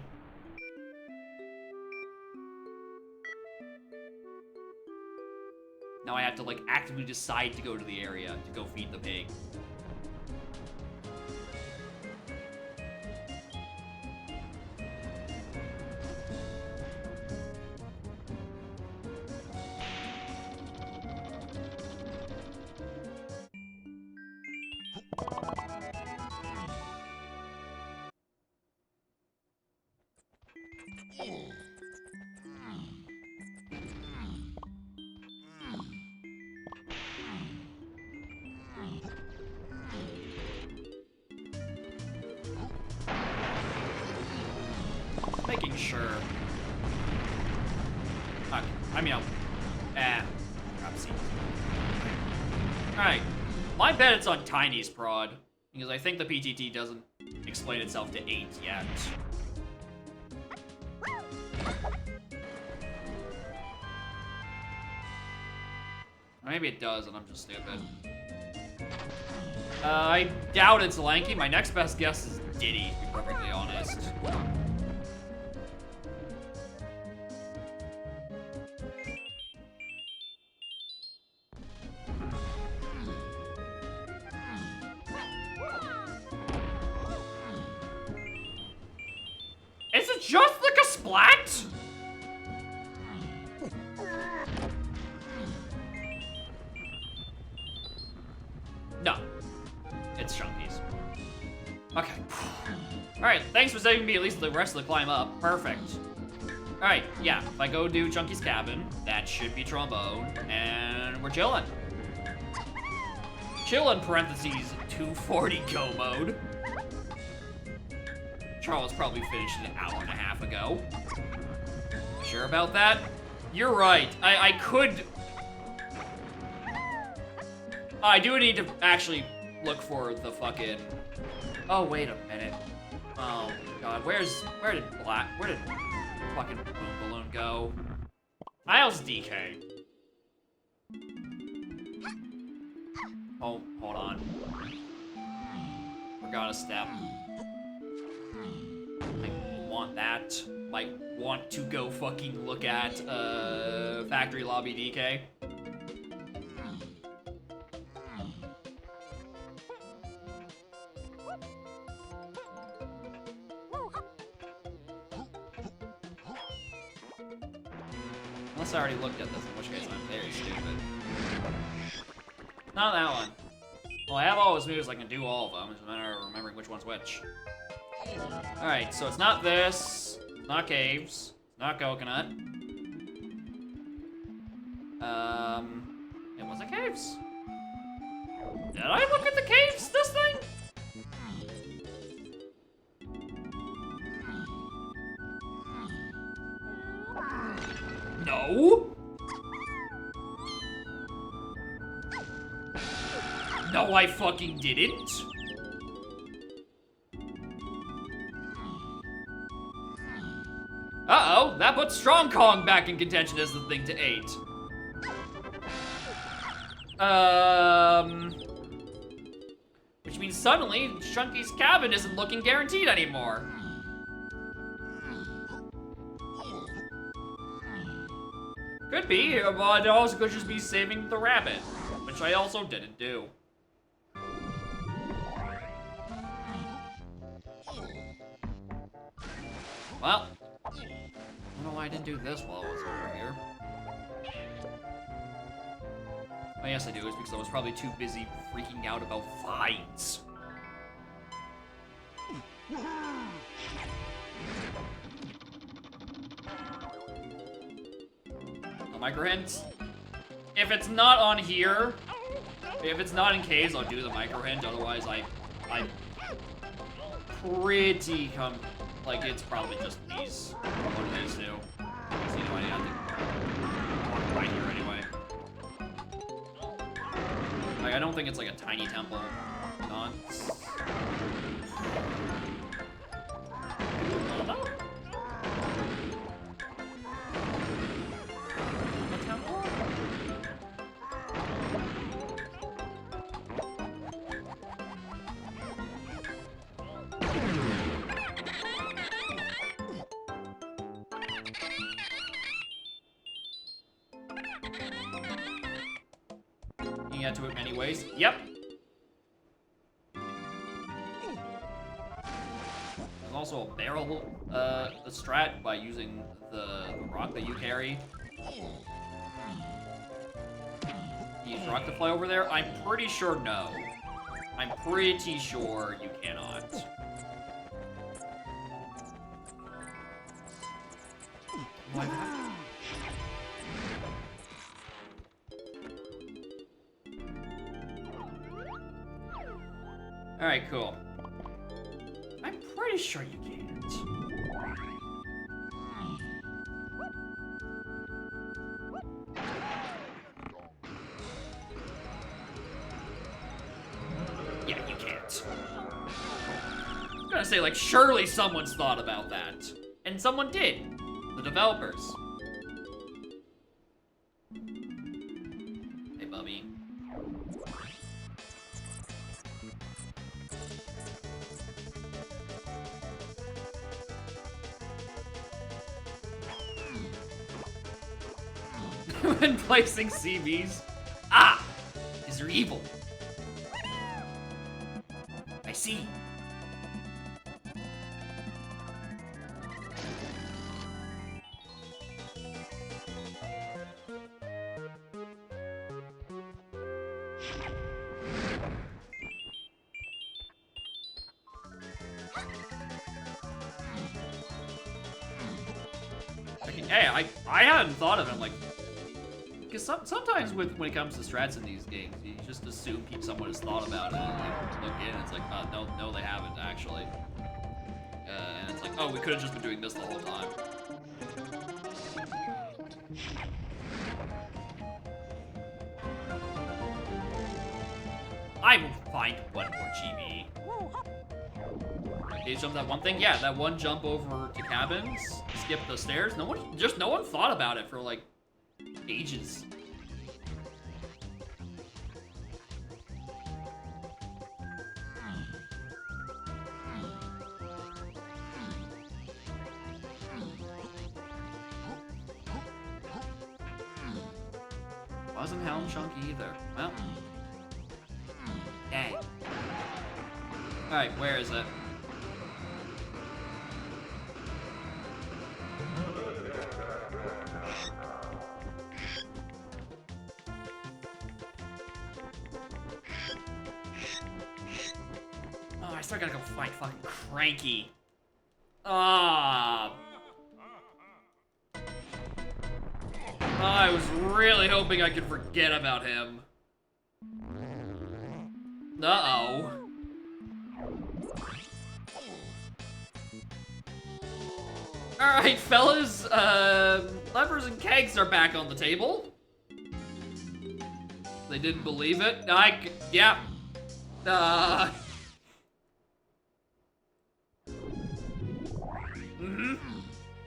Now I have to like actively decide to go to the area to go feed the pig. Making sure. Okay, I mean, grab seat. Alright, my bet it's on Tiny's prod, because I think the PTT doesn't explain itself to 8 yet. Maybe it does, and I'm just stupid. I doubt it's Lanky. My next best guess is Diddy, to be perfectly honest. Is it just like a splat? No. It's Chunky's. Okay. Alright, thanks for saving me at least the rest of the climb up. Perfect. Alright, yeah, if I go do Chunky's cabin, that should be Trombone, and we're chillin'. Chillin' parentheses 240 go mode. Charles probably finished an hour and a half ago. Sure about that? You're right. I could... I do need to actually look for the fucking... Oh, wait a minute. Oh, God. Where did fucking Boom Balloon go? Isles DK. Oh, hold on. Forgot a step. I want that. Might want to go fucking look at Factory Lobby DK. Unless I already looked at this, in which case I'm very stupid. Not that one. Well, I have all his moves, I can do all of them. It's a matter of remembering which one's which. Alright, so it's not this, not caves, not coconut. It wasn't caves. Did I look at the caves this thing? No. No, I fucking didn't. Uh-oh, that puts Strong Kong back in contention as the thing to 8. Which means suddenly, Chunky's cabin isn't looking guaranteed anymore. Could be, but it also could just be saving the rabbit, which I also didn't do. Well, I don't know why I didn't do this while I was over here. Oh, yes, I do. It's because I was probably too busy freaking out about vines. No micro hints? If it's not on here, if it's not in caves, I'll do the micro hint. Otherwise, I'm pretty like, it's probably just these. What do these do? So, you know, I have to walk by here anyway. Like, I don't think it's like a tiny temple. Nonce. A temple? You can get to it many ways. Yep. There's also a barrel the strat by using the rock that you carry. You use rock to fly over there? I'm pretty sure no. I'm pretty sure you cannot. Why not? Alright, cool. I'm pretty sure you can't. Yeah, you can't. I was gonna say, like, surely someone's thought about that. And someone did. The developers. Hey, Bubby. when placing CBs. Ah! Is there evil? I see. Hey, I hadn't thought of it like, because sometimes when it comes to strats in these games, you just assume someone has thought about it, and you look in, and it's like, no, they haven't actually, and it's like, oh, we could have just been doing this the whole time. I will find one more GB. He jumped that one thing? Yeah, that one jump over to cabins, skip the stairs. No one thought about it for like ages. Wasn't Helm chunky either. Well, dang. All right, where is it? Oh, I still gotta go fight fucking Cranky. Ah. I was really hoping I could forget about him. Uh-oh. Alright, fellas, levers and kegs are back on the table. They didn't believe it. Yeah.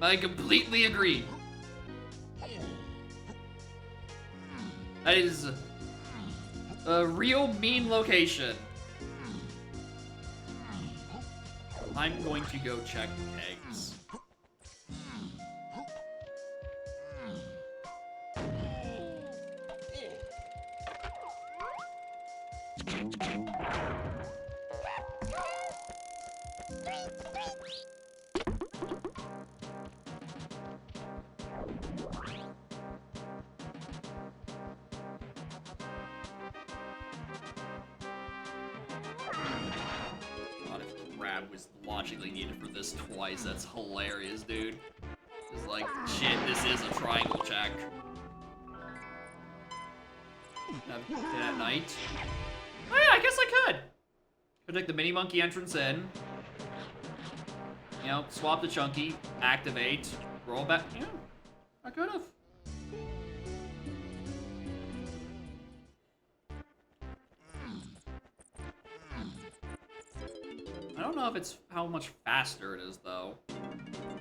I completely agree. That is a real mean location. I'm going to go check kegs. Grab was logically needed for this twice. That's hilarious, dude. It's like, shit, this is a triangle check. At night. Oh yeah, I guess I could. Could take the mini monkey entrance in. You know, swap the chunky, activate, roll back. Yeah, I could have. I don't know if it's how much faster it is, though.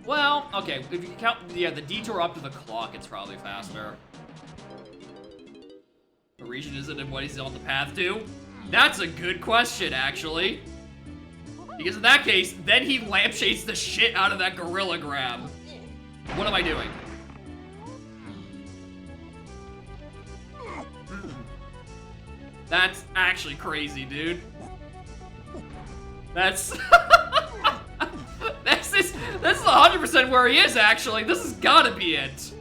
Well, okay, if you count, yeah, the detour up to the clock, it's probably faster. The region isn't in what he's on the path to? That's a good question, actually. Because in that case, then he lampshades the shit out of that gorilla grab. What am I doing? That's actually crazy, dude. That's this is 100% where he is, actually. This has gotta be it.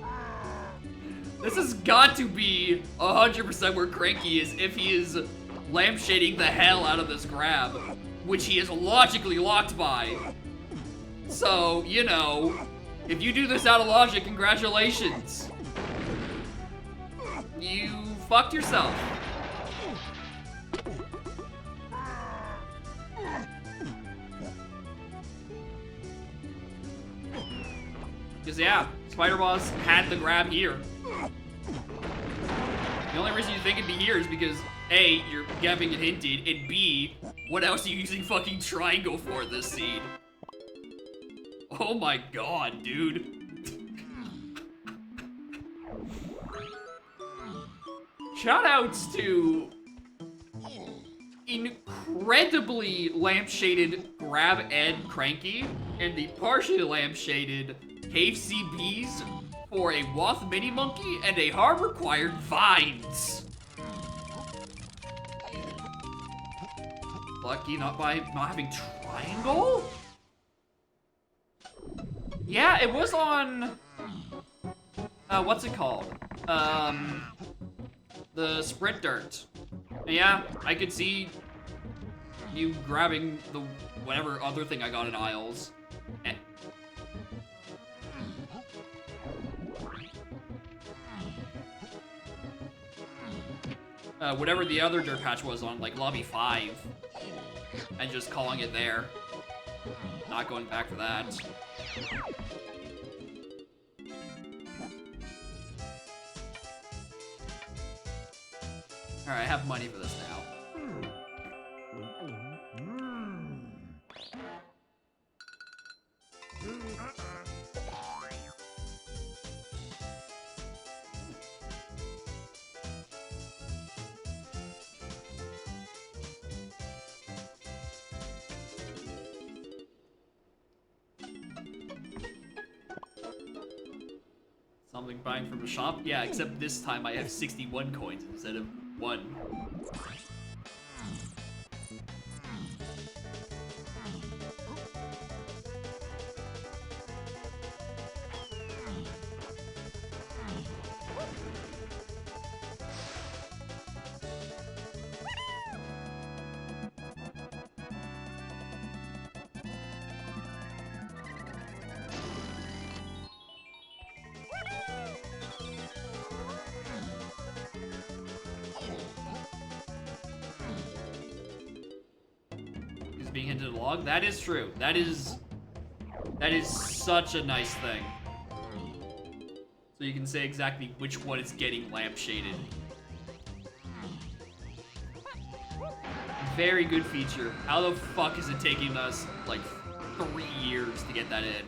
This has got to be 100% where Cranky is if he is lampshading the hell out of this grab, which he is logically locked by. So, you know, if you do this out of logic, congratulations. You fucked yourself. Because, yeah, Spider Boss had the grab here. The only reason you think it'd be here is because, A, you're having it hinted, and B, what else are you using fucking triangle for this scene? Oh my god, dude. Shoutouts to incredibly lampshaded Grab Ed Cranky and the partially lampshaded Cave CBs for a Woth Mini Monkey and a hard required vines. Lucky not having triangle? Yeah, it was on, what's it called? The Sprint Dirt. Yeah, I could see you grabbing the whatever other thing I got in Isles. Whatever the other dirt patch was on, like, Lobby 5. And just calling it there. Not going back for that. Alright, I have money for this now. Something buying from a shop? Yeah, except this time I have 61 coins instead of 1. Being hinted a log? That is true. That is such a nice thing. So you can say exactly which one is getting lampshaded. Very good feature. How the fuck is it taking us like 3 years to get that in?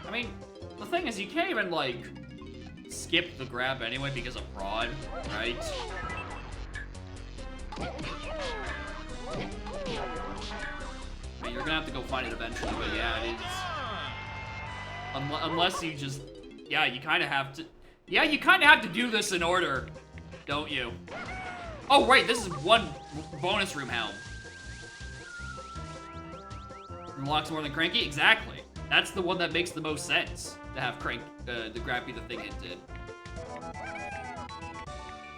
I mean, the thing is, you can't even, like, skip the grab anyway because of fraud, right? I mean, you're gonna have to go find it eventually, but yeah, it is. Unless you just, yeah, you kind of have to. Yeah, you kind of have to do this in order, don't you? Oh, right, this is one bonus room helm. Unlocks more than Cranky? Exactly. That's the one that makes the most sense to have the grab be the thing hinted.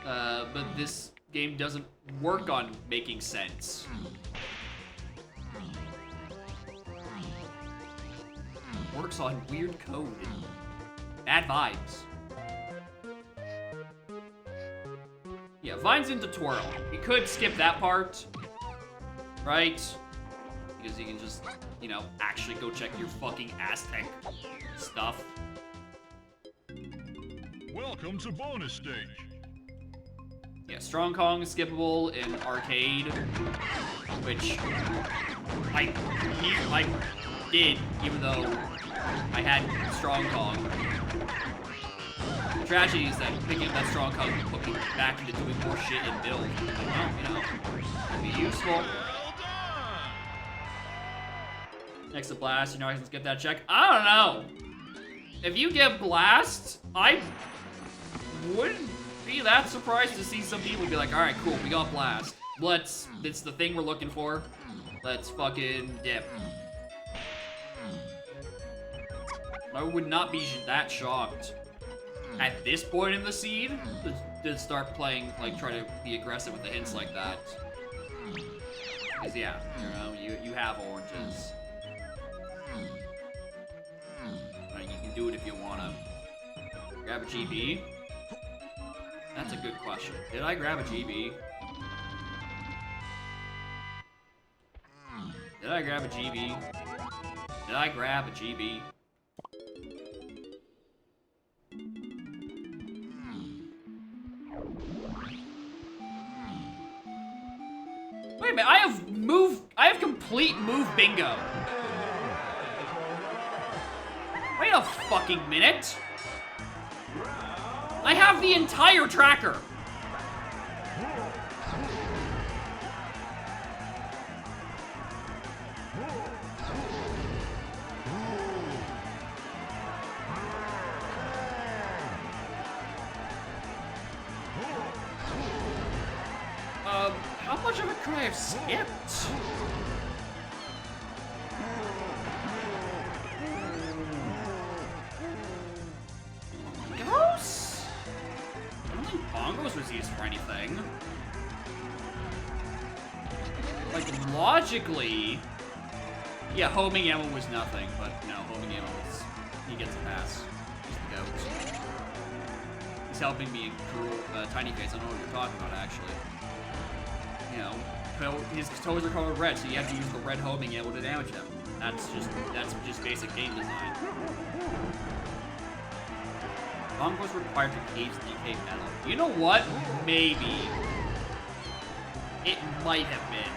But this game doesn't work on making sense. Works on weird code and bad vibes. Yeah, Vines into Twirl. You could skip that part, right? Because you can just, you know, actually go check your fucking Aztec stuff. Welcome to bonus stage. Yeah, Strong Kong is skippable in Arcade, which I did, even though I had Strong Kong. The tragedy is that picking up that Strong Kong put me back into doing more shit and build. Well, you know, it'd be useful. Next to Blast, you know I can skip that check. I don't know. If you get Blast, I wouldn't be that surprised to see some people be like, alright, cool, we got Blast. It's the thing we're looking for. Let's fucking dip. I would not be that shocked at this point in the seed to start playing, like, try to be aggressive with the hints like that. Because, yeah, you know, you have oranges. You can do it if you wanna. Grab a GB? That's a good question. Did I grab a GB? Did I grab a GB? Did I grab a GB? Wait a minute, I have complete move bingo. Wait a fucking minute! I have the entire tracker! How much of it could I have skipped? Bongos? I don't think bongos was used for anything. Like, logically... Yeah, homing ammo was nothing, but no, homing ammo was... He gets a pass. He's the goat. He's helping me in Cruel Tiny Face. I don't know what you're talking about, actually. You know, his toes are colored red, so you have to use the red homing ammo to damage him. That's just basic game design. Bongos required to cage the UK metal. You know what? Maybe. It might have been.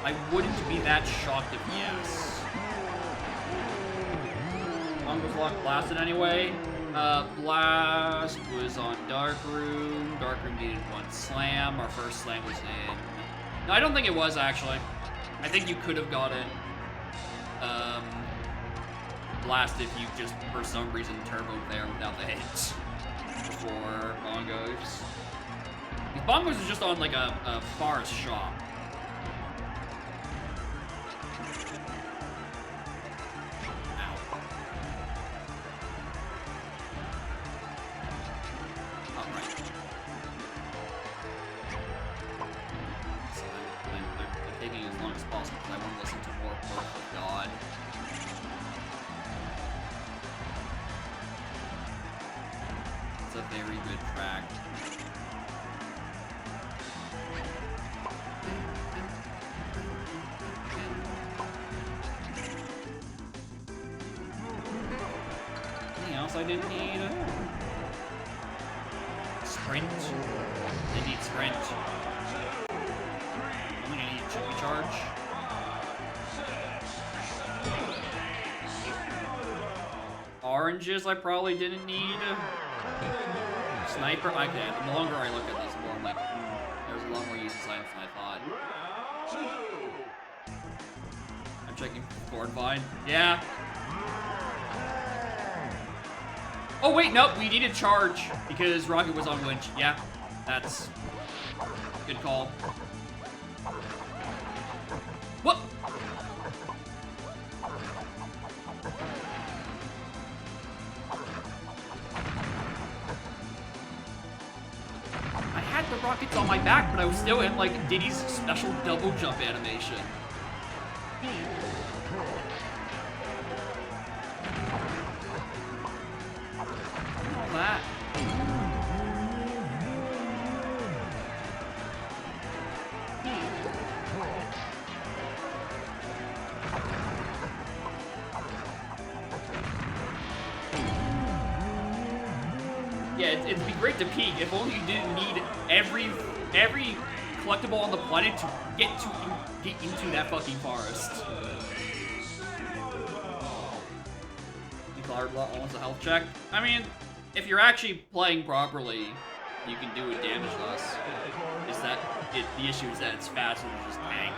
I wouldn't be that shocked if yes. Bongos lock blasted anyway. Blast was on Dark Room. Dark Room needed one slam. Our first slam was in. No, I don't think it was actually. I think you could have gotten Blast if you just for some reason turboed there without the hits before Bongos. These Bongos is just on like a forest shop. I didn't need sprint. Didn't need sprint. Only gonna need chippy charge. Oranges I probably didn't need. Sniper, I can. The longer I look at this, the more I'm like, there's a lot more uses than I thought. I'm checking Thornvine. Yeah. Oh wait, nope, we needed charge because Rocket was on winch. Yeah, that's good call. What? I had the rockets on my back, but I was still in like Diddy's special double jump animation. That. Yeah, it'd be great to peek if only you didn't need every collectible on the planet to get into that fucking forest. Almost a health check. I mean, if you're actually playing properly, you can do it damageless. The issue is that it's faster than just tank.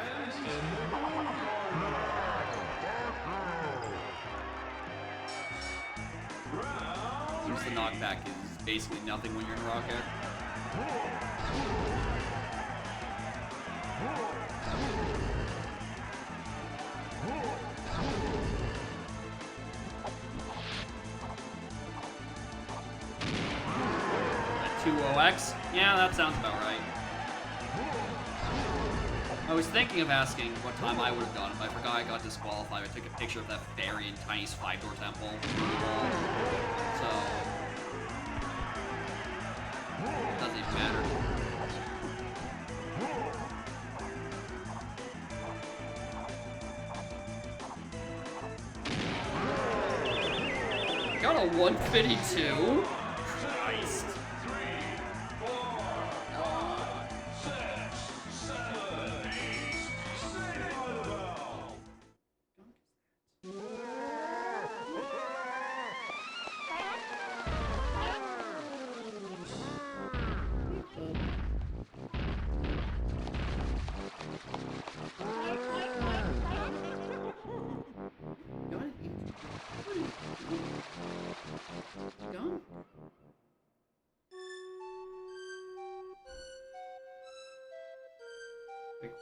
Since the knockback is basically nothing when you're in Rocket. That 2OX? Yeah, that sounds about right. I was thinking of asking what time I would have done, but I forgot I got disqualified. I took a picture of that fairy in Tiny's 5-door temple through the wall. So, it doesn't even matter. Got a 152? Christ.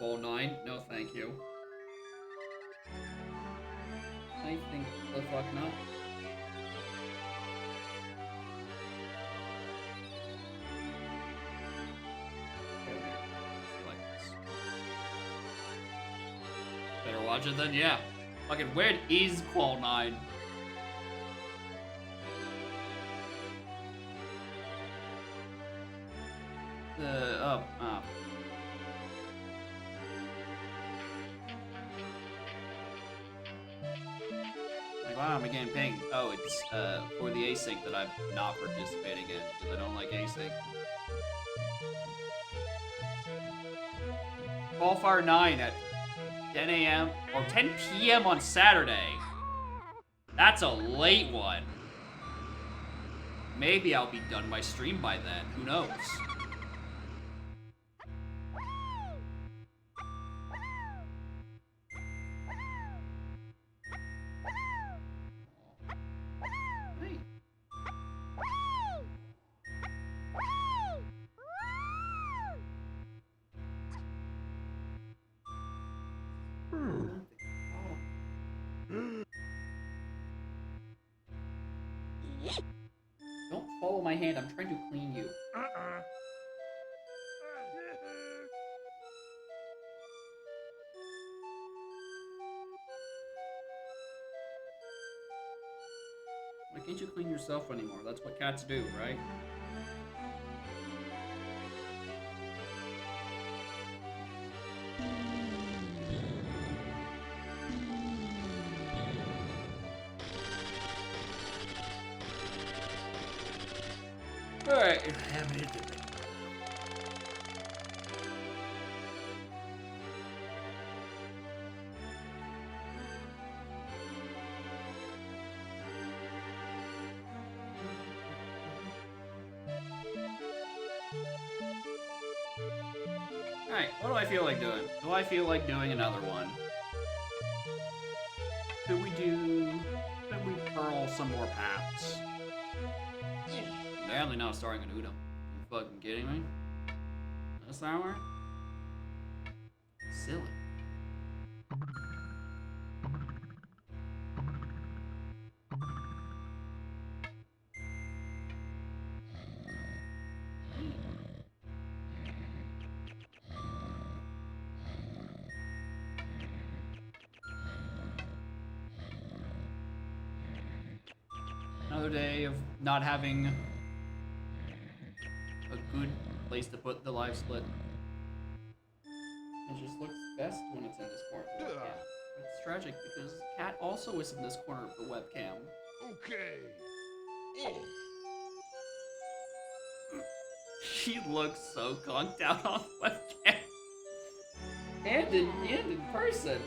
Ball 9? No, thank you. I think the fuck not. Better watch it then, yeah. Fucking where is Qual 9? Oh. Like, wow, I'm getting pinged. Oh, it's for the async that I'm not participating in because I don't like async. Qualifier 9 at 10 a.m. or 10 p.m. on Saturday. That's a late one. Maybe I'll be done my stream by then. Who knows? Don't follow my hand. I'm trying to clean you. Why can't you clean yourself anymore? That's what cats do, right? Alright. Alright, what do I feel like doing? Do I feel like doing another one? Could we pearl some more paths? Definitely not starting an Udon. You fucking kidding me? This hour? Silly. Another day of not having a good place to put the live split. It just looks best when it's in this corner. Yeah. It's tragic because Cat also is in this corner of the webcam. Okay. She looks so conked out on webcam. And in person.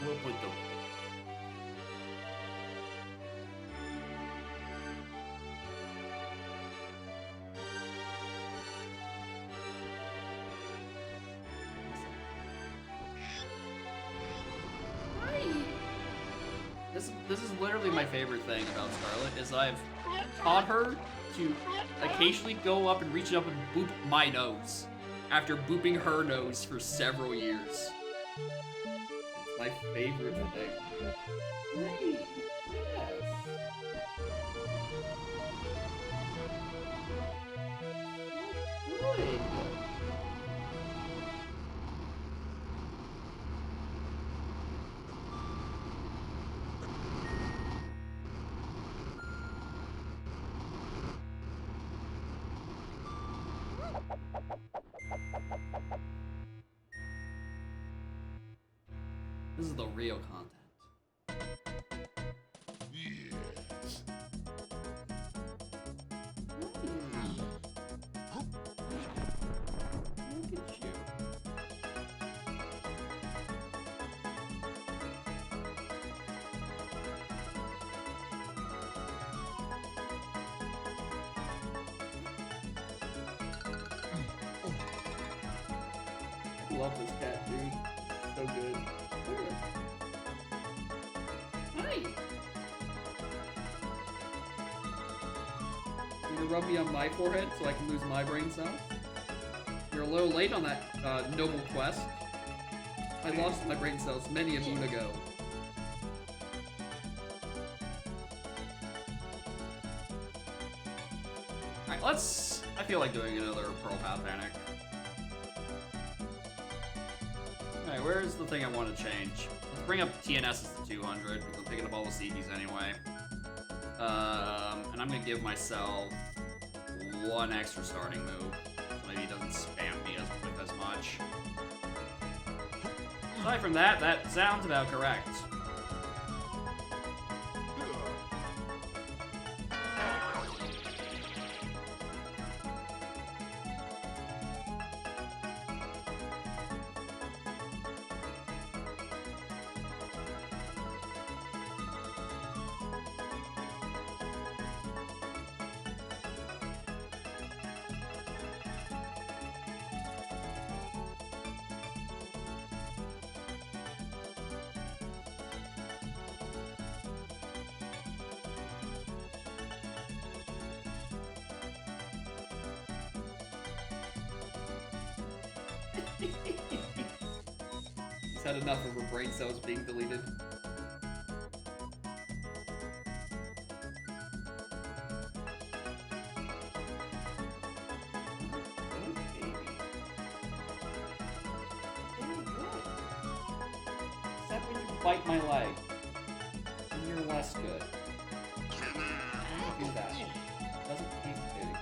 We'll put the This is literally my favorite thing about Scarlet, is I've taught her to occasionally go up and reach up and boop my nose after booping her nose for several years. It's my favorite thing. Hey, yes. Good. This is the real content. Yes. Look at you. I love this cat, dude. So good. Hi! You gonna rub me on my forehead so I can lose my brain cells? you're a little late on that noble quest. I lost my brain cells many a moon ago. Alright, let's... I feel like doing another Pearl Path Panic. Alright, where's the thing I want to change? Let's bring up TNS to 200, because I'm picking up all the CBs anyway. And I'm gonna give myself one extra starting move. So maybe it doesn't spam me with as much. Aside from that, that sounds about correct. He's had enough of her brain cells being deleted. Oh, baby. Very good. Except when you bite my leg. And you're less good. Don't do that. It doesn't taste very good.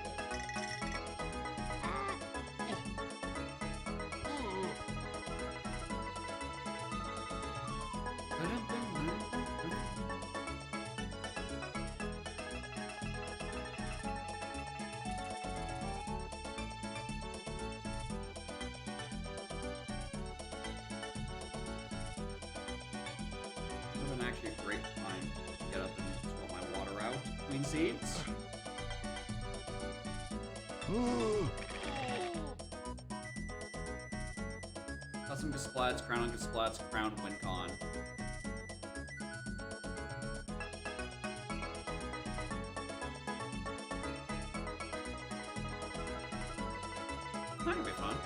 Actually a great time to get up and swallow my water out between seeds. Custom Gasplats, Crown on Gasplats, Crown WinCon. That could be fun.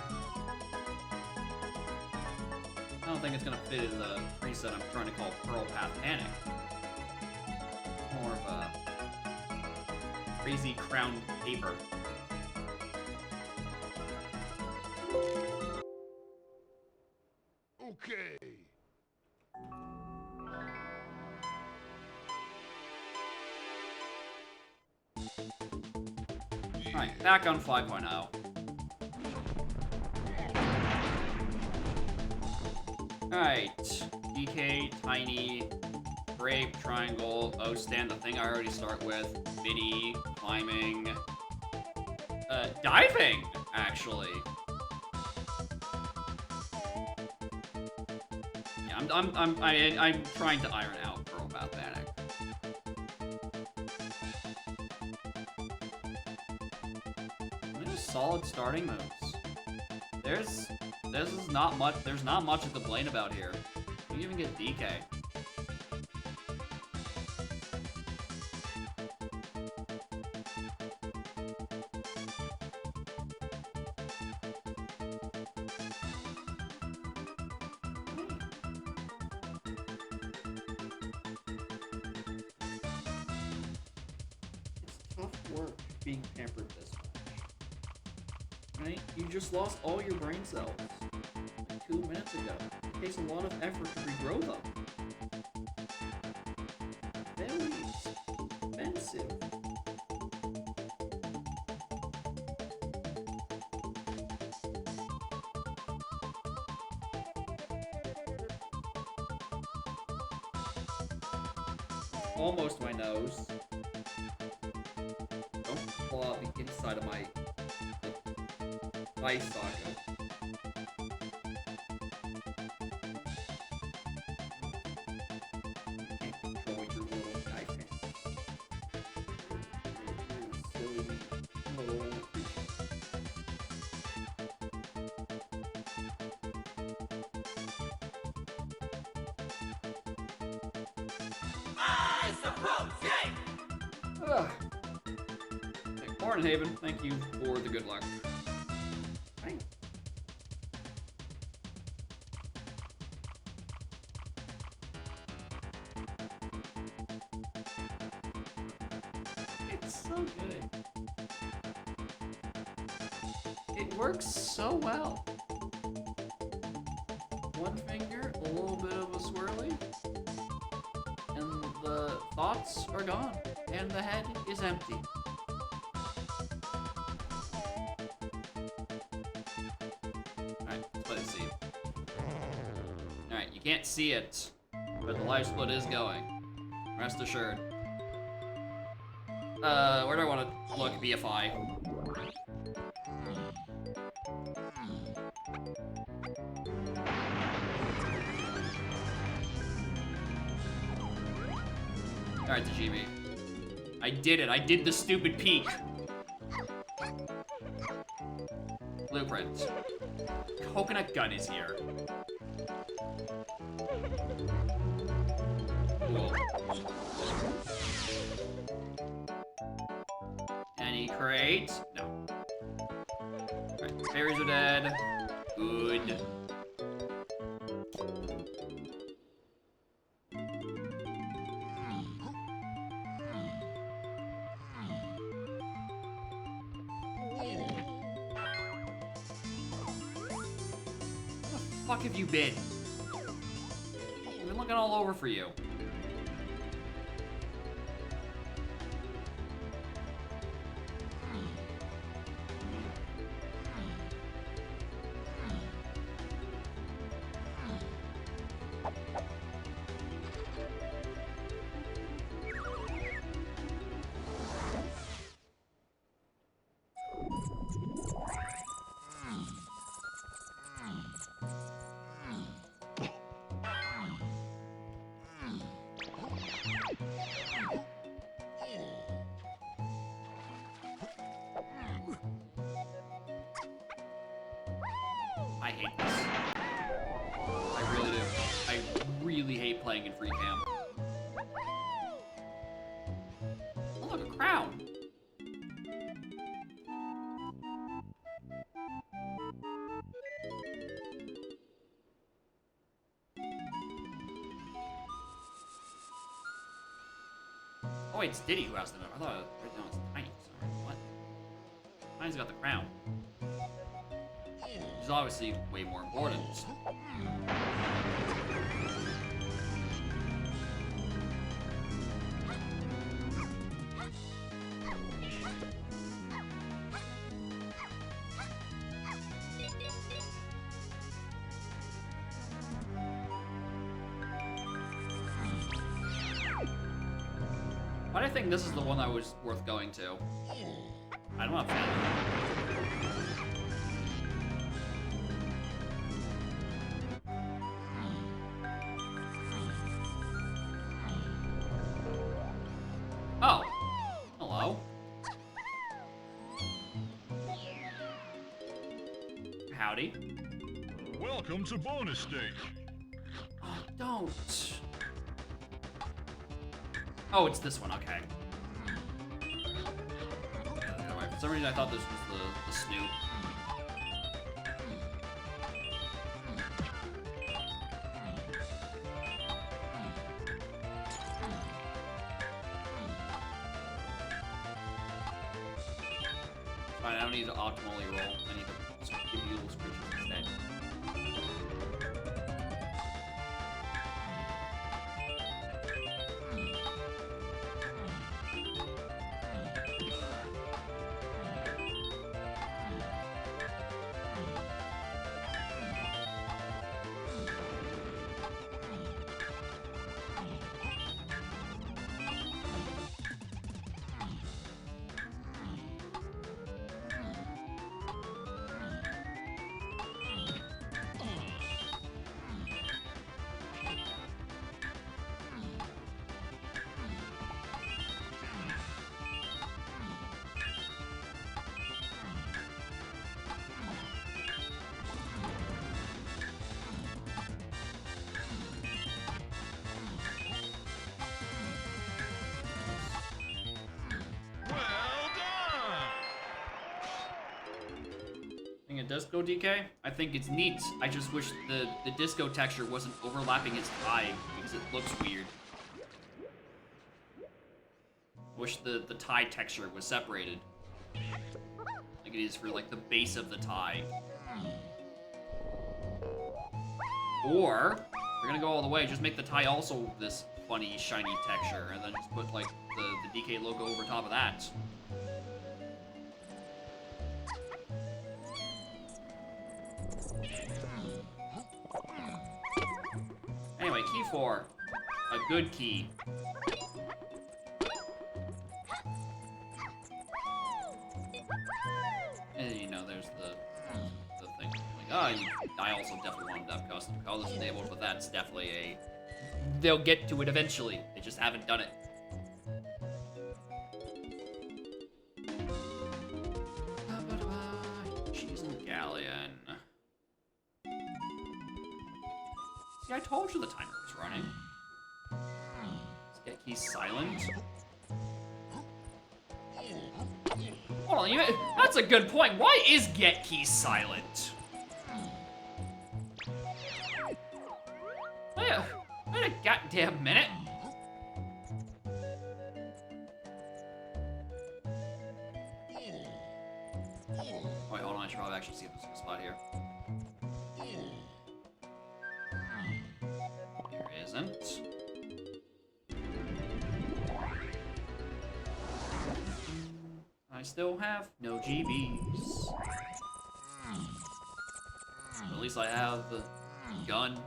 I don't think it's gonna fit in the preset I'm trying to call Pearl Path Panic. More of a crazy crown paper. Okay. Alright, back on 5.0. Alright, DK, Tiny, Grape, Triangle, O-Stand, the thing I already start with, Mini, Climbing, Diving, actually. Yeah, I'm trying to iron out Pearl Path Panic. They're just solid starting moves. There's not much to complain about here. You even get DK. It's tough work being pampered this much. Right? You just lost all your brain cells. 2 minutes ago. It takes a lot of effort to regrow them. Very expensive. Almost my nose. Don't pull out the inside of my eye socket. Morning, Haven. Thank you for the good luck. Right. It's so good. It works so well. One finger, a little bit of a swirly, and the thoughts are gone, and the head is empty. Alright, let's play the scene. Alright, you can't see it, but the life split is going. Rest assured. Where do I want to look, BFI? Alright, Tajimi. I did it. I did the stupid peek. Blueprint. Coconut gun is here. Cool. Any crate? No. Alright, fairies are dead. Good. Where the fuck have you been? I've been looking all over for you. I hate this. I really do. I really hate playing in free cam. Oh, look, a crown. Oh wait, it's Diddy who has the number. I thought right now it's Tiny. Sorry, what? Tiny's got the crown. Which is obviously way more important. Why do I think this is the one that was worth going to? I don't have family. Oh. Hello. Howdy. Welcome to bonus stage. Oh, don't. Oh, it's this one, okay. For some reason I thought this was the Snoop. Fine, I don't need to optimally roll. I need to just give you little screeches instead. A disco DK? I think it's neat. I just wish the disco texture wasn't overlapping his eye because it looks weird. wish the tie texture was separated. Like it is for like the base of the tie. Or, we're gonna go all the way, just make the tie also this funny, shiny texture, and then just put like the DK logo over top of that. Anyway, key 4. A good key. And you know, there's the thing. Like, I also definitely wanted to have custom colors enabled, but that's definitely a... They'll get to it eventually. They just haven't done it. She's in Galleon. See, I told you the timer was running. Let's get key silent. Hold on, that's a good point. Why is get key silent? Wait a goddamn minute. Wait, hold on, I should probably actually see if there's a spot here. There isn't. I still have no GBs. At least I have the gun.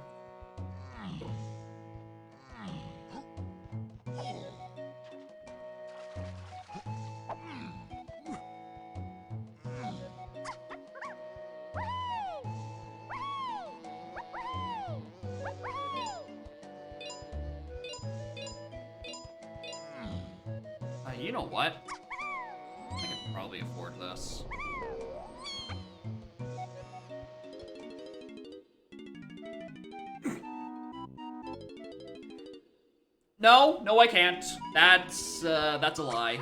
You know what? I could probably afford this. No, I can't. That's a lie.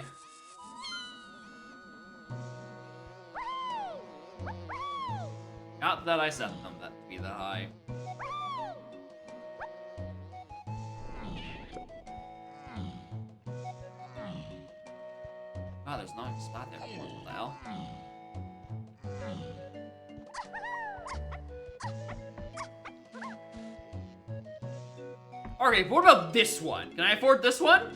Not that I set them that to be that high. Ah, there's not a spot there. What the hell? Okay, what about this one? Can I afford this one?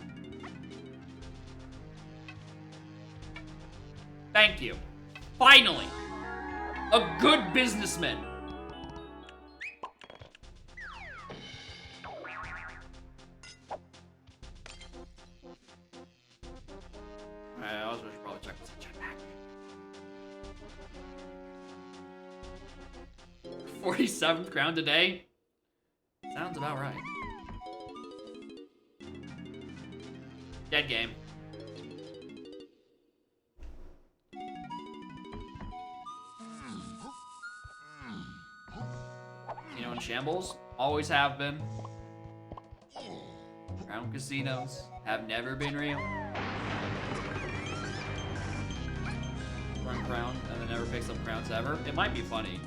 Thank you. Finally! A good businessman! I also should probably check this jetpack. 47th crown today? Sounds about right. Dead game. Casino in shambles? Always have been. Crown casinos have never been real. Run crown and then never picks up crowns ever. It might be funny.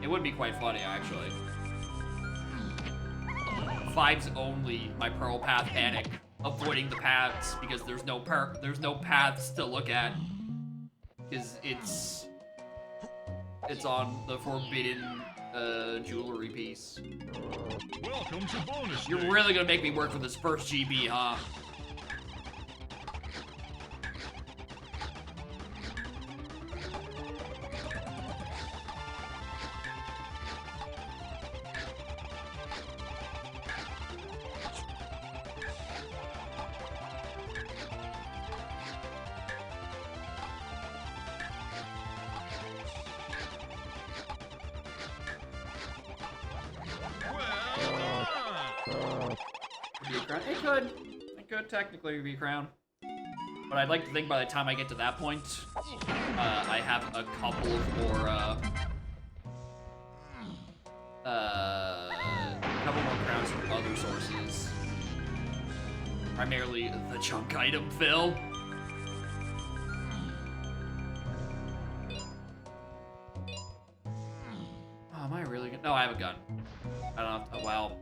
It would be quite funny, actually. 5's only my Pearl Path panic. Avoiding the paths because there's no paths to look at. Because it's on the forbidden jewelry piece. Welcome to bonus. You're really gonna make me work for this first GB, huh? It could technically be a crown. But I'd like to think by the time I get to that point, I have a couple of more, crowns from other sources. Primarily the chunk item fill. Oh, am I really gonna? No, I have a gun. I don't have to, well.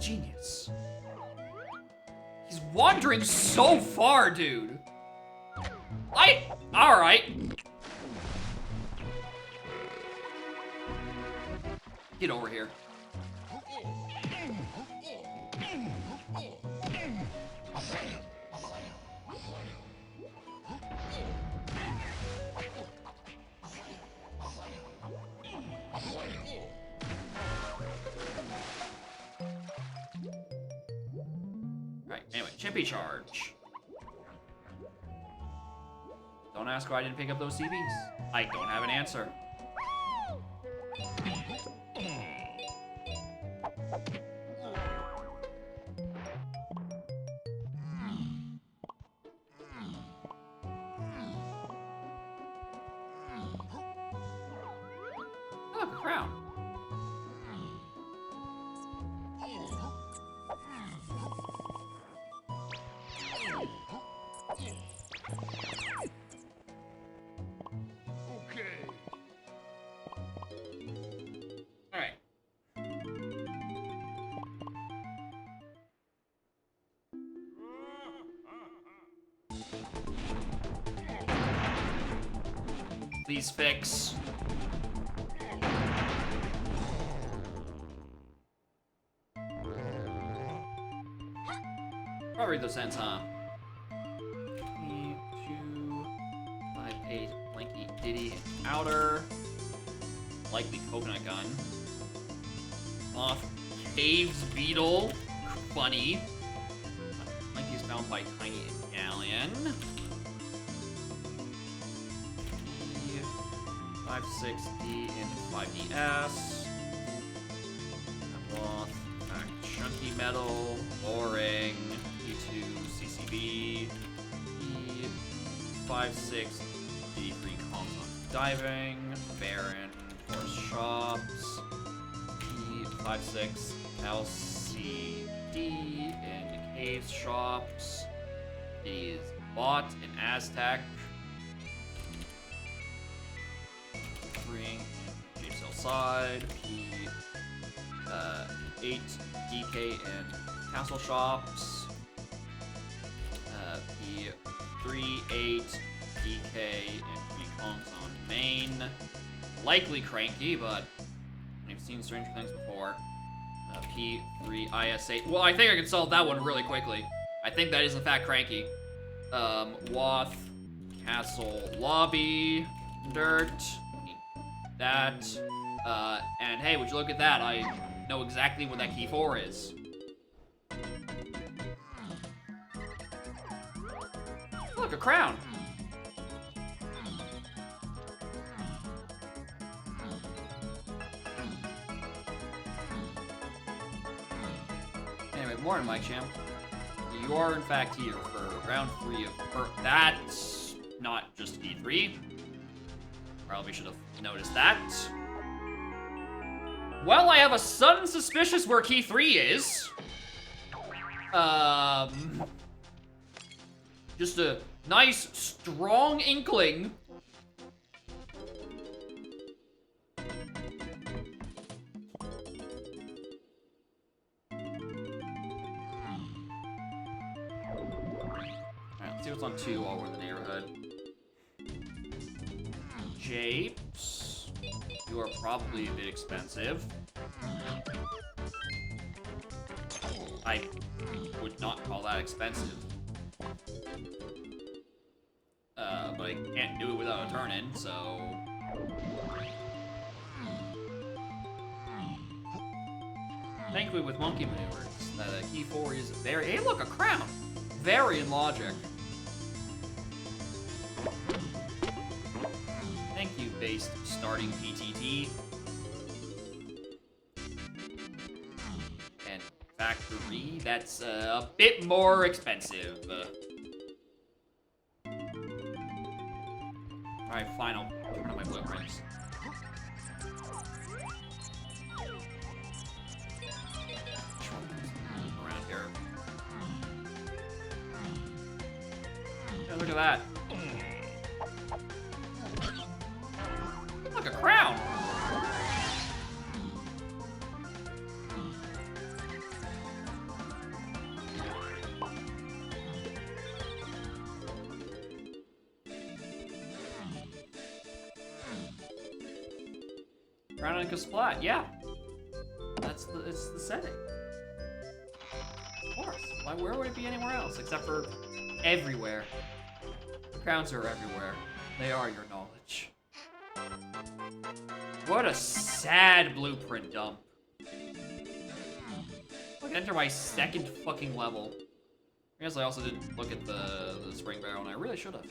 Genius. He's wandering so far, dude. Alright. Get over here. Alright, anyway, Chimpy Charge. Don't ask why I didn't pick up those CBs. I don't have an answer. Look, a crown. Okay. All right. Please fix. Probably those cents, huh? 3, 2, 5, 8, Blanky, Diddy, Outer. Likely Coconut Gun. Off Caves Beetle. Funny. Blanky is found by Tiny Galleon. 560 into 5DS. Cloth. Chunky Metal. Boring. E2 CCB. E56 D3 Constant Diving. Baron. Forest Shops. E56 LCD and Caves Shops. Is Bot in Aztec. 3 James Hillside. P8 DK and Castle Shops. P3 8 DK and 3 Conks on Main. Likely Cranky, but we've seen Stranger Things before. P3 IS8. Well, I think I can solve that one really quickly. I think that is in fact Cranky. Wath, Castle Lobby, Dirt, that, and hey, would you look at that? I know exactly what that key 4 is. Look, a crown. Anyway, morning, Mike Champ. You are in fact here for round 3 of that's not just E3. Probably should have noticed that. Well, I have a sudden suspicious where key 3 is. Just a nice, strong inkling. Alright, let's see what's on 2 while we're in the neighborhood. Japes. You are probably a bit expensive. I would not call that expensive. But I can't do it without a turn-in, so... Thankfully with monkey maneuvers, that key 4 is very... Hey, look, a crown! Very in logic. Thank you, based starting PTT. And factory, that's a bit more expensive. Alright, fine, I'll turn on my blueprints. Around here. Yeah, look at that. Look, a crown! Crown and Splat, yeah. It's the setting. Of course. Why, where would it be anywhere else except for everywhere? Crowns are everywhere. They are your knowledge. What a sad blueprint dump. I can enter my second fucking level. I guess I also didn't look at the spring barrel, and I really should have.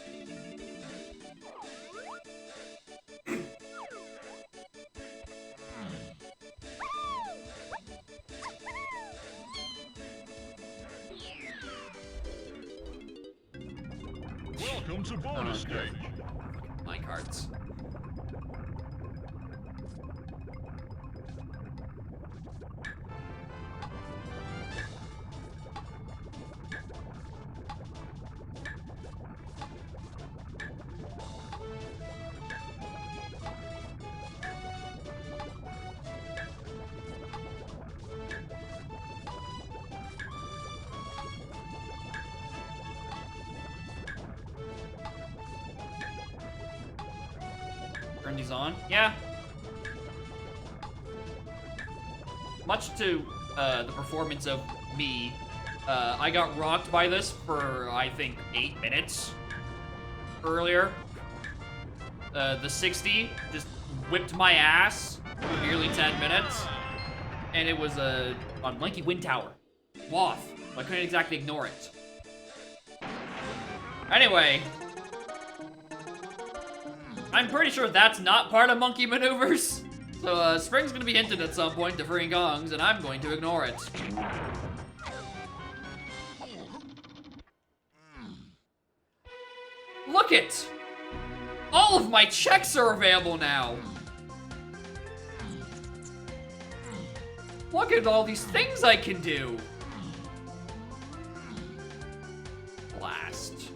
Welcome to bonus stage. My cards. Turn these on? Yeah. Much to the performance of me, I got rocked by this for, I think, 8 minutes earlier. The 60 just whipped my ass for nearly 10 minutes. And it was on Blinky Wind Tower. Woth. I couldn't exactly ignore it. Anyway. I'm pretty sure that's not part of Monkey Maneuvers. So, Spring's gonna be hinted at some point to Free Kongs, and I'm going to ignore it. Look it! All of my checks are available now! Look at all these things I can do! Blast.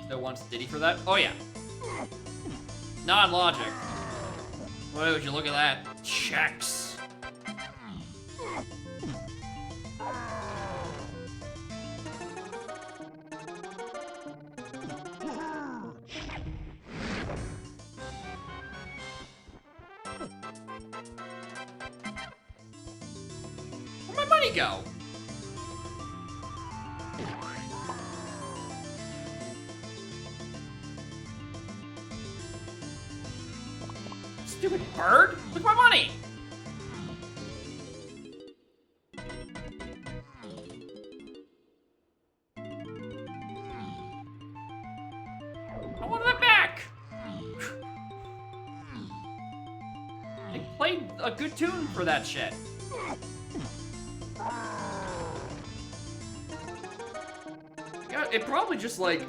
Still wants Diddy for that? Oh yeah. Non-logic. Why would you look at that? Checks. Where'd my money go? Stupid bird! With my money! I want that back! They played a good tune for that shit. Yeah, it probably just like...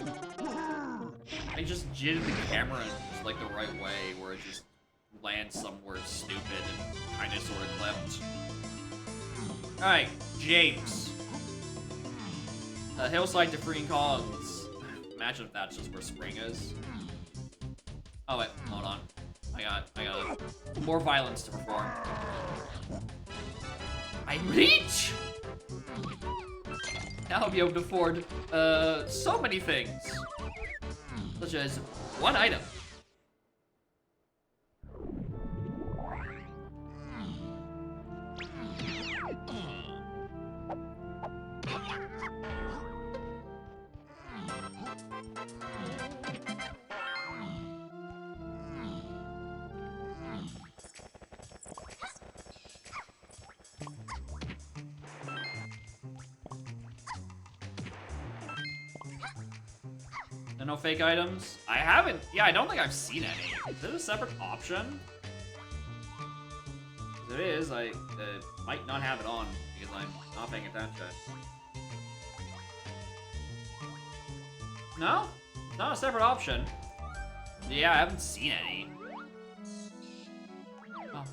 I just jidded the camera in just like the right way where it just land somewhere stupid and kind of sort of clipped. Alright, James. Hillside to Free Kongs. Imagine if that's just where Spring is. Oh wait, hold on. I got more violence to perform. I reach! Now I'll be able to afford so many things. Such as one item. No fake items? I haven't. Yeah, I don't think I've seen any. Is it a separate option? If it is, I might not have it on because I'm not paying attention. No? It's not a separate option. Yeah, I haven't seen any. Oh.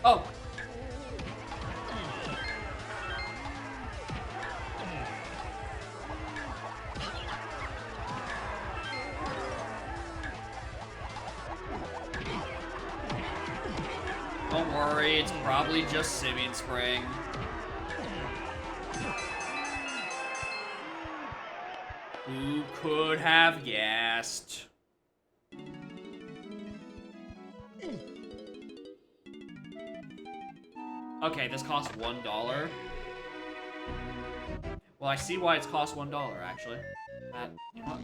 Oh. Don't worry, it's probably just Simian Spring. Who could have guessed? Okay, this costs $1. Well, I see why it's cost $1, actually. That, you know what?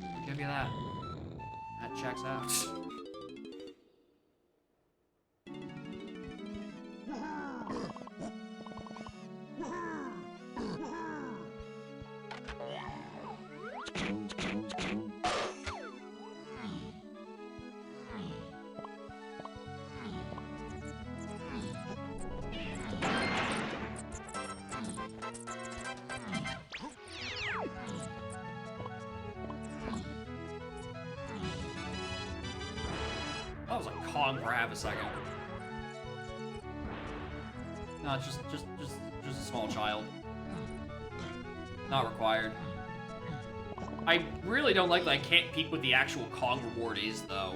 I'll give you that. That checks out. That was a Kong for half a second. No, it's just a small child. Not required. I really don't like that I can't peek what the actual Kong reward is, though.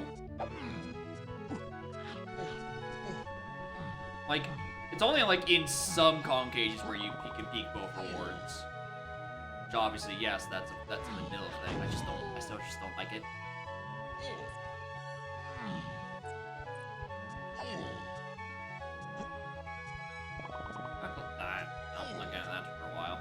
Like, it's only like in some Kong cages where you can peek both rewards. Which obviously, yes, that's in the middle thing. I still just don't like it. I'm looking at that for a while.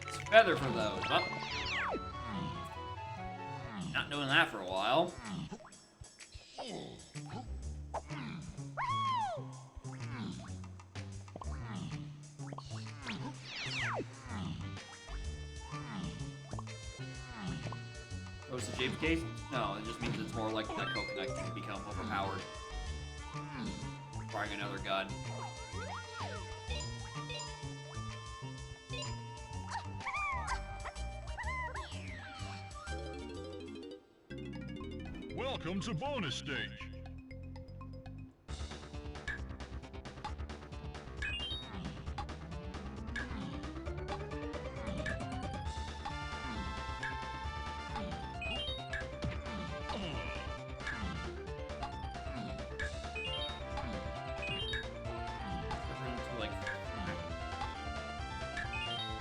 It's feather for those. Oh. Not doing that for a while. Goes to JFK? No, it just means it's more like that coconut can become overpowered. Requiring another gun. Welcome to bonus stage.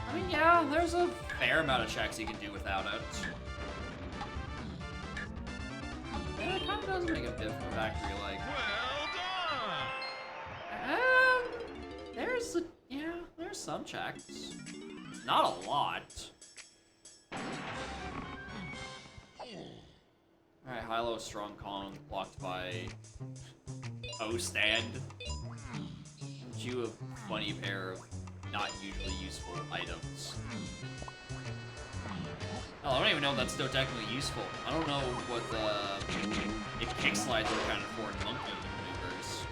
I mean, yeah, there's a fair amount of checks you can do without it. Yeah, it kind of does make a bit from a factory, like. Well done! There's some checks. Not a lot. Alright, high-low strong Kong blocked by O-stand. Gives you a funny pair of not usually useful items. Oh, I don't even know if that's still technically useful. I don't know what the... If kick slides are kind of for monkey maneuvers.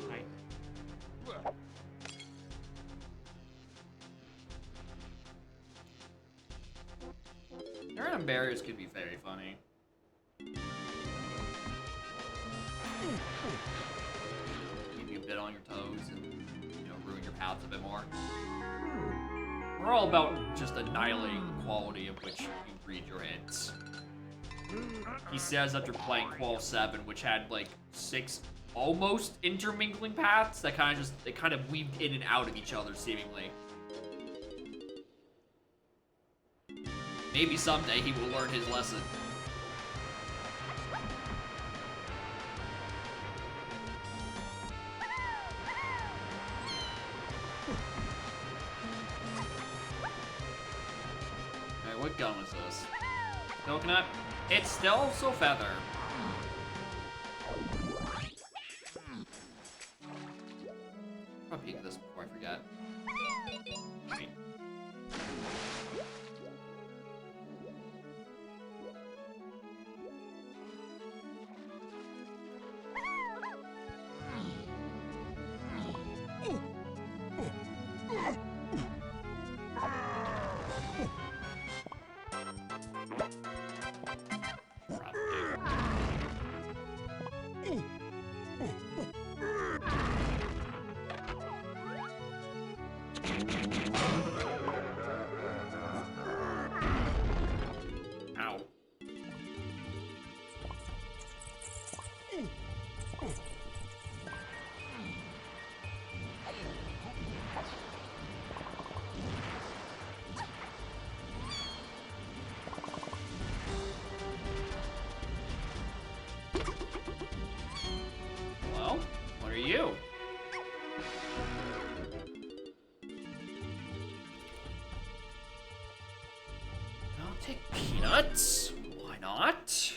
Hi. Random barriers could be very funny. Keep you a bit on your toes and, ruin your paths a bit more. We're all about just annihilating the quality of which you read your hints. He says after playing Qual 7, which had like 6 almost intermingling paths that kind of weaved in and out of each other seemingly. Maybe someday he will learn his lesson. Alright, what gun was this? Coconut? It's still so feather. I'll peek this before I forget. Wait. Probably. you? I'll take peanuts. Why not?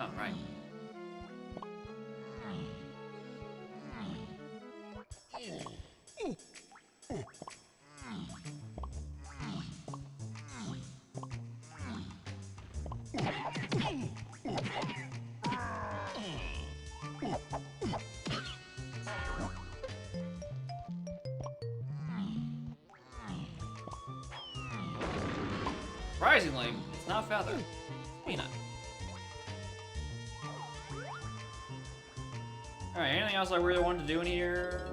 Oh, right. Surprisingly, it's not feather. It's peanut. Alright, anything else I really wanted to do in here?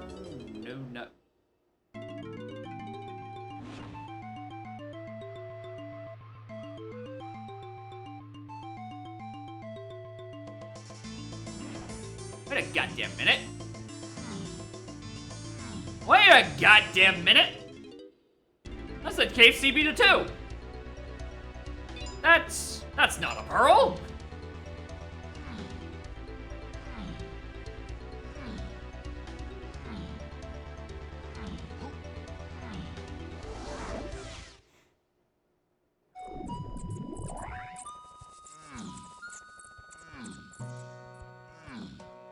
No. Wait a goddamn minute. Wait a goddamn minute. I said cave CB to 2. That's not a pearl.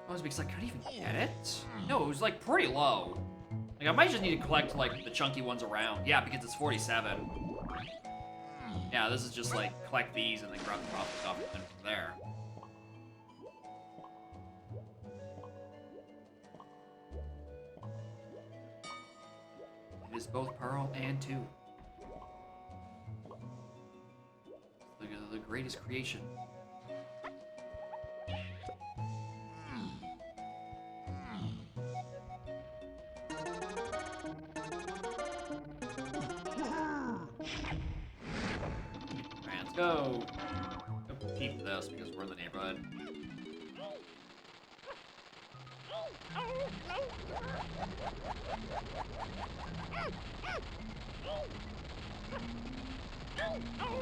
Oh, it's because I couldn't even get it? No, it was like pretty low. Like I might just need to collect like the chunky ones around. Yeah, because it's 47. Yeah, this is just like collect these and then grab the profit stuff and then from there. It is both pearl and 2. The greatest creation. Go peep this because we're in the neighborhood.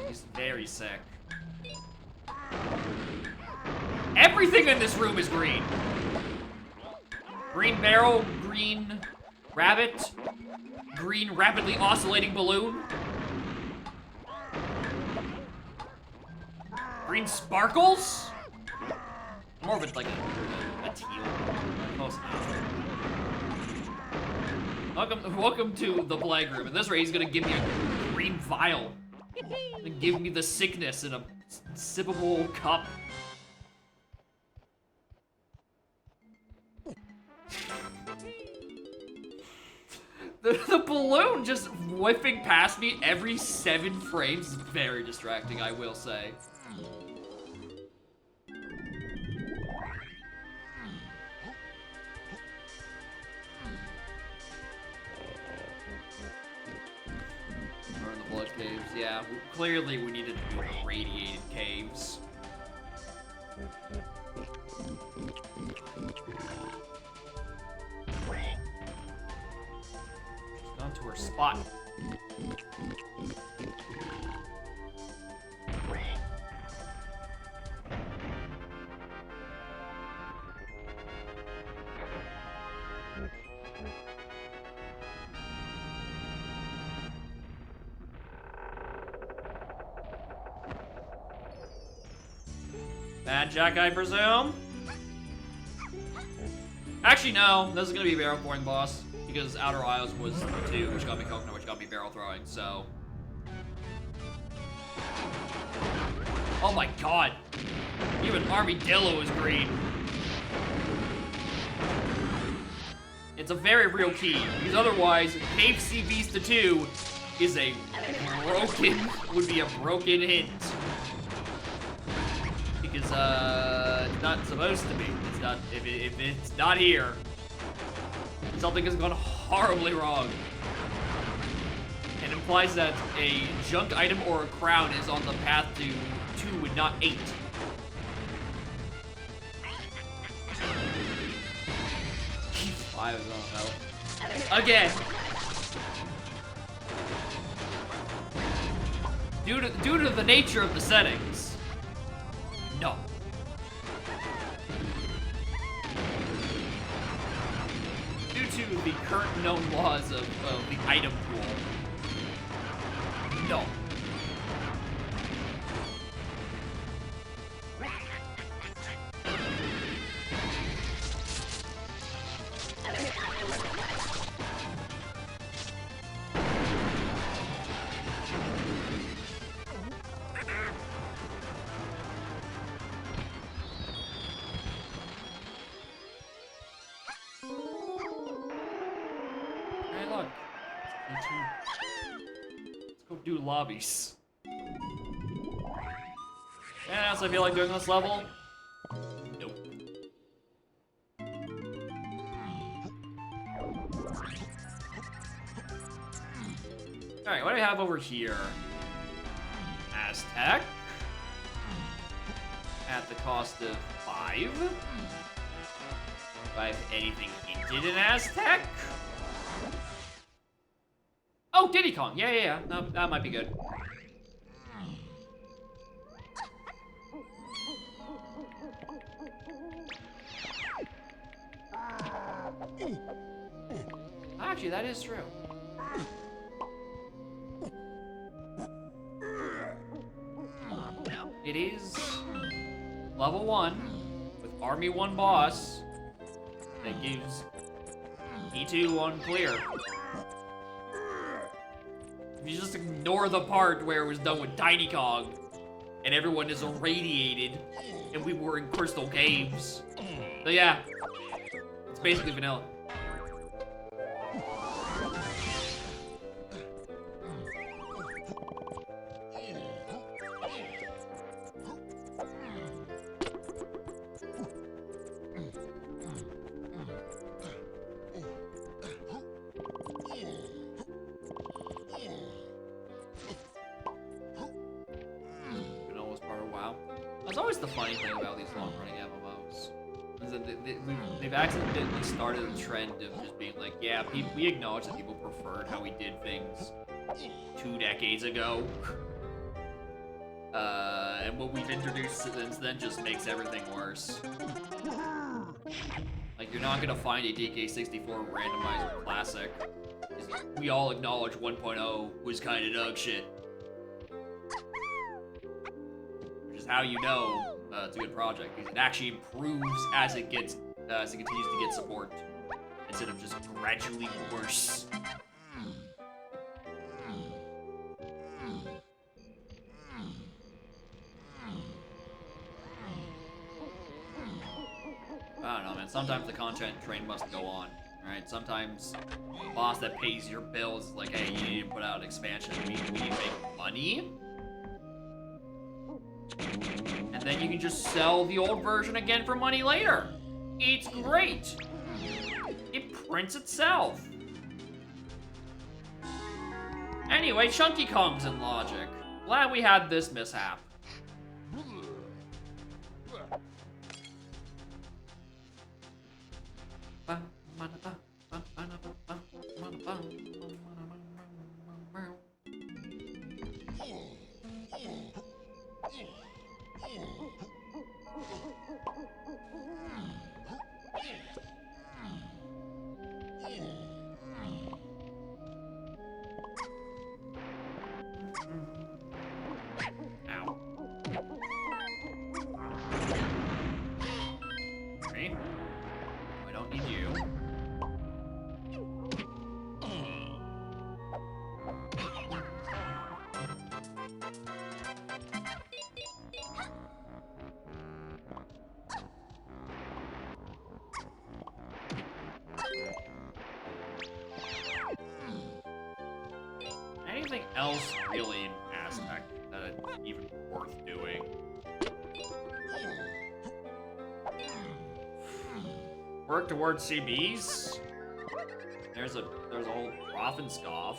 He's very sick. Everything in this room is green. Green barrel, green rabbit, green rapidly oscillating balloon. Green sparkles? More of it like a teal. Close enough. Welcome to the plague room. At this rate, he's gonna give me a green vial. And give me the sickness in a sippable cup. The balloon just whiffing past me every 7 frames is very distracting, I will say. Blood caves, yeah. Clearly we needed to do the radiated caves. She's gone to her spot. Bad Jack, I presume? Actually, no. This is gonna be a barrel throwing boss. Because Outer Isles was 2, which got me coconut, which got me barrel throwing, so. Oh my god. Even Armadillo is green. It's a very real key. Because otherwise, Cave CBs to 2 is a would be a broken hint. Because, it's not supposed to be. It's not, if it's not here, something has gone horribly wrong. It implies that a junk item or a crown is on the path to 2 and not 8. I don't know. Again. Due to the nature of the settings. No. current known laws of the item pool. No. Hey, look. Let's go do lobbies. Anything else I feel like doing this level? Nope. Alright, what do we have over here? Aztec. At the cost of 5. Do I have anything hinted in Aztec? Oh, Diddy Kong. Yeah. No, that might be good. Actually, that is true. It is level 1 with Army 1 boss that gives E2 on clear. If you just ignore the part where it was done with Tiny Kong and everyone is irradiated and we were in Crystal Caves. So yeah, it's basically vanilla. That's always the funny thing about these long-running MMOs. Is that they've accidentally started a trend of just being like, yeah, we acknowledge that people preferred how we did things 2 decades ago. And what we've introduced since then just makes everything worse. Like, you're not gonna find a DK64 randomizer classic. We all acknowledge 1.0 was kind of dog shit. How you know it's a good project, because it actually improves as it gets as it continues to get support instead of just gradually worse. I don't know, man. Sometimes the content train must go on, right? Sometimes the boss that pays your bills is like, hey, you need to put out an expansion. We need to make money. And then you can just sell the old version again for money later. It's great. It prints itself. Anyway, Chunky Kong's in Logic. Glad we had this mishap. Anything else really in Aztec that it's even worth doing? Work towards CBs? There's a whole Raffenscoff.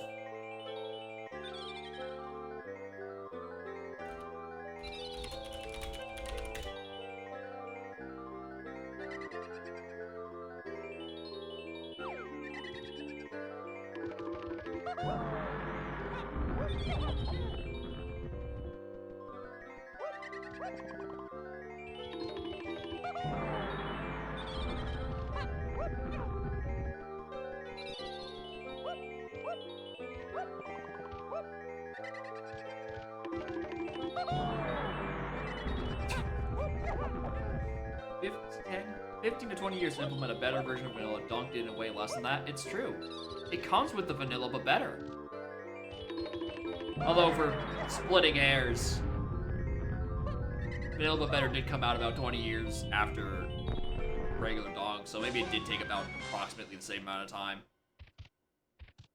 Ten, 15 to 20 years to implement a better version of vanilla. Donk did in a way less than that. It's true. It comes with the vanilla, but better. Although for splitting hairs, vanilla but better did come out about 20 years after regular Donk, so maybe it did take about approximately the same amount of time.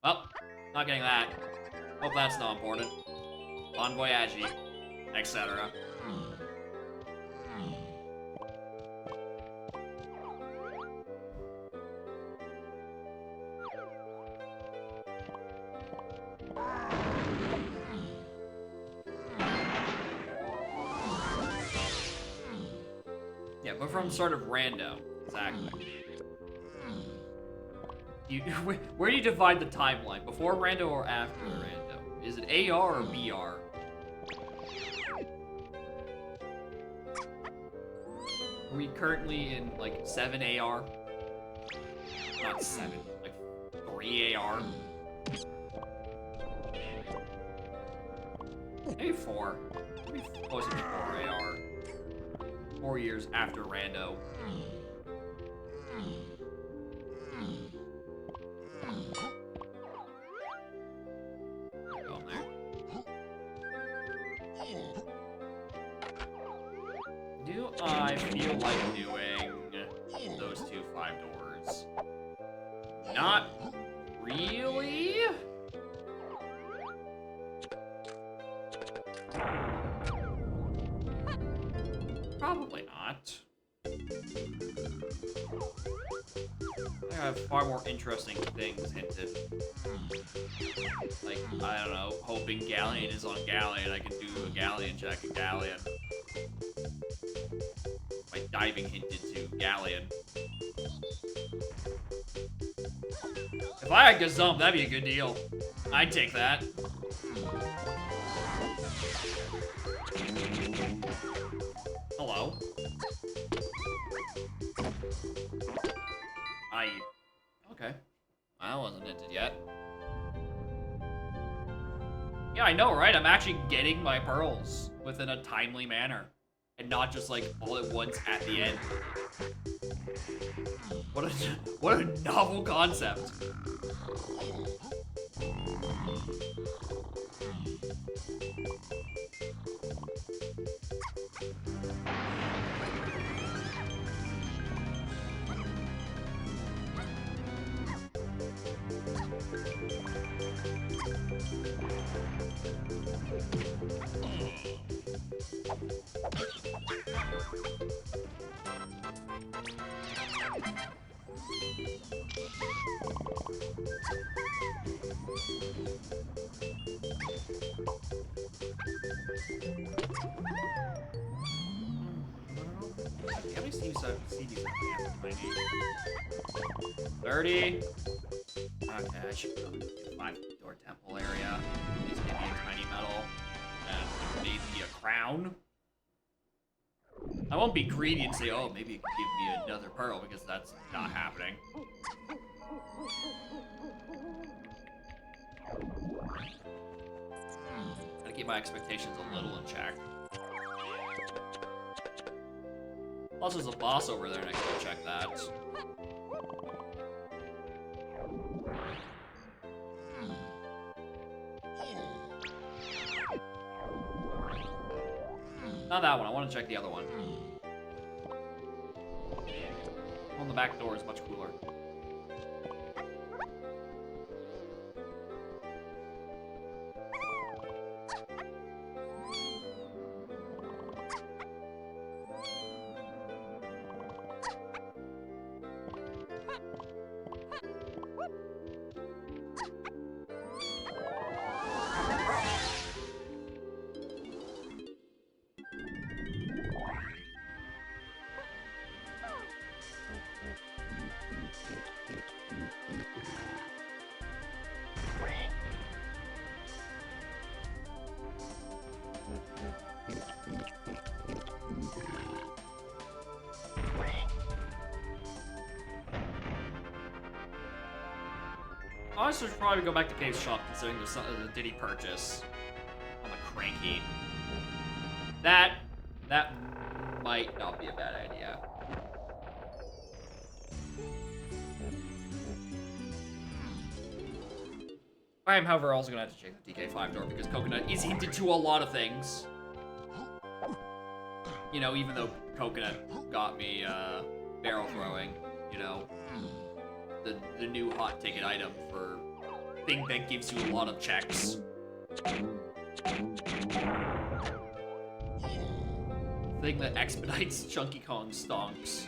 Well, not getting that. Hope that's not important. Bon voyage, etc. Yeah, but from sort of rando. Exactly. Where do you divide the timeline? Before rando or after rando? Is it AR or BR? Are we currently in, like, 7 AR? Not 7, like 3 AR? Maybe 4. Maybe closer to 4 AR. 4 years after rando. Go in there. Do I feel like doing those 2 5 doors? Not really. Probably not. I have far more interesting things hinted. Like, I don't know, hoping Galleon is on Galleon, I can do a Galleon check at Galleon. My diving hinted to Galleon. If I had Gazump, that'd be a good deal. I'd take that. Hello. Okay. I wasn't hinted yet. Yeah, I know, right? I'm actually getting my pearls within a timely manner. And not just, like, all at once at the end. What a novel concept. How many CDs have I need? 30. Okay, I should go to the 5-door temple area. Please give me a tiny medal. And maybe a crown. I won't be greedy and say, oh, maybe you can give me another pearl, because that's not happening. Gotta keep my expectations a little in check. Plus, there's a boss over there, and I can go check that. Not that one, I want to check the other one. On the back door is much cooler. Honestly, should probably go back to Cave's shop considering the Diddy purchase on the Cranky. That might not be a bad idea. I am, however, also gonna have to check the DK5 door because Coconut is hinted to a lot of things. You know, even though Coconut got me barrel throwing, you know, the new hot ticket item for thing that gives you a lot of checks. Thing that expedites Chunky Kong stonks.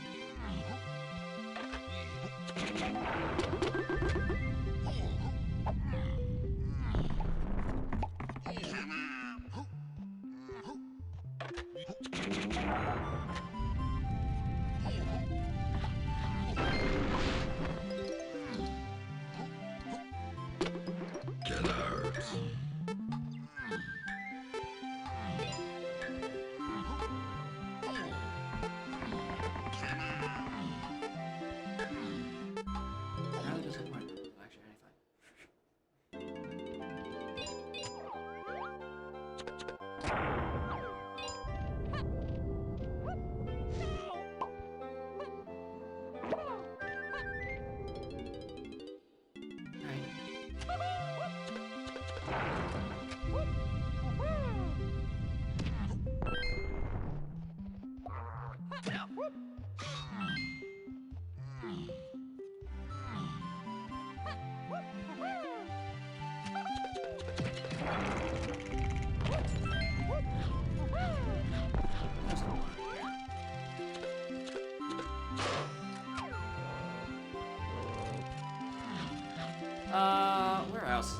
Where else?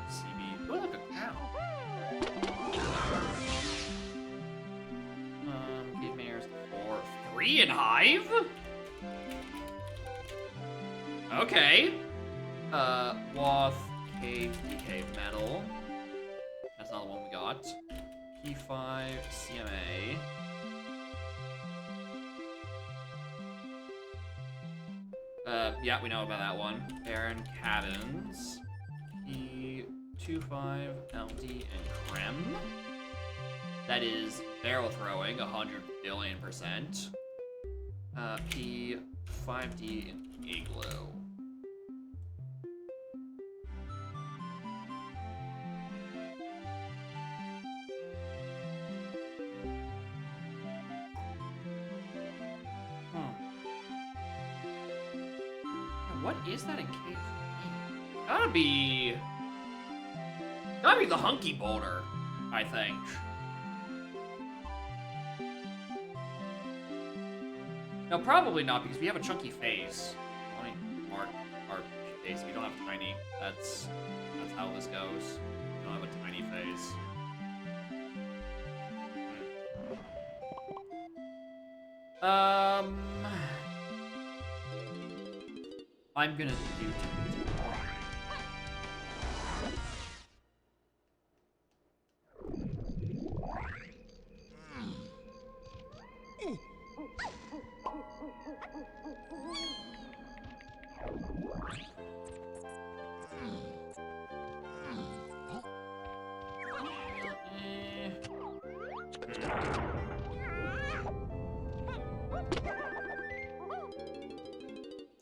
CB. Oh, look, a cow. Cave Mayor's 4. 3 in Hive? Okay. Wath, Cave, DK Metal. That's not the one we got. P5, CMA. Yeah, we know about that one. Baron Cabins. P25, LD, and Krem. That is barrel throwing, 100 billion%. P5D, and Igloo. What is that in cave? Gotta be the hunky boulder, I think. No, probably not because we have a chunky face. Let me mark our face. We don't have tiny. That's how this goes. We don't have a tiny face. I'm gonna do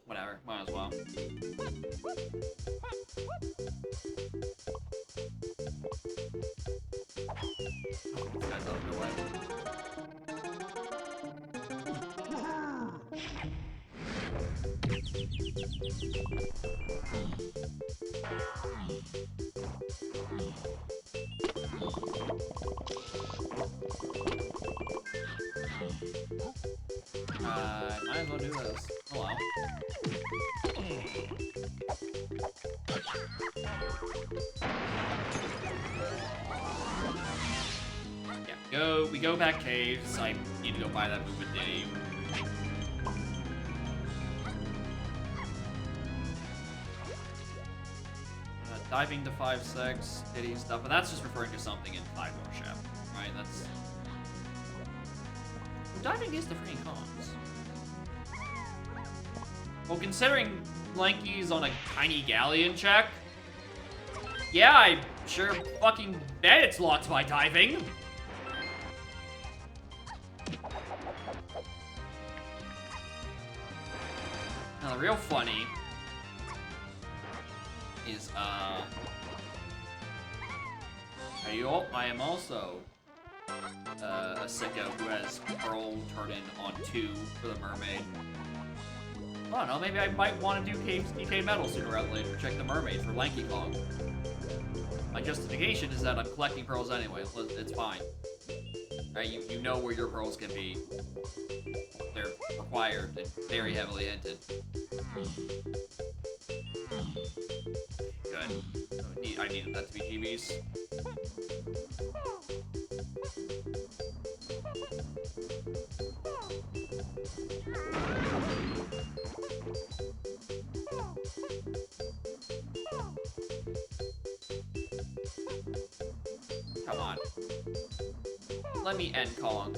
whatever, might as well. Oh, guys, out of the way. Might as well do this. Oh well. Yeah, we go back caves. I need to go buy that movement ditty. Diving to 5-6, ditty stuff, but that's just referring to something in 5-door ship, right? That's... Well, diving is the freaking cons. Well, considering Lanky's on a tiny galleon check, yeah, I sure fucking bet it's locked by diving. Real funny is, I am also a sicko who has Pearl turn in on 2 for the mermaid. I don't know, maybe I might want to do DK Metal sooner rather than later. Check the mermaid for Lanky Kong. My justification is that I'm collecting pearls anyway. It's fine. Right? You know where your pearls can be. They're required and very heavily hinted. Good. I needed that to be GBs. Come on. Let me end Kong.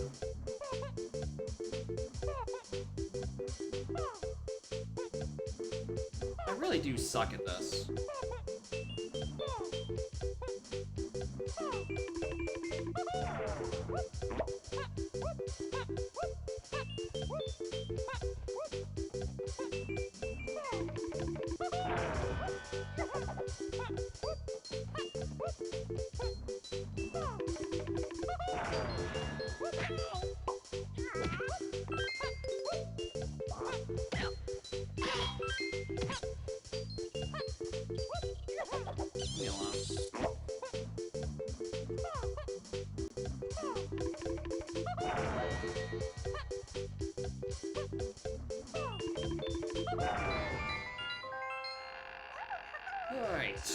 I really do suck at this. Leave me alone. Alright.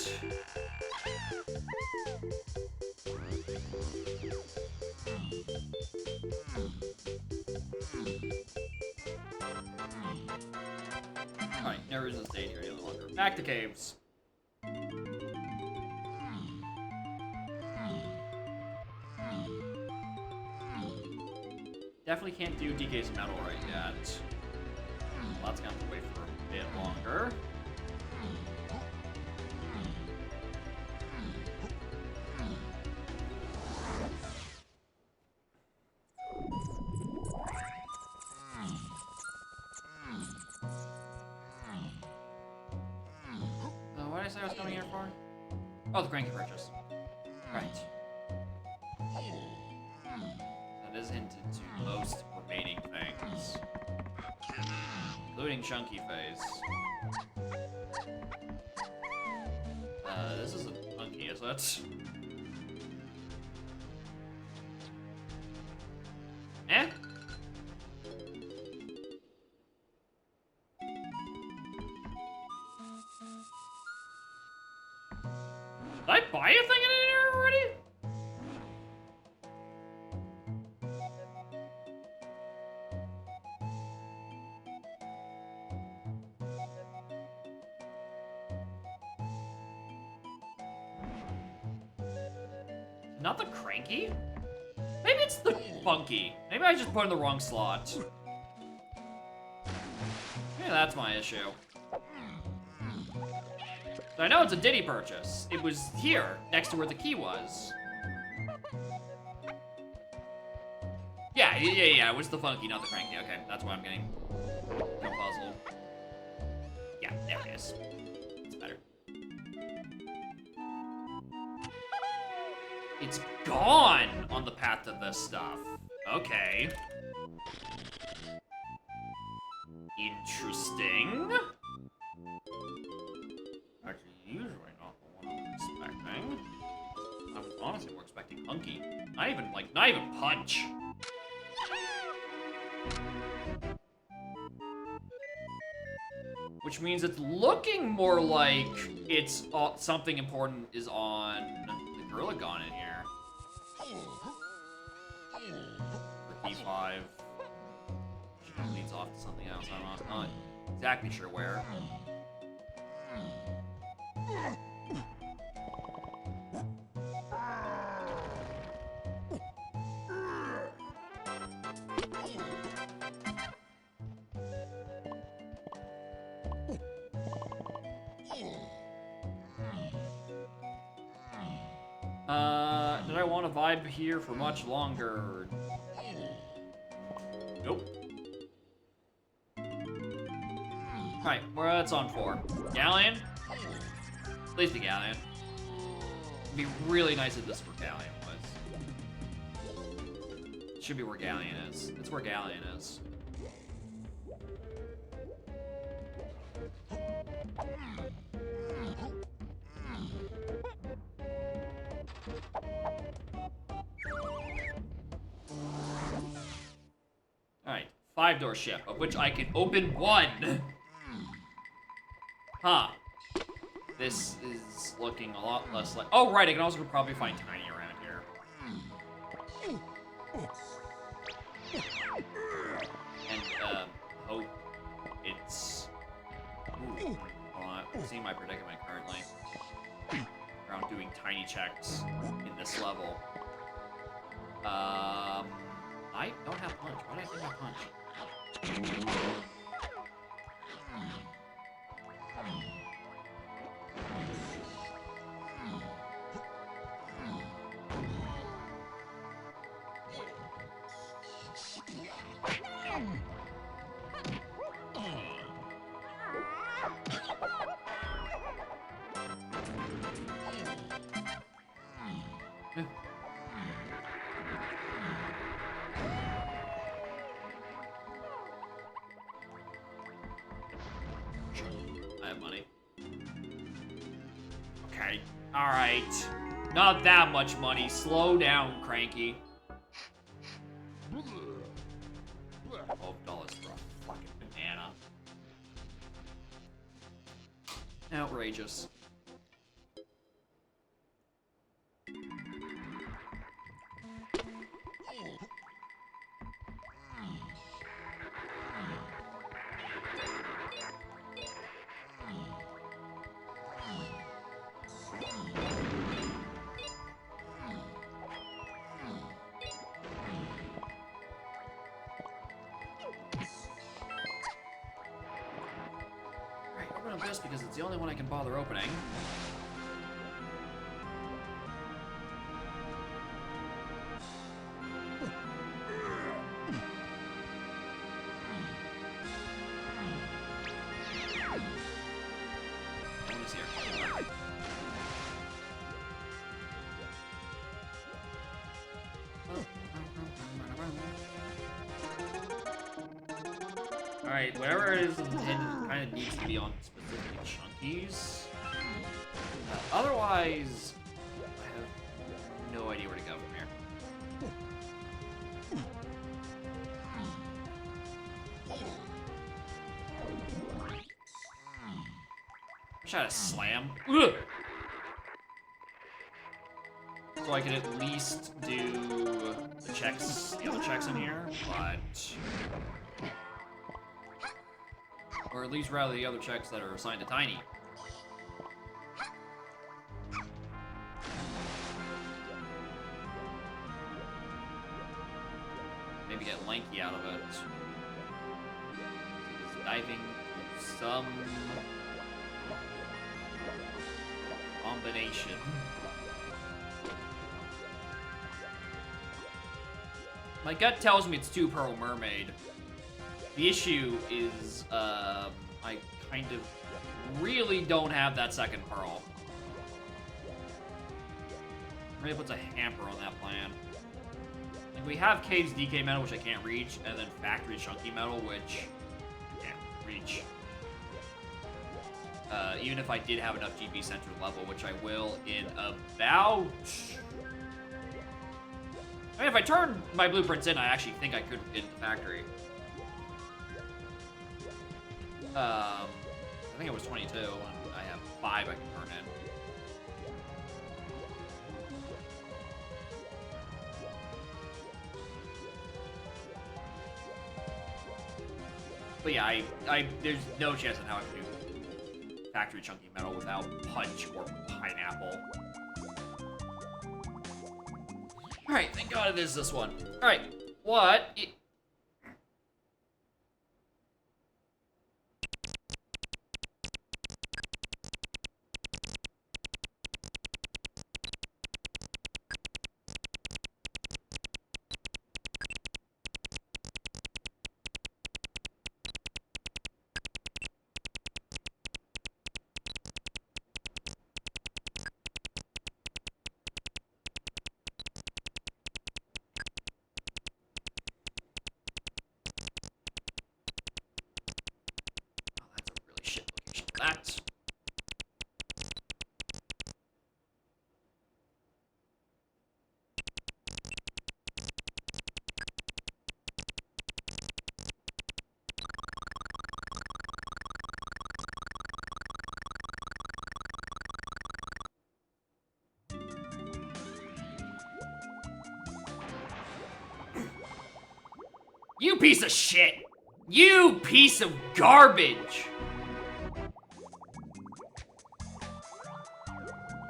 Alright, no reason to stay here any longer. Back to caves. Definitely can't do DK's Metal right yet. That's gonna have to wait for a bit longer. What did I say I was coming here for? Oh, the cranky purchase. Right. That is hinted to most remaining things. Including Chunky Face. This isn't funky, is it? Eh? Did I buy a thing in here already? Not the cranky? Maybe it's the funky. Maybe I just put in the wrong slot. Maybe that's my issue. So I know it's a Diddy purchase. It was here, next to where the key was. Yeah, it was the funky, not the cranky. Okay, that's why I'm getting no puzzle. Yeah, there it is. It's better. It's gone on the path to this stuff. Okay. Interesting. Actually, usually not the one I'm expecting. I was honestly more expecting Hunky. Not even Punch. Which means it's looking more like it's something important is on the Gorilla Gun in here. For P5. Which leads off to something else. I'm not exactly sure where. Did I want to vibe here for much longer? Nope. Alright, what's on 4? Galleon? Please be Galleon. It'd be really nice if this were Galleon was. Should be where Galleon is. That's where Galleon is. Alright, 5-door ship, of which I can open 1. Huh. This is looking a lot less like... Oh, right, I can also probably find Tiny around here. And, hope it's... Ooh, hold on, I'm seeing my predicament currently. Around doing Tiny checks in this level. I don't have punch. Why do I think I punch? I have money. Okay. Alright. Not that much money. Slow down, Cranky. $12 for a fucking banana. Outrageous. Open up this because it's the only one I can bother opening. What is here? Alright, whatever it is intended kind of needs to be on specific chunkies. Otherwise, I have no idea where to go from here. I try to slam. Ugh! So I can at least do the checks, the other checks in here, but... Or at least rather the other checks that are assigned to Tiny. Maybe get Lanky out of it. He's diving some combination. My gut tells me it's 2 Pearl Mermaid. The issue is, I kind of really don't have that second pearl. Really puts a hamper on that plan. Like, we have Cave's DK metal, which I can't reach, and then Factory Chunky metal, which I can't reach. Even if I did have enough GB Center level, which I will in about... I mean, if I turn my blueprints in, I actually think I could get into Factory. I think it was 22, and I have 5 I can turn in. But yeah, there's no chance in how I can do Factory Chunky Metal without Punch or Pineapple. Alright, thank God it is this one. Alright, what? You piece of shit! You piece of garbage!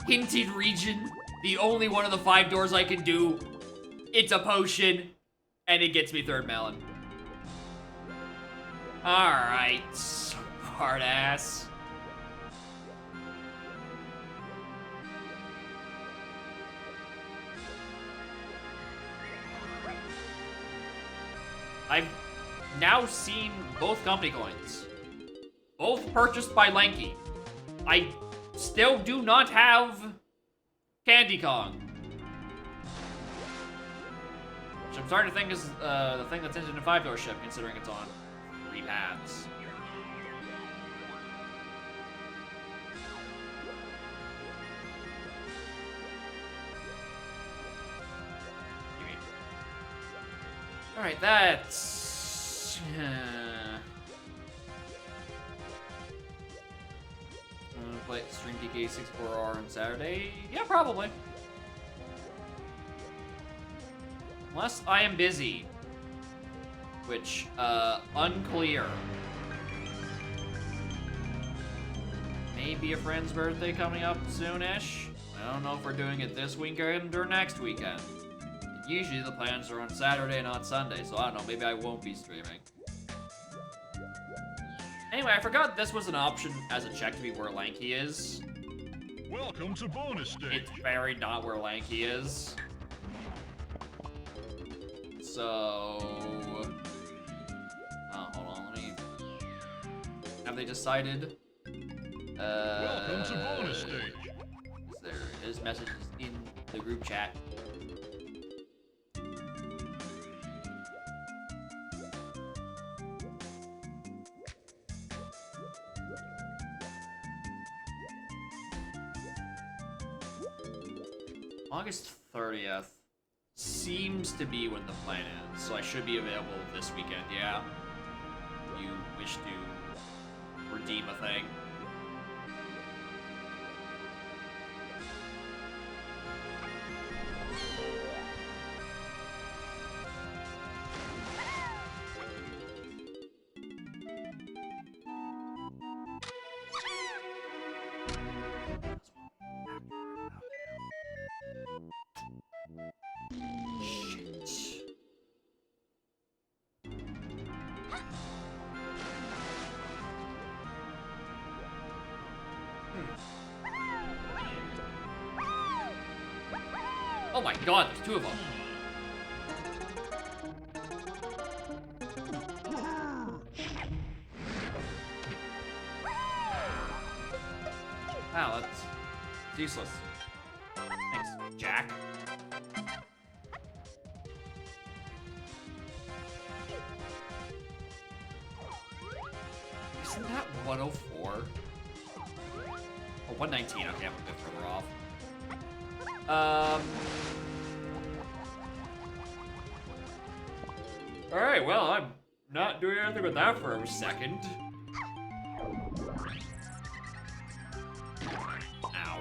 Hinted region, the only one of the 5 doors I can do. It's a potion, and it gets me 3rd melon. Alright, smart ass. I've now seen both company coins. Both purchased by Lanky. I still do not have Candy Kong. Which I'm starting to think is the thing that's in a 5-door ship, considering it's on 3 paths. Alright, that's... play Stream DK 64R on Saturday? Yeah, probably. Unless I am busy. Which, unclear. Maybe a friend's birthday coming up soonish. I don't know if we're doing it this weekend or next weekend. Usually the plans are on Saturday, not Sunday, so I don't know, maybe I won't be streaming. Anyway, I forgot this was an option as a check to be where Lanky is. Welcome to bonus stage. It's very not where Lanky is. So... oh, hold on, let me... have they decided? Welcome to bonus stage. His message is in the group chat. August 30th seems to be when the plan is, so I should be available this weekend, yeah. You wish to redeem a thing. Shit. Oh my god, there's 2 of them. Wow, that's useless. Thanks, Jack. Isn't that 104? Oh, 119. Okay, I'm a bit further off. Alright, well, I'm not doing anything with that for a second. Ow.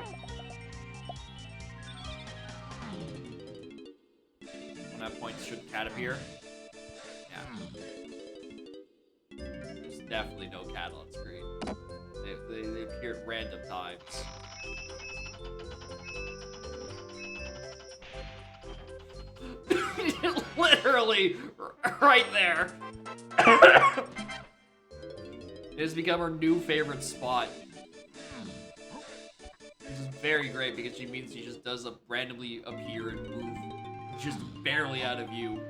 When that point, should cat appear? Yeah. There's definitely no cat on screen. They appear at random times. Literally right there. It has become her new favorite spot. This is very great because she means she just does randomly appear and move just barely out of view.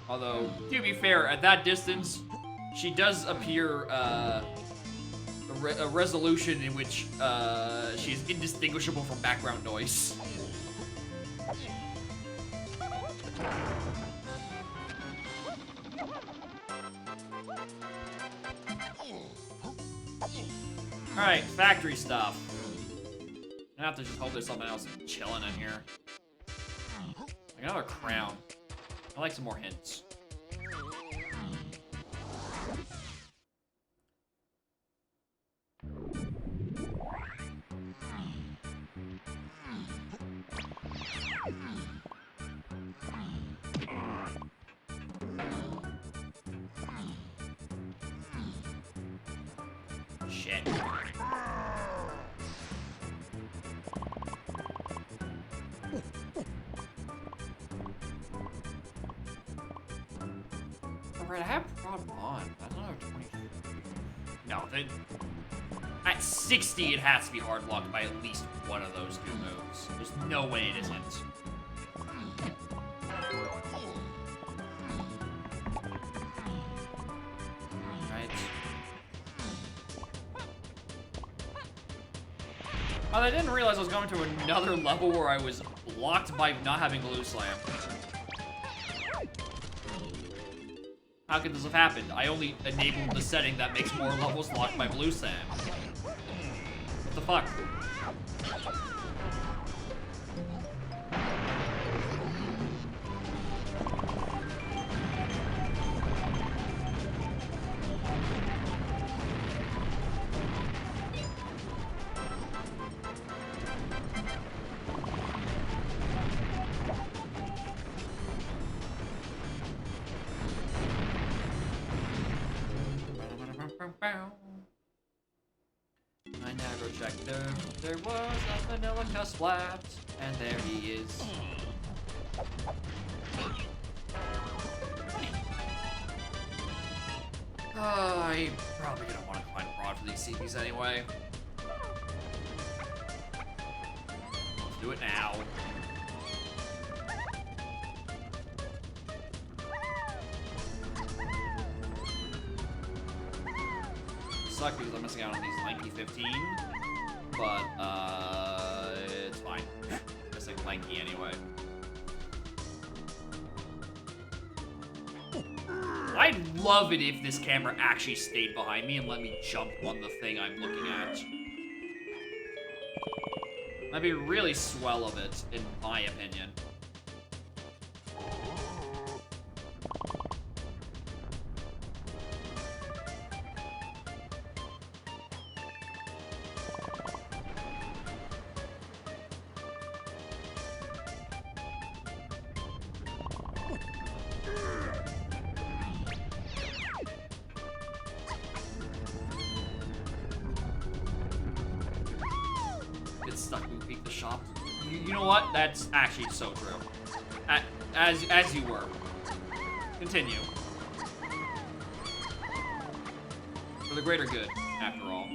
Although, to be fair, at that distance, she does appear a resolution in which she is indistinguishable from background noise. Alright, factory stuff. I have to just hope there's something else chilling in here. Like another crown. I like some more hints. shit. Alright, I have Prod on. I don't know 20. No, at 60 it has to be hard blocked by at least one of those two moves. There's no way it isn't. Oh, I didn't realize I was going to another level where I was blocked by not having Blue Slam. How could this have happened? I only enabled the setting that makes more levels locked by Blue Slam. What the fuck? I never checked there was a vanilla Cusflat, and there he is. I'm probably gonna want to find Prod for these CPs anyway. Let's do it now. Suck because I'm missing out on these Lanky 15, but it's fine. Missing Lanky anyway. I'd love it if this camera actually stayed behind me and let me jump on the thing I'm looking at. That'd be really swell of it, in my opinion. Stuck when we peek the shop. You know what? That's actually so true. As you were. Continue. For the greater good, after all.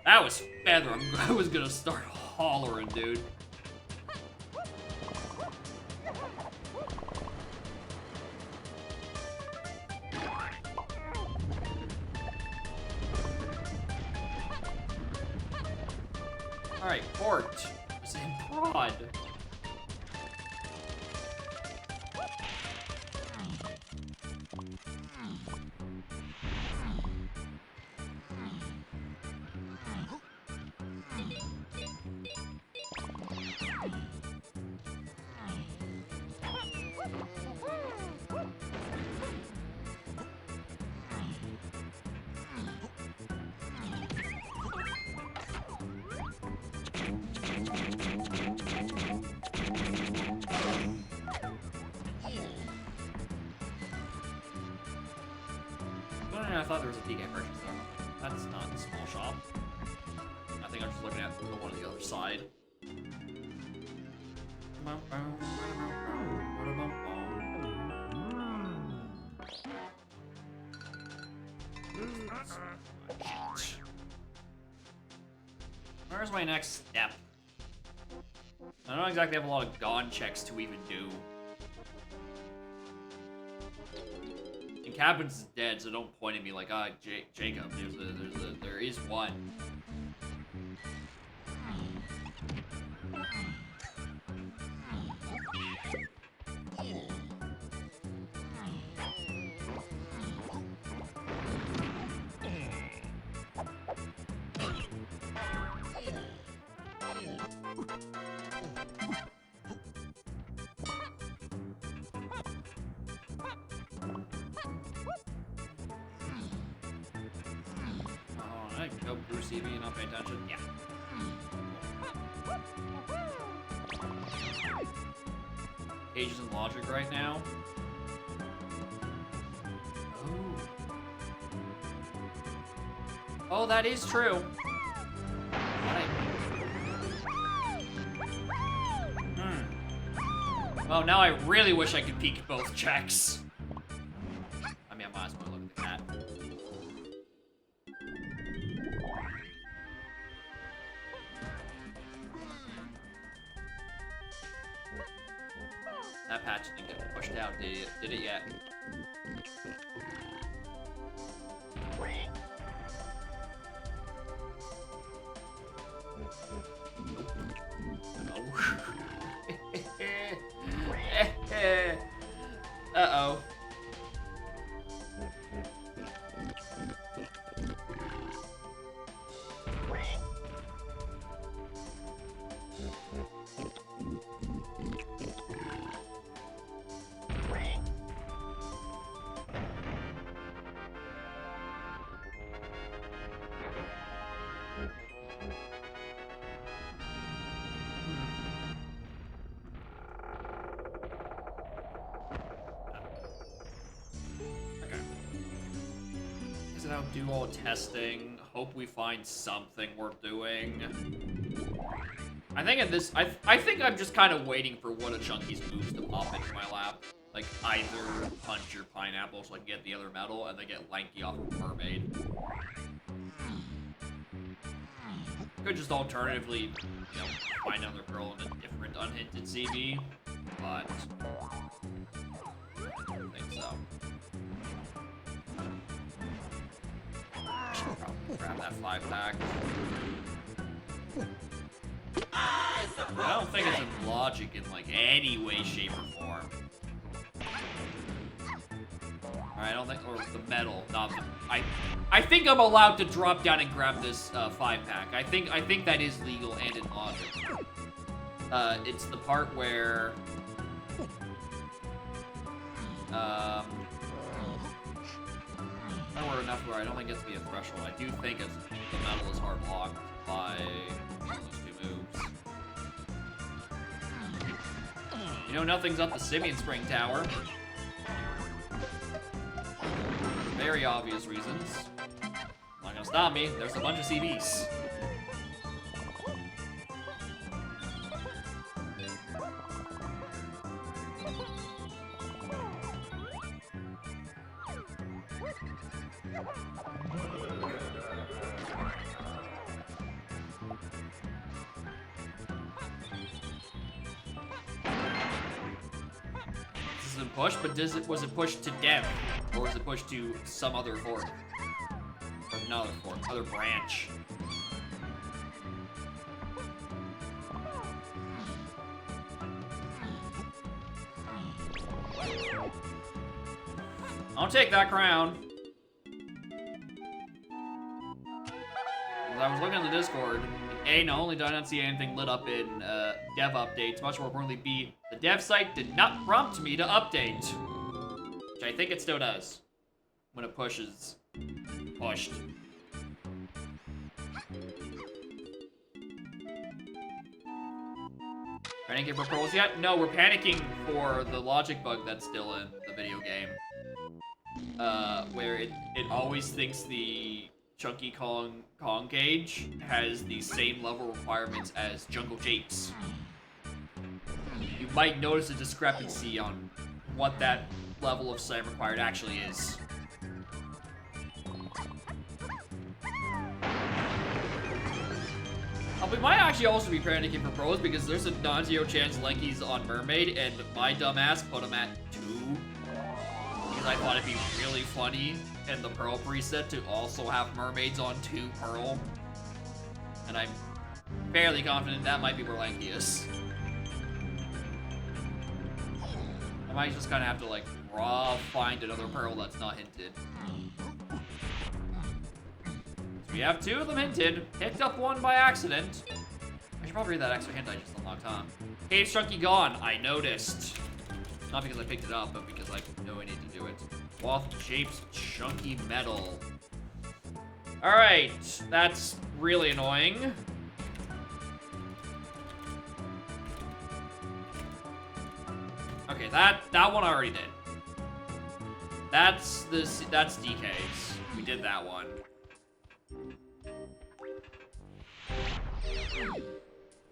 That was Feather. I was gonna start hollering, dude. Alright, Port. Same Prod. I thought there was a TK purchase there. That's not a small shop. I think I'm just looking at the one on the other side. Where's my next step? I don't exactly have a lot of Gone checks to even do. And Cabin's dead, so don't point at me like, Jacob. There is one. Go Bruce EV and not pay attention? Yeah. pages in Logic right now. Oh, that is true. Well, now I really wish I could peek both checks. I mean, I might as well look at the cat. That patch didn't get pushed out, did it yet? Uh-oh. I'll do all testing. Hope we find something worth doing. I think in this, I think I'm just kind of waiting for one of Chunky's moves to pop into my lap. Like either punch or pineapple so I can get the other medal, and then get Lanky off of Mermaid. Could just alternatively, you know, find another girl in a different unhinted CV, but I don't think so. Grab that 5-pack. I don't think it's in Logic in like any way, shape, or form. Alright, I don't think, or the medal, not the. I think I'm allowed to drop down and grab this 5-pack. I think that is legal and in Logic. It's the part where or enough where I don't think it's to be a threshold. I do think it's, the medal is hard locked by those two moves. You know, nothing's up the Simeon Spring Tower. Very obvious reasons. Not gonna stop me. There's a bunch of CVs. Push, but was it pushed to Dev, or was it pushed to some other fork? Or another fork, other branch? I'll take that crown. As I was looking at the Discord, A, not only did I not see anything lit up in dev updates, much more importantly, B, the dev site did not prompt me to update. Which I think it still does. When it pushes. Pushed. Panicking for pearls yet? No, we're panicking for the logic bug that's still in the video game. Where it always thinks the Chunky Kong cage has the same level requirements as Jungle Japes. You might notice a discrepancy on what that level of slam required actually is. We might actually also be panicking for pros because there's a non-zero chance Lanky's on Mermaid, and my dumbass put him at 2 because I thought it'd be really funny in the Pearl preset to also have mermaids on 2 Pearl, and I'm fairly confident that might be where Lanky is. I might just kind of have to like find another Pearl that's not hinted. We have 2 of them hinted. Picked up 1 by accident. I should probably read that extra hint I just unlocked, huh? Cave's Chunky gone. I noticed. Not because I picked it up, but because I know I need to do it. Wath Japes Chunky Metal. Alright. That's really annoying. Okay. Okay, that one I already did. That's DK's. We did that one.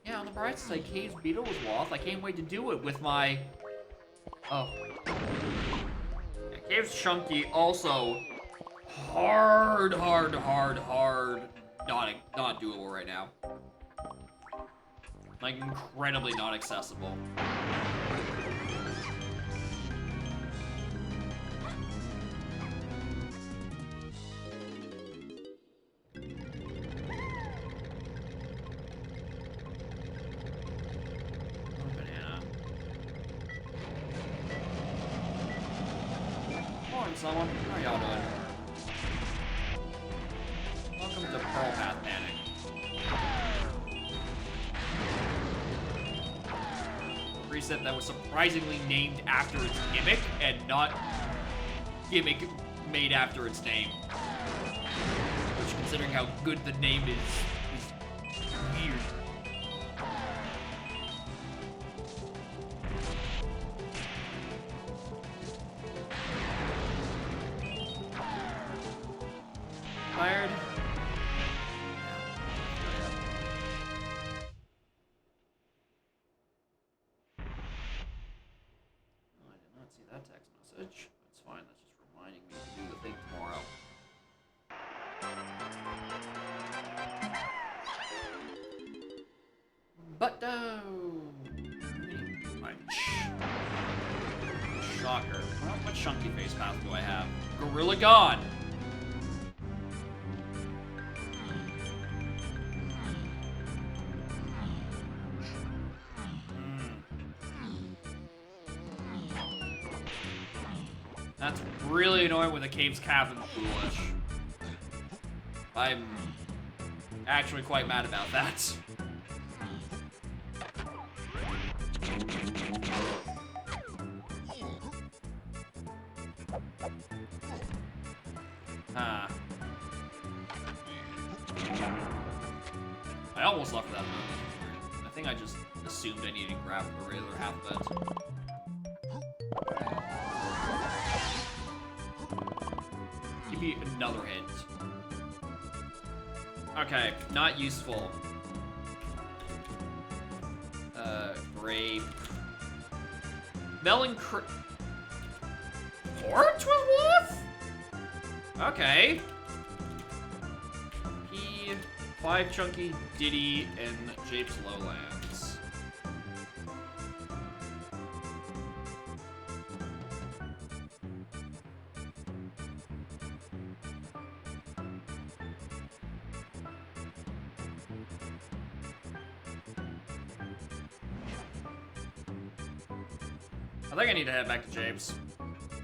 Yeah, on the bright side, Cave's Beetle was lost. I can't wait to do it with my... Oh. Yeah, Cave's Chunky also hard not doable right now. Like, incredibly not accessible. Someone? How y'all doing? Welcome to Pearl Path Panic. A preset that was surprisingly named after its gimmick and not gimmick made after its name. Which, considering how good the name is weird. Tired? Oh, I did not see that text message. That's fine, that's just reminding me to do the thing tomorrow. But punch. Shocker. What chunky face path do I have? Gorilla God! That's really annoying when the cave's cabin foolish. I'm actually quite mad about that. Huh. I almost left that move. I think I just assumed I needed to grab the regular half of it. Give me another hint. Okay, not useful. Grape. Melon Porch with Wolf? Okay. P, 5 Chunky, Diddy, and Japes Lowlands. I think I need to head back to Japes.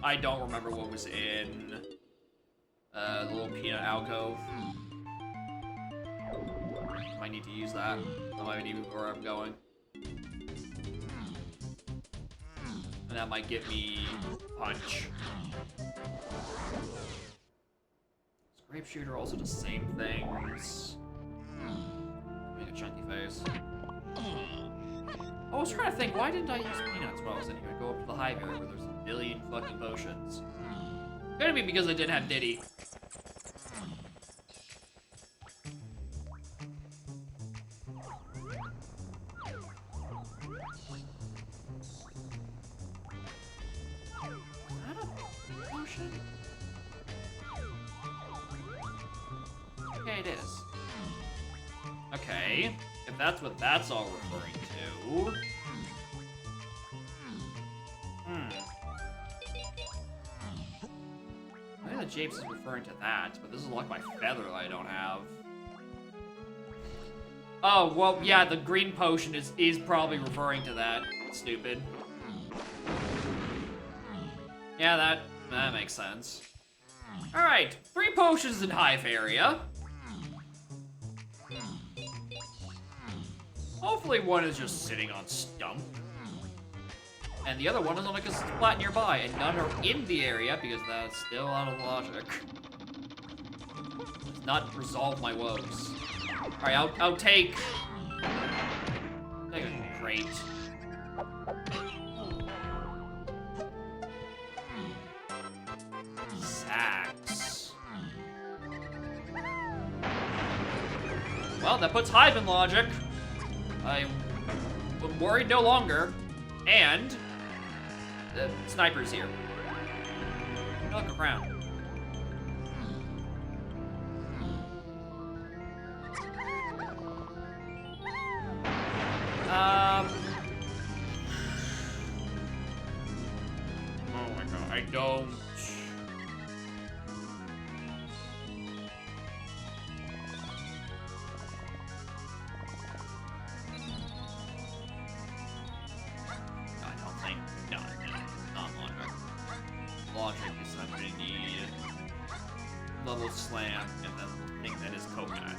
I don't remember what was in the little peanut alcove. Might need to use that. That might be where I'm going. And that might get me punch. Is Grape Shooter also the same things? Make a chunky face. I was trying to think, why didn't I use peanuts while I was in here? Go up to the hive area where there's a billion fucking potions. Could be because I didn't have Diddy. Is that a potion? Okay, it is. Okay, if that's what that's all referring to. I think that Japes is referring to that, but this is like my feather that I don't have. Oh, well, yeah, the green potion is probably referring to that. Stupid. Yeah, that makes sense. Alright, 3 potions in hive area. Hopefully one is just sitting on stump. And the other one is on like a spot nearby, and none are in the area because that's still out of logic. Does not resolve my woes. Alright, I'll take a crate. Well, that puts Hive in logic. I'm worried no longer. And the sniper's here. Look around. Oh my god, I don't. No, not logic. Logic is I'm gonna need level slam and then the thing that is coconut.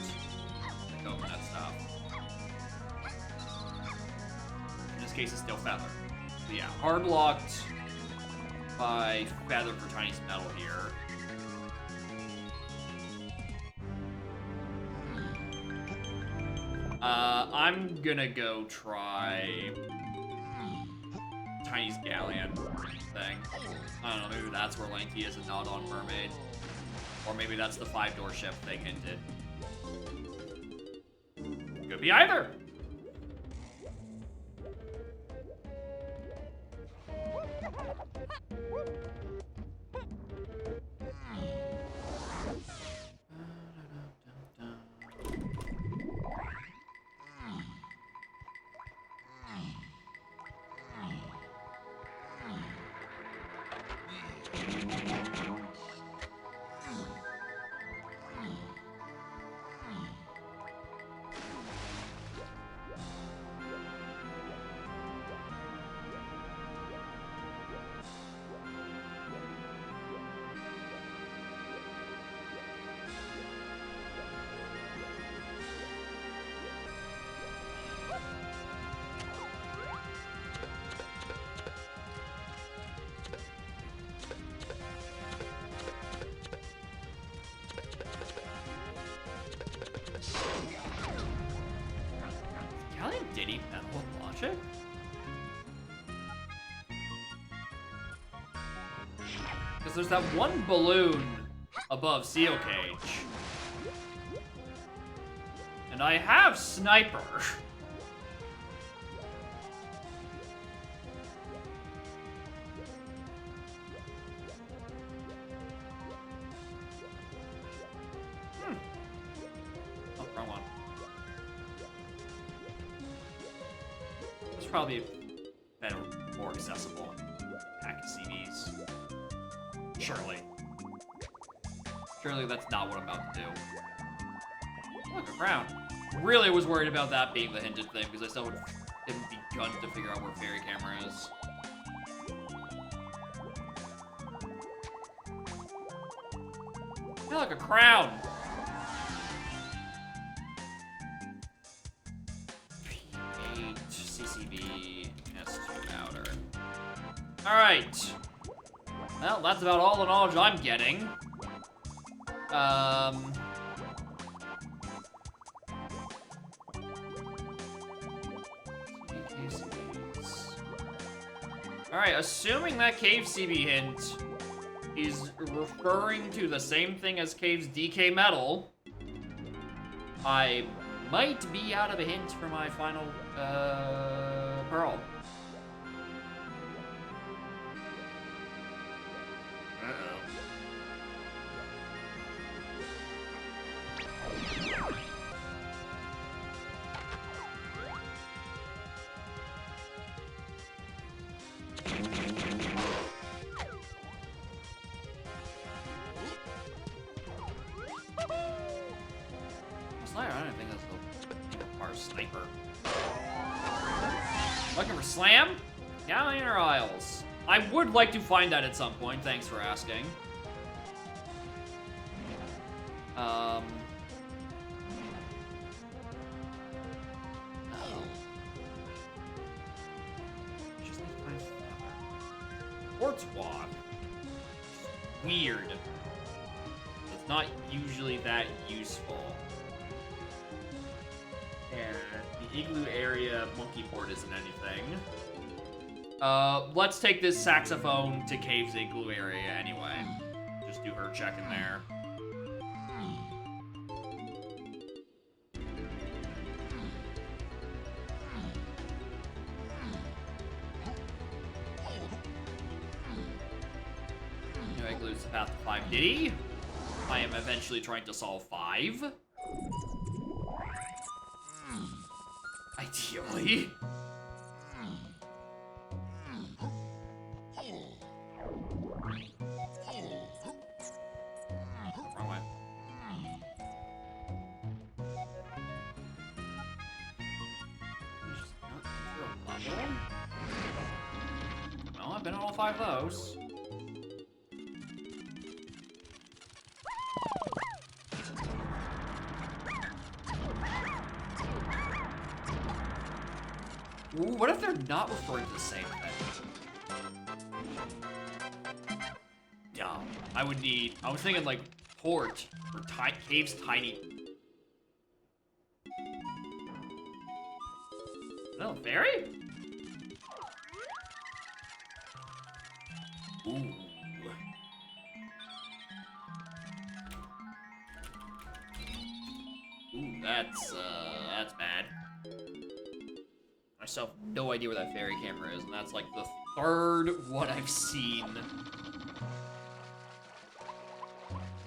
The coconut stuff. In this case, it's still feather. So yeah, hard blocked by feather for Chinese metal here. I'm gonna go try Chinese galleon thing. I don't know, maybe that's where Lanky is and not on Mermaid. Or maybe that's the 5-door ship they hinted. Could be either. Galleon did eat metal and logic? Because there's that one balloon above Seal Cage. And I have Sniper. Oh, wrong one. It's probably better, more accessible pack of CDs. Surely that's not what I'm about to do. Look, a crown. Really was worried about that being the hinted thing because I still haven't begun to figure out where Fairy Camera is. Hey, look, a crown. P8, CCB, S2 powder. Alright. Well, that's about all the knowledge I'm getting. Alright, assuming that Cave CB hint is referring to the same thing as Cave's DK Metal, I might be out of a hint for my final, Pearl. I don't think that's our sniper. Looking for Slam? Galleon or Isles? I would like to find that at some point, thanks for asking. Oh. Just like my feather. Quartz Walk. Weird. It's not usually that useful. And the Igloo area monkey port isn't anything. Let's take this saxophone to Cave's Igloo area anyway. Just do her check in there. Anyway, glues the path to 5 Diddy. I am eventually trying to solve 5. Ideally. Wrong way. Well, I've been on all 5 of those. Ooh, what if they're not referring to the same thing? Dumb. I was thinking like port or cave's tiny. No, fairy? Ooh. Ooh, that's bad. I still have no idea where that fairy camera is, and that's like the 3rd one I've seen.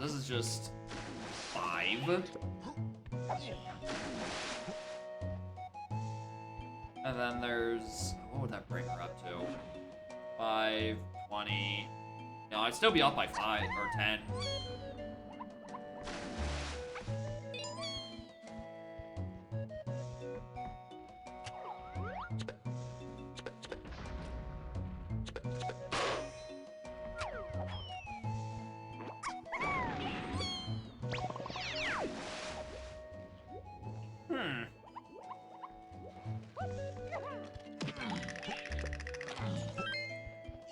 This is just 5. And then there's, what would that bring her up to? 5, 20. No, I'd still be up by 5 or 10.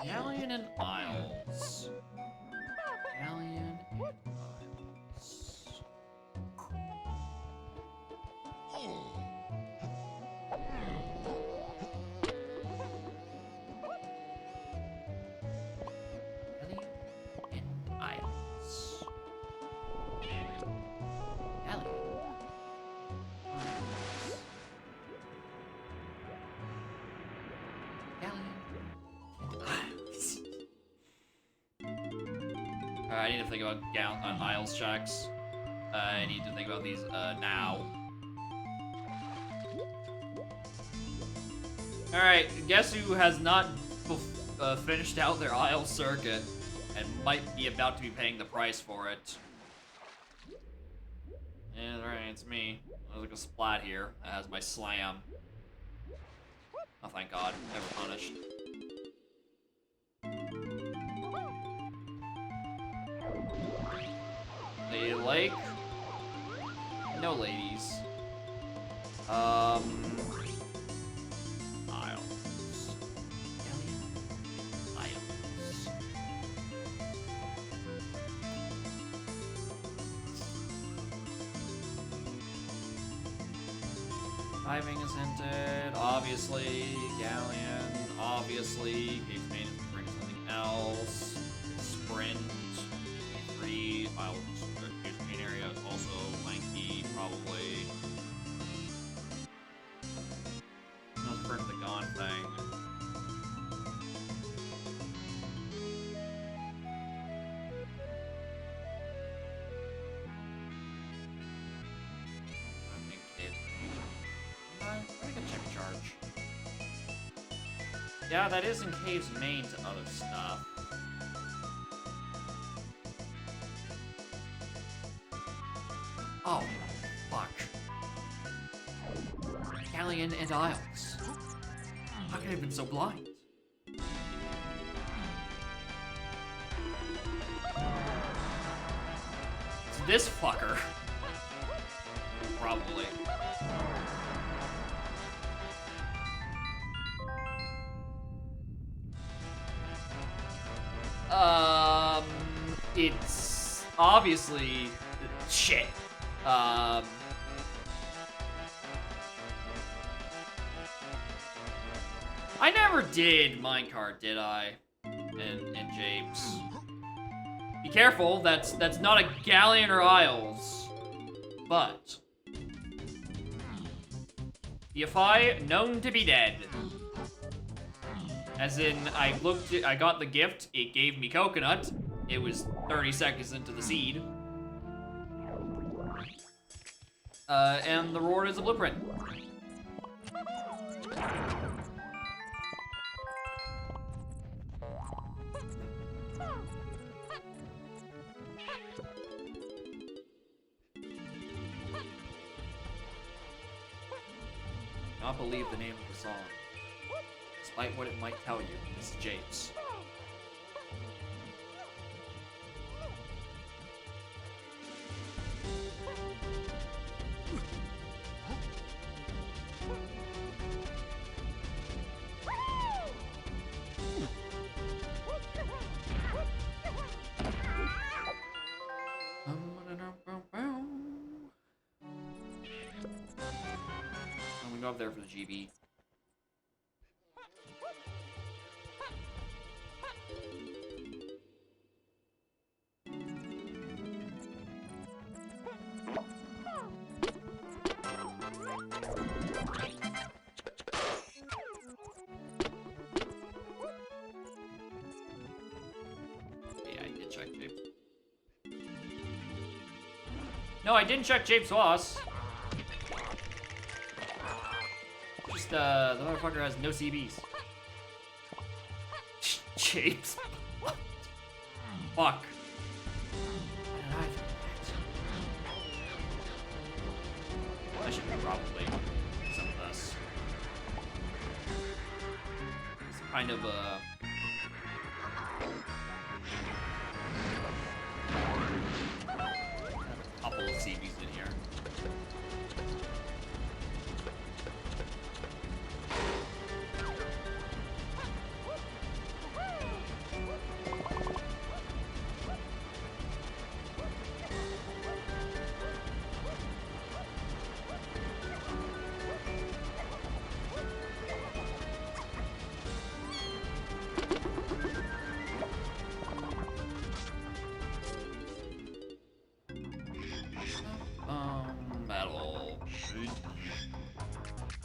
Galleon and Isles. Galleon and Isles. Galleon and Isles. Galleon. I need to think about Isles checks. I need to think about these now. Alright, guess who has not finished out their Isles circuit and might be about to be paying the price for it. Yeah, alright, it's me. There's like a splat here that has my slam. Oh, thank God, never punished. Lady Lake. No ladies. Isles. Isles. Diving is hinted, obviously. Galleon, obviously. Cave's main is referring to something else. Sprint. 3. Isles. Cave's main area is also lanky, probably. No, referring to the Gone thing. I think Cave's main. I think a check charge. Yeah, that is in Cave's main to other stuff. Oh, fuck. Galleon and Isles. How could I have been so blind? It's this fucker. Probably. It's obviously shit. I never did minecart, did I? In Japes. Be careful, that's not a Galleon or Isles. But Yafai known to be dead. As in, I got the gift, it gave me coconut, it was 30 seconds into the seed. And the reward is a blueprint. Not believe the name of the song, despite what it might tell you. This is James. I'm gonna go up there for the GB. Yeah, I did check James. No, I didn't check James Boss. Just, the motherfucker has no CBs. Japes. What? Fuck. Why did I do that? I should probably some of this. It's kind of a... couple of CBs in here. Metal.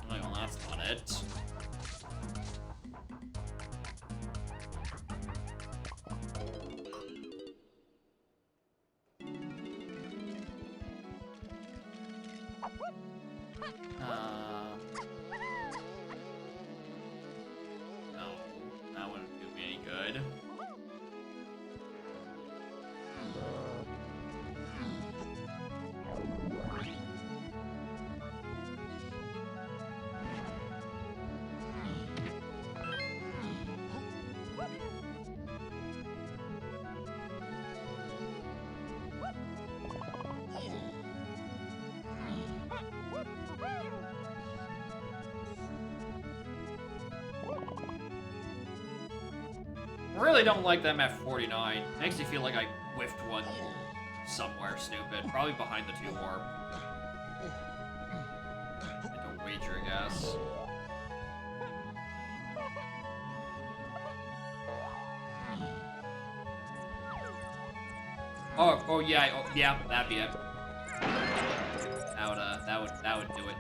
Well, that's not it. No, that wouldn't do me any good. I really don't like that map 49. Makes me feel like I whiffed one somewhere stupid. Probably behind the 2 warp. I don't wager, I guess. Oh yeah, that'd be it. That would do it.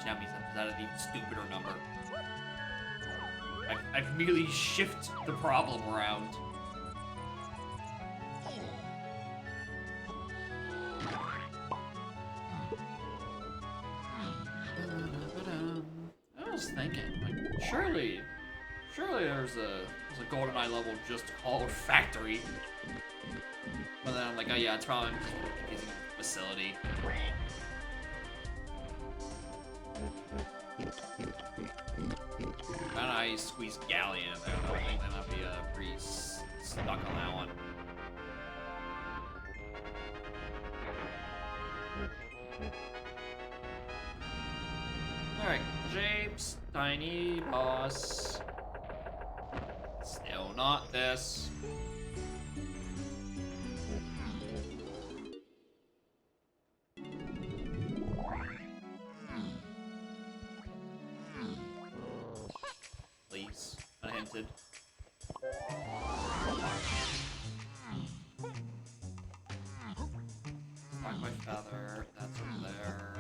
How many times is that an even stupider number? I've merely shifted the problem around. I was thinking, like, surely there's a GoldenEye level just called Factory. But then I'm like, oh yeah, it's probably just a confusing facility. Why don't I squeeze Galleon in there? I think that might be pretty stuck on that one. Alright, Japes, Tiny Boss. Still not this. Please, unhinted. Rock my feather, that's over there.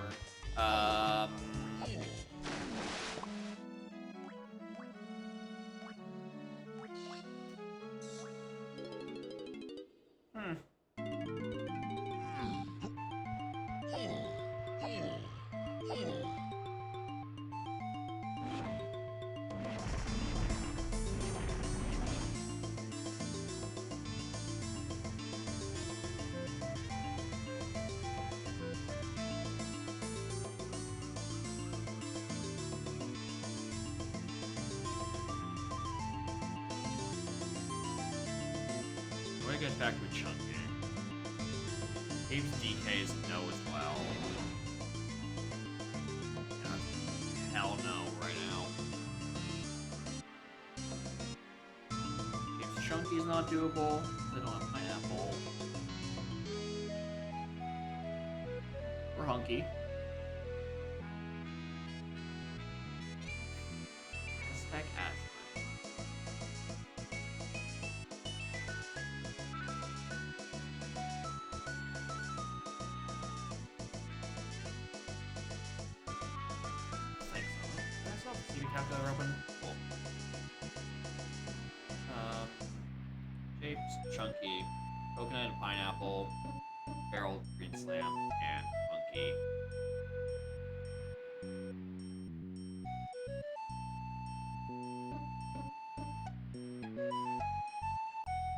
get back with Chunky. Caves DK is no as well. God, hell no right now. Caves Chunky is not doable. They don't have Pineapple. Or Hunky. Let's attack Aslan. CB calculator open. Cool. Shapes, Chunky, Coconut and Pineapple, Barrel, Green Slam, and Funky.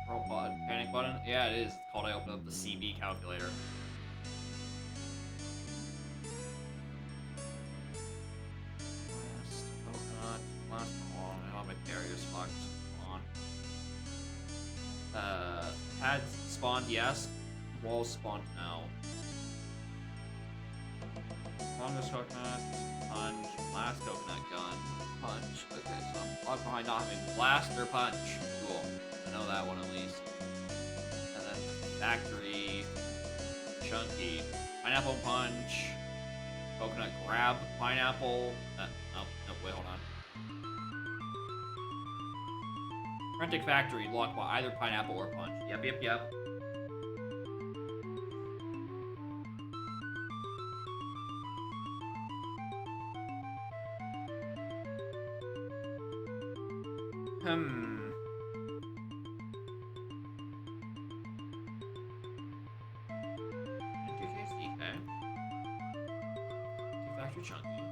Robot, panic button? Yeah, it is. It's called I open up the CB calculator. Last one. I have my barriers fucked. Hold on. Pads spawned, yes. Walls spawned, no. Longest coconut, punch, last coconut gun, punch. Okay, so I'm locked behind not having blast or punch. Cool. I know that one at least. And then factory, Chunky, pineapple punch, coconut grab, pineapple. Nope, wait, hold on. Frantic Factory, locked by either pineapple or punch. Yep. Factory Chunky.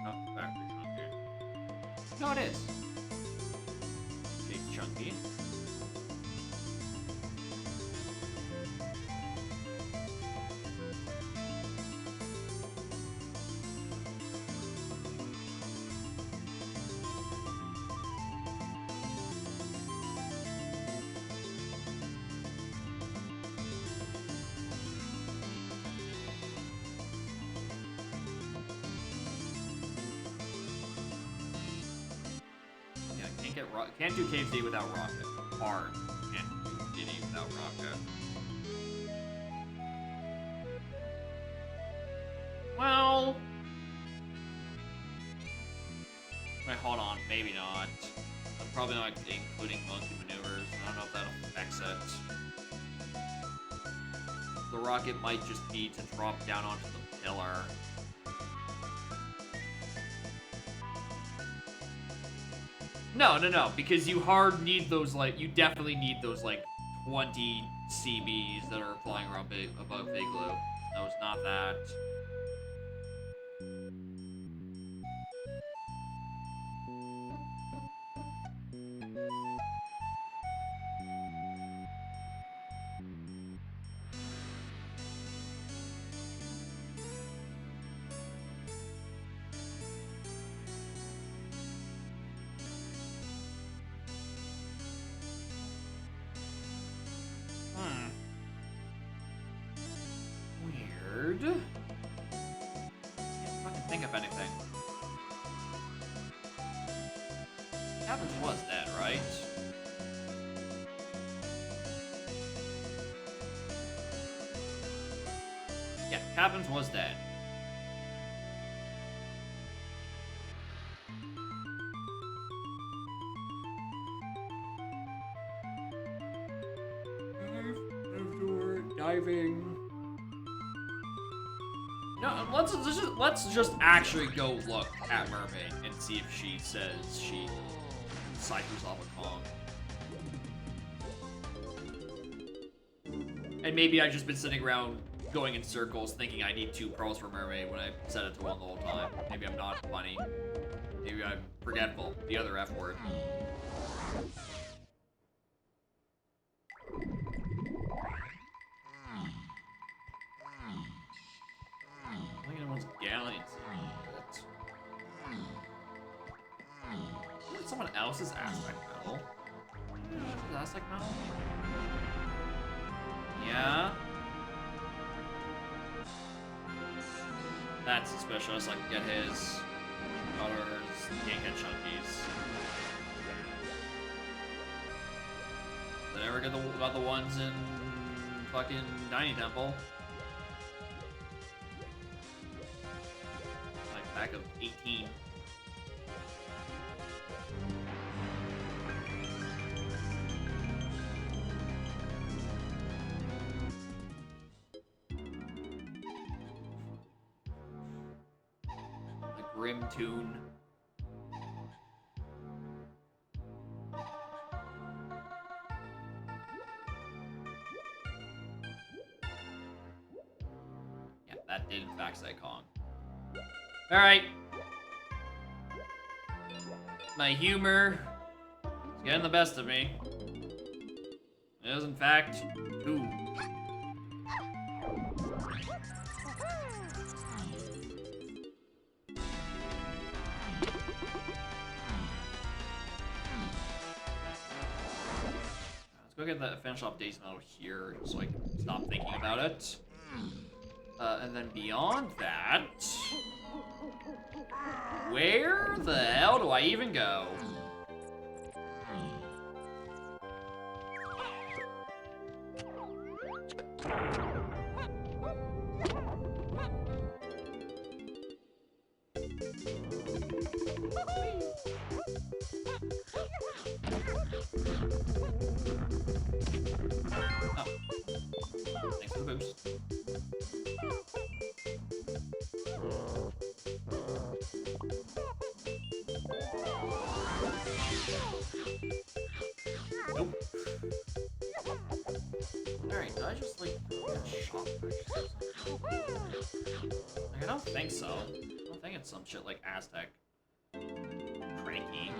Oh, Factory Chunky. No, it is. Chunky. Can't do Cave D without Rocket. Hard. Can't do Diddy without Rocket. Well... Wait, hold on. Maybe not. I'm probably not including monkey maneuvers. I don't know if that affects it. The Rocket might just need to drop down onto the pillar. No, because you need those, like, you definitely need those, like, 20 CBs that are flying around above Igloo. No, it's not that. Can't fucking think of anything. Captain's was dead, right? Yeah, Captain's was dead. Diving. No, let's just actually go look at Mermaid and see if she says she ciphers off a Kong. And maybe I've just been sitting around going in circles thinking I need 2 pearls for Mermaid when I set it to 1 the whole time. Maybe I'm not funny. Maybe I'm forgetful. The other F word. Someone else's aspect metal. Aztec Metal? Yeah. That's suspicious. I can get his colors. Can't get Chunkies. Did I ever get got the ones in fucking Tiny Temple? Like back of 18. The Grim Tune. Yeah, that did in fact say Kong. Alright. My humor is getting the best of me. It is in fact 2. Let's go get the finish off Daisy Metal here so I can stop thinking about it. And then beyond that, where the hell do I even go? Oh. Thanks for the boost. Nope. Alright, did I just like get shot? Like, I don't think so. I don't think it's some shit like Aztec. Cranky.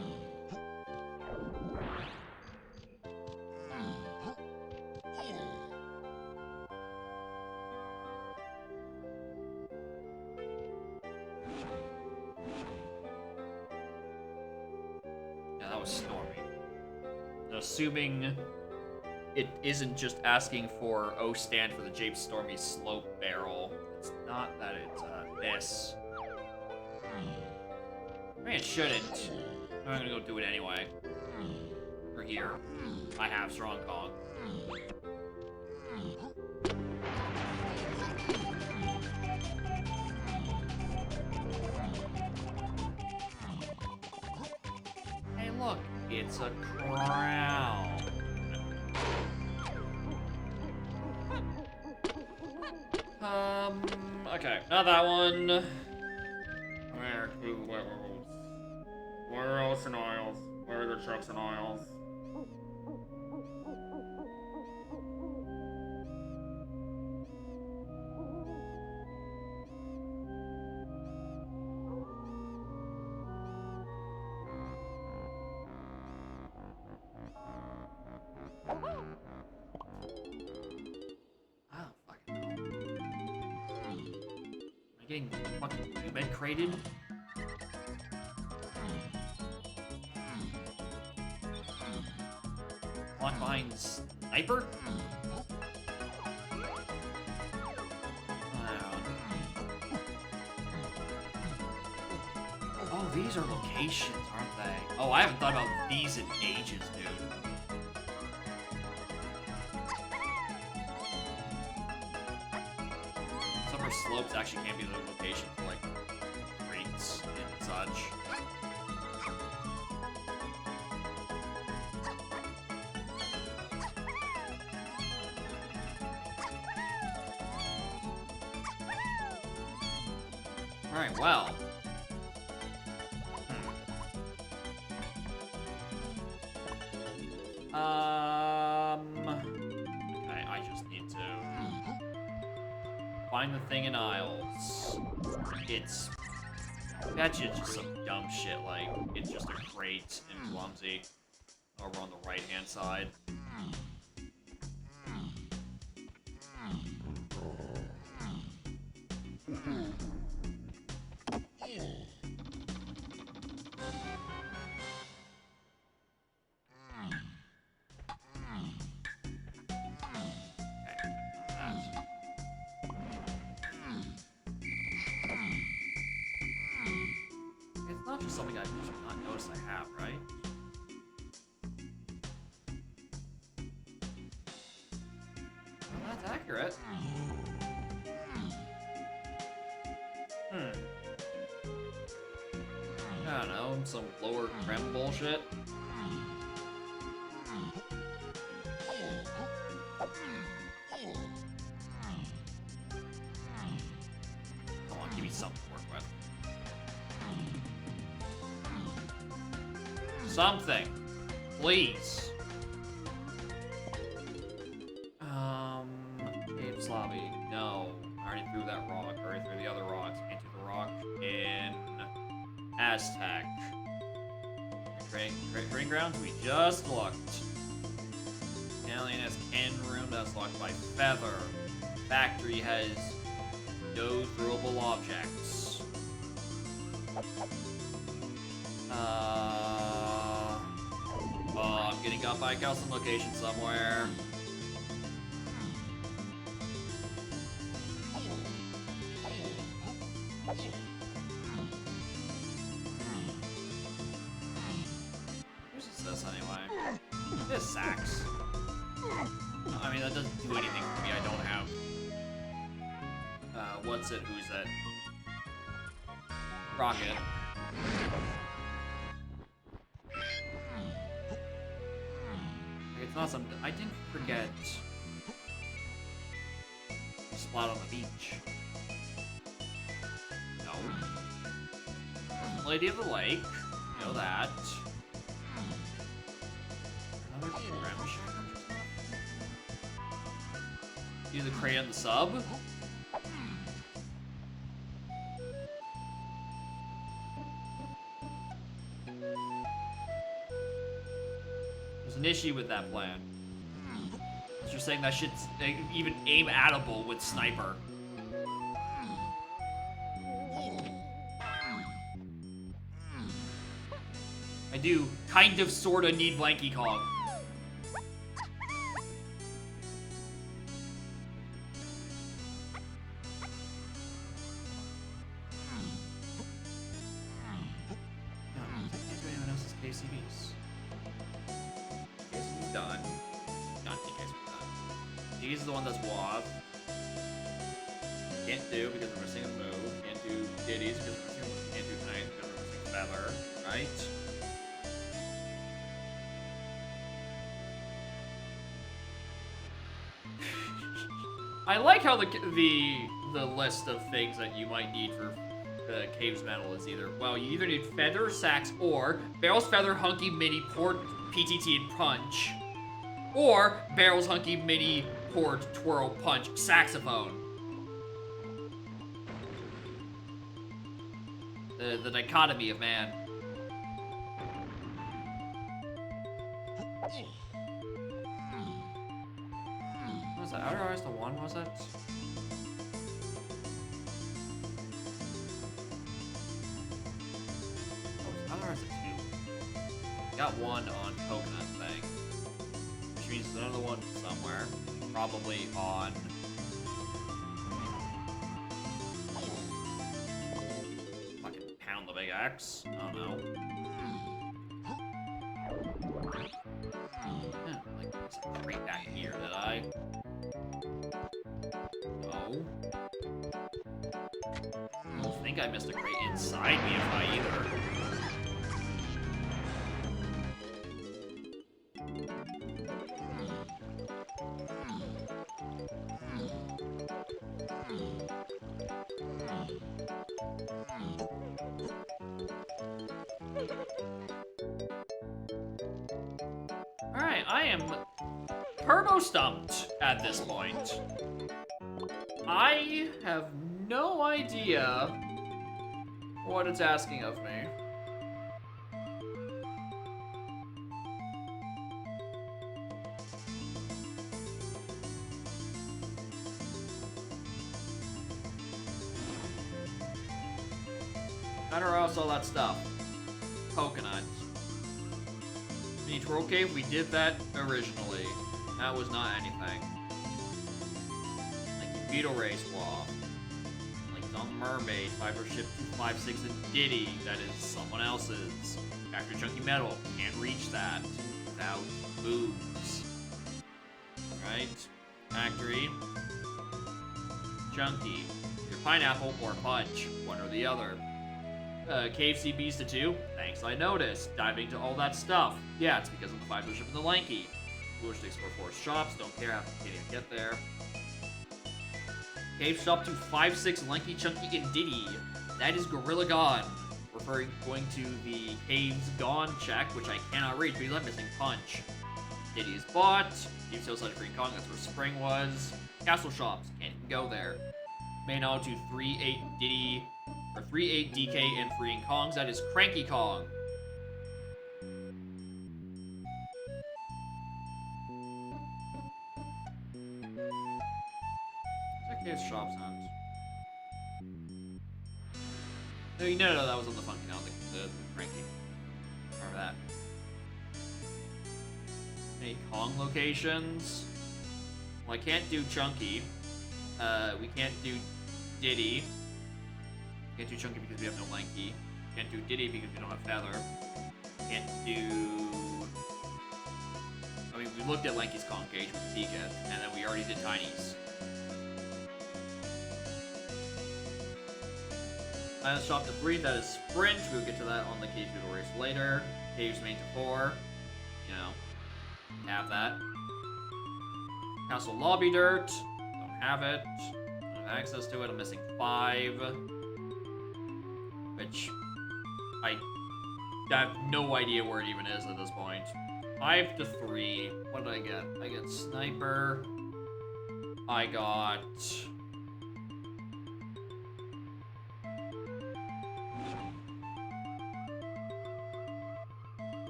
Yeah, that was Stormy. Assuming it isn't just asking for O stand for the Jape Stormy slope barrel. It's not that it's this. I mean, it shouldn't. I'm gonna go do it anyway. We're here. I have Strong Kong. Hey, look, it's a crown. Okay, not that one. Where else in aisles? Where are the trucks and aisles? Ah, fucking hell. Am I getting fucking bed crated? Lock behind sniper? Oh, these are locations, aren't they? Oh, I haven't thought about these in ages, dude. Summer slopes actually can't be the location for like crates and such. Alright, well. Okay, I just need to find the thing in aisles. It's actually just some dumb shit, like it's just a crate and clumsy over on the right-hand side. just something I've just not noticed I have, right? Well, that's accurate. I don't know, some lower creme bullshit. Come on, give me something to work with. Something. Please. Caves lobby. No. I already threw that rock. I already threw the other rocks. Can't do the rock in Aztec. Training grounds, we just looked. Alien has cannon room that's locked by feather. Factory has no throwable objects. Oh, I'm getting got by a custom location somewhere. Who's this anyway? This Sax. I mean, that doesn't do anything for me. I don't have. What's it? Who's it? Rocket. It's not some. I didn't forget. Spot on the beach. No. Lady of the Lake. Know that. Another Grandma Shack. Do the crate on the sub. There's an issue with that plan. You're saying that shit's even aim-atable with sniper. I do kind of sorta need Blanky Kong. He's the one that's WAF. Can't do because we're missing a move. Can't do ditties because we're missing a move. Can't do tonight because we're missing feather. Right? I like how the list of things that you might need for Caves Metal is either, well, you either need Feather, Sax, or Barrel's Feather, Hunky, Mini, Port, PTT, and Punch. Or Barrel's Hunky, Mini, Port, Twirl, Punch, Saxophone. The dichotomy of man. What was that? Outer Eyes the one, was it? Oh, Outer Eyes the two. Got one on Coconut thing. Which means there's another one somewhere. Probably on... Fucking pound the big axe. I don't know. Like, there's a crate down here, did I? No. I don't think I missed a crate inside BFI either. Alright, I am turbo stumped at this point. I have no idea what it's asking of me. How do I all that stuff? Coconut. Mini Twirl Cave, we did that originally. That was not anything. Like Beetle Race Wall. Like He's on the Mermaid. 5 ship 256 and Diddy. That is someone else's. Factory Chunky Metal. Can't reach that without booze. Right? Factory. Chunky. Either Pineapple or Punch. One or the other. Cave Sea Beast to 2. Thanks, I noticed. Diving to all that stuff. Yeah, it's because of the 5 ship and the Lanky. Wish to explore 4 shops. Don't care. Can't even get there. Cave Shop 256 Lanky, Chunky, and Diddy. That is Gorilla Gone. Going to the Cave's Gone check, which I cannot read because I'm missing Punch. Diddy is bought. Deep Hillside Free Kong, that's where Spring was. Castle Shops, can't even go there. Main auto to 38 Diddy, or 38 DK and Freeing Kongs. That is Cranky Kong. That Cave's Shops hunt. No, that was on the Funky now, the Cranky. Remember that. Any Kong locations? Well, I can't do Chunky. We can't do Diddy. Can't do Chunky because we have no Lanky. Can't do Diddy because we don't have Feather. Can't do... I mean, we looked at Lanky's Kong Cage with Pika, and then we already did Tiny's. Island Shop to 3, that is Sprint. We'll get to that on the Cave Doodle race later. Caves main to 4. You know, have that. Castle Lobby Dirt. Don't have it. Don't have access to it. I'm missing 5. Which I have no idea where it even is at this point. 5 to 3. What did I get? I get Sniper. I got...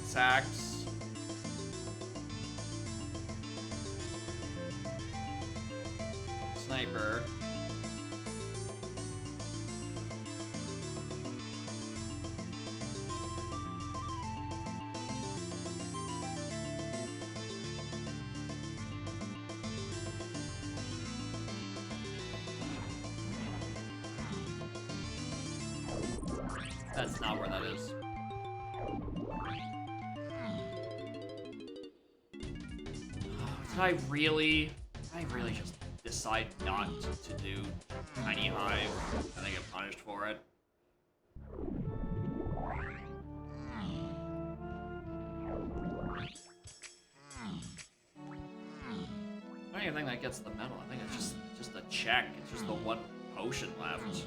Sax. Sniper. That's not where that is. Did I really just decide not to do Tiny Hive and then get punished for it? I don't even think that gets the medal. I think it's just a check. It's just the one potion left.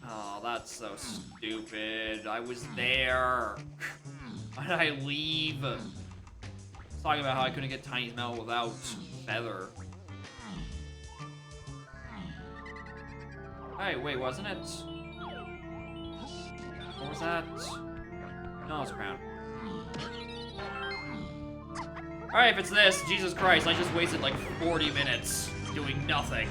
Oh, that's so stupid. I was there. Why did I leave? I was talking about how I couldn't get Tiny's medal without Feather. Hey, wait, wasn't it? What was that? No, it's Crown. Alright, if it's this, Jesus Christ, I just wasted like 40 minutes doing nothing.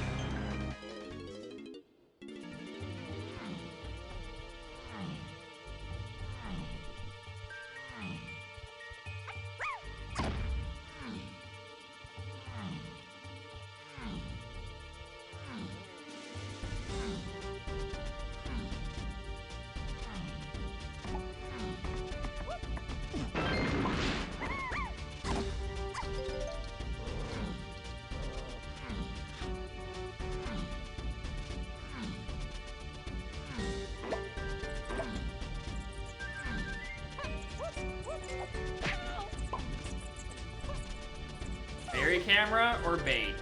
Fairy camera or bait?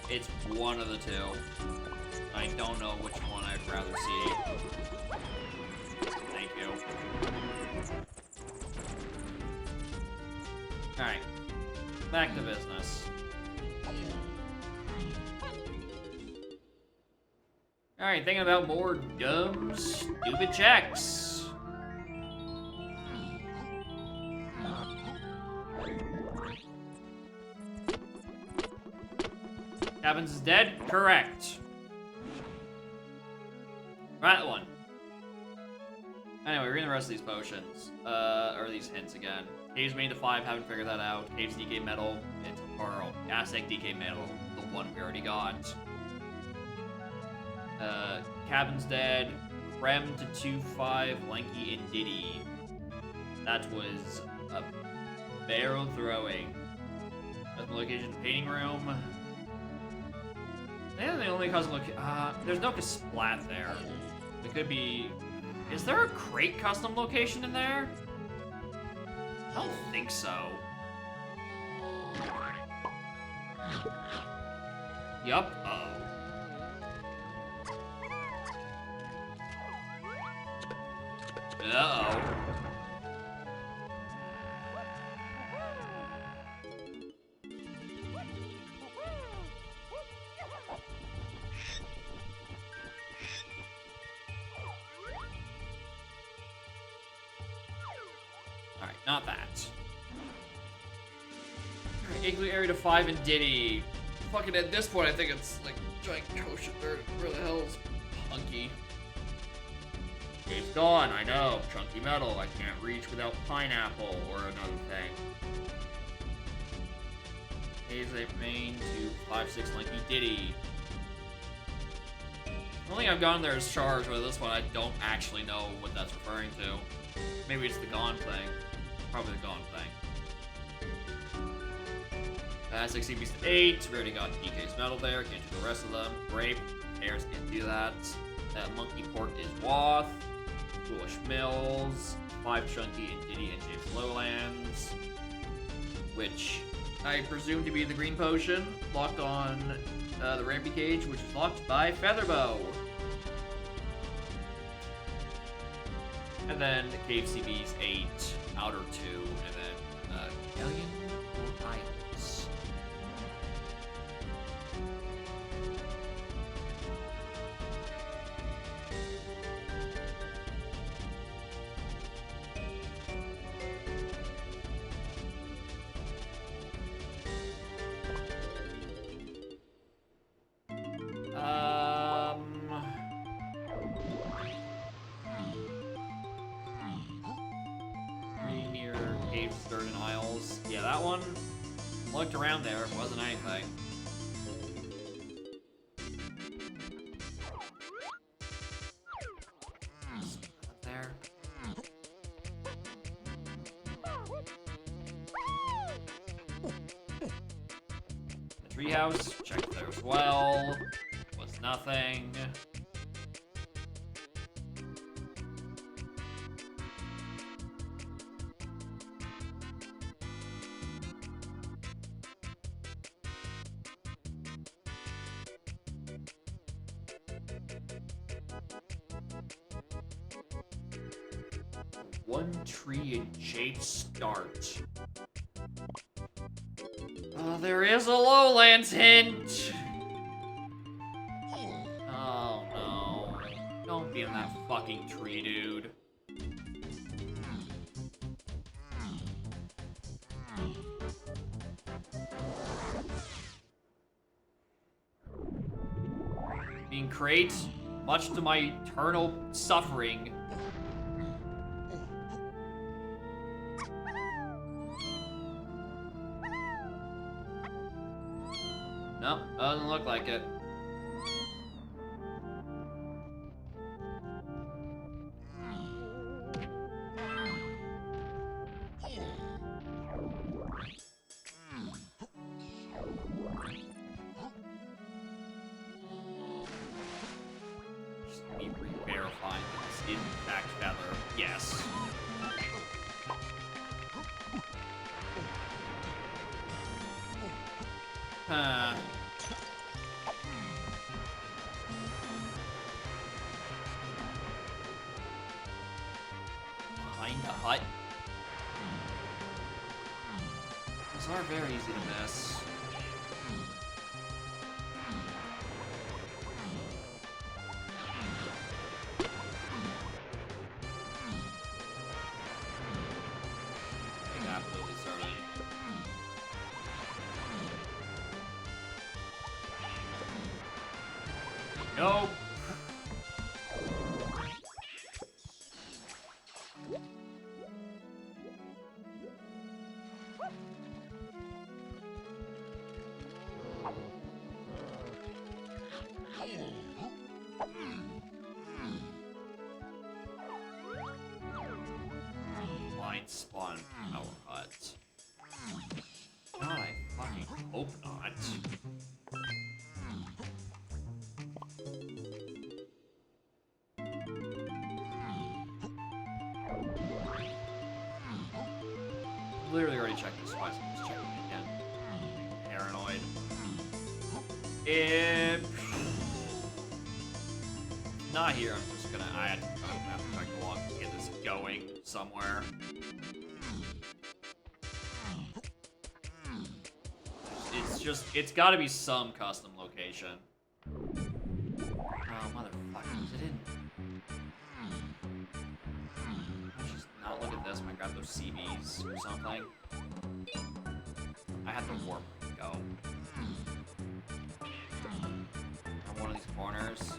It's one of the two. I don't know which one I'd rather see. Thank you. Alright. Back to business. Alright, thinking about more dumb, stupid checks. Cabins is dead? Correct. Right one. Anyway, we're in the rest of these potions. Or these hints again. Caves made to 5, haven't figured that out. Caves DK metal, it's Pearl. Aztec DK metal, the one we already got. Cabin's dead. Krem to 2-5, Lanky and Diddy. That was a barrel throwing. Custom location, painting room. And the only custom location, there's no Splat there. It could be, is there a crate custom location in there? I don't think so. Yup. Uh-oh. Uh-oh. Alright, not that. Alright, Igloo area to 5 and Diddy. Fucking at this point, I think it's like giant kosher dirt. Where the hell is Punky? Cave's gone, I know. Chunky metal, I can't reach without pineapple or another thing. Cave's a main to 5-6 Lanky Diddy. The only thing I've gotten there is Charge, but this one I don't actually know what that's referring to. Maybe it's the Gone thing. Probably the Gone thing. 6 CBs to 8. We already got DK's metal there. Can't do the rest of them. Grape. Airs can't do that. That Monkey Port is Wath. Foolish Mills. 5 Chunky and Diddy and James Lowlands. Which I presume to be the green potion. Locked on the Rampy Cage, which is locked by Featherbow. And then Cave CB's 8. Outer 2. And then Alien or Isles. Near Caves, Dirt, and Isles. Yeah, that one. Looked around there, it wasn't anything. There. The treehouse, checked there as well. Was nothing. One tree and Jade start. There is a Lowlands hint! Oh no. Don't be in that fucking tree, dude. Being crate, much to my eternal suffering. No, doesn't look like it. Just me re-verifying that this is in fact Feather. Yes. Huh. Behind the hut. Those are very easy to miss. I think absolutely certain. Nope. might spawn Power Hut. God, I fucking hope not. Literally already checked this twice. I'm just checking it again. Paranoid. If not here, I'm just gonna. I have to check the log to get this going somewhere. It's gotta be some custom location. Oh, motherfucker, is it in? Let's just not look at this. I'm gonna grab those CVs or something. I had to warp go. On one of these corners.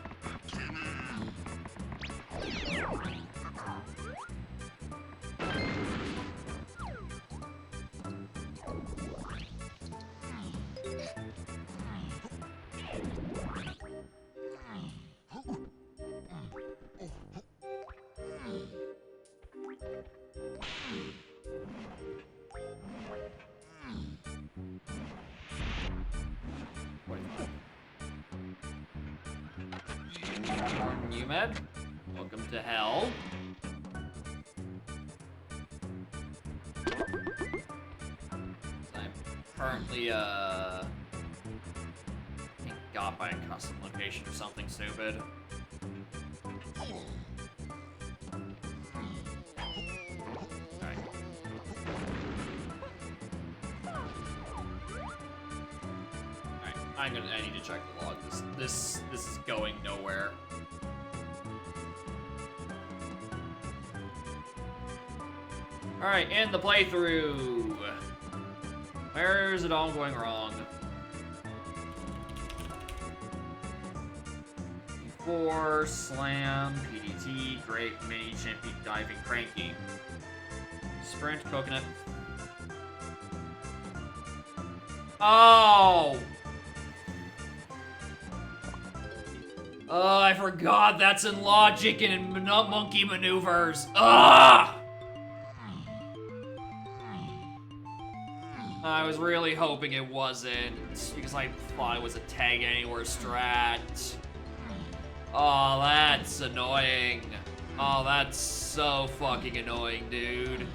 Med, welcome to hell. I'm currently being got by a custom location or something stupid. Alright. Alright, I need to check the log. This is going nowhere. Alright, in the playthrough. Where is it all going wrong? Before, slam, PDT, great, mini, chimpy, diving, cranky. Sprint, coconut. Oh! Oh, I forgot that's in logic and in monkey maneuvers. Ugh! I was really hoping it wasn't, because I thought it was a tag anywhere strat. Oh, that's annoying. Oh, that's so fucking annoying, dude.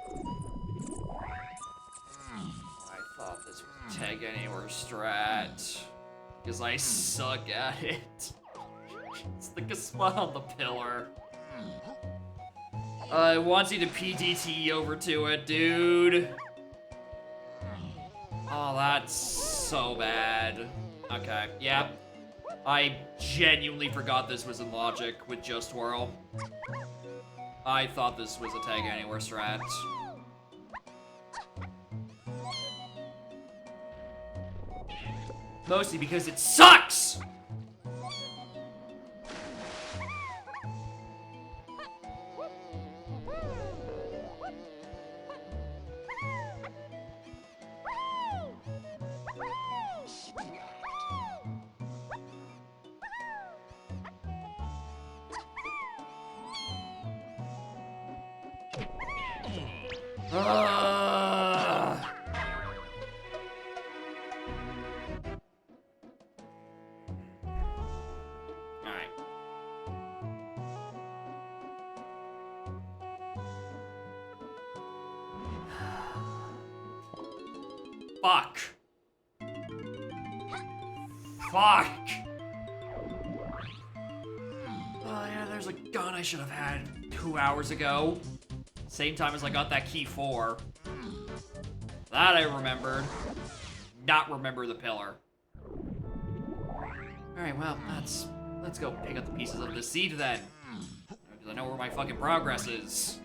I thought this was a tag anywhere strat, because I suck at it. Stick a spot on the pillar. I want you to PDT over to it, dude. Oh, that's so bad. Okay, yeah. I genuinely forgot this was in logic with Just Whirl. I thought this was a tag anywhere strat. Mostly because it sucks! Alright. Fuck. Fuck. Oh yeah, there's a gun I should have had 2 hours ago. Same time as I got that key 4. That I remembered. Not remember the pillar. Alright, well, let's go pick up the pieces of the seed then. Because I know where my fucking progress is.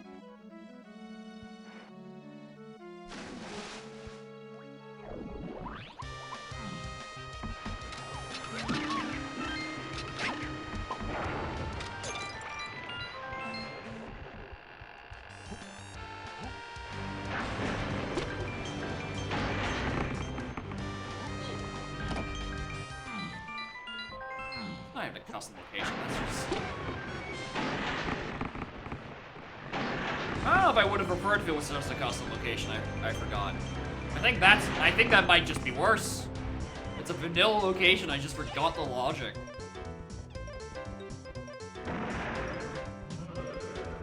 Not even a custom location, that's just... if I would have preferred if it was just a custom location. I forgot. I think that might just be worse. It's a vanilla location. I just forgot the logic.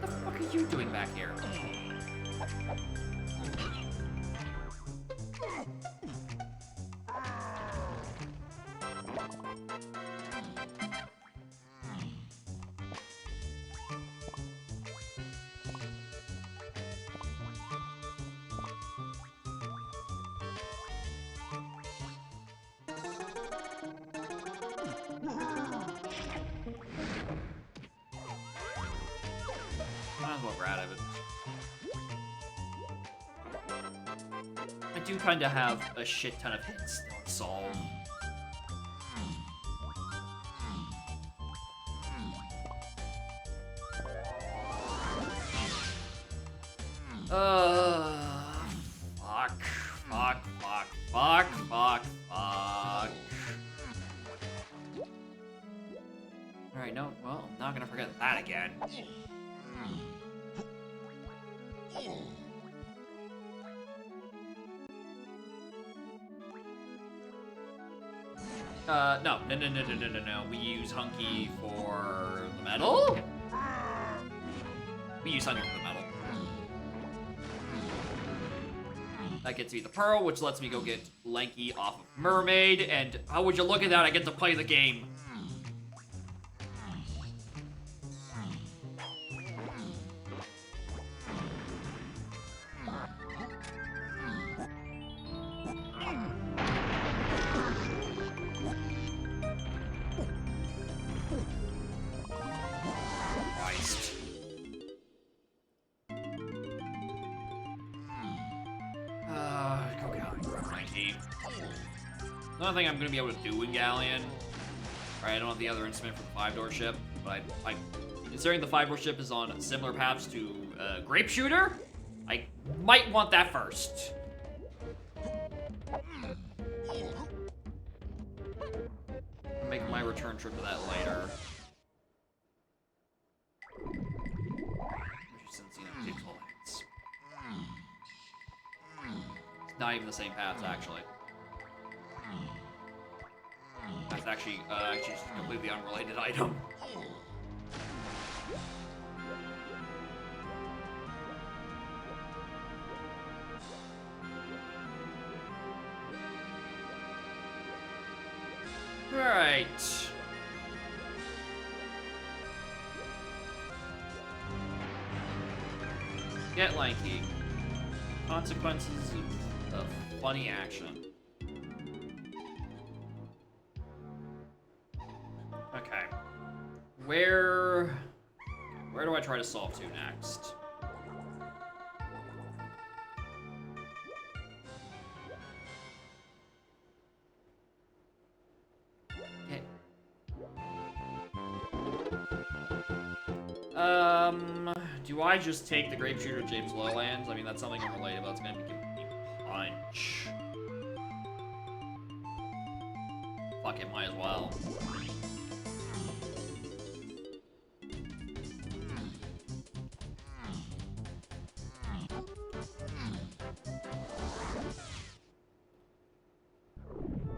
What the fuck are you doing back here? Might as well grab it. I do kind of have a shit ton of hits to solve. Fuck. Alright, no, well, I'm not gonna forget that again. No. We use Hunky for the medal? We use Hunky for the medal. That gets me the pearl, which lets me go get Lanky off of Mermaid, and how would you look at that? I get to play the game. Another thing I'm going to be able to do in Galleon, right? I don't have the other instrument for the 5-door ship, but I considering the 5-door ship is on similar paths to Grape Shooter, I might want that first. I'll make my return trip to that later. It's not even the same paths, actually. That's actually just a completely unrelated item. Right. Get Lanky. Consequences of funny action. Okay. Where do I try to solve to next? Okay. Do I just take the Grape Shooter James Lowlands? I mean, that's something unrelated, but it's gonna give me punch. Fuck it, might as well.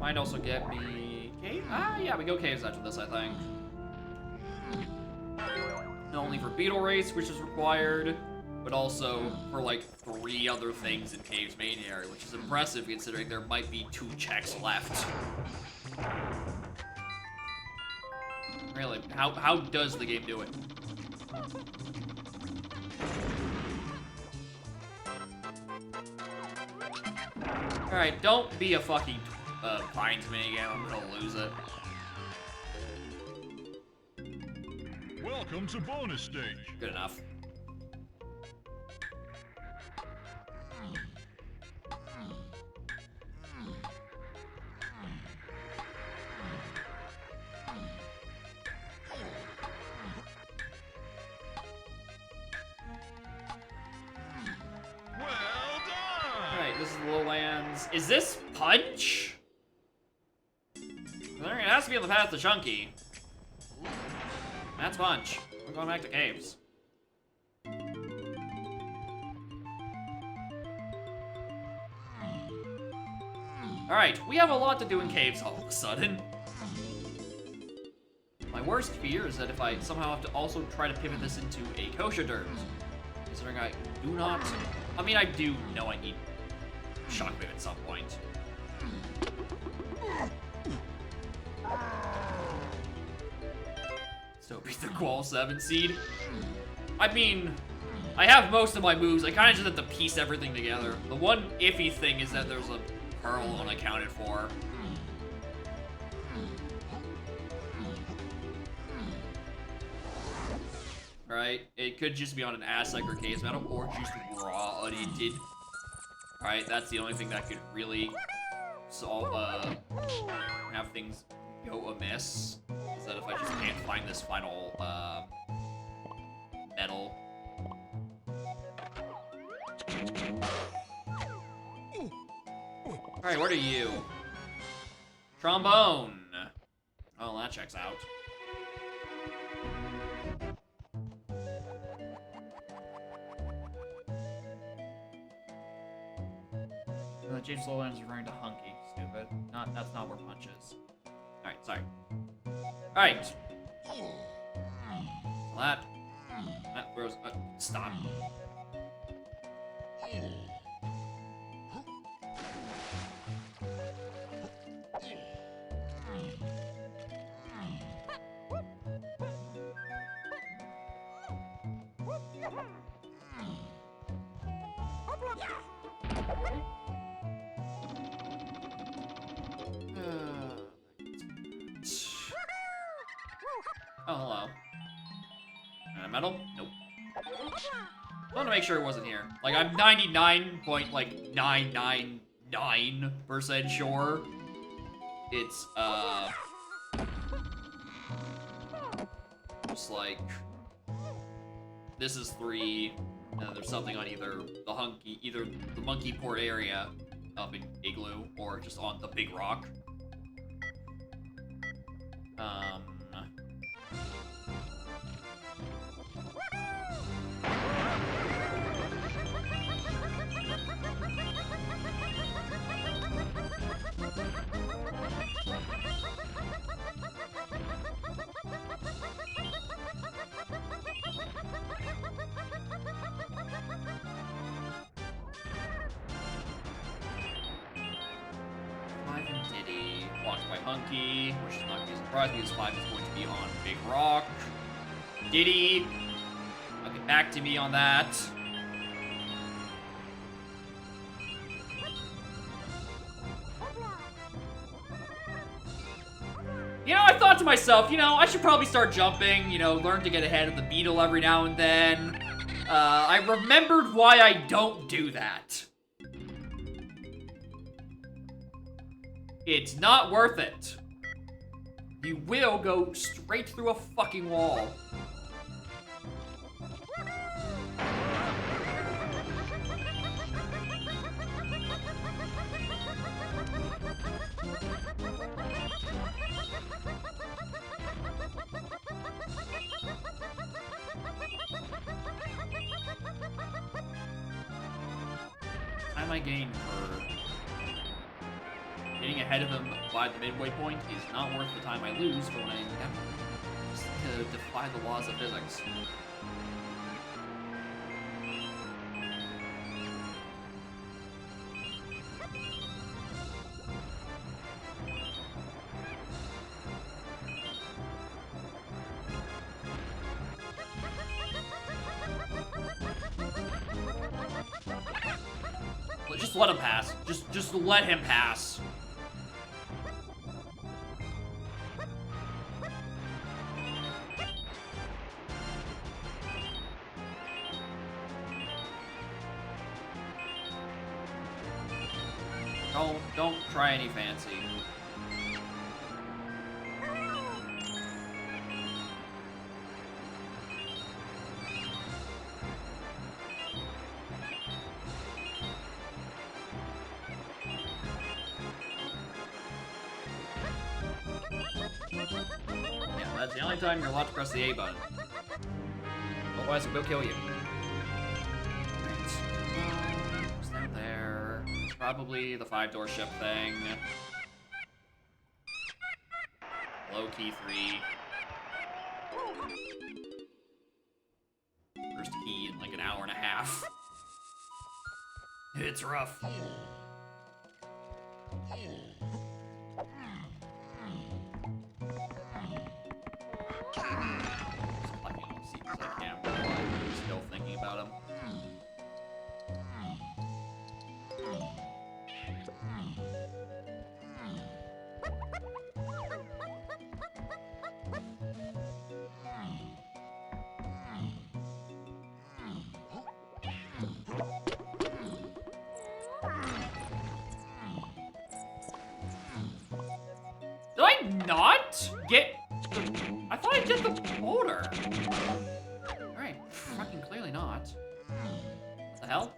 Might also get me cave. Yeah, we go caves after this, I think. Not only for Beetle Race, which is required, but also for like 3 other things in Cave's main area, which is impressive considering there might be 2 checks left. Really, how does the game do it? Alright, don't be a fucking fine to me again, I'm gonna lose it. Welcome to bonus stage. Good enough. Well done. Alright, this is Lowlands. Is this Punch? It has to be on the path to Chunky. That's Punch. We're going back to caves. Alright, we have a lot to do in caves all of a sudden. My worst fear is that if I somehow have to also try to pivot this into a kosher dirt, considering I do not... I mean, I do know I need shockwave at some point. So beat the Qual 7 seed. I mean, I have most of my moves. I kind of just have to piece everything together. The one iffy thing is that there's a Pearl unaccounted for. Right? It could just be on an Aztec or Case Metal, or just raw unhinted. Alright, that's the only thing that could really solve, have things go amiss. Is that if I just can't find this final, metal. Alright, what are you? Trombone! Oh, that checks out. James Lowland is referring to Hunky. Stupid. That's not where Punch is. Alright, sorry. Alright. That throws... stop. Oh, hello. Metal? Nope. I want to make sure it wasn't here. Like, I'm 99.999% sure it's, just like, this is 3, and there's something on either the Monkey Port area up in Igloo, or just on the Big Rock. Diddy, blocked by Hunky, which is not going to be a surprise because 5 is going to be on Big Rock. Diddy, I'll get back to me on that. You know, I thought to myself, you know, I should probably start jumping, you know, learn to get ahead of the beetle every now and then. I remembered why I don't do that. It's not worth it. You will go straight through a fucking wall. Time I gain for getting ahead of him by the midway point is not worth the time I lose for when I endeavor just to defy the laws of physics. Just let him pass. Just let him pass. Don't try any fancy. Yeah, that's the only time you're allowed to press the A button. Otherwise, it will kill you. Right. Who's down there? probably the 5-door ship thing. Low key 3. First key in like an hour and a half. It's rough. Just collecting all the secrets I can while I'm still thinking about them. Did I not get the... I thought I did the boulder. Alright, fucking clearly not. What the hell?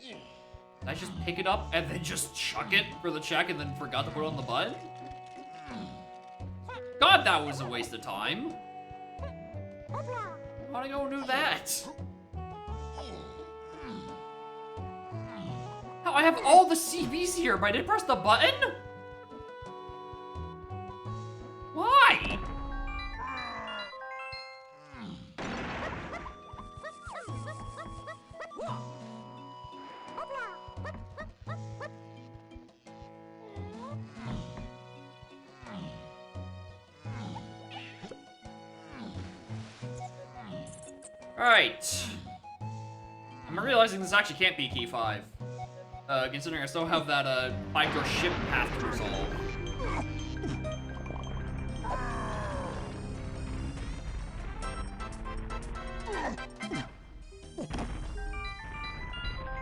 Did I just pick it up and then just chuck it for the check and then forgot to put it on the button? God, that was a waste of time. How'd I go and do that? How I have all the CBs here, but I didn't press the button? Why? Alright. I'm realizing this actually can't be key 5. Considering I still have that 5-door ship path to resolve.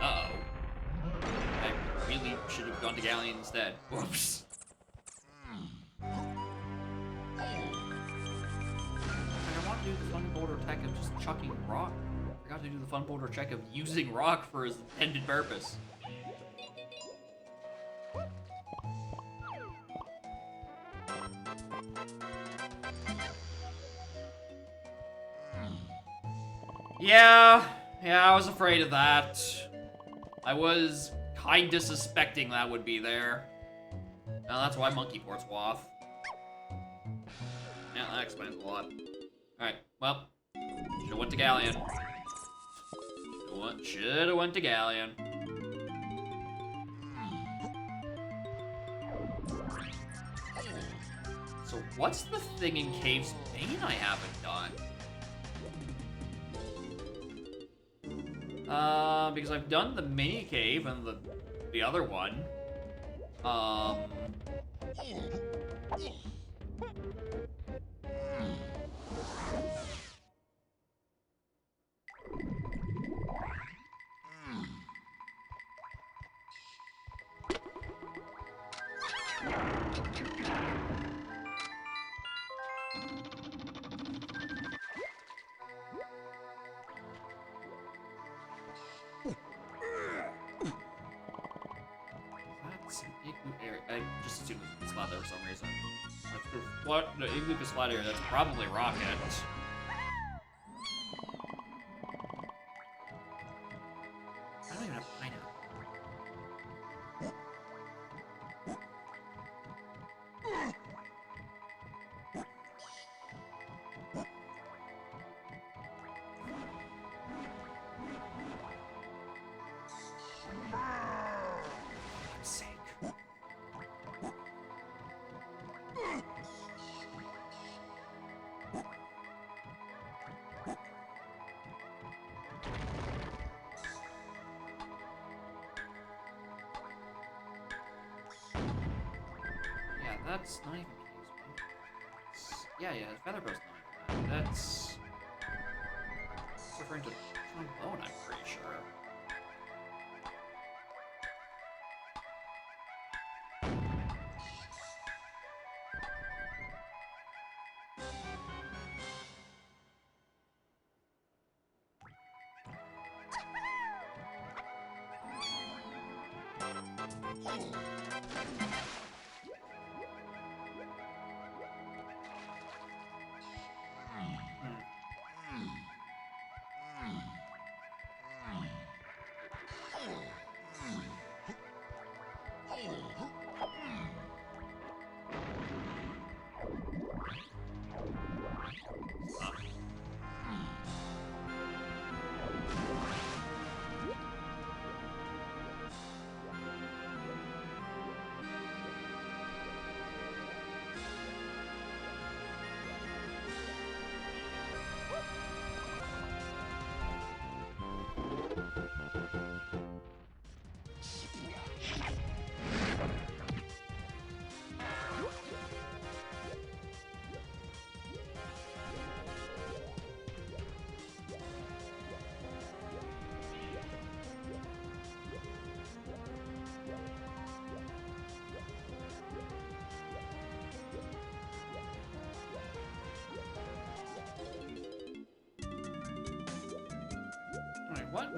Uh-oh. I really should have gone to Galleon instead. Whoops. I want to do the fun boulder tech of just chucking rock. I forgot to do the fun boulder check of using rock for his intended purpose. Yeah, I was afraid of that. I was kinda suspecting that would be there. Now that's why Monkey Port's off. Yeah, that explains a lot. Alright, well, should've went to Galleon. Should've went to Galleon. So what's the thing in Cave's Bane I haven't done? Because I've done the mini cave and the other one. That's an igloo area. I just assumed it was slide there for some reason. What? The igloo slide area, that's probably Rocket. I don't even have pineapple. That's not even Cave's Bane. Yeah, Featherbow's not even that. That's referring to Trombone, I'm pretty sure.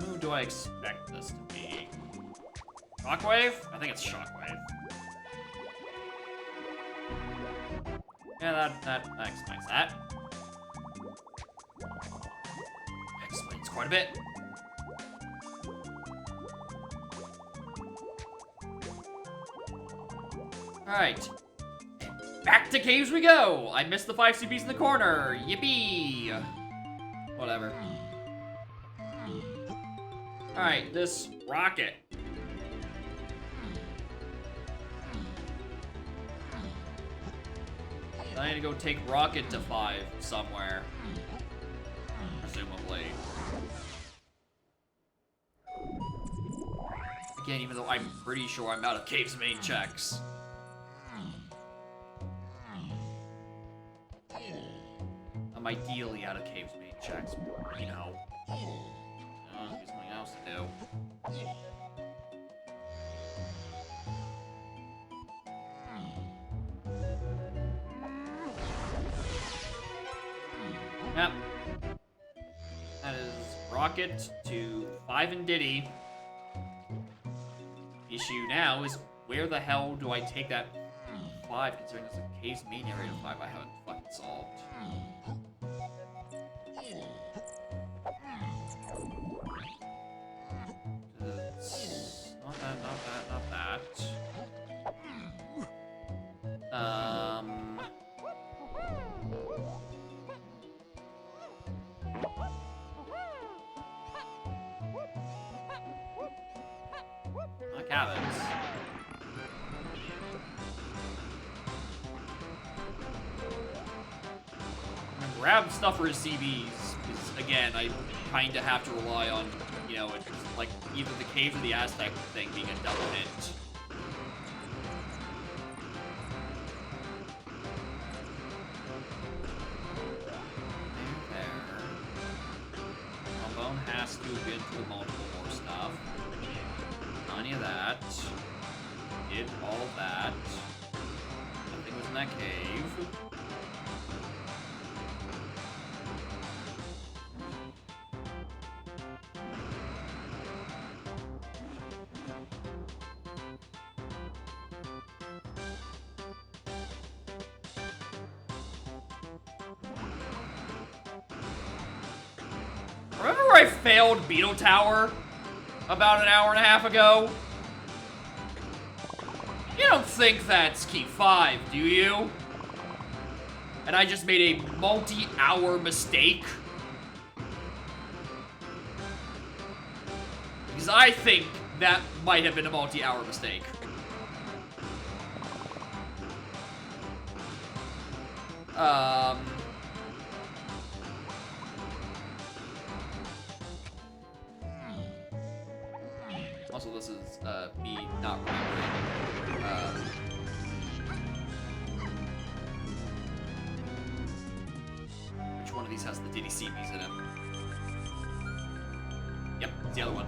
move do I expect this to be? Shockwave? I think it's Shockwave. Yeah, that explains that. Explains quite a bit. Alright. Back to caves we go! I missed the 5 CPs in the corner! Yippee! Whatever. Alright, this rocket. I need to go take Rocket to 5 somewhere. Presumably. Again, even though I'm pretty sure I'm out of Cave's main checks. I'm ideally out of Cave's main checks, you know. There's something else to do. Yep. That is Rocket to 5 and Diddy. Issue now is where the hell do I take that 5, considering there's a Cave's main area to 5 I haven't fucking solved. It's not that. Not cabins. Grab stuff for his CBs, because again, I kind of have to rely on, you know, it's like either the cave or the Aztec thing being a double hit. There. Trombone has to have been through multiple more stuff. None of that. Did all that. Nothing was in that cave. Remember where I failed Beetle Tower about an hour and a half ago? You don't think that's key 5, do you? And I just made a multi-hour mistake? Because I think that might have been a multi-hour mistake. Also, this is me not remembering. Which one of these has the Diddy CBs in it? Yep, it's the other one.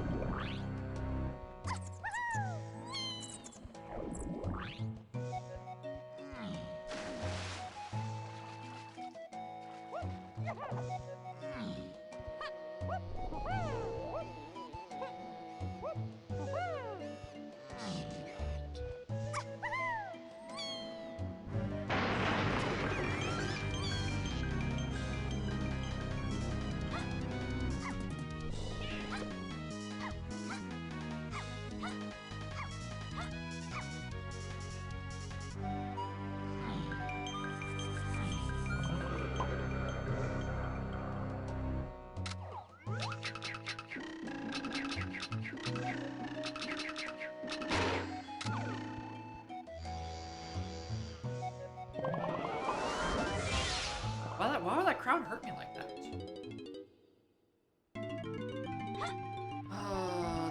Why would that crowd hurt me like that?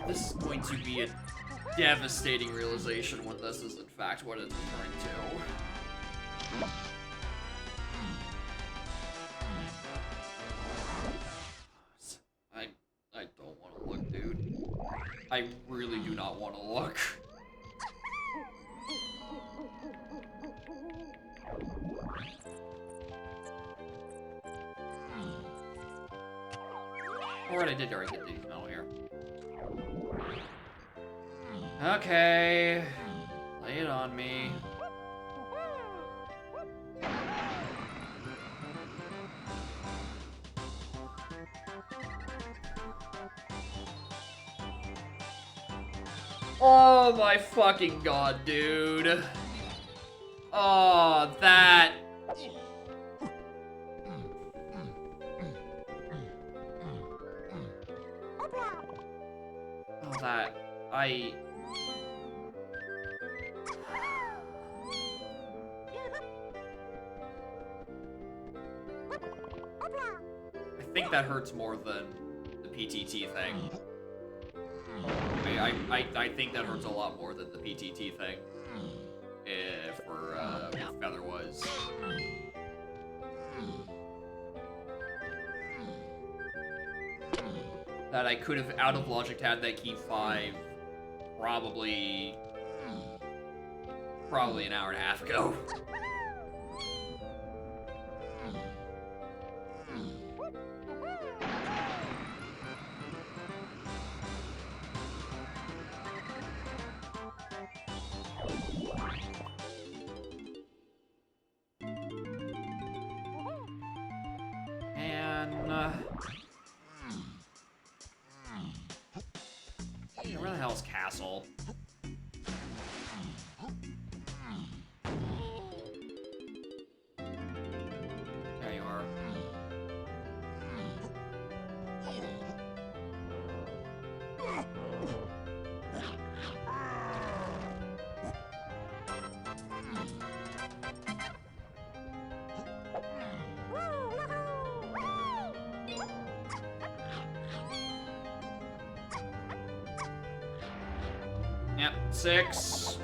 This is going to be a devastating realization when this is in fact what it's referring to. I don't want to look, dude. I really do not want to look. Alright, I did already get these metal here. Okay. Lay it on me. Oh my fucking god, dude. Oh, that. Oh, that. I think that hurts more than the PTT thing. I think that hurts a lot more than the PTT thing. For what Feather was. That I could have out of logic had that key 5 probably an hour and a half ago. And where the hell's Castle? There you are. Yep, 6.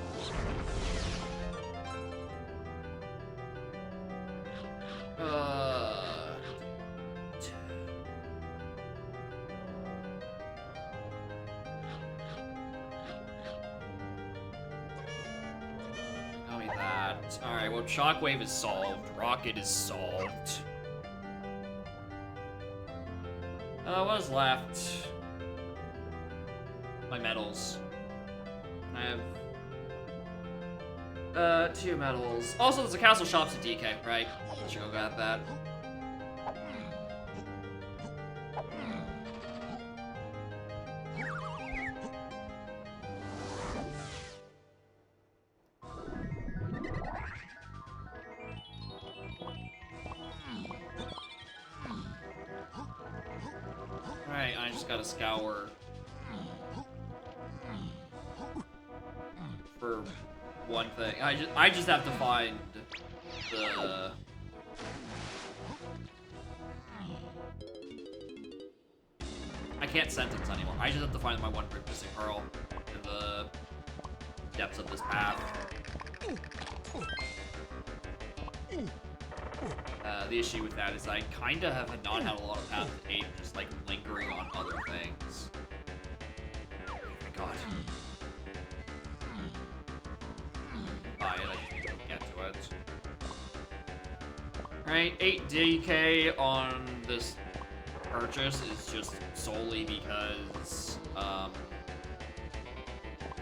Tell me that. Alright, well, Shockwave is solved. Rocket is solved. What is left? My medals. I have 2 medals. Also, there's a castle shops at DK, right? I should go grab that. Alright, I just gotta scour for one thing. I just have to find the I can't sentence anymore. I just have to find my one missing pearl in the depths of this path. The issue with that is I kinda have not had a lot of paths to 8, just like lingering on other things. Oh my god. I just need to get to it. Right, 8 DK on this purchase is just solely because,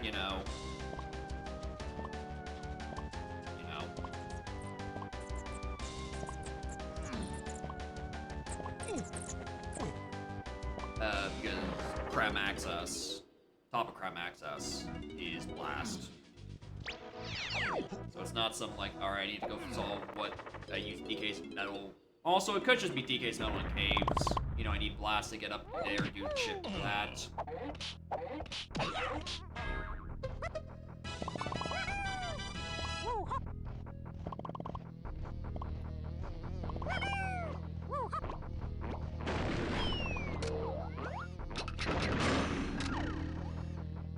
you know. Because Crem Access, top of Crem Access is Blast. So it's not some like, alright, I need to go solve what I use DK's metal. Also, it could just be DK's metal in caves. You know, I need Blast to get up there and do shit for that.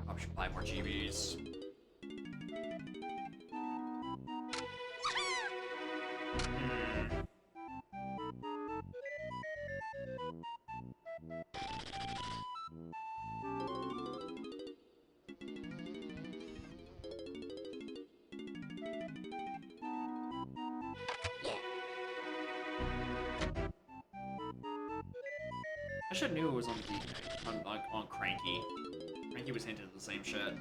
Probably should buy more GBs. I should have knew it was on the DK, on Cranky. Cranky was hinted at the same shit.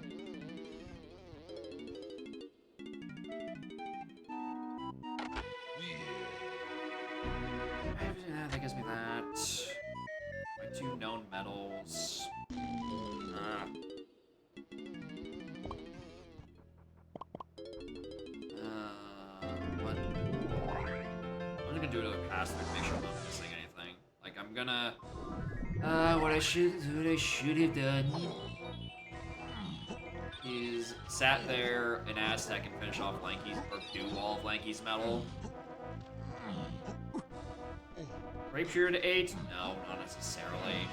That gives me that. My 2 known metals. What? I'm just gonna do another pass to make sure I'm not missing anything. Like, I'm gonna... what I should have done is sat there in Aztec and finish off Lanky's, or do all of Lanky's metal. Rape Shooter to 8? No, not necessarily.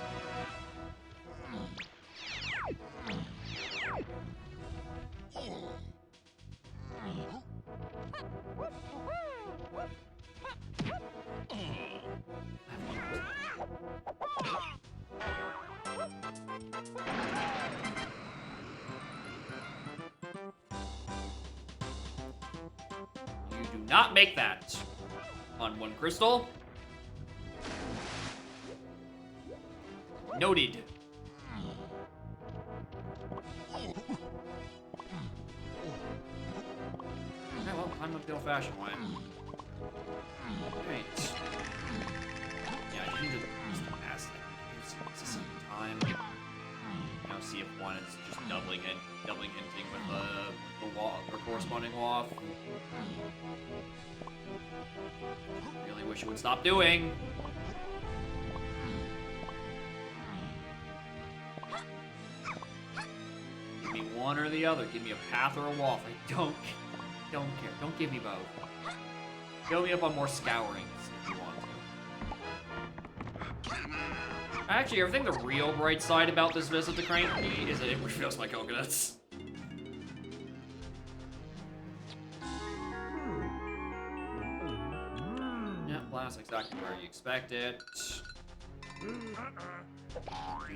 You do not make that on 1 crystal. Noted. Okay, well, I'm up the old-fashioned way. Right. Yeah, I need to use the past some time. You know, see if one is just doubling hinting with the wall or corresponding waff. Really wish it would stop doing. Give me one or the other. Give me a path or a waff. I don't care. Don't give me both. Fill me up on more scourings if you want to. Actually, I think the real bright side about this visit to Cranky is that it refills my coconuts. Yeah, blast exactly where you expect it. Do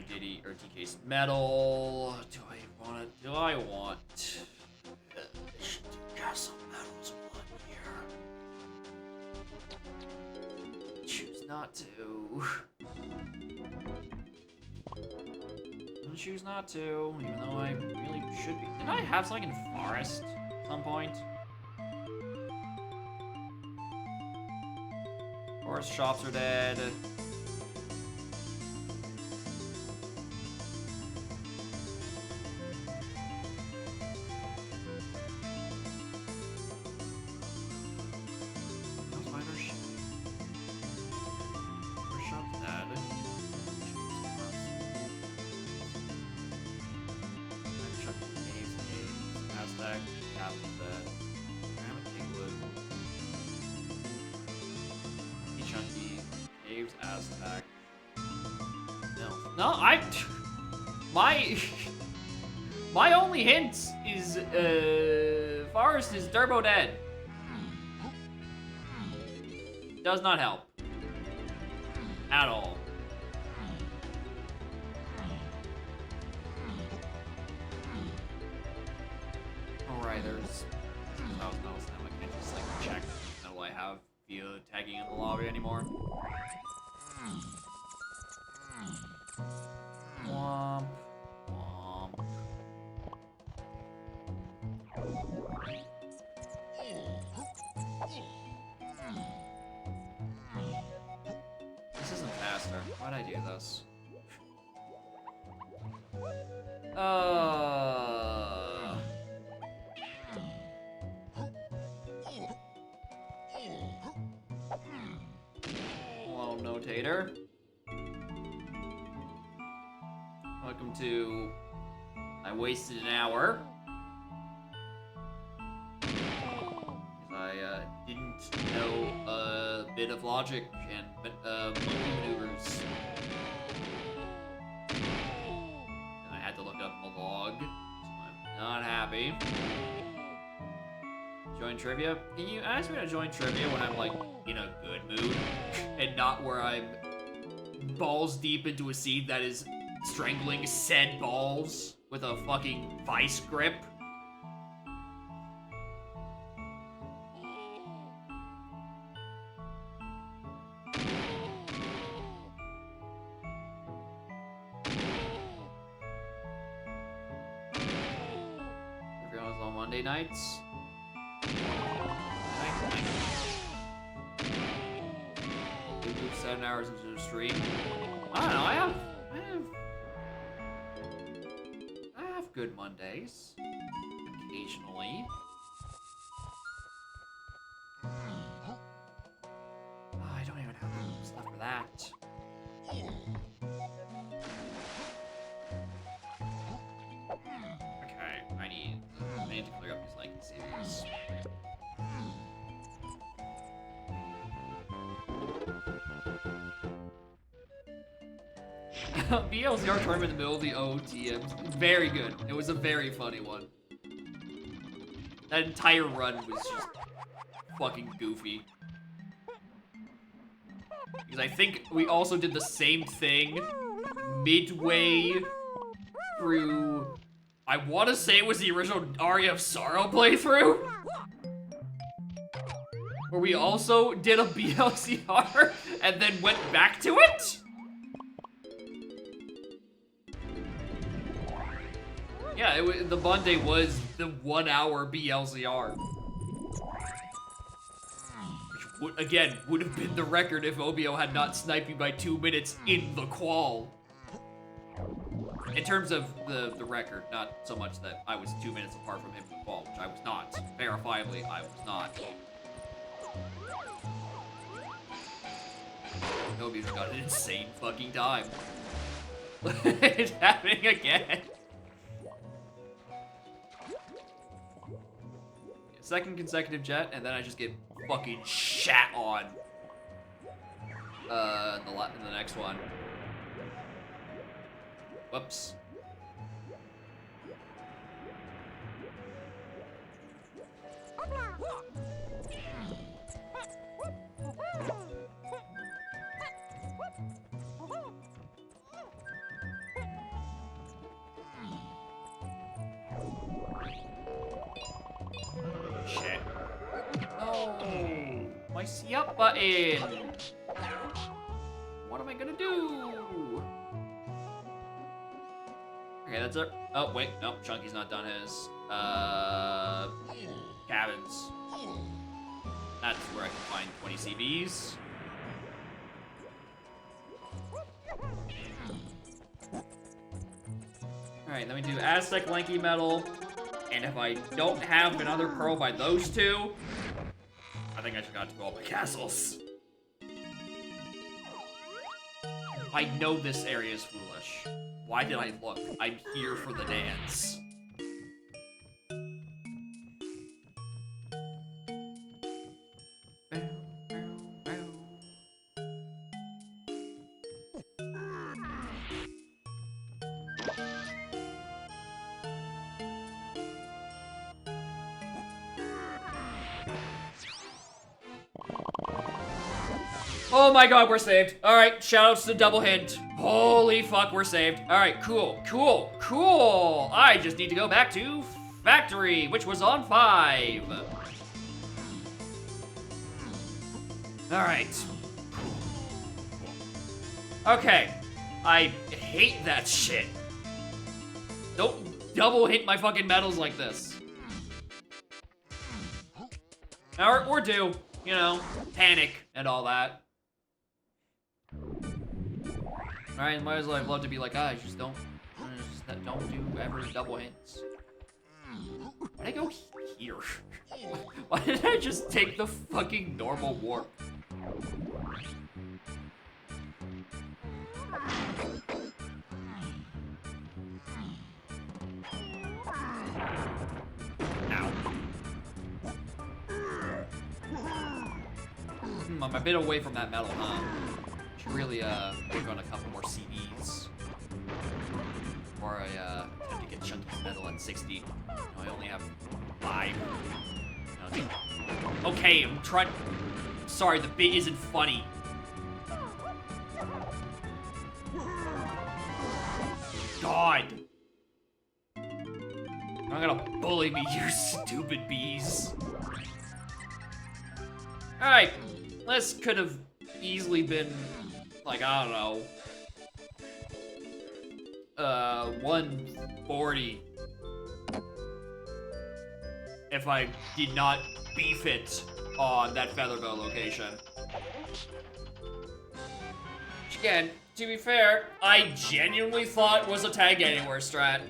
Diddy or DK's metal. Do I want it? Do I want? I should do Castle Metals one here. Choose not to. Choose not to, even though I really should be. Did I have something in Forest at some point? Forest shops are dead. Aztec. No, my only hint is Forest is turbo dead. Does not help at all. Alright, there's 1,000 else now. I can't just like check what I have via tagging in the lobby anymore. Womp. Womp. This isn't faster. Why'd I do this? Hello, Notator. Welcome to I wasted an hour. I didn't know a bit of logic and monkey maneuvers. And I had to look up a log, so I'm not happy. Join trivia? Can you ask me to join trivia when I'm like in a good mood and not where I'm balls deep into a seed that is strangling said balls with a fucking vice grip? Everyone's on Monday nights. We moved 7 hours into the stream. I don't know, I have good Mondays. Occasionally. I don't even have stuff for that. Okay, I need to clear up these Lanky savings. BLZR tournament in the middle of the OTM. Very good. It was a very funny one. That entire run was just fucking goofy. Because I think we also did the same thing midway through, I want to say it was the original Aria of Sorrow playthrough, where we also did a BLCR and then went back to it? Yeah, the Monday was the 1 hour BLZR. Which, again, would have been the record if Obio had not sniped me by 2 minutes in the qual. In terms of the record, not so much that I was 2 minutes apart from him in the qual, which I was not. Verifiably, I was not. Obio's got an insane fucking time. It's happening again. Second consecutive jet, and then I just get fucking shat on. In the next one. Whoops. Shit. No! My see up button! What am I gonna do? Okay, that's it. Oh, wait, nope, Chunky's not done his. Cabins. That's where I can find 20 CVs. Alright, then we do Aztec Lanky Metal. And if I don't have another pearl by those two, I think I just got to all my castles. I know this area is foolish. Why did I look? I'm here for the dance. Oh my god, we're saved. Alright, shoutouts to Double Hint. Holy fuck, we're saved. Alright, cool. I just need to go back to Factory, which was on 5. Alright. Okay. I hate that shit. Don't double hit my fucking medals like this. Or do, you know, panic and all that. Alright, might as well. I'd love to be like, just don't do ever double hints. Why'd I go here? Why did I just take the fucking normal warp? Ow. I'm a bit away from that metal, huh? Should really work on a couple more CDs. Or I attempt to get Chunky's metal at 60. No, I only have 5. Okay, I'm trying. Sorry, the bit isn't funny. God. You're not gonna bully me, you stupid bees. Alright, this could have easily been, like, I don't know, 140 if I did not beef it on that Featherbow location. again, to be fair, I genuinely thought was a tag anywhere strat.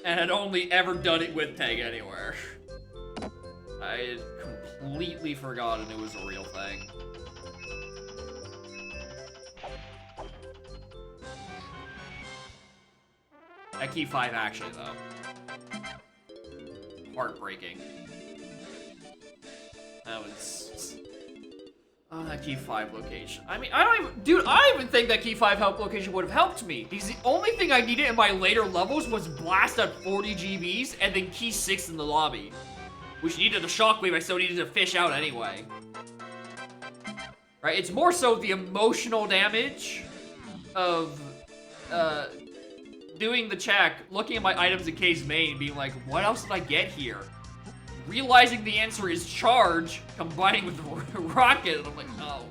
And had only ever done it with tag anywhere. I had completely forgotten it was a real thing. At key 5 actually, though. Heartbreaking. That was... Oh, that key 5 location. I mean, I don't even... Dude, I don't even think that key 5 help location would have helped me. Because the only thing I needed in my later levels was blast at 40 GBs and then key 6 in the lobby. Which needed a shockwave, I still needed to fish out anyway. Right? It's more so the emotional damage of, doing the check, looking at my items in K's main, being like, what else did I get here? Realizing the answer is charge, combining with rocket, and I'm like, oh.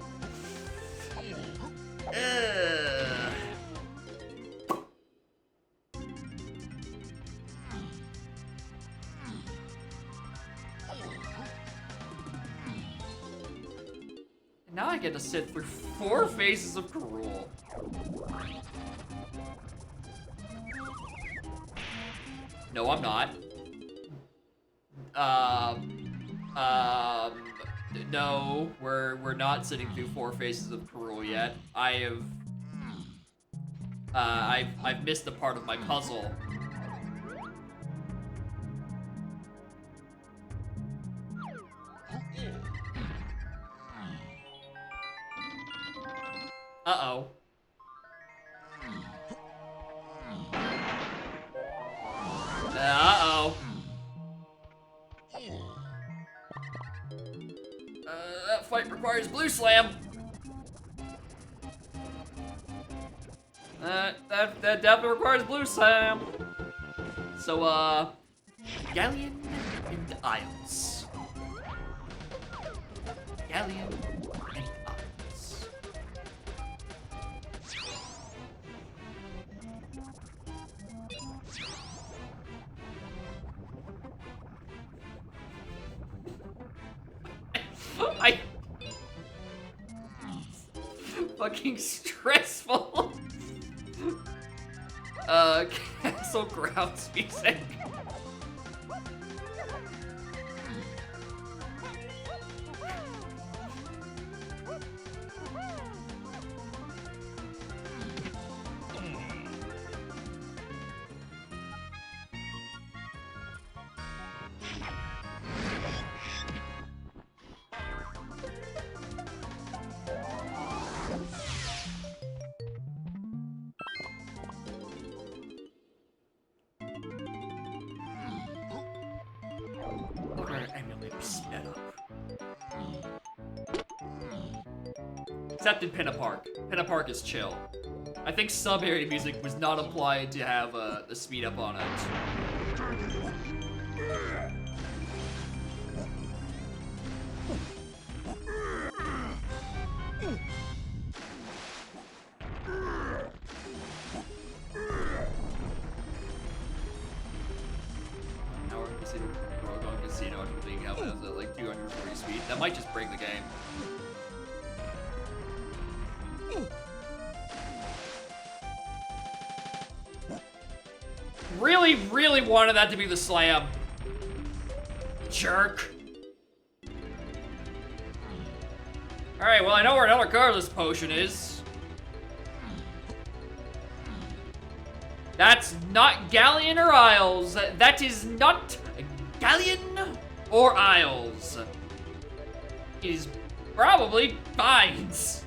Now I get to sit through 4 phases of Karul. No, I'm not. No, we're not sitting through 4 phases of Karul yet. I've missed a part of my puzzle. Uh-oh. Uh-oh. That fight requires blue slam. That definitely requires blue slam. So, Galleon and Isles. Galleon and Isles. I fucking stressful. Castle grounds music. Except in Pinna Park. Pinna Park is chill. I think sub-area music was not applied to have the speed up on it. Now we're considering Rogon Casino being out at like 240 speed. That might just break the game. Really wanted that to be the slam. Jerk. Alright, well I know where another colorless potion is. That's not Galleon or Isles. That is not Galleon or Isles. It is probably Vines.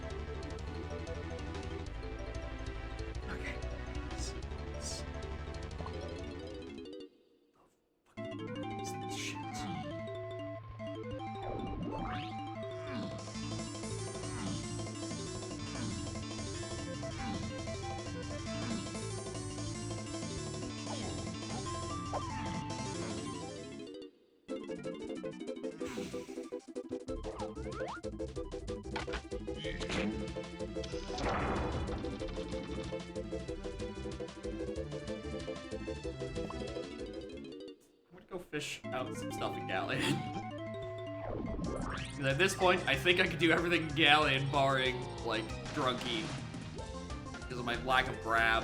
Fish out some stuff in Galleon. And at this point, I think I could do everything in Galleon barring, like, Drunky. Because of my lack of grab.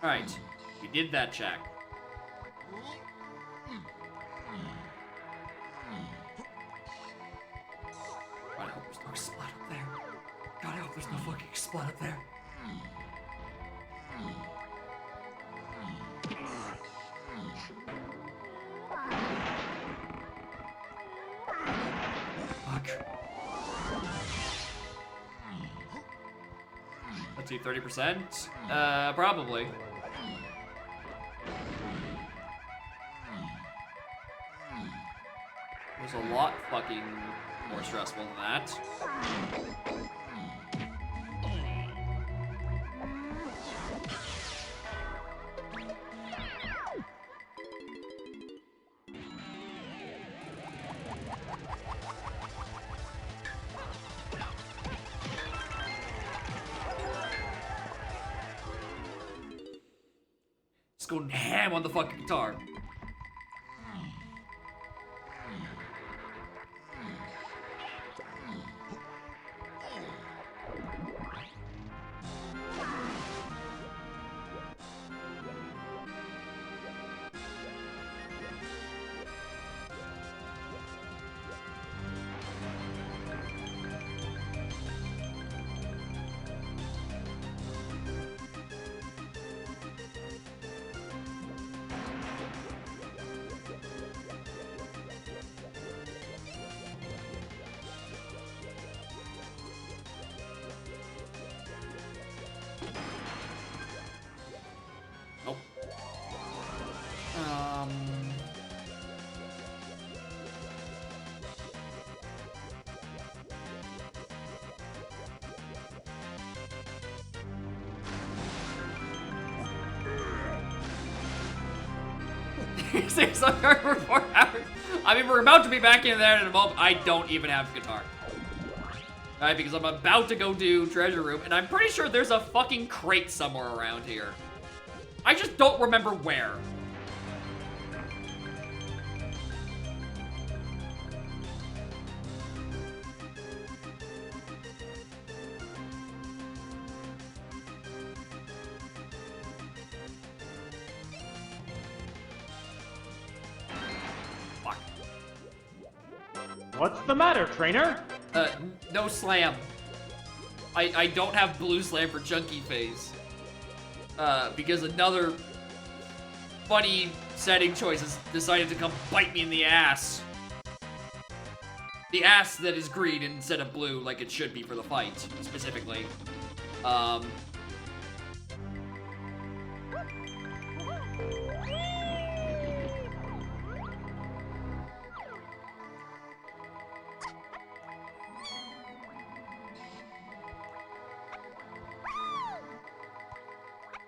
Alright, we did that check. God, I hope there's no splat up there. God, I hope there's no fucking splat up there. Fuck. Let's see, 30%? Probably. It was a lot fucking more stressful than that. Just going ham on the fucking guitar. Nope. Six hours for 4 hours. I mean, we're about to be back in there in a moment. I don't even have guitar. Alright, because I'm about to go do treasure room, and I'm pretty sure there's a fucking crate somewhere around here. I just don't remember where. Fuck. What's the matter, trainer? No slam. I don't have blue slam for chunky phase. Because another funny setting choice has decided to come bite me in the ass. The ass that is green instead of blue, like it should be for the fight, specifically.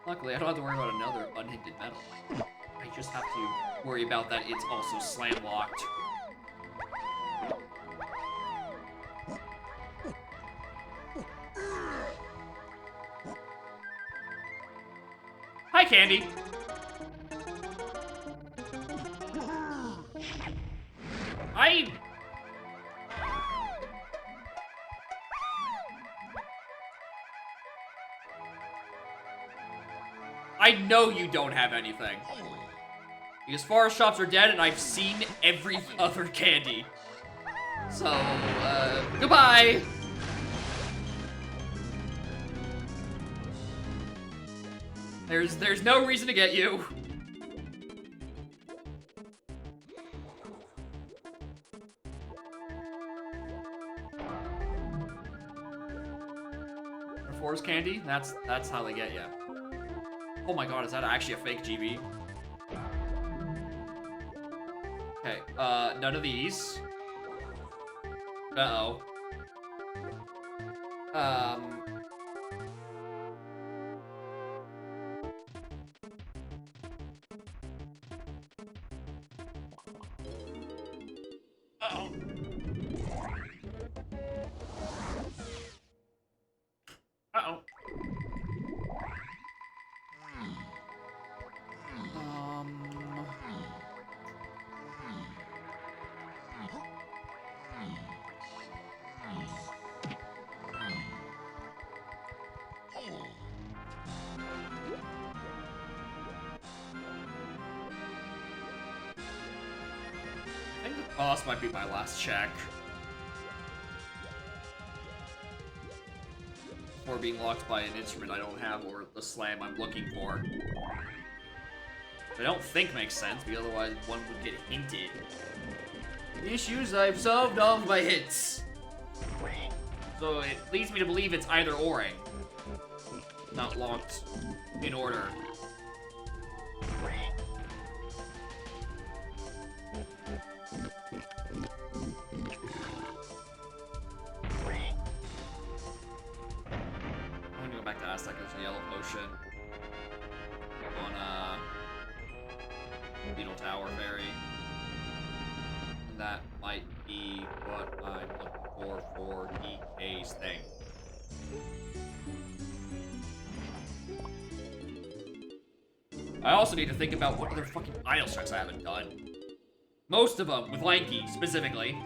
Luckily, I don't have to worry about another unhinted metal. I just have to worry about that it's also slam locked. Hi, Candy. I know you don't have anything. Because forest shops are dead and I've seen every other candy. So, goodbye! There's no reason to get you. Forest candy? That's how they get you. Oh my god, is that actually a fake GB? Okay, none of these. Uh-oh. Oh, this might be my last check. Or being locked by an instrument I don't have, or the slam I'm looking for. Which I don't think makes sense, because otherwise one would get hinted. Issues, I've solved all of my hits. So it leads me to believe it's either oring. Not locked in order. I'm gonna go back to Aztec. There's a yellow potion on Beetle Tower Ferry. And that might be what I'm looking for DK's thing. I also need to think about what other fucking idle checks I haven't done. Most of them, with Lanky, specifically.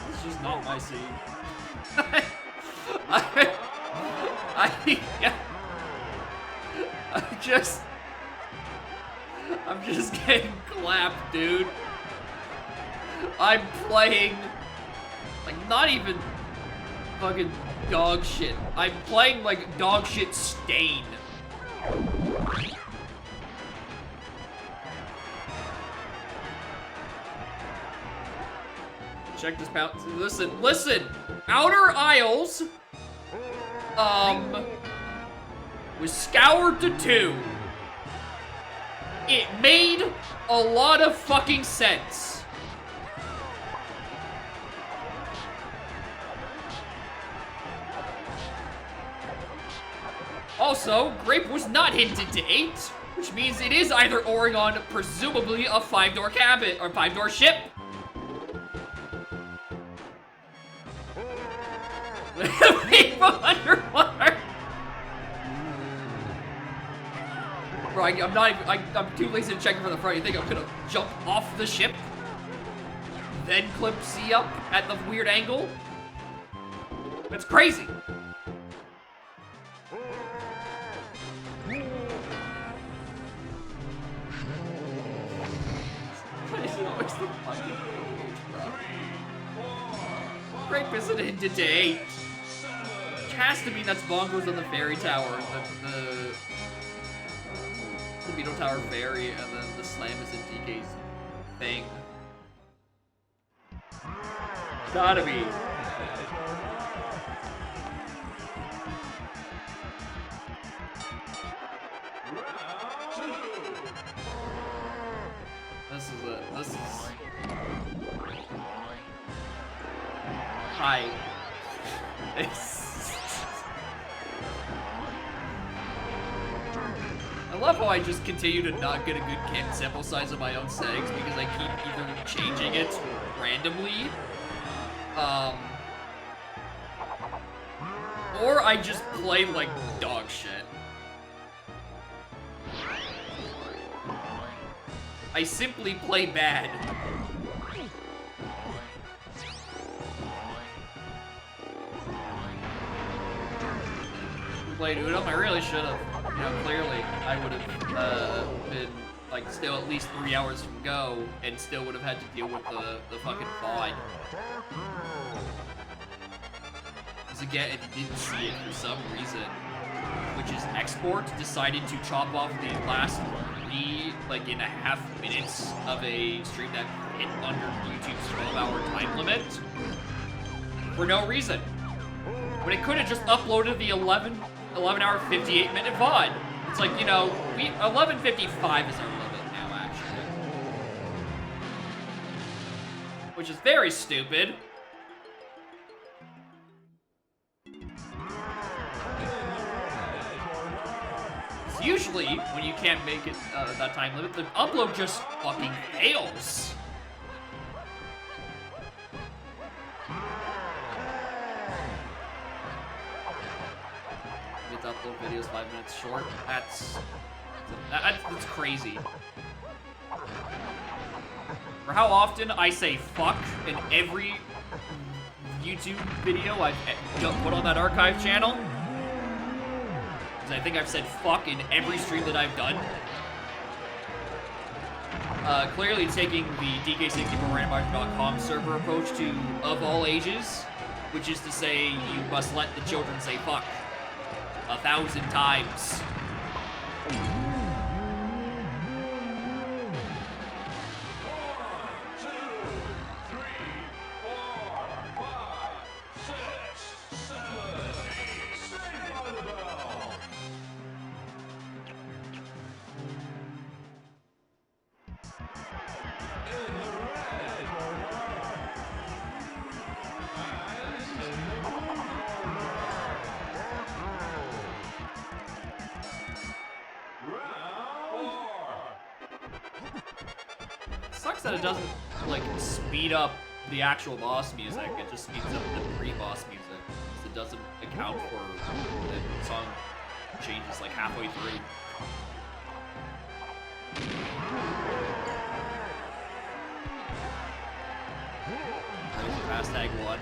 It's just not my scene. I'm just getting clapped, dude. I'm playing, like, not even fucking dog shit. I'm playing like dog shit Stain. Check this out. Listen. Outer Isles, was scoured to 2. It made a lot of fucking sense. Also, Grape was not hinted to 8, which means it is either Oregon, presumably a 5-door cabin or 5-door ship. People underwater. Bro, I'm too lazy to check for the front. You think I'm gonna jump off the ship? Then clip C up at the weird angle? That's crazy. Why is it always the fucking bro? Grape isn't hinted to 8. Which has to mean that's Bongos on the ferry tower, the Beetle Tower Ferry, and then the slam is in DK's thing. Gotta be. This is hi. I love how I just continue to not get a good sample size of my own settings because I keep either changing it randomly, or I just play like dog shit. I simply play bad. Played Udom, I really should have. You know, clearly, I would have been like still at least 3 hours from go, and still would have had to deal with the fucking VOD. Because again, if you didn't see it for some reason, which is Export decided to chop off the last 3.5 minutes of a stream that hit under YouTube's 12-hour time limit for no reason. When it could have just uploaded the 11-hour 58-minute VOD. It's like, you know, 11:55 is our limit now, actually. Which is very stupid. usually, when you can't make it that time limit, the upload just fucking fails. Get to upload videos 5 minutes short. That's crazy. For how often I say fuck in every YouTube video I've put on that archive channel. Because I think I've said fuck in every stream that I've done. Clearly taking the DK64randomizer.com server approach to of all ages, which is to say you must let the children say fuck 1,000 times. Sucks that it doesn't, like, speed up the actual boss music. It just speeds up the pre-boss music. It doesn't account for the song changes, like, halfway through. Fast Tag 1.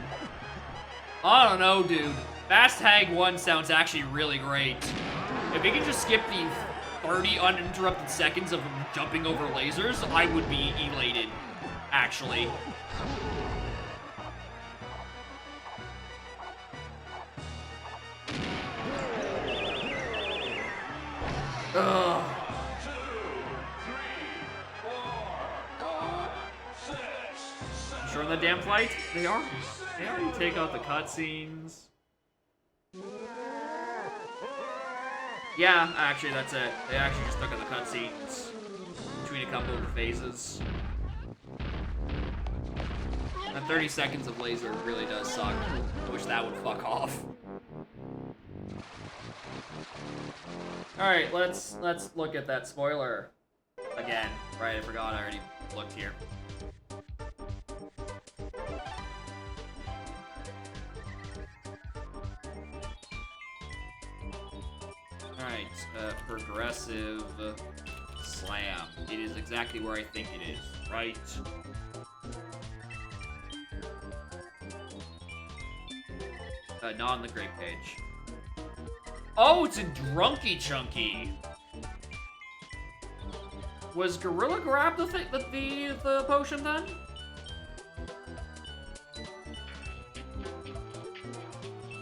I don't know, dude. Fast Tag 1 sounds actually really great. If you can just skip the 30 uninterrupted seconds of him jumping over lasers, I would be elated, actually. Ugh. Sure on the damn flight? They already take out the cutscenes. Yeah, actually, that's it. They actually just took out the cutscenes between a couple of phases. And 30 seconds of laser really does suck. I wish that would fuck off. Alright, let's look at that spoiler again. Right, I forgot I already looked here. Alright, progressive slam. It is exactly where I think it is, right? Not on the great page. Oh, it's in Drunky Chunky. Was Gorilla Grab the potion then?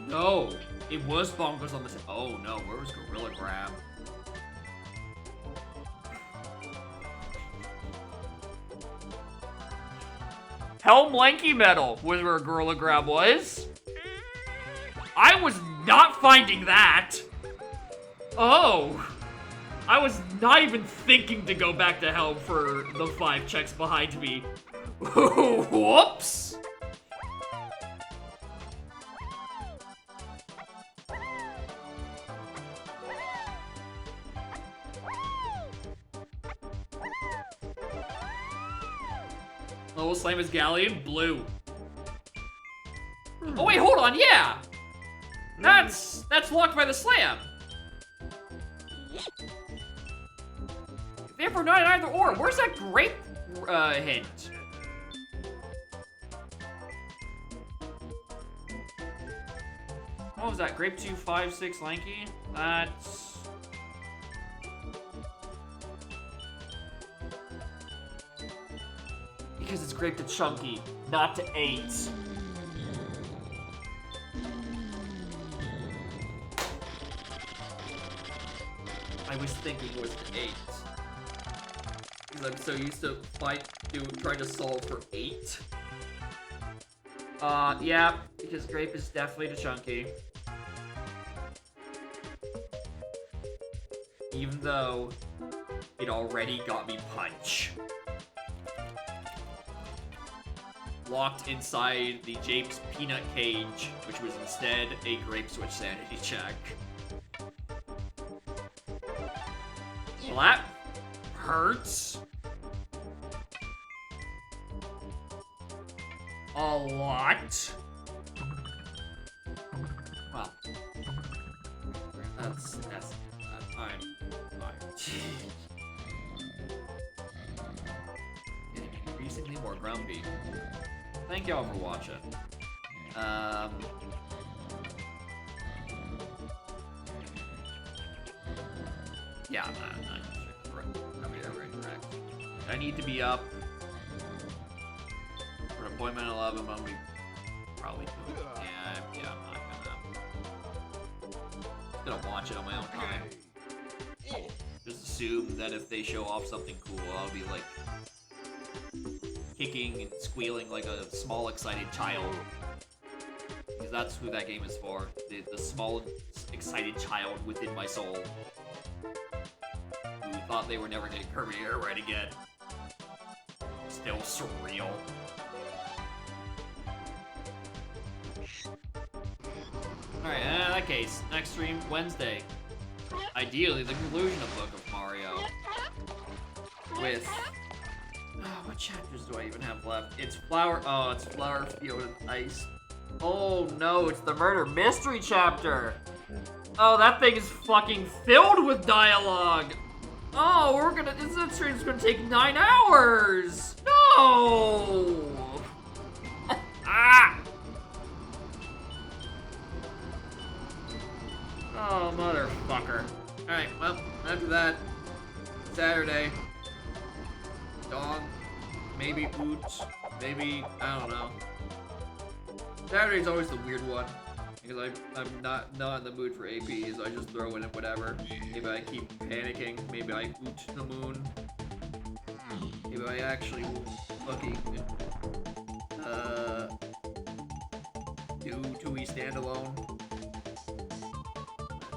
No, it was Bonkers on the. Oh no, where was Gorilla Grab? Helm Lanky Metal was where Gorilla Grab was. I was not finding that. Oh, I was not even thinking to go back to Helm for the 5 checks behind me. Whoops. Level Slam is Galleon, blue. Oh wait, hold on, yeah! That's locked by the slam. Therefore not an either or. Where's that grape hint? What was that? Grape 2, 5, 6, lanky? That's... Because it's grape to chunky, not to 8. I was thinking it was to 8. Because I'm so used to trying to solve for 8. Yeah, because grape is definitely to chunky. Even though it already got me punch. Locked inside the Japes peanut cage, which was instead a grape switch sanity check. Well, that hurts. A lot. Well, that's fine. Getting increasingly more grumpy. Thank y'all for watching. Yeah, I'm correct. I need to be up for appointment 11. I'm gonna be probably doing it. Yeah, I'm not gonna watch it on my own time. Just assume that if they show off something cool, I'll be like kicking and squealing like a small excited child. Because that's who that game is for. The small excited child within my soul. Who thought they were never getting Kirby Air right again. Still surreal. Alright, in that case, next stream, Wednesday. Ideally, the conclusion of Book of Mario. With... what chapters do I even have left? It's Flower... Oh, it's Flower Field and Ice. Oh no, it's the Murder Mystery chapter! Oh, that thing is fucking filled with dialogue! Oh, this stream's gonna take 9 hours! No! Ah! Oh, motherfucker. Alright, well, after that, Saturday. Dog. Maybe Boots. Maybe, I don't know. Saturday's always the weird one. Because I'm not in the mood for APs. I just throw in whatever. Maybe I keep panicking. Maybe I oot the moon. Maybe I actually fucking do 2E standalone.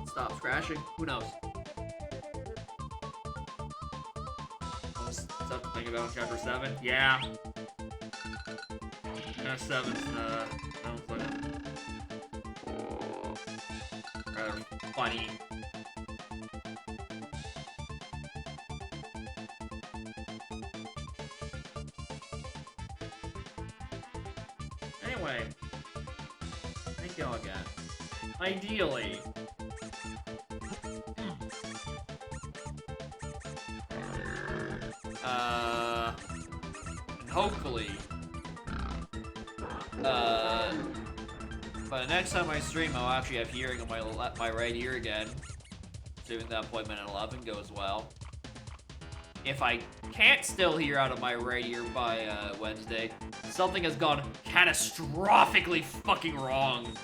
Stops crashing. Who knows? Stuff to think about in chapter 7. Yeah. 7 sounds like rather funny. Anyway, thank y'all again. Ideally, and hopefully, by the next time I stream, I'll actually have hearing on my right ear again. Assuming that appointment at 11 goes well. If I can't still hear out of my right ear by Wednesday, something has gone catastrophically fucking wrong.